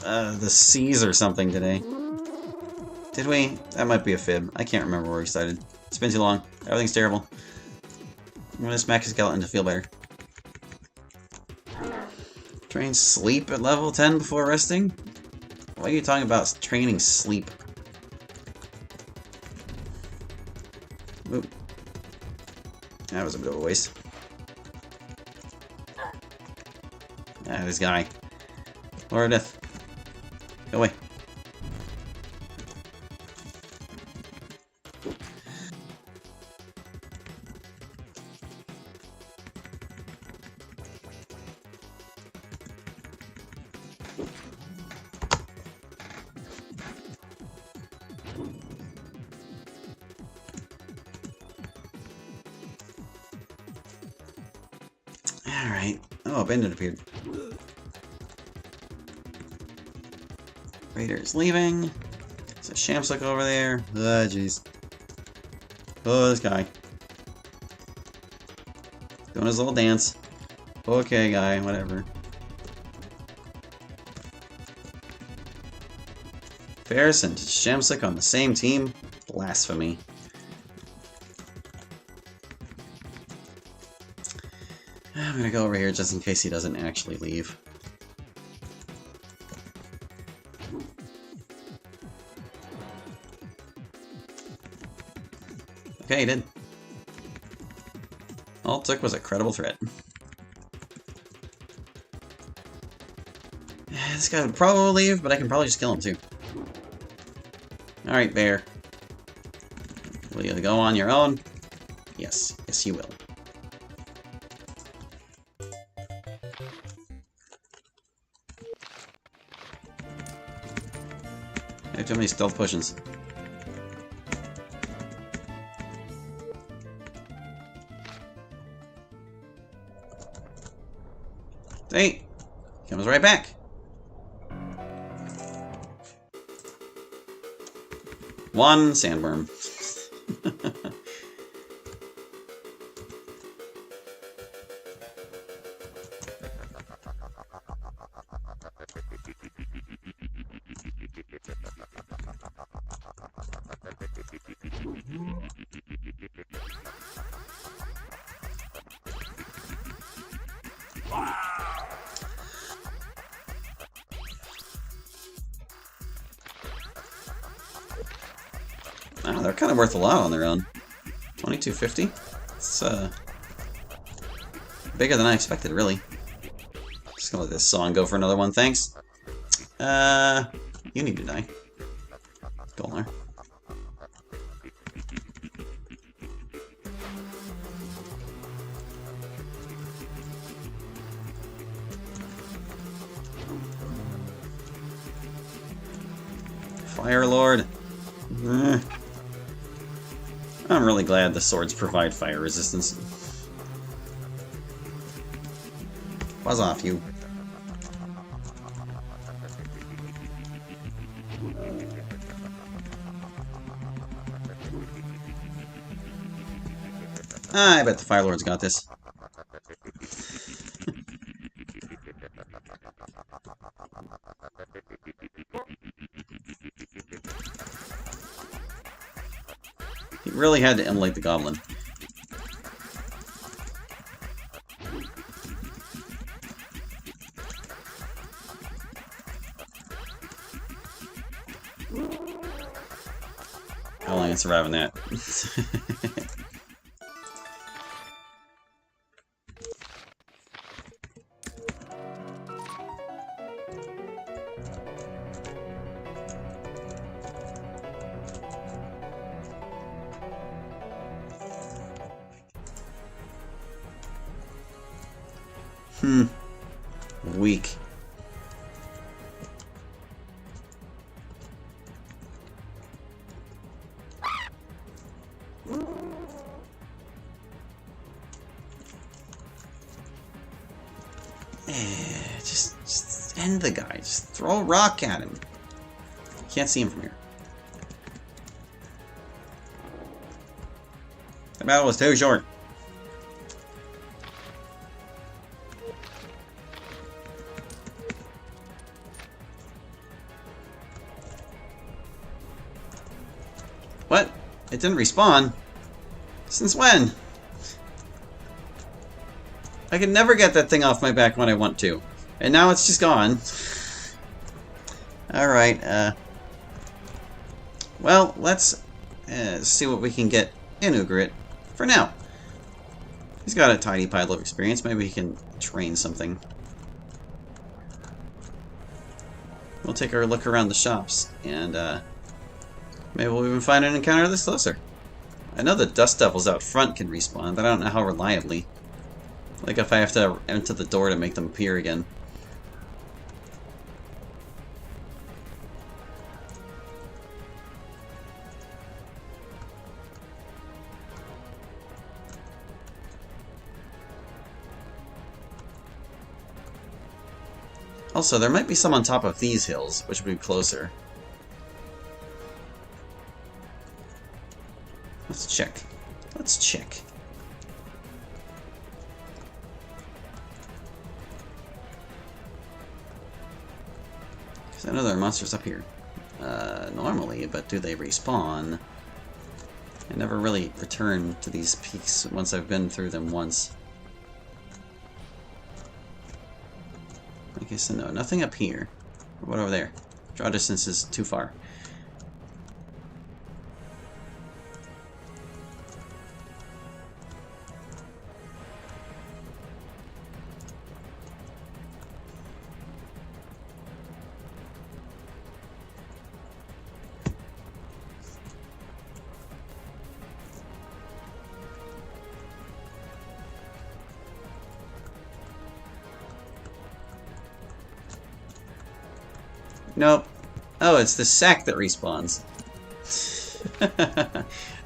the C's or something today. Did we? That might be a fib. I can't remember where we started. It's been too long. Everything's terrible. I'm gonna smack a skeleton to feel better. Train sleep at level 10 before resting? Why are you talking about training sleep? Oop. That was a bit of a waste. Ah, this guy. Lord of Death. Go away. Alright. Oh, Bandit appeared. Raider's leaving. There's a Shamsuck over there. Ah, jeez. Oh, this guy. Doing his little dance. Okay, guy, whatever. Ferris and Shamsuck on the same team? Blasphemy. I'm gonna go over here just in case he doesn't actually leave. Okay, he did. All it took was a credible threat. This guy would probably leave, but I can probably just kill him too. Alright, bear. Will you go on your own? Yes. Yes, you will. I have too many stealth potions. Hey! Comes right back! One sandworm. Oh, they're kind of worth a lot on their own. 2250? It's bigger than I expected, really. Just gonna let this song go for another one, thanks. You need to die. Golnar. Fire Lord. I'm really glad the swords provide fire resistance. Buzz off, you. I bet the Fire Lord's got this. He really had to immolate the goblin. How long can I survive on that? Weak. Just end the guy. Just throw a rock at him. Can't see him from here. The battle was too short. What? It didn't respawn? Since when? I can never get that thing off my back when I want to. And now it's just gone. Alright, well, let's see what we can get in Ugrit for now. He's got a tiny pile of experience. Maybe he can train something. We'll take our look around the shops, and maybe we'll even find an encounter this closer. I know the Dust Devils out front can respawn, but I don't know how reliably. Like if I have to enter the door to make them appear again. Also, there might be some on top of these hills, which would be closer. Let's check. Let's check. Because I know there are monsters up here. Normally, but do they respawn? I never really return to these peaks once I've been through them once. Okay, so no, nothing up here. What over there? Draw distance is too far. Nope. Oh, it's the sack that respawns. The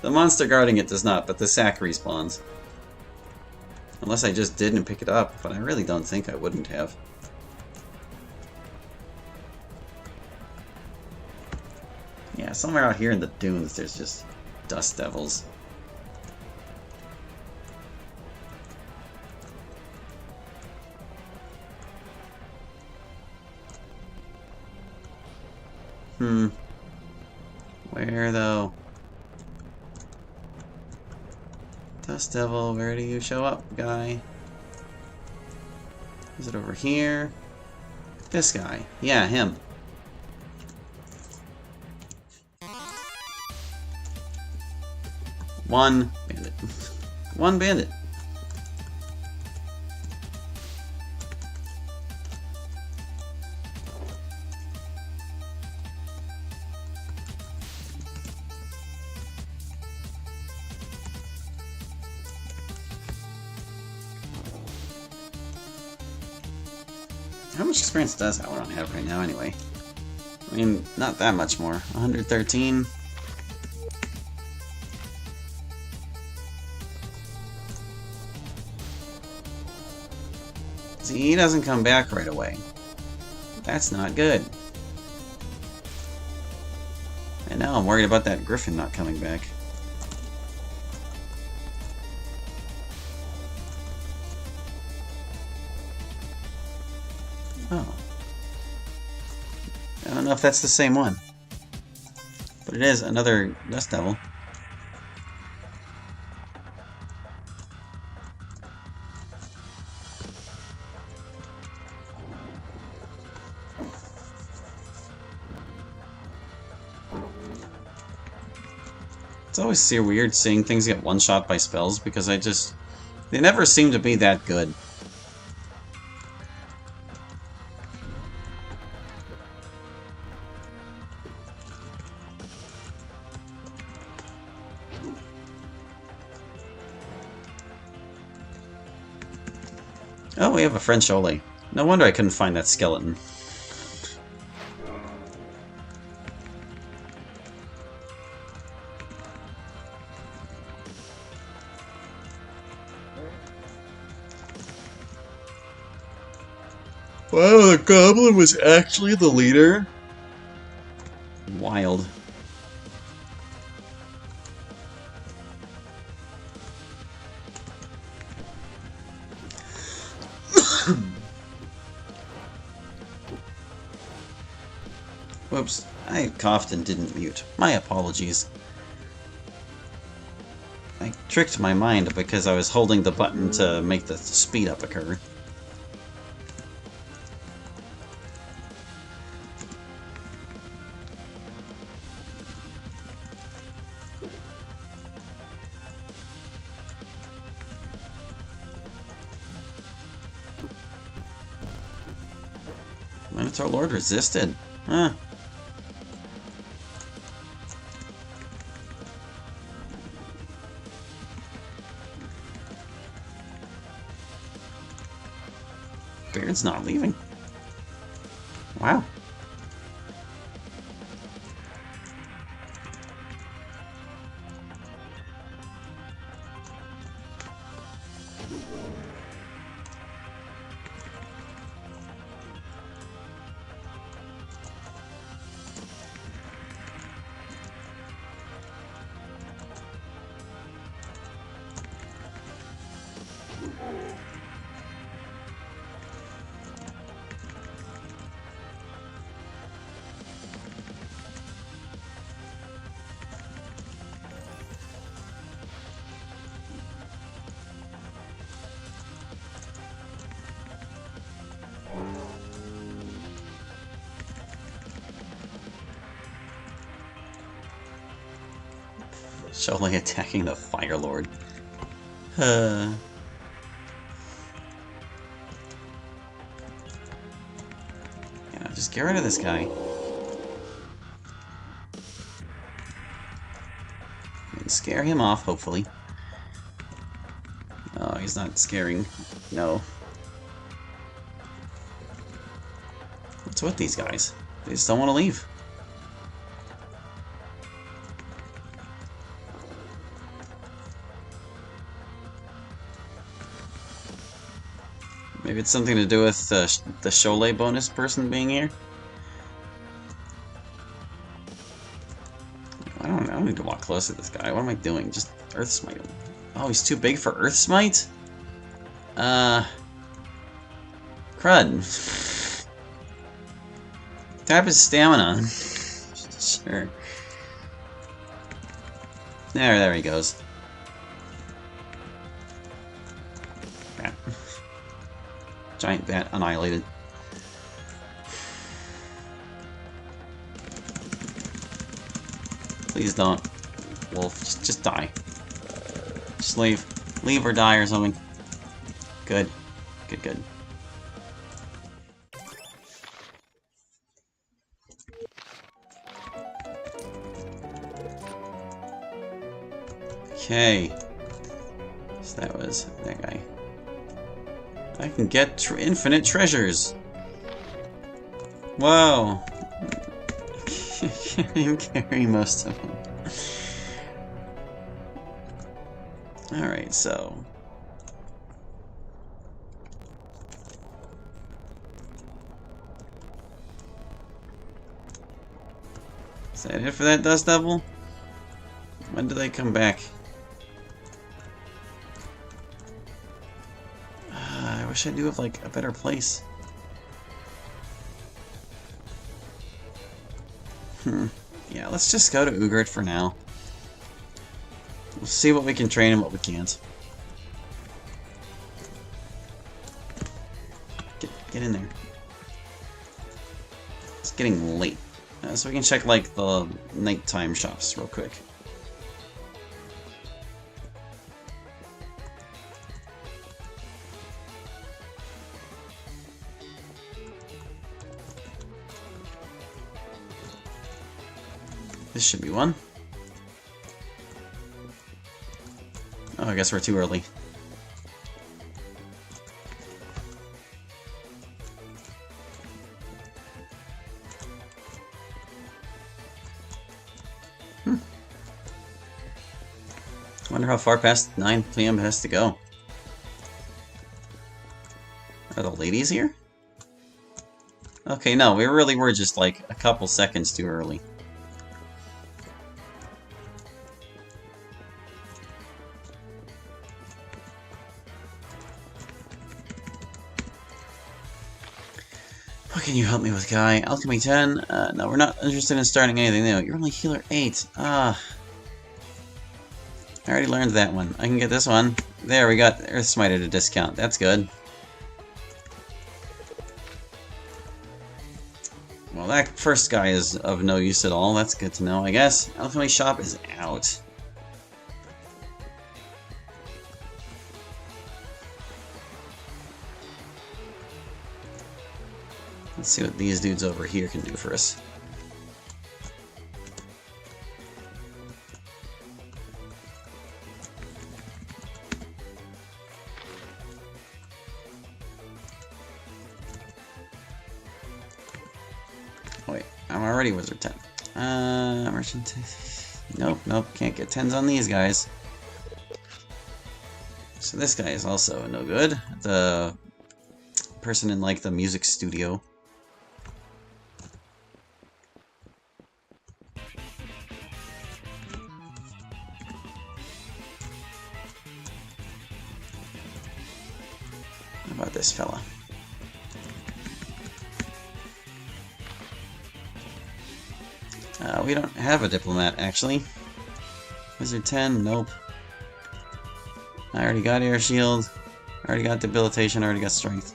monster guarding it does not, but the sack respawns. Unless I just didn't pick it up, but I really don't think I wouldn't have. Yeah, somewhere out here in the dunes there's just Dust Devils. Where though? Dust Devil, where do you show up, guy? Is it over here? This guy. Yeah, him. One bandit. One bandit. How much experience does that one have right now, anyway? I mean, not that much more. 113. See, he doesn't come back right away. That's not good. And now I'm worried about that griffin not coming back. Oh. I don't know if that's the same one. But it is another Dust Devil. It's always so weird seeing things get one-shot by spells because they never seem to be that good. Oh, we have a French Ole. No wonder I couldn't find that skeleton. Wow, the goblin was actually the leader? Wild. Whoops, I coughed and didn't mute. My apologies. I tricked my mind because I was holding the button to make the speed up occur. Minotaur Lord resisted. Huh. Beard's not leaving. Wow. Shoaling attacking the Fire Lord. Yeah, just get rid of this guy. And scare him off, hopefully. Oh, he's not scaring. No. What's with these guys? They just don't want to leave. Maybe it's something to do with the Cholet bonus person being here? I don't need to walk close to this guy. What am I doing? Just Earth Smite him. Oh, he's too big for Earth Smite? Crud. Tap his stamina. Sure. There he goes. Bat. Giant bat annihilated. Please don't. Wolf, just die. Just leave. Leave or die or something. Good. Good. Okay. So that was that guy. I can get infinite treasures. Whoa. Can't even carry most of them. Alright, so. Is that it for that Dust Devil? When do they come back? I wish I knew of like a better place. Yeah, let's just go to Ugrit for now. We'll see what we can train and what we can't. Get in there. It's getting late. So we can check like the nighttime shops real quick. This should be one. Oh, I guess we're too early. Wonder how far past 9 p.m. has to go. Are the ladies here? Okay, no, we really were just like a couple seconds too early. What can you help me with, Guy? Alchemy 10? No, we're not interested in starting anything new. You're only healer 8. I already learned that one. I can get this one. There, we got Earth Smite at a discount. That's good. Well, that first guy is of no use at all. That's good to know, I guess. Alchemy Shop is out. Let's see what these dudes over here can do for us. Wait, I'm already Wizard 10. Merchant... Nope, can't get 10s on these guys. So this guy is also no good. The person in, like, the music studio. How about this fella? We don't have a diplomat, actually. Wizard 10, nope. I already got air shield. I already got debilitation, I already got strength.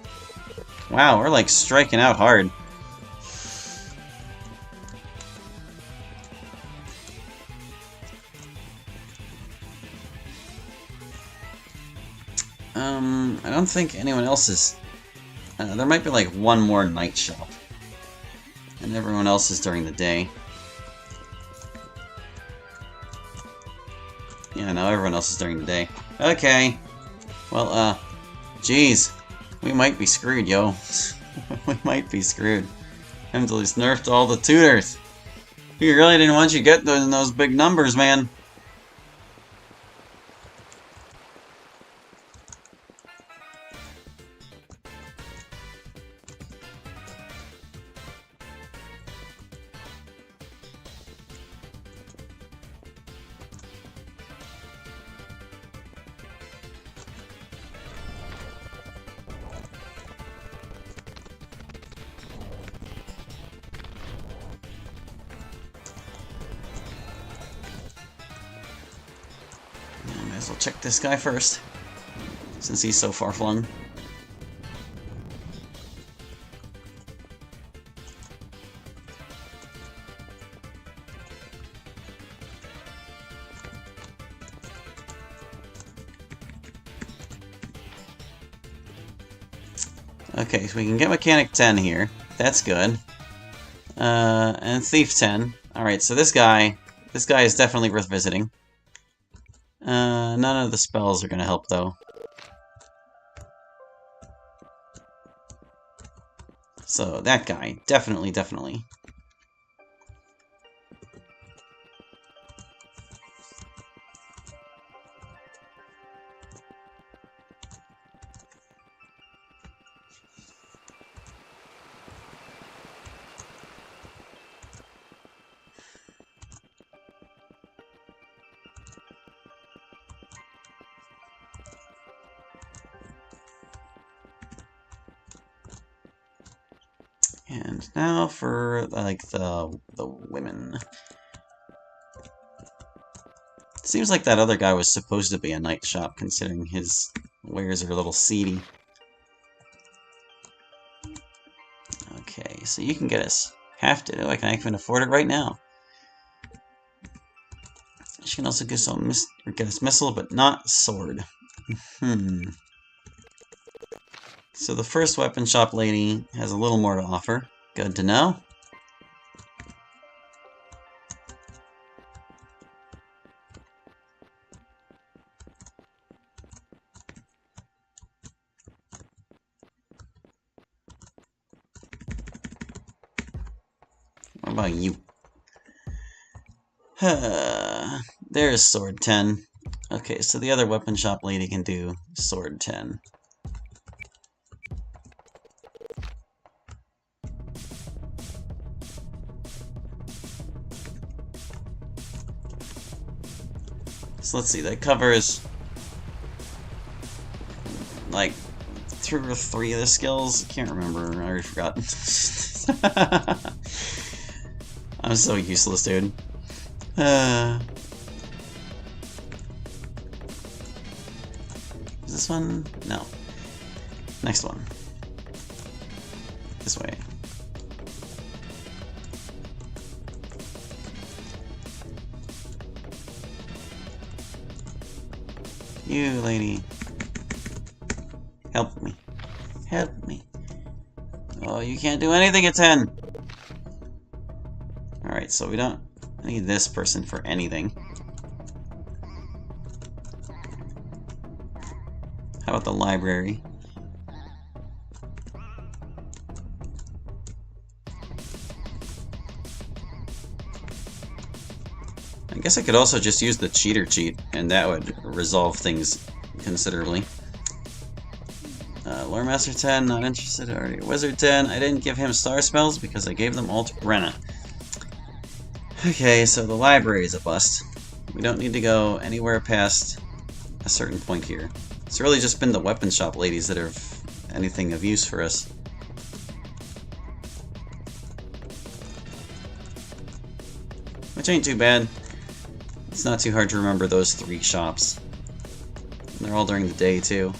Wow, we're like striking out hard. I don't think anyone else is... there might be like one more night shop. And everyone else is during the day. Yeah, no, everyone else is during the day. Okay. Well, geez. We might be screwed, yo. We might be screwed. Emily nerfed all the tutors. We really didn't want you to get those big numbers, man. Might as well check this guy first, since he's so far flung. Okay, so we can get Mechanic 10 here. That's good. And Thief 10. Alright, so this guy is definitely worth visiting. None of the spells are going to help, though. So, that guy. Definitely. And now for, like, the women. Seems like that other guy was supposed to be a night shop, considering his wares are a little seedy. Okay, so you can get us have to. I can even afford it right now. She can also get us missile, but not sword. So the first weapon shop lady has a little more to offer. Good to know. What about you? There's sword 10. Okay, so the other weapon shop lady can do sword 10. So let's see, that covers like 2 or 3 of the skills. I can't remember, I already forgot. I'm so useless, dude. Is this one? No. Next one. This way. You, lady. Help me. Help me. Oh, you can't do anything at 10! Alright, so we don't need this person for anything. How about the library? I guess I could also just use the cheater cheat, and that would resolve things considerably. Lore Master 10, not interested. Already Wizard 10, I didn't give him star spells because I gave them all to Brenna. Okay, so the library is a bust. We don't need to go anywhere past a certain point here. It's really just been the weapon shop ladies that are anything of use for us. Which ain't too bad. It's not too hard to remember those 3 shops. And they're all during the day, too.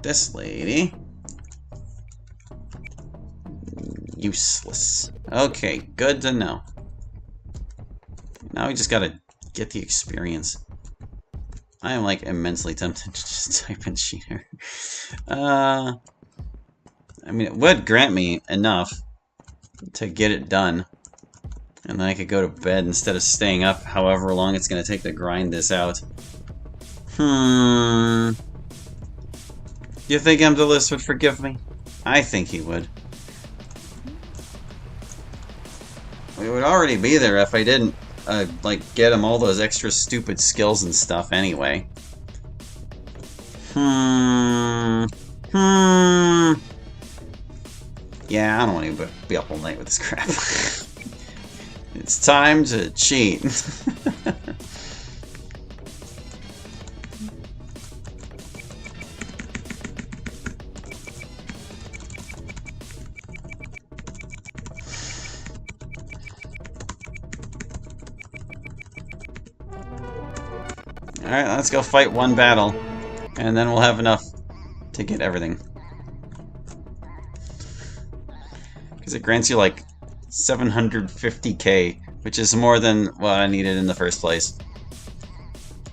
This lady. Useless. Okay, good to know. Now we just gotta get the experience. I am like immensely tempted to just type in cheater. I mean, it would grant me enough to get it done. And then I could go to bed instead of staying up however long it's gonna take to grind this out. You think Emdalus would forgive me? I think he would. We would already be there if I didn't, like, get him all those extra stupid skills and stuff anyway. Yeah, I don't want to be up all night with this crap. It's time to cheat. Alright, let's go fight one battle, and then we'll have enough to get everything. Because it grants you like 750k, which is more than what I needed in the first place.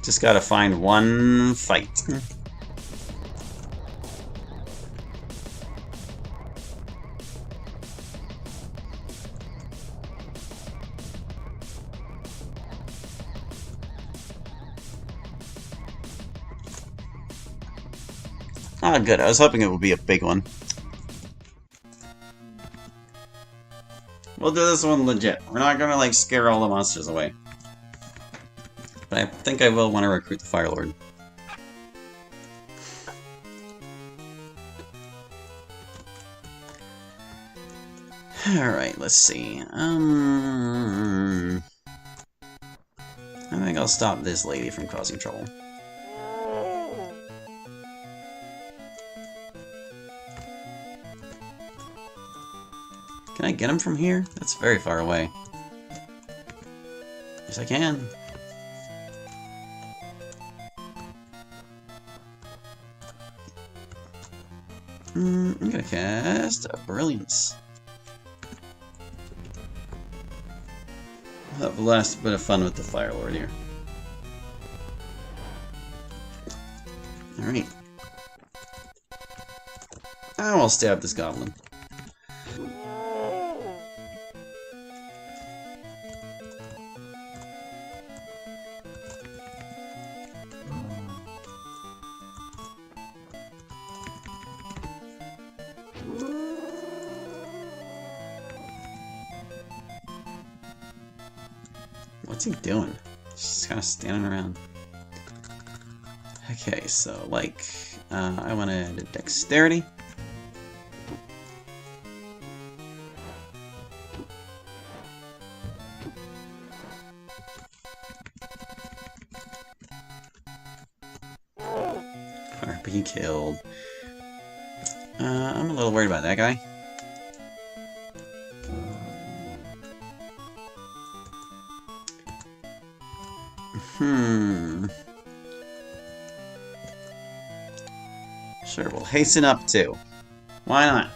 Just gotta find one fight. Ah, good. I was hoping it would be a big one. We'll do this one legit. We're not gonna, like, scare all the monsters away. But I think I will want to recruit the Fire Lord. Alright, let's see. I think I'll stop this lady from causing trouble. Can I get him from here? That's very far away. Yes, I can. I'm gonna cast a Brilliance. We'll have the last bit of fun with the Fire Lord here. Alright. I will stab this goblin. What's he doing? Just kind of standing around. Okay, so like, I want to add a dexterity. Be killed. I'm a little worried about that guy. Sure, we'll hasten up too. Why not?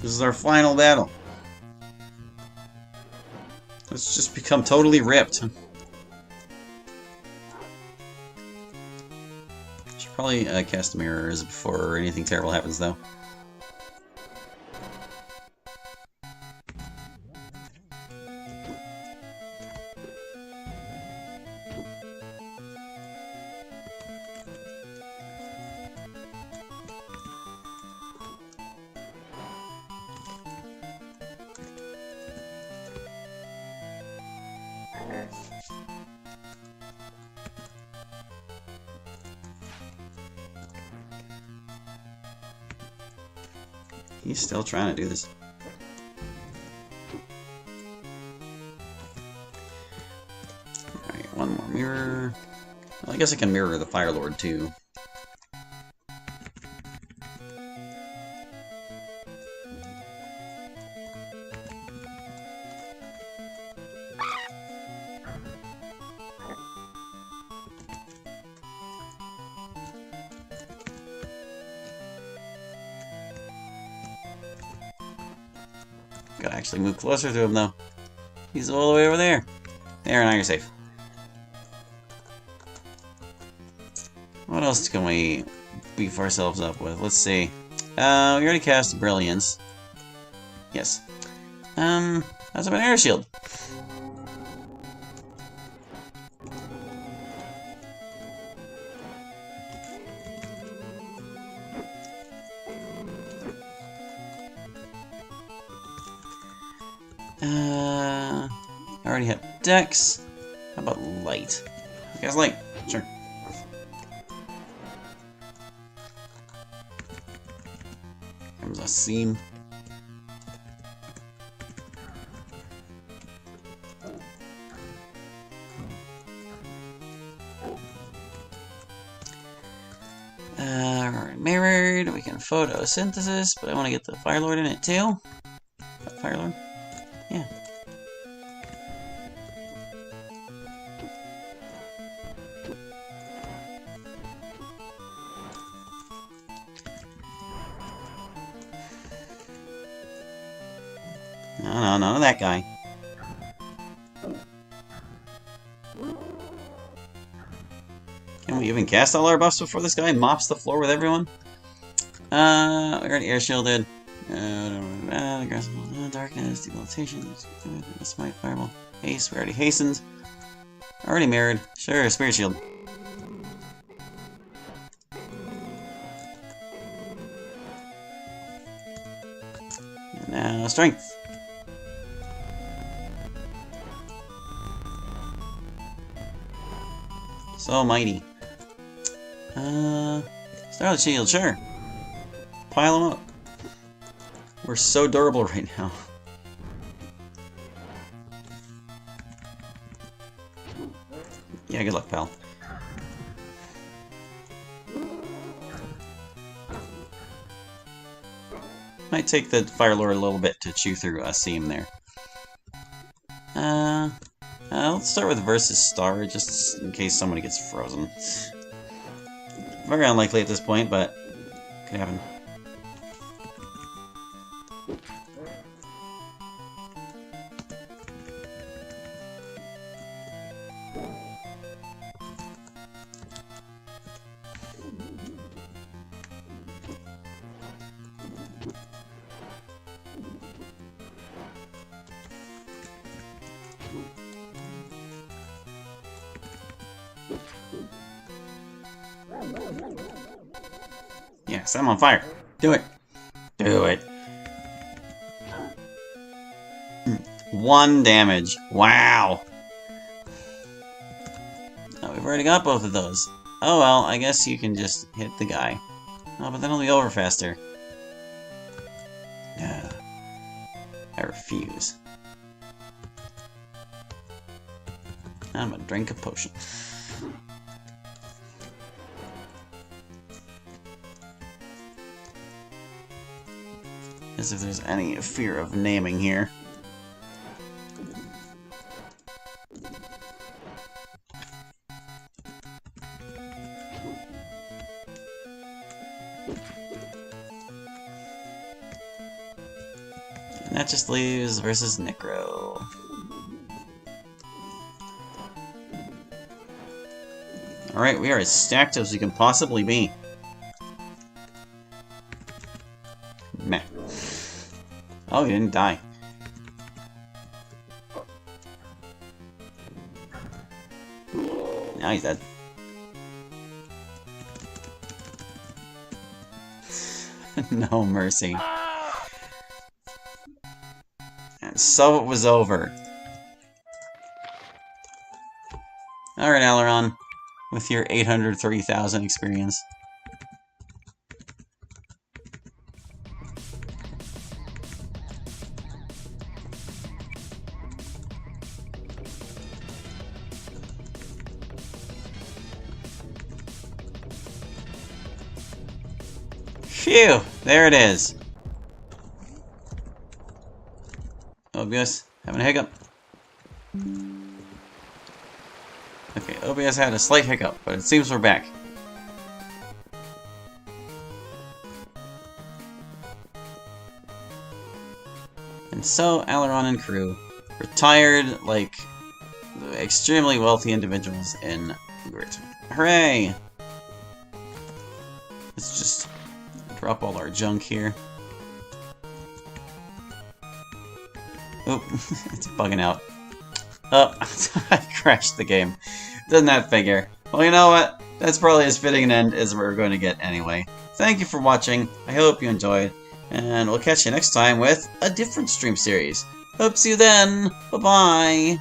This is our final battle. Let's just become totally ripped. Probably cast mirrors before anything terrible happens, though. He's still trying to do this. Alright, one more mirror. Well, I guess I can mirror the Fire Lord too. Gotta actually move closer to him, though. He's all the way over there. There, now you're safe. What else can we beef ourselves up with? Let's see. We already cast Brilliance. Yes. How's about Air Shield? I already have Dex. How about Light? You guys Light? Sure. Comes a seam. Mirrored. We can photosynthesis, but I want to get the Fire Lord in it too. Fire Lord? Yeah. No, none of that guy. Can we even cast all our buffs before this guy mops the floor with everyone? We already air shielded. Darkness, debilitation, smite, fireball, haste. We already hastened. Already mirrored. Sure, spirit shield. And now strength. So mighty. Starlight shield, sure. Pile them up. We're so durable right now. Yeah, good luck, pal. Might take the Fire Lord a little bit to chew through a seam there. Let's start with Versus Star, just in case somebody gets frozen. Very unlikely at this point, but could happen. Yes, I'm on fire. Do it. Do it. 1 damage. Wow. Oh, we've already got both of those. Oh well, I guess you can just hit the guy. Oh, but then it'll be over faster. I refuse. I'm gonna drink a potion. As if there's any fear of naming here. And that just leaves versus Necro. Alright, we are as stacked as we can possibly be. Meh. Oh, he didn't die. Now he's dead. No mercy. And so it was over. Alright, Aileron. With your 830,000 experience. Phew! There it is. OBS, having a hiccup. Okay, OBS had a slight hiccup, but it seems we're back. And so, Aileron and crew, retired like extremely wealthy individuals in Grit. Hooray! Let's just drop all our junk here. Oh, it's bugging out. Oh, I crashed the game. Doesn't that figure? Well, you know what? That's probably as fitting an end as we're going to get anyway. Thank you for watching. I hope you enjoyed. And we'll catch you next time with a different stream series. Hope to see you then. Bye-bye.